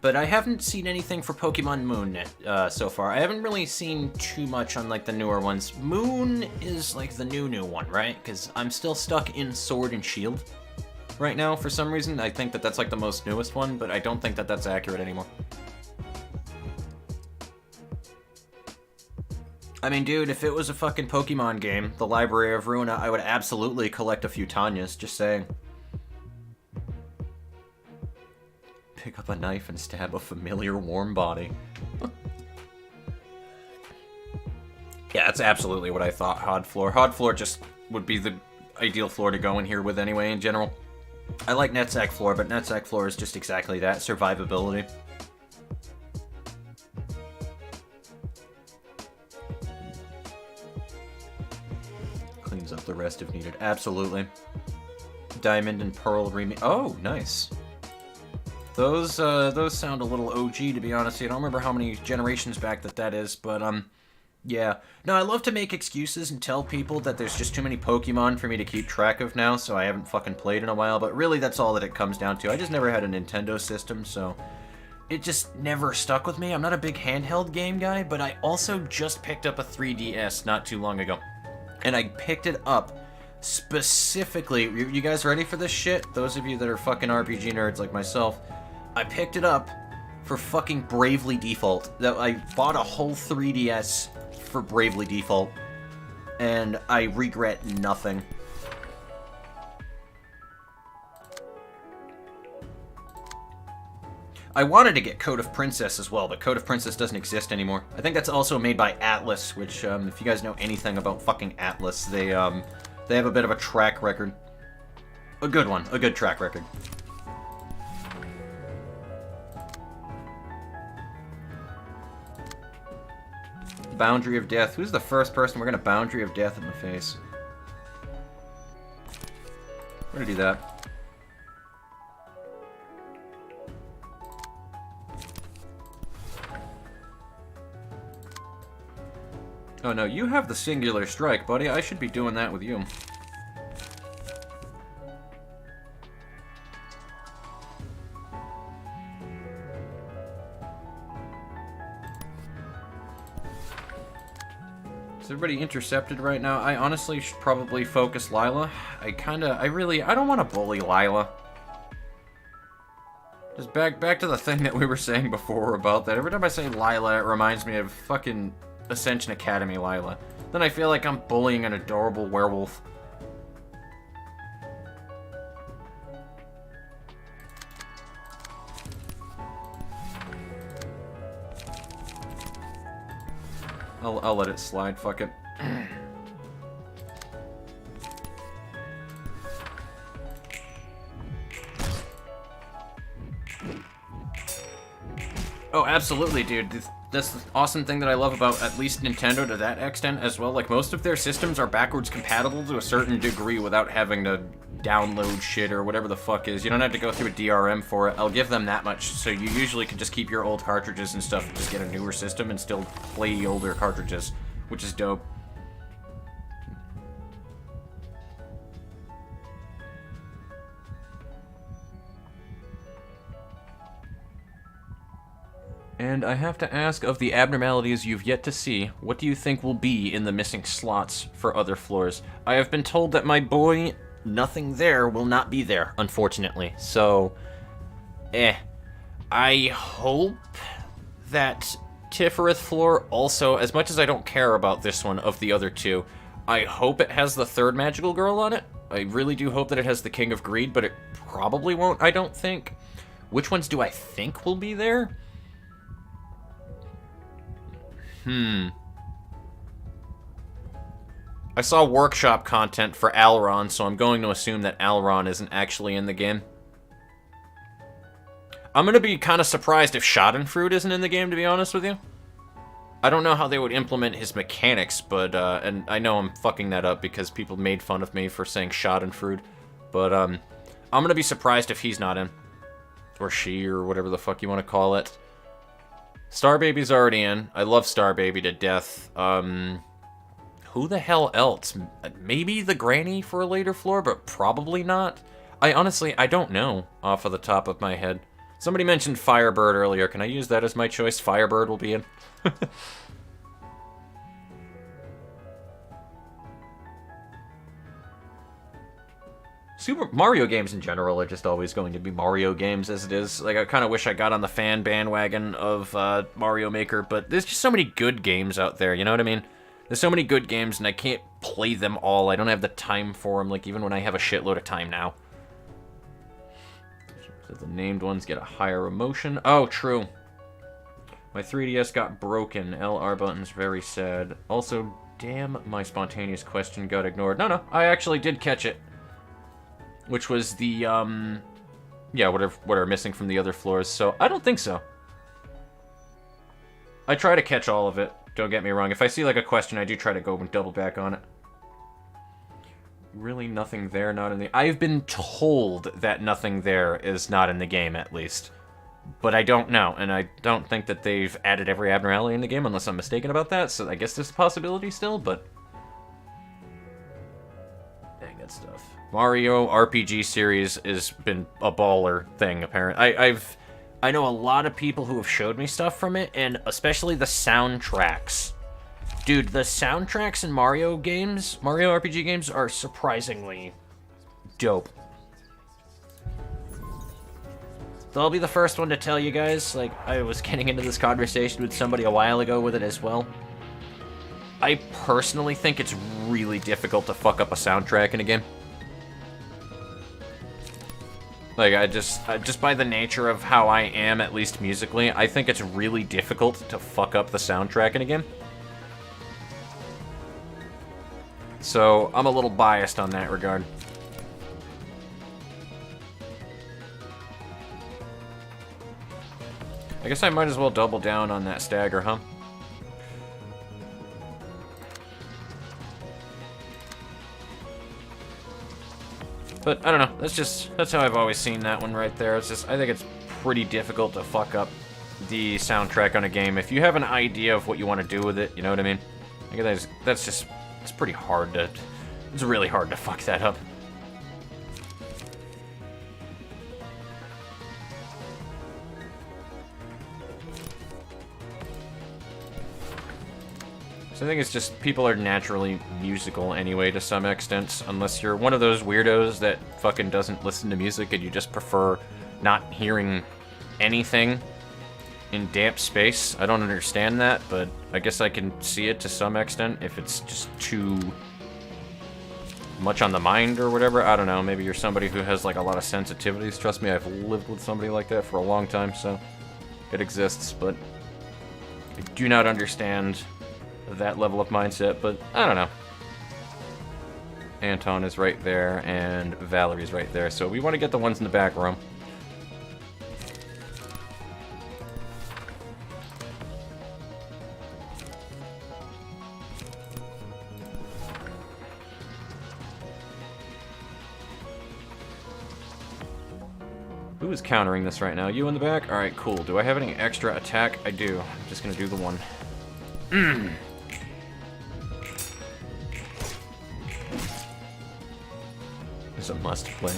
A: But I haven't seen anything for Pokemon Moon so far. I haven't really seen too much on, like, the newer ones. Moon is, like, the new one, right? Because I'm still stuck in Sword and Shield right now for some reason. I think that that's, like, the most newest one, but I don't think that that's accurate anymore. I mean, dude, if it was a fucking Pokemon game, the Library of Ruina, I would absolutely collect a few Tanyas, just saying. Pick up a knife and stab a familiar warm body. Yeah, that's absolutely what I thought, Hod floor. Hod floor just would be the ideal floor to go in here with anyway, in general. I like NetZac floor, but NetZac floor is just exactly that, survivability. Cleans up the rest if needed, absolutely. Diamond and Pearl oh, nice. Those sound a little OG, to be honest. I don't remember how many generations back that is, but, yeah. No, I love to make excuses and tell people that there's just too many Pokemon for me to keep track of now, so I haven't fucking played in a while, but really that's all that it comes down to. I just never had a Nintendo system, so it just never stuck with me. I'm not a big handheld game guy, but I also just picked up a 3DS not too long ago. And I picked it up specifically... You guys ready for this shit? Those of you that are fucking RPG nerds like myself... I picked it up for fucking Bravely Default. I bought a whole 3DS for Bravely Default, and I regret nothing. I wanted to get Code of Princess as well, but Code of Princess doesn't exist anymore. I think that's also made by Atlas, which, if you guys know anything about fucking Atlas, they have a bit of a track record. A good one. A good track record. Boundary of Death. Who's the first person we're gonna Boundary of Death in the face? We're gonna do that. Oh no, you have the singular strike, buddy. I should be doing that with you. Is everybody intercepted right now? I honestly should probably focus Lila. I don't want to bully Lila. Just back to the thing that we were saying before about that. Every time I say Lila, it reminds me of fucking Ascension Academy Lila. Then I feel like I'm bullying an adorable werewolf. I'll let it slide, fuck it. Oh, absolutely, dude. That's the awesome thing that I love about at least Nintendo to that extent as well. Like, most of their systems are backwards compatible to a certain degree without having to download shit or whatever the fuck is. You don't have to go through a DRM for it. I'll give them that much. So you usually can just keep your old cartridges and stuff and just get a newer system and still play older cartridges, which is dope. And I have to ask, of the abnormalities you've yet to see, what do you think will be in the missing slots for other floors? I have been told that my boy, nothing there, will not be there, unfortunately. So, I hope that Tifereth floor also, as much as I don't care about this one of the other two, I hope it has the third magical girl on it. I really do hope that it has the King of Greed, but it probably won't, I don't think. Which ones do I think will be there? I saw workshop content for Alron, so I'm going to assume that Alron isn't actually in the game. I'm going to be kind of surprised if Schadenfreude isn't in the game, to be honest with you. I don't know how they would implement his mechanics, but, and I know I'm fucking that up because people made fun of me for saying Schadenfreude, but, I'm gonna be surprised if he's not in. Or she, or whatever the fuck you want to call it. Star Baby's already in. I love Star Baby to death. Who the hell else? Maybe the granny for a later floor, but probably not. I don't know off of the top of my head. Somebody mentioned Firebird earlier. Can I use that as my choice? Firebird will be in. Super Mario games in general are just always going to be Mario games as it is. Like, I kind of wish I got on the fan bandwagon of Mario Maker, but there's just so many good games out there, you know what I mean? There's so many good games, and I can't play them all. I don't have the time for them, like, even when I have a shitload of time now. So the named ones get a higher emotion. Oh, true. My 3DS got broken. LR button's very sad. Also, damn, my spontaneous question got ignored. No, I actually did catch it. Which was the, yeah, what are missing from the other floors. So, I don't think so. I try to catch all of it. Don't get me wrong. If I see, like, a question, I do try to go and double back on it. Really nothing there, not in the... I've been told that nothing there is not in the game, at least. But I don't know, and I don't think that they've added every abnormality in the game, unless I'm mistaken about that, so I guess there's a possibility still, but... Dang, good stuff. Mario RPG series has been a baller thing, apparently. I know a lot of people who have showed me stuff from it, and especially the soundtracks. Dude, the soundtracks in Mario games, Mario RPG games, are surprisingly dope. So I'll be the first one to tell you guys, like, I was getting into this conversation with somebody a while ago with it as well. I personally think it's really difficult to fuck up a soundtrack in a game. Like, just by the nature of how I am, at least musically, I think it's really difficult to fuck up the soundtrack in a game. So, I'm a little biased on that regard. I guess I might as well double down on that stagger, huh? But, I don't know, that's how I've always seen that one right there. It's just, I think it's pretty difficult to fuck up the soundtrack on a game. If you have an idea of what you want to do with it, you know what I mean? I guess that's just, it's pretty hard to, it's really hard to fuck that up. So I think it's just, people are naturally musical anyway to some extent, unless you're one of those weirdos that fucking doesn't listen to music and you just prefer not hearing anything in damp space. I don't understand that, but I guess I can see it to some extent if it's just too much on the mind or whatever. I don't know, maybe you're somebody who has like a lot of sensitivities. Trust me, I've lived with somebody like that for a long time, so it exists, but I do not understand that level of mindset, but I don't know. Anton is right there, and Valerie's right there, so we want to get the ones in the back room. Who is countering this right now? You in the back? Alright, cool. Do I have any extra attack? I do. I'm just gonna do the one. It's a must play.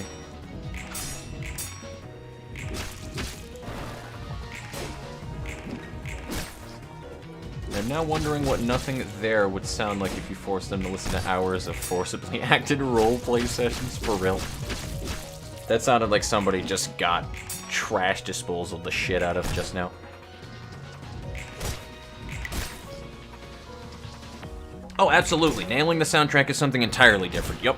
A: I'm now wondering what nothing there would sound like if you forced them to listen to hours of forcibly acted roleplay sessions for real. That sounded like somebody just got trash disposal the shit out of just now. Oh, absolutely. Nailing the soundtrack is something entirely different. Yep.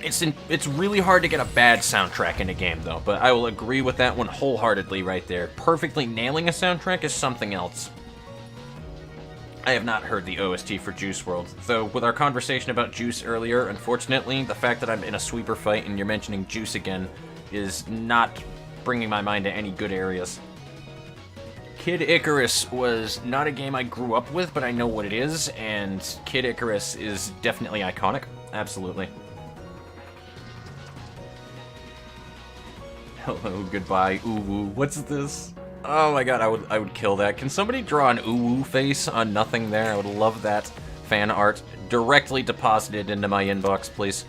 A: It's really hard to get a bad soundtrack in a game, though, but I will agree with that one wholeheartedly right there. Perfectly nailing a soundtrack is something else. I have not heard the OST for Juice WRLD, though with our conversation about Juice earlier, unfortunately, the fact that I'm in a sweeper fight and you're mentioning Juice again is not bringing my mind to any good areas. Kid Icarus was not a game I grew up with, but I know what it is, and Kid Icarus is definitely iconic. Absolutely. Hello, goodbye, ooh, what's this? Oh my god, I would kill that. Can somebody draw an ooh face on nothing there? I would love that fan art directly deposited into my inbox, please.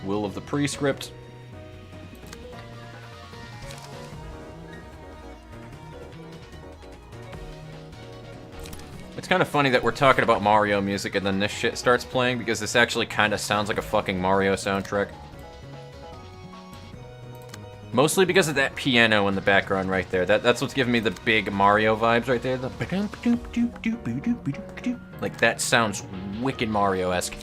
A: Will of the Prescript. It's kind of funny that we're talking about Mario music and then this shit starts playing, because this actually kind of sounds like a fucking Mario soundtrack. Mostly because of that piano in the background right there. That's what's giving me the big Mario vibes right there. Like, that sounds wicked Mario-esque.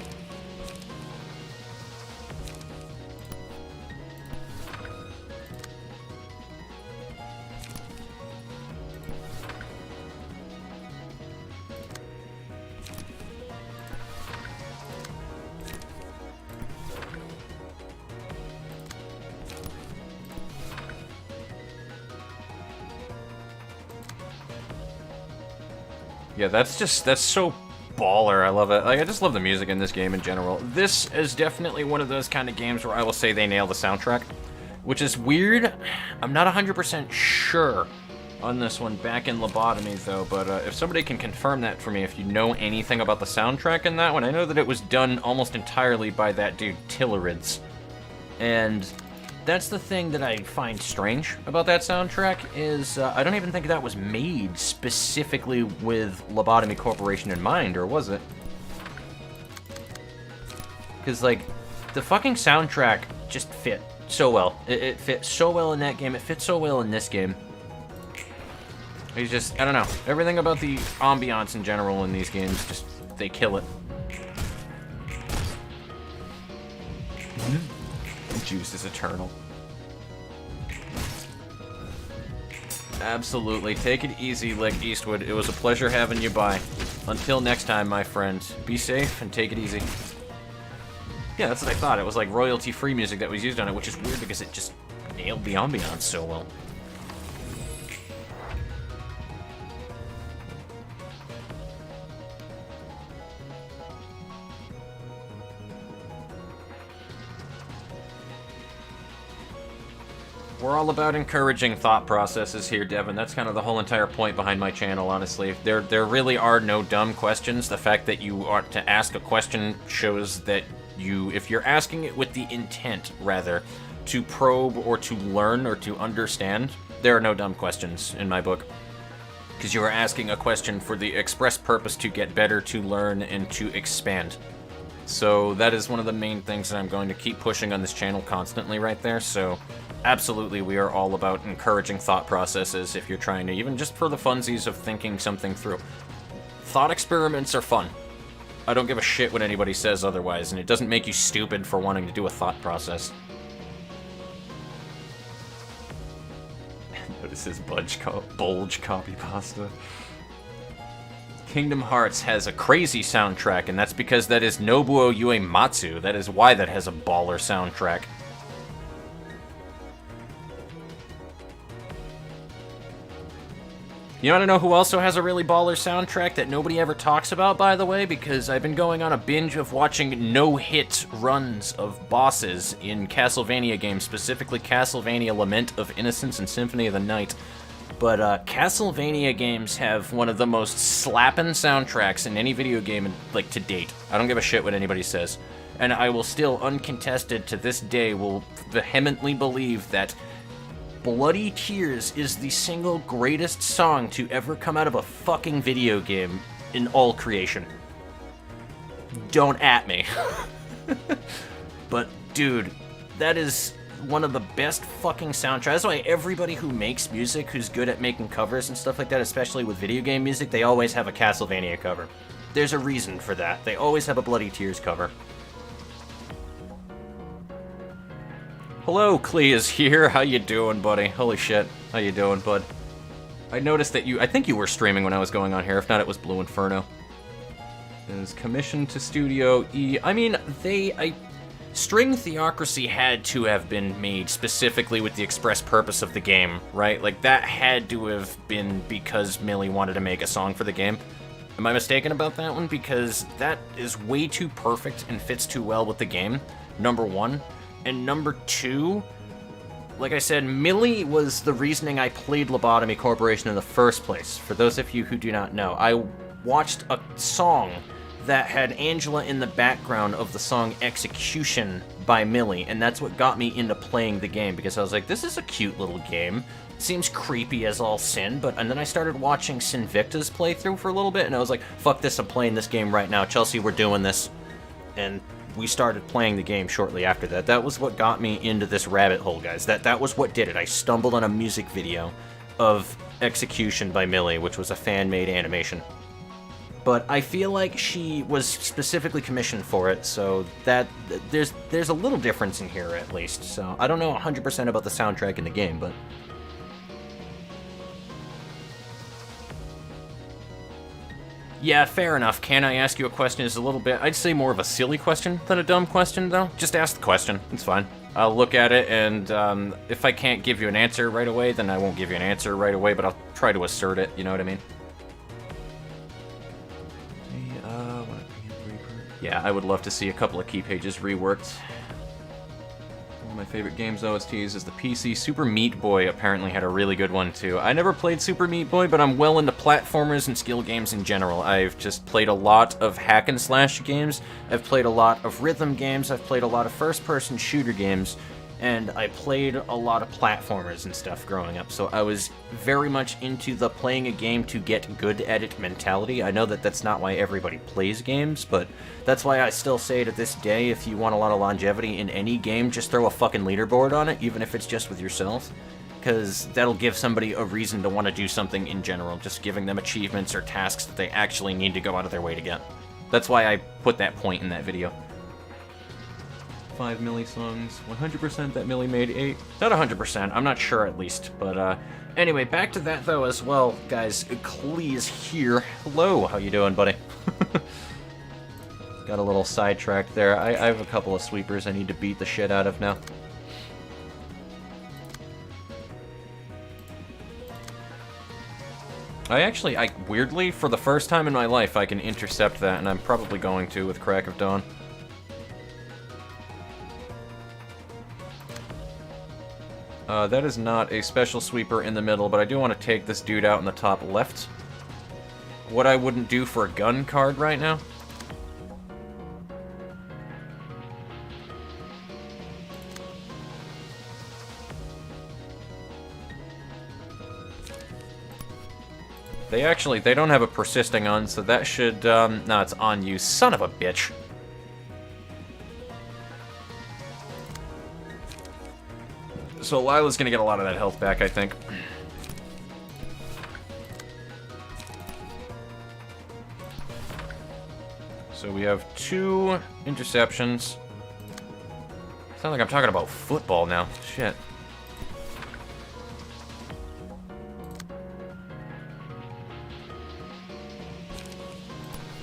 A: Yeah, that's so baller. I love it. Like, I just love the music in this game in general. This is definitely one of those kind of games where I will say they nail the soundtrack, which is weird. I'm not 100% sure on this one back in Lobotomy, though, but if somebody can confirm that for me, if you know anything about the soundtrack in that one. I know that it was done almost entirely by that dude, Tillerids. And that's the thing that I find strange about that soundtrack, is I don't even think that was made specifically with Lobotomy Corporation in mind, or was it? Because, like, the fucking soundtrack just fit so well. It fit so well in that game, it fits so well in this game. It's just, I don't know, everything about the ambiance in general in these games, just, they kill it. Juice is eternal. Absolutely. Take it easy, Lick Eastwood. It was a pleasure having you by. Until next time, my friend. Be safe and take it easy. Yeah, that's what I thought. It was like royalty-free music that was used on it, which is weird because it just nailed the ambiance so well. We're all about encouraging thought processes here, Devin. That's kind of the whole entire point behind my channel, honestly. There really are no dumb questions. The fact that you ought to ask a question shows that if you're asking it with the intent, rather, to probe or to learn or to understand, there are no dumb questions in my book. Because you are asking a question for the express purpose to get better, to learn, and to expand. So that is one of the main things that I'm going to keep pushing on this channel constantly right there, so absolutely we are all about encouraging thought processes if you're trying to, even just for the funsies of thinking something through. Thought experiments are fun. I don't give a shit what anybody says otherwise, and it doesn't make you stupid for wanting to do a thought process. Notice his bulge copy pasta. Kingdom Hearts has a crazy soundtrack, and that's because that is Nobuo Uematsu. That is why that has a baller soundtrack. You want to know who also has a really baller soundtrack that nobody ever talks about, by the way? Because I've been going on a binge of watching no-hit runs of bosses in Castlevania games, specifically Castlevania Lament of Innocence and Symphony of the Night. But Castlevania games have one of the most slappin' soundtracks in any video game, like, to date. I don't give a shit what anybody says. And I will still, uncontested to this day, will vehemently believe that Bloody Tears is the single greatest song to ever come out of a fucking video game in all creation. Don't at me. But, dude, that is one of the best fucking soundtracks. That's why everybody who makes music, who's good at making covers and stuff like that, especially with video game music, they always have a Castlevania cover. There's a reason for that. They always have a Bloody Tears cover. Hello, Clee is here. How you doing, buddy? Holy shit. How you doing, bud? I noticed that I think you were streaming when I was going on here. If not, it was Blue Inferno. It is commissioned to Studio E. I mean, String Theocracy had to have been made specifically with the express purpose of the game, right? Like, that had to have been because Millie wanted to make a song for the game. Am I mistaken about that one? Because that is way too perfect and fits too well with the game, number one. And number two, like I said, Millie was the reasoning I played Lobotomy Corporation in the first place. For those of you who do not know, I watched a song that had Angela in the background of the song Execution by Millie, and that's what got me into playing the game, because I was like, this is a cute little game. Seems creepy as all sin, and then I started watching Sinvicta's playthrough for a little bit, and I was like, fuck this, I'm playing this game right now. Chelsea, we're doing this. And we started playing the game shortly after that. That was what got me into this rabbit hole, guys. That was what did it. I stumbled on a music video of Execution by Millie, which was a fan-made animation. But I feel like she was specifically commissioned for it, so that there's a little difference in here, at least. So I don't know 100% about the soundtrack in the game, but... Yeah, fair enough. Can I ask you a question? Is a little bit... I'd say more of a silly question than a dumb question, though. Just ask the question. It's fine. I'll look at it, and if I can't give you an answer right away, then I won't give you an answer right away, but I'll try to assert it, you know what I mean? Yeah, I would love to see a couple of key pages reworked. One of my favorite games OSTs is the PC. Super Meat Boy apparently had a really good one, too. I never played Super Meat Boy, but I'm well into platformers and skill games in general. I've just played a lot of hack-and-slash games, I've played a lot of rhythm games, I've played a lot of first-person shooter games, and I played a lot of platformers and stuff growing up, so I was very much into the playing a game to get good at it mentality. I know that that's not why everybody plays games, but that's why I still say to this day, if you want a lot of longevity in any game, just throw a fucking leaderboard on it, even if it's just with yourself, because that'll give somebody a reason to want to do something in general, just giving them achievements or tasks that they actually need to go out of their way to get. That's why I put that point in that video. 5 Millie songs, 100% that Millie made 8. Not 100%, I'm not sure at least, but anyway, back to that though as well, guys. Klee is here. Hello, how you doing, buddy? Got a little sidetracked there. I have a couple of sweepers I need to beat the shit out of now. I weirdly, for the first time in my life, I can intercept that, and I'm probably going to with Crack of Dawn. That is not a special sweeper in the middle, but I do want to take this dude out in the top left. What I wouldn't do for a gun card right now. They don't have a persisting on, so that should, no, it's on you, son of a bitch. So Lila's gonna get a lot of that health back, I think. So we have 2 interceptions. I sound like I'm talking about football now. Shit.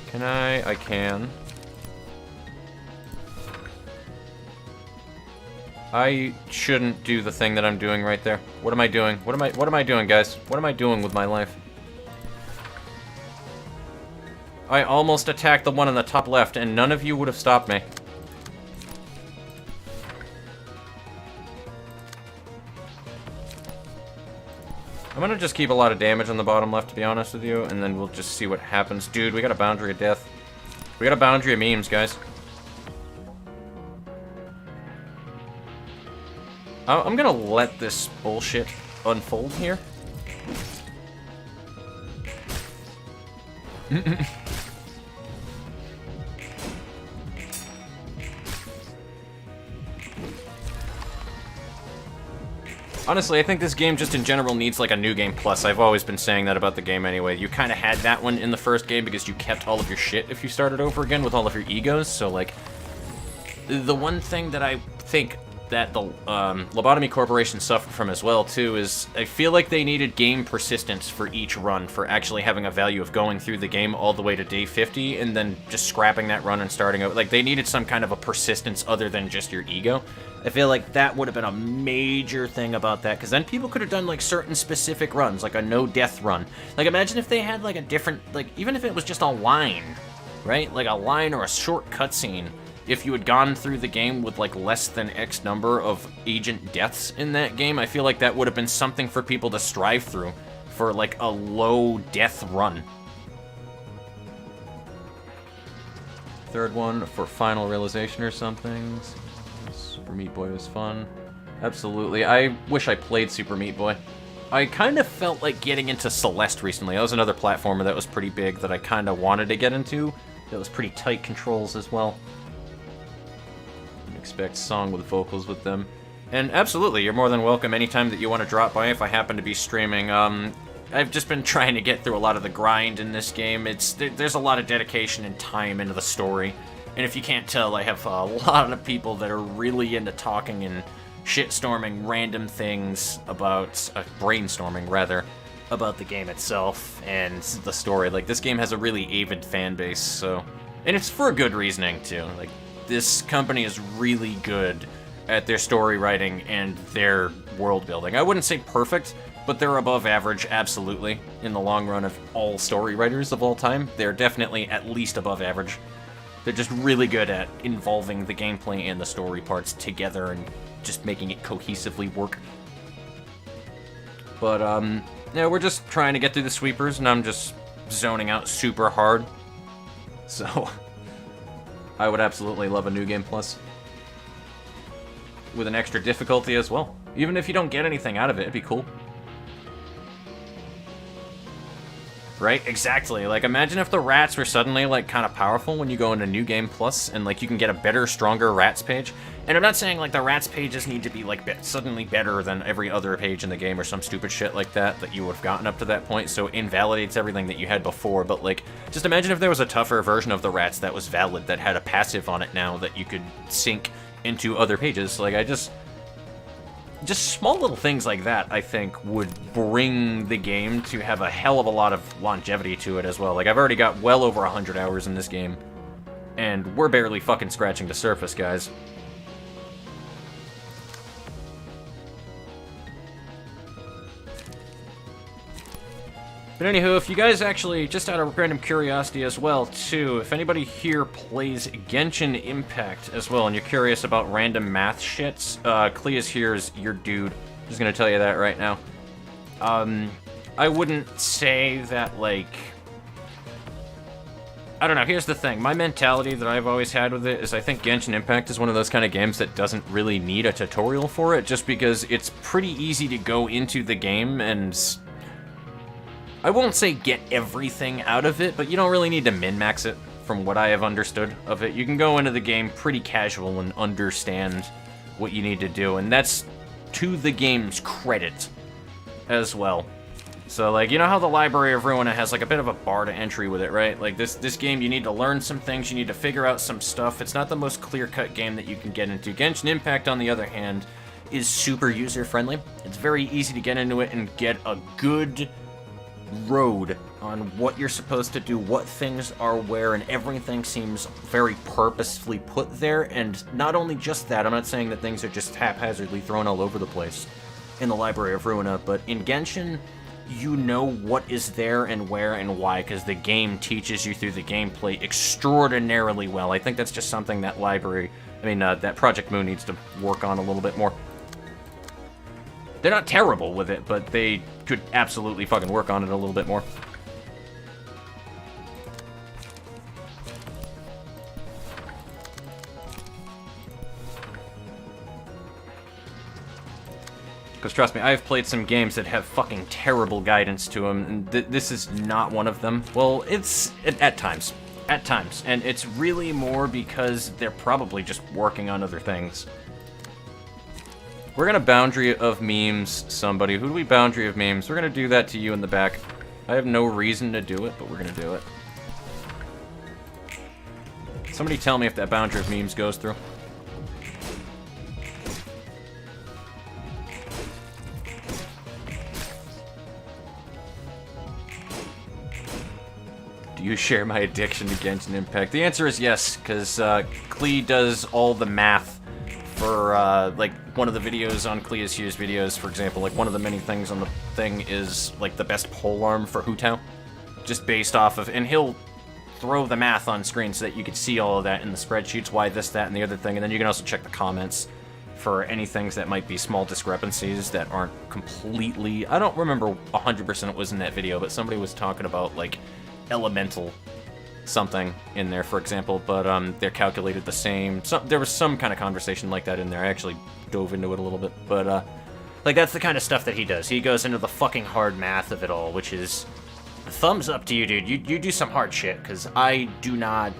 A: Can I? I can. I shouldn't do the thing that I'm doing right there. What am I doing? What am I doing, guys? What am I doing with my life? I almost attacked the one on the top left, and none of you would have stopped me. I'm gonna just keep a lot of damage on the bottom left, to be honest with you, and then we'll just see what happens. Dude, we got a boundary of death. We got a boundary of memes, guys. I'm gonna let this bullshit unfold here. Honestly, I think this game just in general needs like a New Game Plus. I've always been saying that about the game anyway. You kind of had that one in the first game because you kept all of your shit if you started over again with all of your egos, so like... The one thing that I think that the Lobotomy Corporation suffered from as well, too, is I feel like they needed game persistence for each run, for actually having a value of going through the game all the way to day 50, and then just scrapping that run and starting over. Like, they needed some kind of a persistence other than just your ego. I feel like that would have been a major thing about that, because then people could have done, like, certain specific runs, like a no-death run. Like, imagine if they had, like, a different, like, even if it was just a line, right? Like, a line or a short cutscene. If you had gone through the game with, like, less than X number of agent deaths in that game, I feel like that would have been something for people to strive through for, like, a low death run. Third one for Final Realization or something. Super Meat Boy was fun. Absolutely. I wish I played Super Meat Boy. I kind of felt like getting into Celeste recently. That was another platformer that was pretty big that I kind of wanted to get into. That was pretty tight controls as well. Expect song with vocals with them. And absolutely, you're more than welcome anytime that you want to drop by if I happen to be streaming. I've just been trying to get through a lot of the grind in this game. There's a lot of dedication and time into the story. And if you can't tell, I have a lot of people that are really into talking and shitstorming random things about, brainstorming rather, about the game itself and the story. Like, this game has a really avid fan base, so... And it's for a good reasoning, too. Like, this company is really good at their story writing and their world building. I wouldn't say perfect, but they're above average, absolutely, in the long run of all story writers of all time. They're definitely at least above average. They're just really good at involving the gameplay and the story parts together and just making it cohesively work. But, yeah, we're just trying to get through the sweepers, and I'm just zoning out super hard. So... I would absolutely love a New Game Plus. With an extra difficulty as well. Even if you don't get anything out of it, it'd be cool. Right? Exactly. Like, imagine if the rats were suddenly, like, kind of powerful when you go into New Game Plus, and, like, you can get a better, stronger rats page. And I'm not saying, like, the rats pages need to be, like, suddenly better than every other page in the game or some stupid shit like that you would have gotten up to that point, so it invalidates everything that you had before. But, like, just imagine if there was a tougher version of the rats that was valid, that had a passive on it now that you could sync into other pages. Like, just small little things like that, I think, would bring the game to have a hell of a lot of longevity to it as well. Like, I've already got well over 100 hours in this game, and we're barely fucking scratching the surface, guys. But anywho, if you guys actually, just out of random curiosity as well, too, if anybody here plays Genshin Impact as well, and you're curious about random math shits, Clea's here is your dude. Just gonna tell you that right now. I wouldn't say that, like... I don't know, here's the thing. My mentality that I've always had with it is I think Genshin Impact is one of those kind of games that doesn't really need a tutorial for it, just because it's pretty easy to go into the game and... I won't say get everything out of it, but you don't really need to min-max it, from what I have understood of it. You can go into the game pretty casual and understand what you need to do, and that's to the game's credit as well. So, like, you know how the Library of Ruina has, like, a bit of a bar to entry with it, right? Like, this game, you need to learn some things, you need to figure out some stuff. It's not the most clear-cut game that you can get into. Genshin Impact, on the other hand, is super user-friendly. It's very easy to get into it and get a good road on what you're supposed to do, what things are where, and everything seems very purposefully put there. And not only just that, I'm not saying that things are just haphazardly thrown all over the place in the Library of Ruina, but in Genshin, you know what is there and where and why, because the game teaches you through the gameplay extraordinarily well. I think that's just something that that Project Moon needs to work on a little bit more. They're not terrible with it, but they could absolutely fucking work on it a little bit more. Because trust me, I've played some games that have fucking terrible guidance to them, and this is not one of them. Well, it's at times. At times. And it's really more because they're probably just working on other things. We're gonna boundary of memes somebody. Who do we boundary of memes? We're gonna do that to you in the back. I have no reason to do it, but we're gonna do it. Somebody tell me if that boundary of memes goes through. you share my addiction to Genshin Impact? The answer is yes, because Klee does all the math for, like, one of the videos on Klea's Hughes videos, for example, like, one of the many things on the thing is, like, the best polearm for Hu Tao, just based off of, and he'll throw the math on screen so that you can see all of that in the spreadsheets, why this, that, and the other thing, and then you can also check the comments for any things that might be small discrepancies that aren't completely... I don't remember 100% it was in that video, but somebody was talking about, like, elemental something in there, for example, but they're calculated the same. There was some kind of conversation like that in there. I actually dove into it a little bit, but, like, that's the kind of stuff that he does. He goes into the fucking hard math of it all, which is... Thumbs up to you, dude. You do some hard shit, because I do not...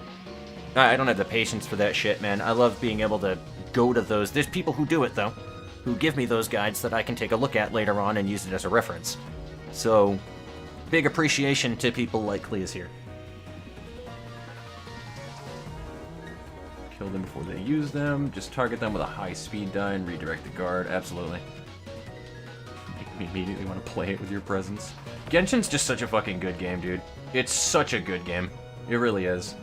A: I don't have the patience for that shit, man. I love being able to go to those... There's people who do it, though, who give me those guides that I can take a look at later on and use it as a reference. So, big appreciation to people like Clea's here. Kill them before they use them. Just target them with a high speed die and redirect the guard. Absolutely. Make me immediately want to play it with your presence. Genshin's just such a fucking good game, dude. It's such a good game. It really is.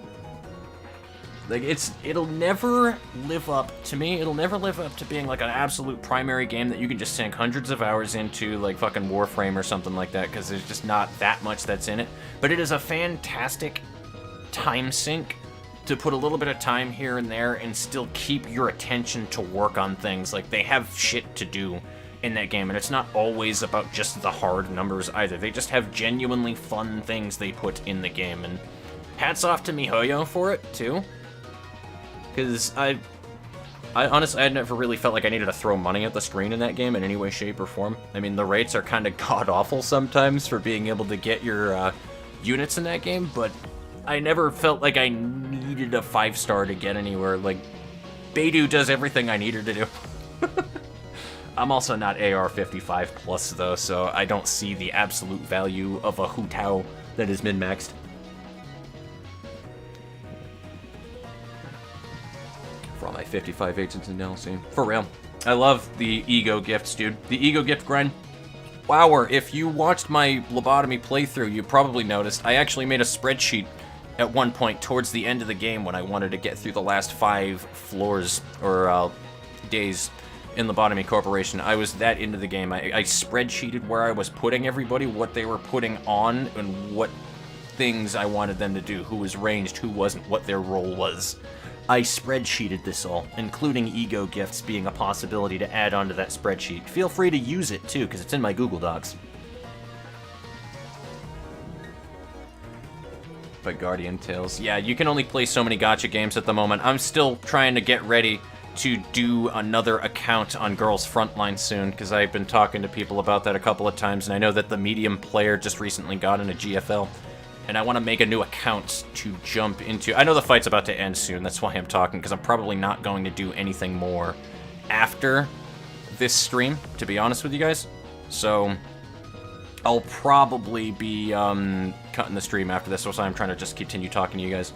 A: Like, it'll never live up, to me, it'll never live up to being, like, an absolute primary game that you can just sink hundreds of hours into, like, fucking Warframe or something like that, because there's just not that much that's in it. But it is a fantastic time sink to put a little bit of time here and there and still keep your attention to work on things. Like, they have shit to do in that game, and it's not always about just the hard numbers either. They just have genuinely fun things they put in the game, and hats off to MiHoYo for it, too. Because I honestly, I had never really felt like I needed to throw money at the screen in that game in any way, shape, or form. I mean, the rates are kind of god-awful sometimes for being able to get your units in that game, but I never felt like I needed a 5-star to get anywhere. Like, Beidou does everything I need her to do. I'm also not AR-55 plus, though, so I don't see the absolute value of a Hu Tao that is min-maxed. For all my 55 agents in DLC. For real. I love the ego gifts, dude. The ego gift grind. Wower, if you watched my lobotomy playthrough, you probably noticed I actually made a spreadsheet at one point towards the end of the game when I wanted to get through the last 5 floors, or days, in Lobotomy Corporation. I was that into the game. I spreadsheeted where I was putting everybody, what they were putting on, and what things I wanted them to do, who was ranged, who wasn't, what their role was. I spreadsheeted this all, including ego gifts being a possibility to add onto that spreadsheet. Feel free to use it too, because it's in my Google Docs. But Guardian Tales, yeah, you can only play so many gacha games at the moment. I'm still trying to get ready to do another account on Girls Frontline soon, because I've been talking to people about that a couple of times, and I know that the medium player just recently got in a GFL, and I want to make a new account to jump into. I know the fight's about to end soon, that's why I'm talking, because I'm probably not going to do anything more after this stream, to be honest with you guys. So I'll probably be cutting the stream after this, so I'm trying to just continue talking to you guys.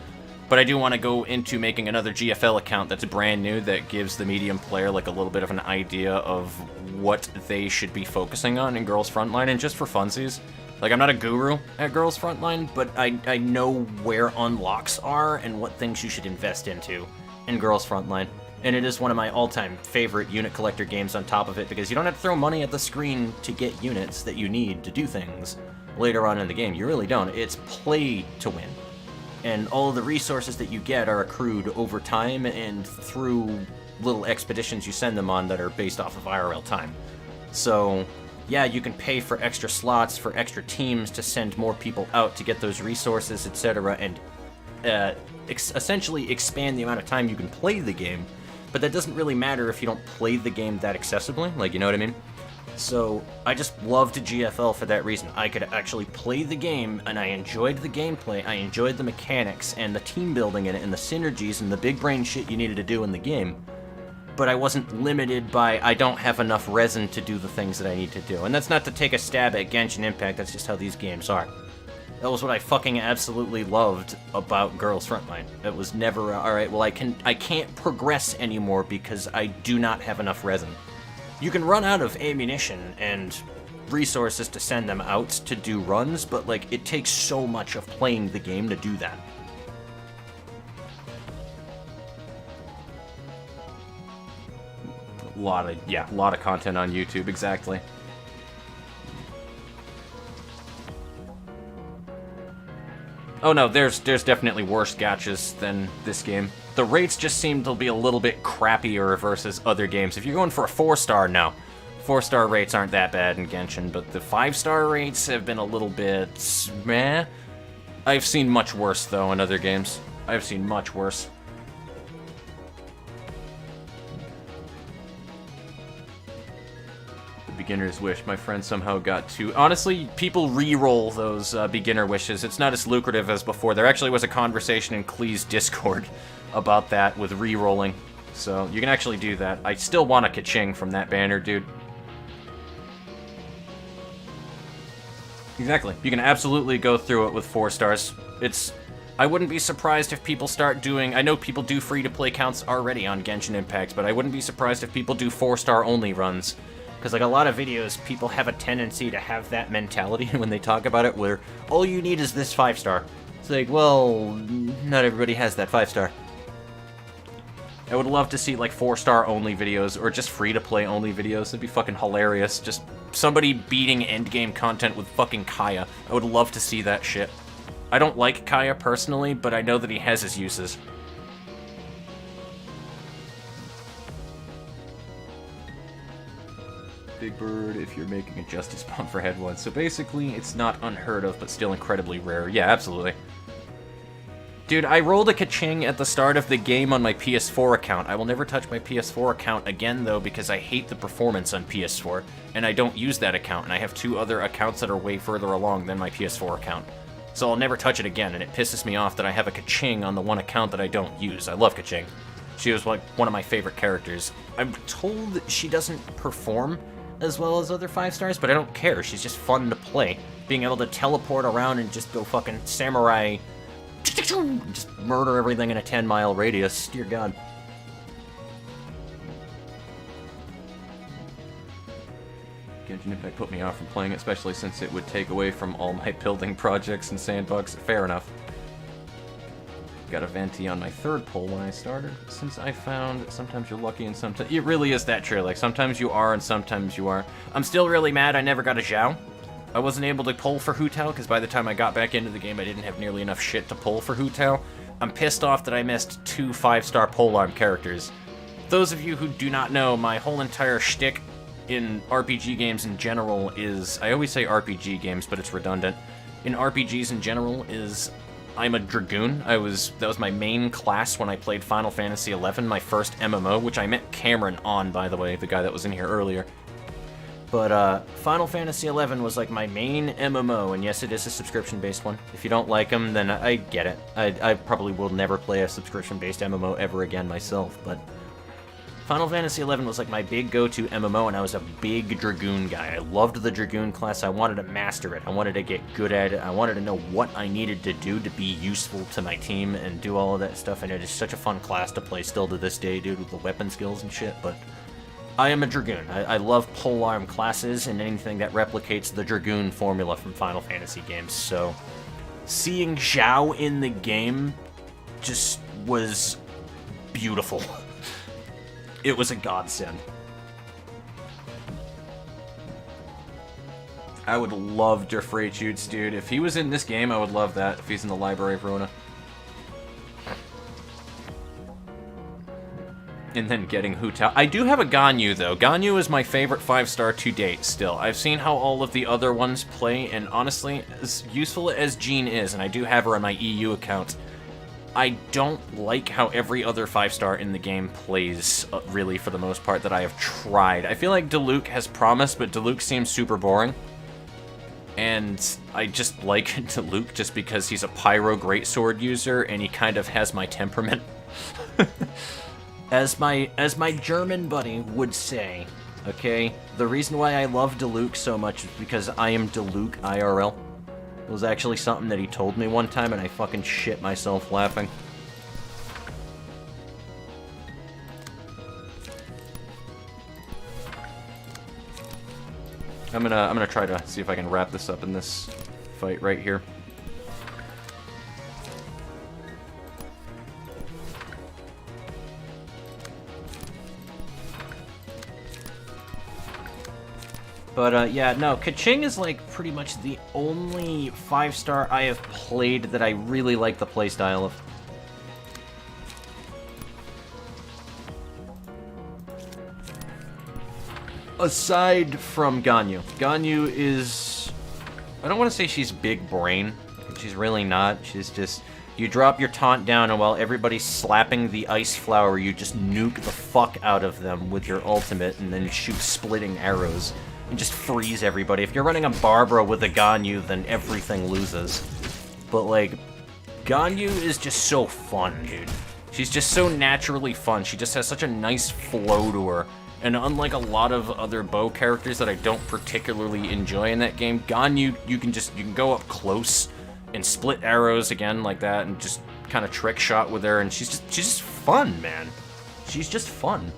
A: But I do want to go into making another GFL account that's brand new, that gives the medium player like a little bit of an idea of what they should be focusing on in Girls Frontline, and just for funsies. Like, I'm not a guru at Girls Frontline, but I know where unlocks are and what things you should invest into in Girls Frontline. And it is one of my all-time favorite unit collector games on top of it, because you don't have to throw money at the screen to get units that you need to do things later on in the game. You really don't. It's play to win. And all of the resources that you get are accrued over time and through little expeditions you send them on that are based off of IRL time. So, yeah, you can pay for extra slots, for extra teams to send more people out to get those resources, etc., and essentially expand the amount of time you can play the game. But that doesn't really matter if you don't play the game that accessibly, like, you know what I mean? So, I just loved GFL for that reason. I could actually play the game, and I enjoyed the gameplay, I enjoyed the mechanics, and the team building in it, and the synergies, and the big brain shit you needed to do in the game. But I wasn't limited by, I don't have enough resin to do the things that I need to do. And that's not to take a stab at Genshin Impact, that's just how these games are. That was what I fucking absolutely loved about Girls Frontline. It was never, alright, well I can't progress anymore because I do not have enough resin. You can run out of ammunition and resources to send them out to do runs, but, like, it takes so much of playing the game to do that. A lot of content on YouTube, exactly. Oh no, there's definitely worse gachas than this game. The rates just seem to be a little bit crappier versus other games. If you're going for a 4-star, no. 4-star rates aren't that bad in Genshin, but the 5-star rates have been a little bit meh. I've seen much worse, though, in other games. I've seen much worse. Beginner's wish. My friend somehow got to... Honestly, people re-roll those beginner wishes. It's not as lucrative as before. There actually was a conversation in Klee's Discord about that with re-rolling. So you can actually do that. I still want a ka-ching from that banner, dude. Exactly. You can absolutely go through it with 4 stars. I wouldn't be surprised if people start doing... I know people do free-to-play counts already on Genshin Impact, but I wouldn't be surprised if people do 4-star only runs. Because, like, a lot of videos, people have a tendency to have that mentality when they talk about it, where all you need is this 5-star. It's like, well, not everybody has that 5-star. I would love to see, like, 4-star only videos, or just free-to-play only videos. It'd be fucking hilarious. Just somebody beating endgame content with fucking Kaya. I would love to see that shit. I don't like Kaya personally, but I know that he has his uses. Big Bird, if you're making a justice bomb for head one. So basically, it's not unheard of, but still incredibly rare. Yeah, absolutely. Dude, I rolled a ka-ching at the start of the game on my PS4 account. I will never touch my PS4 account again, though, because I hate the performance on PS4, and I don't use that account, and I have 2 other accounts that are way further along than my PS4 account. So I'll never touch it again, and it pisses me off that I have a ka-ching on the one account that I don't use. I love ka-ching. She was, like, one of my favorite characters. I'm told that she doesn't perform as well as other 5-stars, but I don't care. She's just fun to play. Being able to teleport around and just go fucking samurai, just murder everything in a 10-mile radius. Dear God. Genshin Impact put me off from playing it, especially since it would take away from all my building projects and sandbox. Fair enough. Got a venti on my 3rd pull when I started, since I found sometimes you're lucky and sometimes... It really is that true, like, sometimes you are and sometimes you aren't. I'm still really mad I never got a Zhao. I wasn't able to pull for Hu Tao, because by the time I got back into the game, I didn't have nearly enough shit to pull for Hu Tao. I'm pissed off that I missed 2 5-star polearm characters. Those of you who do not know, my whole entire shtick in RPG games in general is... I always say RPG games, but it's redundant. In RPGs in general is... I'm a Dragoon. That was my main class when I played Final Fantasy XI, my first MMO, which I met Cameron on, by the way, the guy that was in here earlier. But Final Fantasy XI was like my main MMO, and yes, it is a subscription-based one. If you don't like them, then I get it. I probably will never play a subscription-based MMO ever again myself, but Final Fantasy XI was like my big go-to MMO, and I was a big Dragoon guy. I loved the Dragoon class. I wanted to master it. I wanted to get good at it. I wanted to know what I needed to do to be useful to my team and do all of that stuff, and it is such a fun class to play still to this day, dude, with the weapon skills and shit, but I am a Dragoon. I love polearm classes and anything that replicates the Dragoon formula from Final Fantasy games, so seeing Zhao in the game just was beautiful. It was a godsend. I would love Jeffrey Chutes, dude. If he was in this game, I would love that. If he's in the Library of Ruina. And then getting Hu Tao. I do have a Ganyu, though. Ganyu is my favorite 5-star to date, still. I've seen how all of the other ones play, and honestly, as useful as Jean is, and I do have her on my EU account, I don't like how every other 5-star in the game plays, really, for the most part, that I have tried. I feel like Diluc has promise, but Diluc seems super boring. And I just like Diluc just because he's a pyro greatsword user, and he kind of has my temperament. As my German buddy would say, okay, the reason why I love Diluc so much is because I am Diluc IRL. It was actually something that he told me one time, and I fucking shit myself laughing. I'm gonna try to see if I can wrap this up in this fight right here. But, yeah, no, Kaching is, like, pretty much the only 5-star I have played that I really like the playstyle of. Aside from Ganyu. Ganyu is... I don't want to say she's big brain. She's really not. She's just... You drop your taunt down, and while everybody's slapping the ice flower, you just nuke the fuck out of them with your ultimate, and then shoot splitting arrows. And just freeze everybody. If you're running a Barbara with a Ganyu, then everything loses. But, like, Ganyu is just so fun, dude. She's just so naturally fun. She just has such a nice flow to her. And unlike a lot of other bow characters that I don't particularly enjoy in that game, Ganyu, you can go up close and split arrows again like that and just kind of trick shot with her, and she's just fun, man. She's just fun.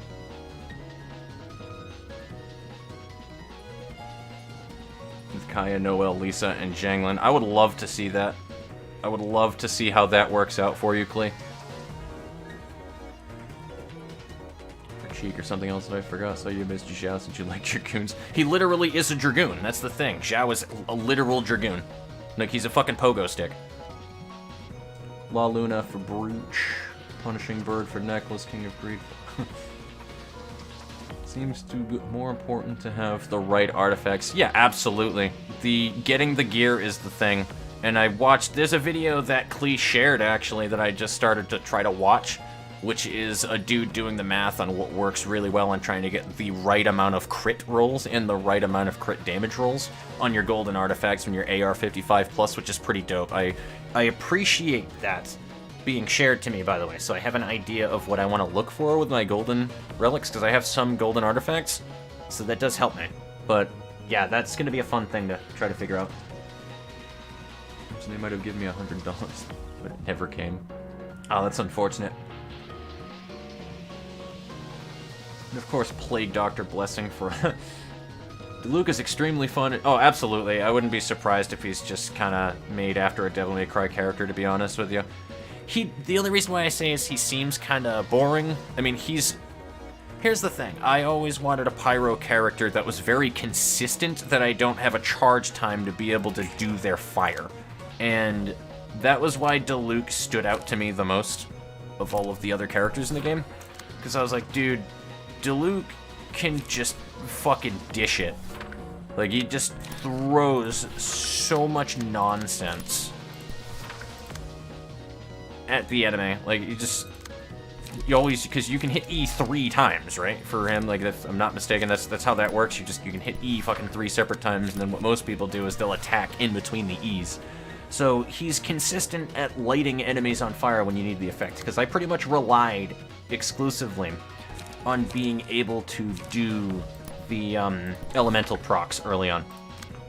A: With Kaya, Noelle, Lisa, and Zhanglin. I would love to see that. I would love to see how that works out for you, Klee. Or Cheek or something else that I forgot. So you missed Zhao since you like Dragoons. He literally is a Dragoon. That's the thing. Zhao is a literal Dragoon. Like, he's a fucking pogo stick. La Luna for Brooch. Punishing Bird for Necklace. King of Greed. Seems to be more important to have the right artifacts. Yeah, absolutely. Getting the gear is the thing. And I watched, there's a video that Klee shared, actually, that I just started to try to watch, which is a dude doing the math on what works really well and trying to get the right amount of crit rolls and the right amount of crit damage rolls on your golden artifacts when you're AR 55+, which is pretty dope. I appreciate that being shared to me, by the way, so I have an idea of what I want to look for with my golden relics, because I have some golden artifacts, so that does help me. But yeah, that's going to be a fun thing to try to figure out. So they might have given me $100, but it never came. Oh, that's unfortunate. And of course, Plague Doctor Blessing for... Luke is extremely fun. Oh, absolutely. I wouldn't be surprised if he's just kind of made after a Devil May Cry character, to be honest with you. The only reason why I say is he seems kind of boring. I mean, here's the thing. I always wanted a Pyro character that was very consistent, that I don't have a charge time to be able to do their fire. And that was why Diluc stood out to me the most of all of the other characters in the game. Because I was like, dude, Diluc can just fucking dish it. Like, he just throws so much nonsense at the enemy. Like, you always, because you can hit E 3 times, right? For him, like, if I'm not mistaken, that's how that works. You can hit E fucking 3 separate times, and then what most people do is they'll attack in between the E's. So he's consistent at lighting enemies on fire when you need the effect, because I pretty much relied exclusively on being able to do the elemental procs early on.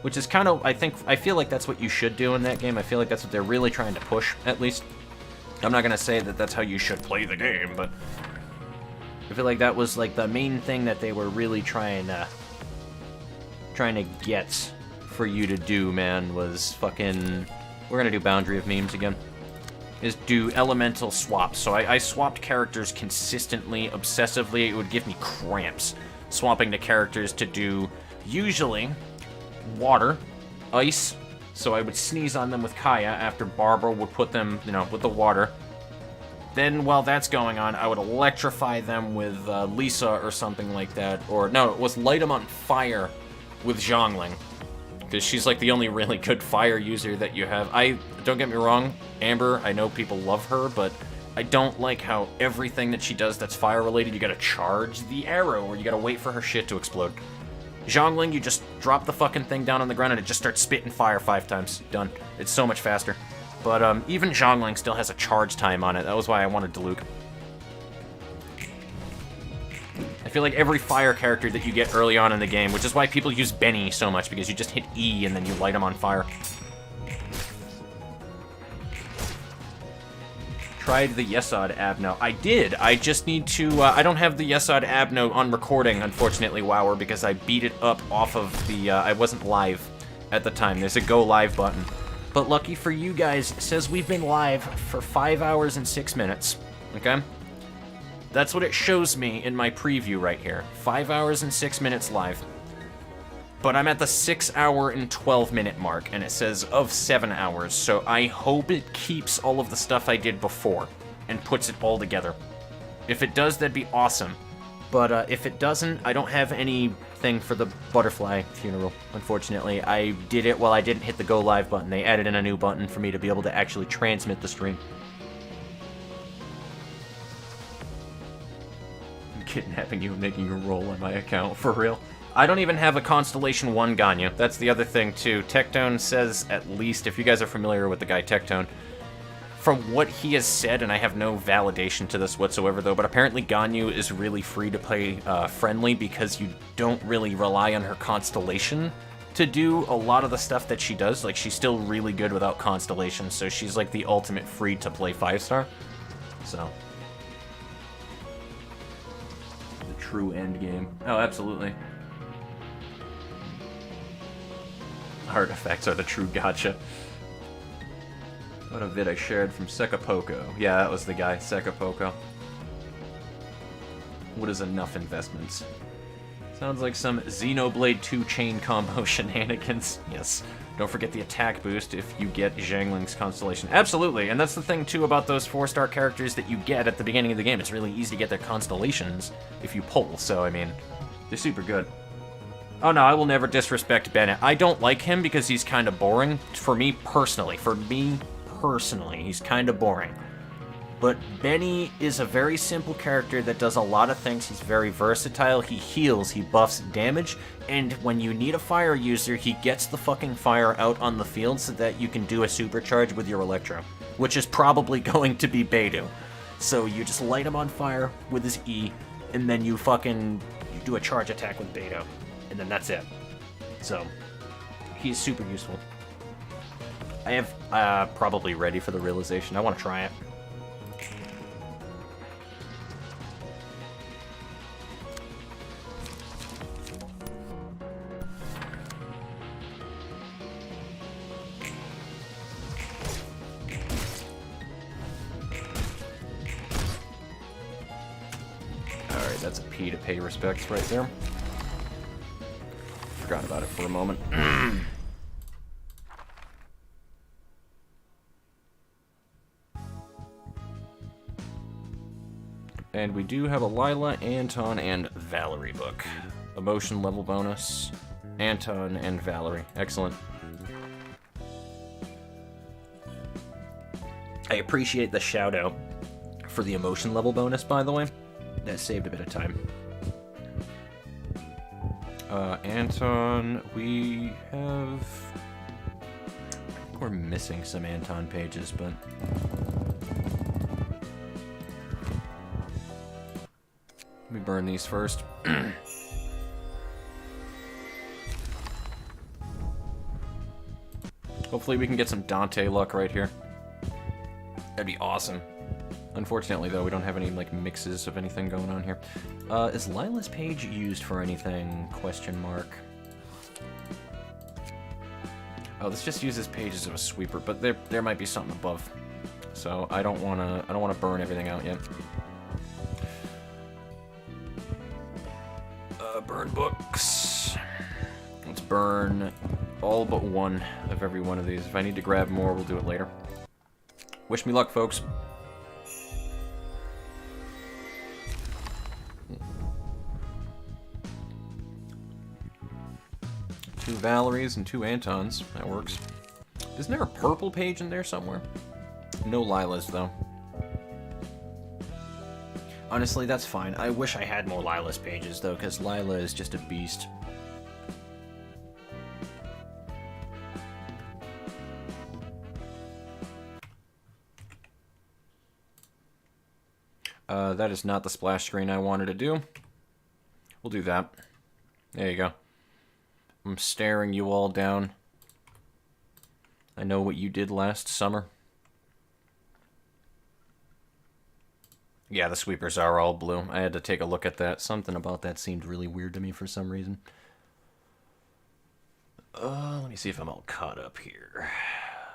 A: Which is kind of, I feel like that's what you should do in that game. I feel like that's what they're really trying to push, at least. I'm not going to say that that's how you should play the game, but I feel like that was like the main thing that they were really trying to get for you to do, man, was fucking... We're going to do Boundary of Memes again. Is do elemental swaps. So I swapped characters consistently, obsessively. It would give me cramps swapping the characters to do usually water, ice. So I would sneeze on them with Kaya after Barbara would put them, with the water. Then while that's going on, I would electrify them with Lisa or something like that. Or no, it was light them on fire with Zhongling. Because she's like the only really good fire user that you have. Don't get me wrong, Amber, I know people love her, but I don't like how everything that she does that's fire related, you gotta charge the arrow, or you gotta wait for her shit to explode. Zhongling, you just drop the fucking thing down on the ground and it just starts spitting fire 5 times. Done. It's so much faster. But even Zhongling still has a charge time on it. That was why I wanted Diluc. I feel like every fire character that you get early on in the game, which is why people use Benny so much, because you just hit E and then you light them on fire. tried the Yesod Abno. I did. I just need to... I don't have the Yesod Abno on recording, unfortunately, Wower, because I beat it up off of the... I wasn't live at the time. There's a go live button. But lucky for you guys, it says we've been live for 5 hours and 6 minutes. Okay? That's what it shows me in my preview right here. 5 hours and 6 minutes live. But I'm at the 6 hour and 12 minute mark, and it says of 7 hours, so I hope it keeps all of the stuff I did before and puts it all together. If it does, that'd be awesome. But if it doesn't, I don't have anything for the butterfly funeral, unfortunately. I did it while I didn't hit the go live button. They added in a new button for me to be able to actually transmit the stream. I'm kidnapping you and making you roll on my account, for real. I don't even have a Constellation 1 Ganyu. That's the other thing, too. Tectone says, at least, if you guys are familiar with the guy Tectone, from what he has said, and I have no validation to this whatsoever, though, but apparently Ganyu is really free-to-play friendly because you don't really rely on her Constellation to do a lot of the stuff that she does. Like, she's still really good without Constellation, so she's like the ultimate free-to-play 5-star. So. The true end game. Oh, absolutely. Artifacts are the true gotcha. What a vid I shared from Sekapoko. Yeah, that was the guy, Sekapoko. What is enough investments? Sounds like some Xenoblade 2 chain combo shenanigans. Yes. Don't forget the attack boost if you get Zhangling's Constellation. Absolutely, and that's the thing too about those 4-star characters that you get at the beginning of the game. It's really easy to get their Constellations if you pull, so I mean, they're super good. Oh no, I will never disrespect Bennett. I don't like him because he's kind of boring. For me personally, he's kind of boring. But Benny is a very simple character that does a lot of things. He's very versatile, he heals, he buffs damage, and when you need a fire user, he gets the fucking fire out on the field so that you can do a supercharge with your Electro, which is probably going to be Beidou. So you just light him on fire with his E, and then you do a charge attack with Beidou. And then that's it. So, he's super useful. I have probably ready for the realization. I want to try it. Alright, that's a P to pay respects right there. Forgot about it for a moment. And we do have a Lila, Anton, and Valerie book. Emotion level bonus. Anton and Valerie. Excellent. I appreciate the shout out for the emotion level bonus, by the way. That saved a bit of time. Anton, we have... I think we're missing some Anton pages, but... Let me burn these first. Hopefully we can get some Dante luck right here. That'd be awesome. Unfortunately, though, we don't have any, like, mixes of anything going on here. Is Lila's page used for anything? Question mark. Oh, this just uses pages of a sweeper, but there might be something above. So I don't wanna burn everything out yet. Burn books. Let's burn all but one of every one of these. If I need to grab more, we'll do it later. Wish me luck, folks. Two Valeries and two Antons. That works. Isn't there a purple page in there somewhere? No Lilas, though. Honestly, that's fine. I wish I had more Lila's pages, though, because Lila is just a beast. That is not the splash screen I wanted to do. We'll do that. There you go. I'm staring you all down. I know what you did last summer. Yeah, the sweepers are all blue. I had to take a look at that. Something about that seemed really weird to me for some reason. Let me see if I'm all caught up here.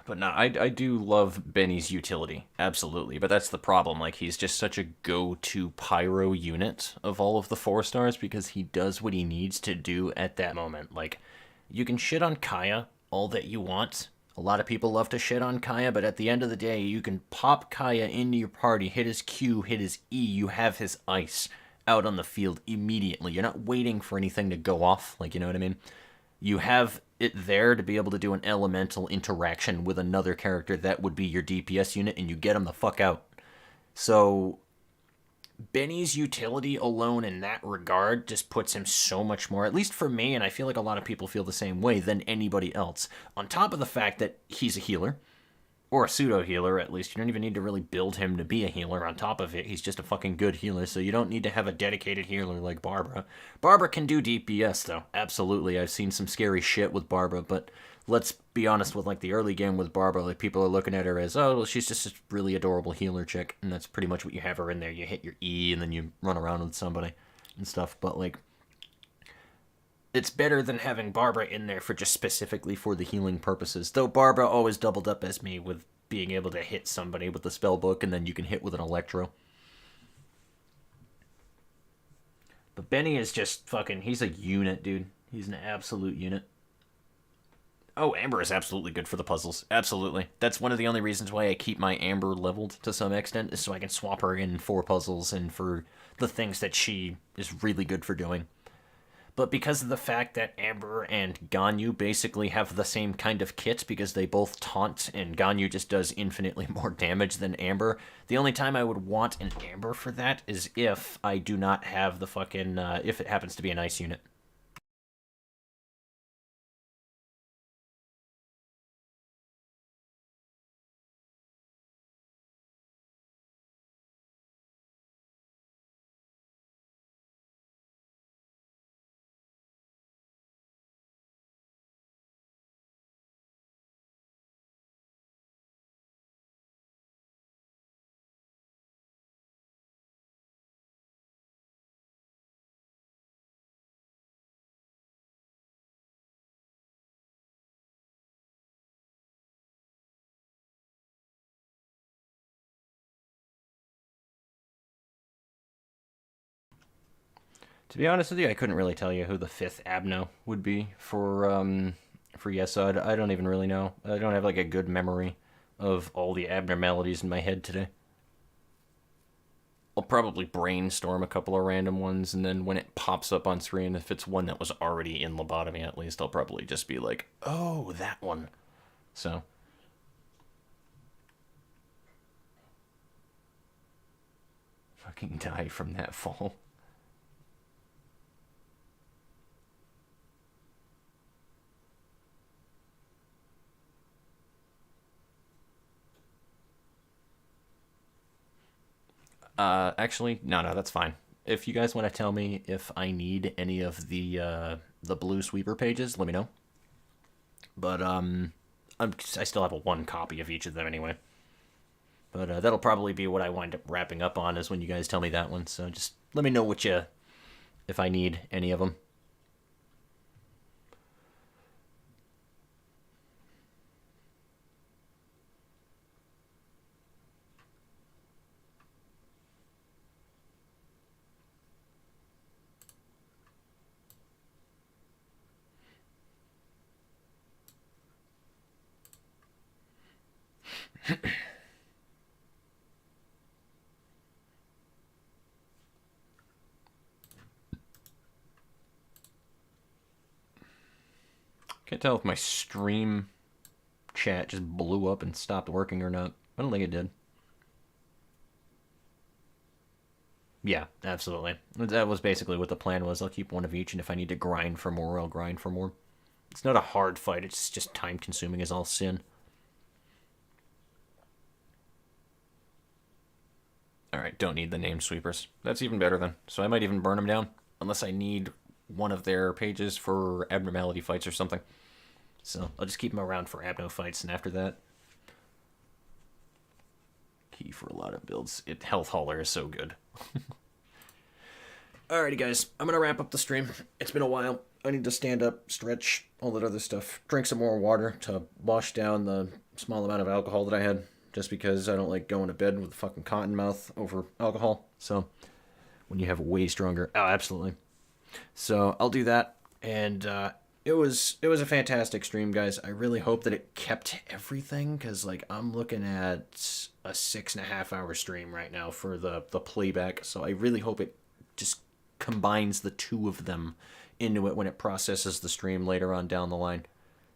A: But no, I do love Benny's utility, absolutely. But that's the problem. Like, he's just such a go-to pyro unit of all of the 4-stars because he does what he needs to do at that moment. Like, you can shit on Kaya all that you want. A lot of people love to shit on Kaya, but at the end of the day, you can pop Kaya into your party, hit his Q, hit his E, you have his ice out on the field immediately. You're not waiting for anything to go off, like, you know what I mean? You have it there to be able to do an elemental interaction with another character that would be your DPS unit, and you get them the fuck out. So Benny's utility alone in that regard just puts him so much more, at least for me, and I feel like a lot of people feel the same way, than anybody else. On top of the fact that he's a healer, or a pseudo-healer, at least. You don't even need to really build him to be a healer. On top of it, he's just a fucking good healer, so you don't need to have a dedicated healer like Barbara. Barbara can do DPS, though. Absolutely. I've seen some scary shit with Barbara, but let's be honest with, like, the early game with Barbara, like, people are looking at her as, oh, well, she's just a really adorable healer chick, and that's pretty much what you have her in there. You hit your E, and then you run around with somebody and stuff, but, like, it's better than having Barbara in there for just specifically for the healing purposes. Though Barbara always doubled up as me with being able to hit somebody with the spell book, and then you can hit with an electro. But Benny is just fucking, he's a unit, dude. He's an absolute unit. Oh, Amber is absolutely good for the puzzles. Absolutely. That's one of the only reasons why I keep my Amber leveled to some extent, is so I can swap her in for puzzles and for the things that she is really good for doing. But because of the fact that Amber and Ganyu basically have the same kind of kit because they both taunt and Ganyu just does infinitely more damage than Amber, the only time I would want an Amber for that is if I do not have the fucking, if it happens to be an ice unit. To be honest with you, I couldn't really tell you who the 5th Abno would be for Yesod. I don't even really know. I don't have like a good memory of all the abnormalities in my head today. I'll probably brainstorm a couple of random ones, and then when it pops up on screen, if it's one that was already in lobotomy at least, I'll probably just be like, oh, that one. So. Fucking die from that fall. Actually, no, that's fine. If you guys want to tell me if I need any of the blue sweeper pages, let me know. But I still have a 1 copy of each of them anyway. But that'll probably be what I wind up wrapping up on, is when you guys tell me that one. So just let me know if I need any of them. Can't tell if my stream chat just blew up and stopped working or not. I don't think it did. Yeah, absolutely. That was basically what the plan was. I'll keep one of each, and if I need to grind for more, I'll grind for more. It's not a hard fight, it's just time-consuming as all sin. Alright, don't need the name sweepers. That's even better then. So I might even burn them down, unless I need one of their pages for abnormality fights or something. So I'll just keep them around for abno fights, and after that, Key for a lot of builds. Health Hauler is so good. Alrighty, guys. I'm going to wrap up the stream. It's been a while. I need to stand up, stretch, all that other stuff. Drink some more water to wash down the small amount of alcohol that I had. Just because I don't like going to bed with a fucking cotton mouth over alcohol. So, when you have way stronger... Oh, absolutely. So, I'll do that. And, it was a fantastic stream, guys. I really hope that it kept everything. Because, like, I'm looking at a 6.5 hour stream right now for the playback. So, I really hope it just combines the two of them into it when it processes the stream later on down the line.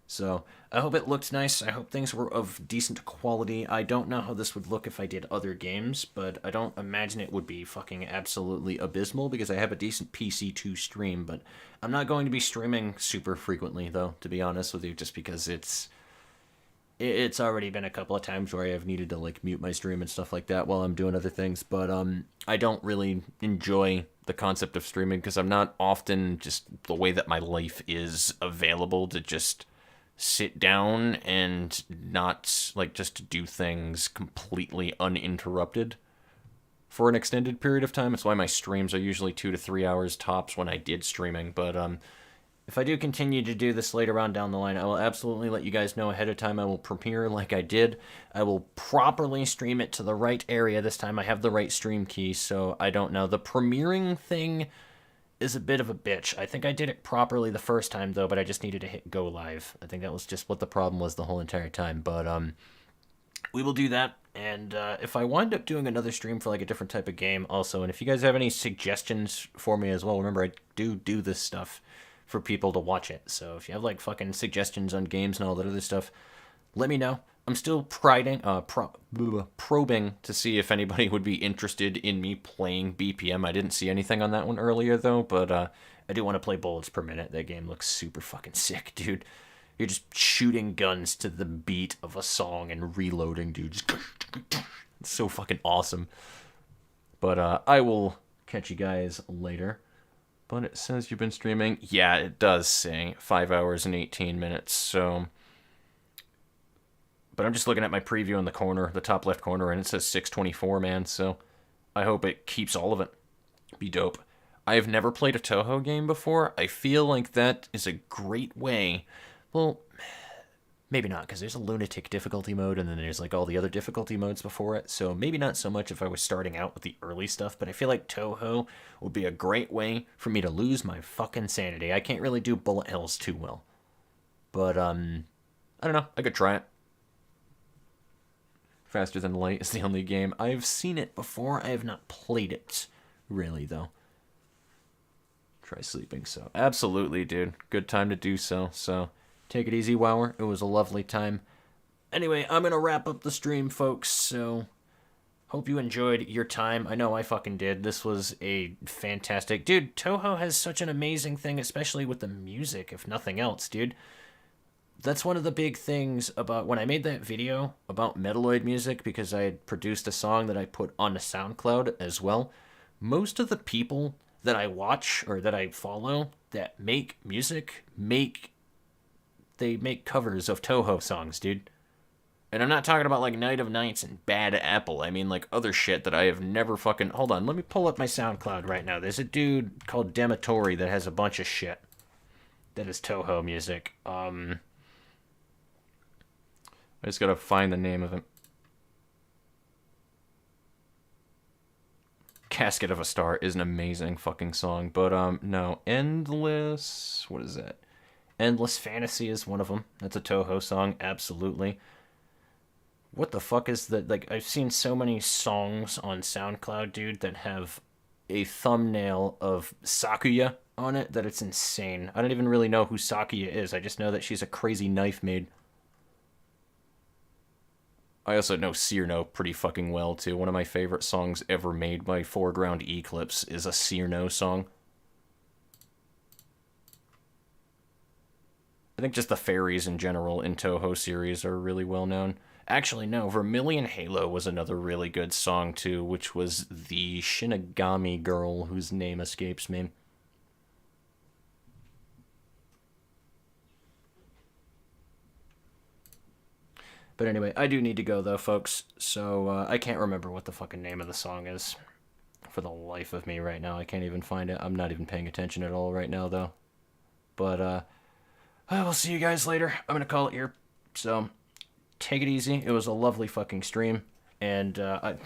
A: So, I hope it looked nice. I hope things were of decent quality. I don't know how this would look if I did other games, but I don't imagine it would be fucking absolutely abysmal because I have a decent PC to stream, but I'm not going to be streaming super frequently, though, to be honest with you, just because it's already been a couple of times where I have needed to, like, mute my stream and stuff like that while I'm doing other things, but I don't really enjoy the concept of streaming because I'm not often just the way that my life is available to just sit down and not, like, just do things completely uninterrupted for an extended period of time. It's why my streams are usually 2 to 3 hours tops when I did streaming, but if I do continue to do this later on down the line, I will absolutely let you guys know ahead of time. I will premiere like I did. I will properly stream it to the right area this time. I have the right stream key, so I don't know. The premiering thing is a bit of a bitch. I think I did it properly the first time, though, but I just needed to hit go live. I think that was just what the problem was the whole entire time, but we will do that. And if I wind up doing another stream for like a different type of game also, and if you guys have any suggestions for me as well, remember I do this stuff for people to watch it. So if you have like fucking suggestions on games and all that other stuff, let me know. I'm still probing to see if anybody would be interested in me playing BPM. I didn't see anything on that one earlier though, but I do want to play bullets per minute. That game looks super fucking sick, dude. You're just shooting guns to the beat of a song and reloading, dude. It's so fucking awesome. But I will catch you guys later. But it says you've been streaming. Yeah, it does say 5 hours and 18 minutes, so... But I'm just looking at my preview in the corner, the top left corner, and it says 624, man, so I hope it keeps all of it. Be dope. I have never played a Touhou game before. I feel like that is a great way... Well, maybe not, because there's a lunatic difficulty mode, and then there's like all the other difficulty modes before it, so maybe not so much if I was starting out with the early stuff, but I feel like Touhou would be a great way for me to lose my fucking sanity. I can't really do bullet hells too well. But, I don't know, I could try it. Faster Than Light is the only game. I've seen it before, I have not played it, really, though. Try sleeping, so absolutely, dude. Good time to do so, so... Take it easy, Wower. It was a lovely time. Anyway, I'm going to wrap up the stream, folks, so hope you enjoyed your time. I know I fucking did. This was a fantastic... Dude, Touhou has such an amazing thing, especially with the music, if nothing else, dude. That's one of the big things about... When I made that video about Metaloid music, because I had produced a song that I put on the SoundCloud as well, most of the people that I watch, or that I follow, that make music, they make covers of Touhou songs, dude. And I'm not talking about, like, Night of Nights and Bad Apple. I mean, like, other shit that I have never fucking... Hold on, let me pull up my SoundCloud right now. There's a dude called Dematori that has a bunch of shit that is Touhou music. I just gotta find the name of him. Casket of a Star is an amazing fucking song. But, no. Endless... What is that? Endless Fantasy is one of them. That's a Touhou song, absolutely. What the fuck is that? Like, I've seen so many songs on SoundCloud, dude, that have a thumbnail of Sakuya on it that it's insane. I don't even really know who Sakuya is. I just know that she's a crazy knife maid. I also know Cyrano pretty fucking well, too. One of my favorite songs ever made by Foreground Eclipse is a Cyrano song. I think just the fairies in general in Touhou series are really well known. Actually, no, Vermilion Halo was another really good song, too, which was the Shinigami girl whose name escapes me. But anyway, I do need to go though, folks. So I can't remember what the fucking name of the song is. For the life of me right now, I can't even find it. I'm not even paying attention at all right now though. But I will see you guys later. I'm gonna call it here. So take it easy. It was a lovely fucking stream. And I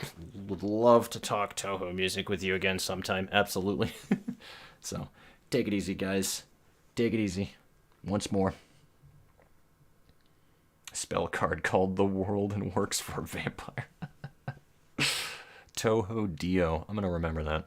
A: would love to talk Toho music with you again sometime. Absolutely. So take it easy, guys. Take it easy. Once more. Spell card called The World and works for a vampire. Toho Dio. I'm going to remember that.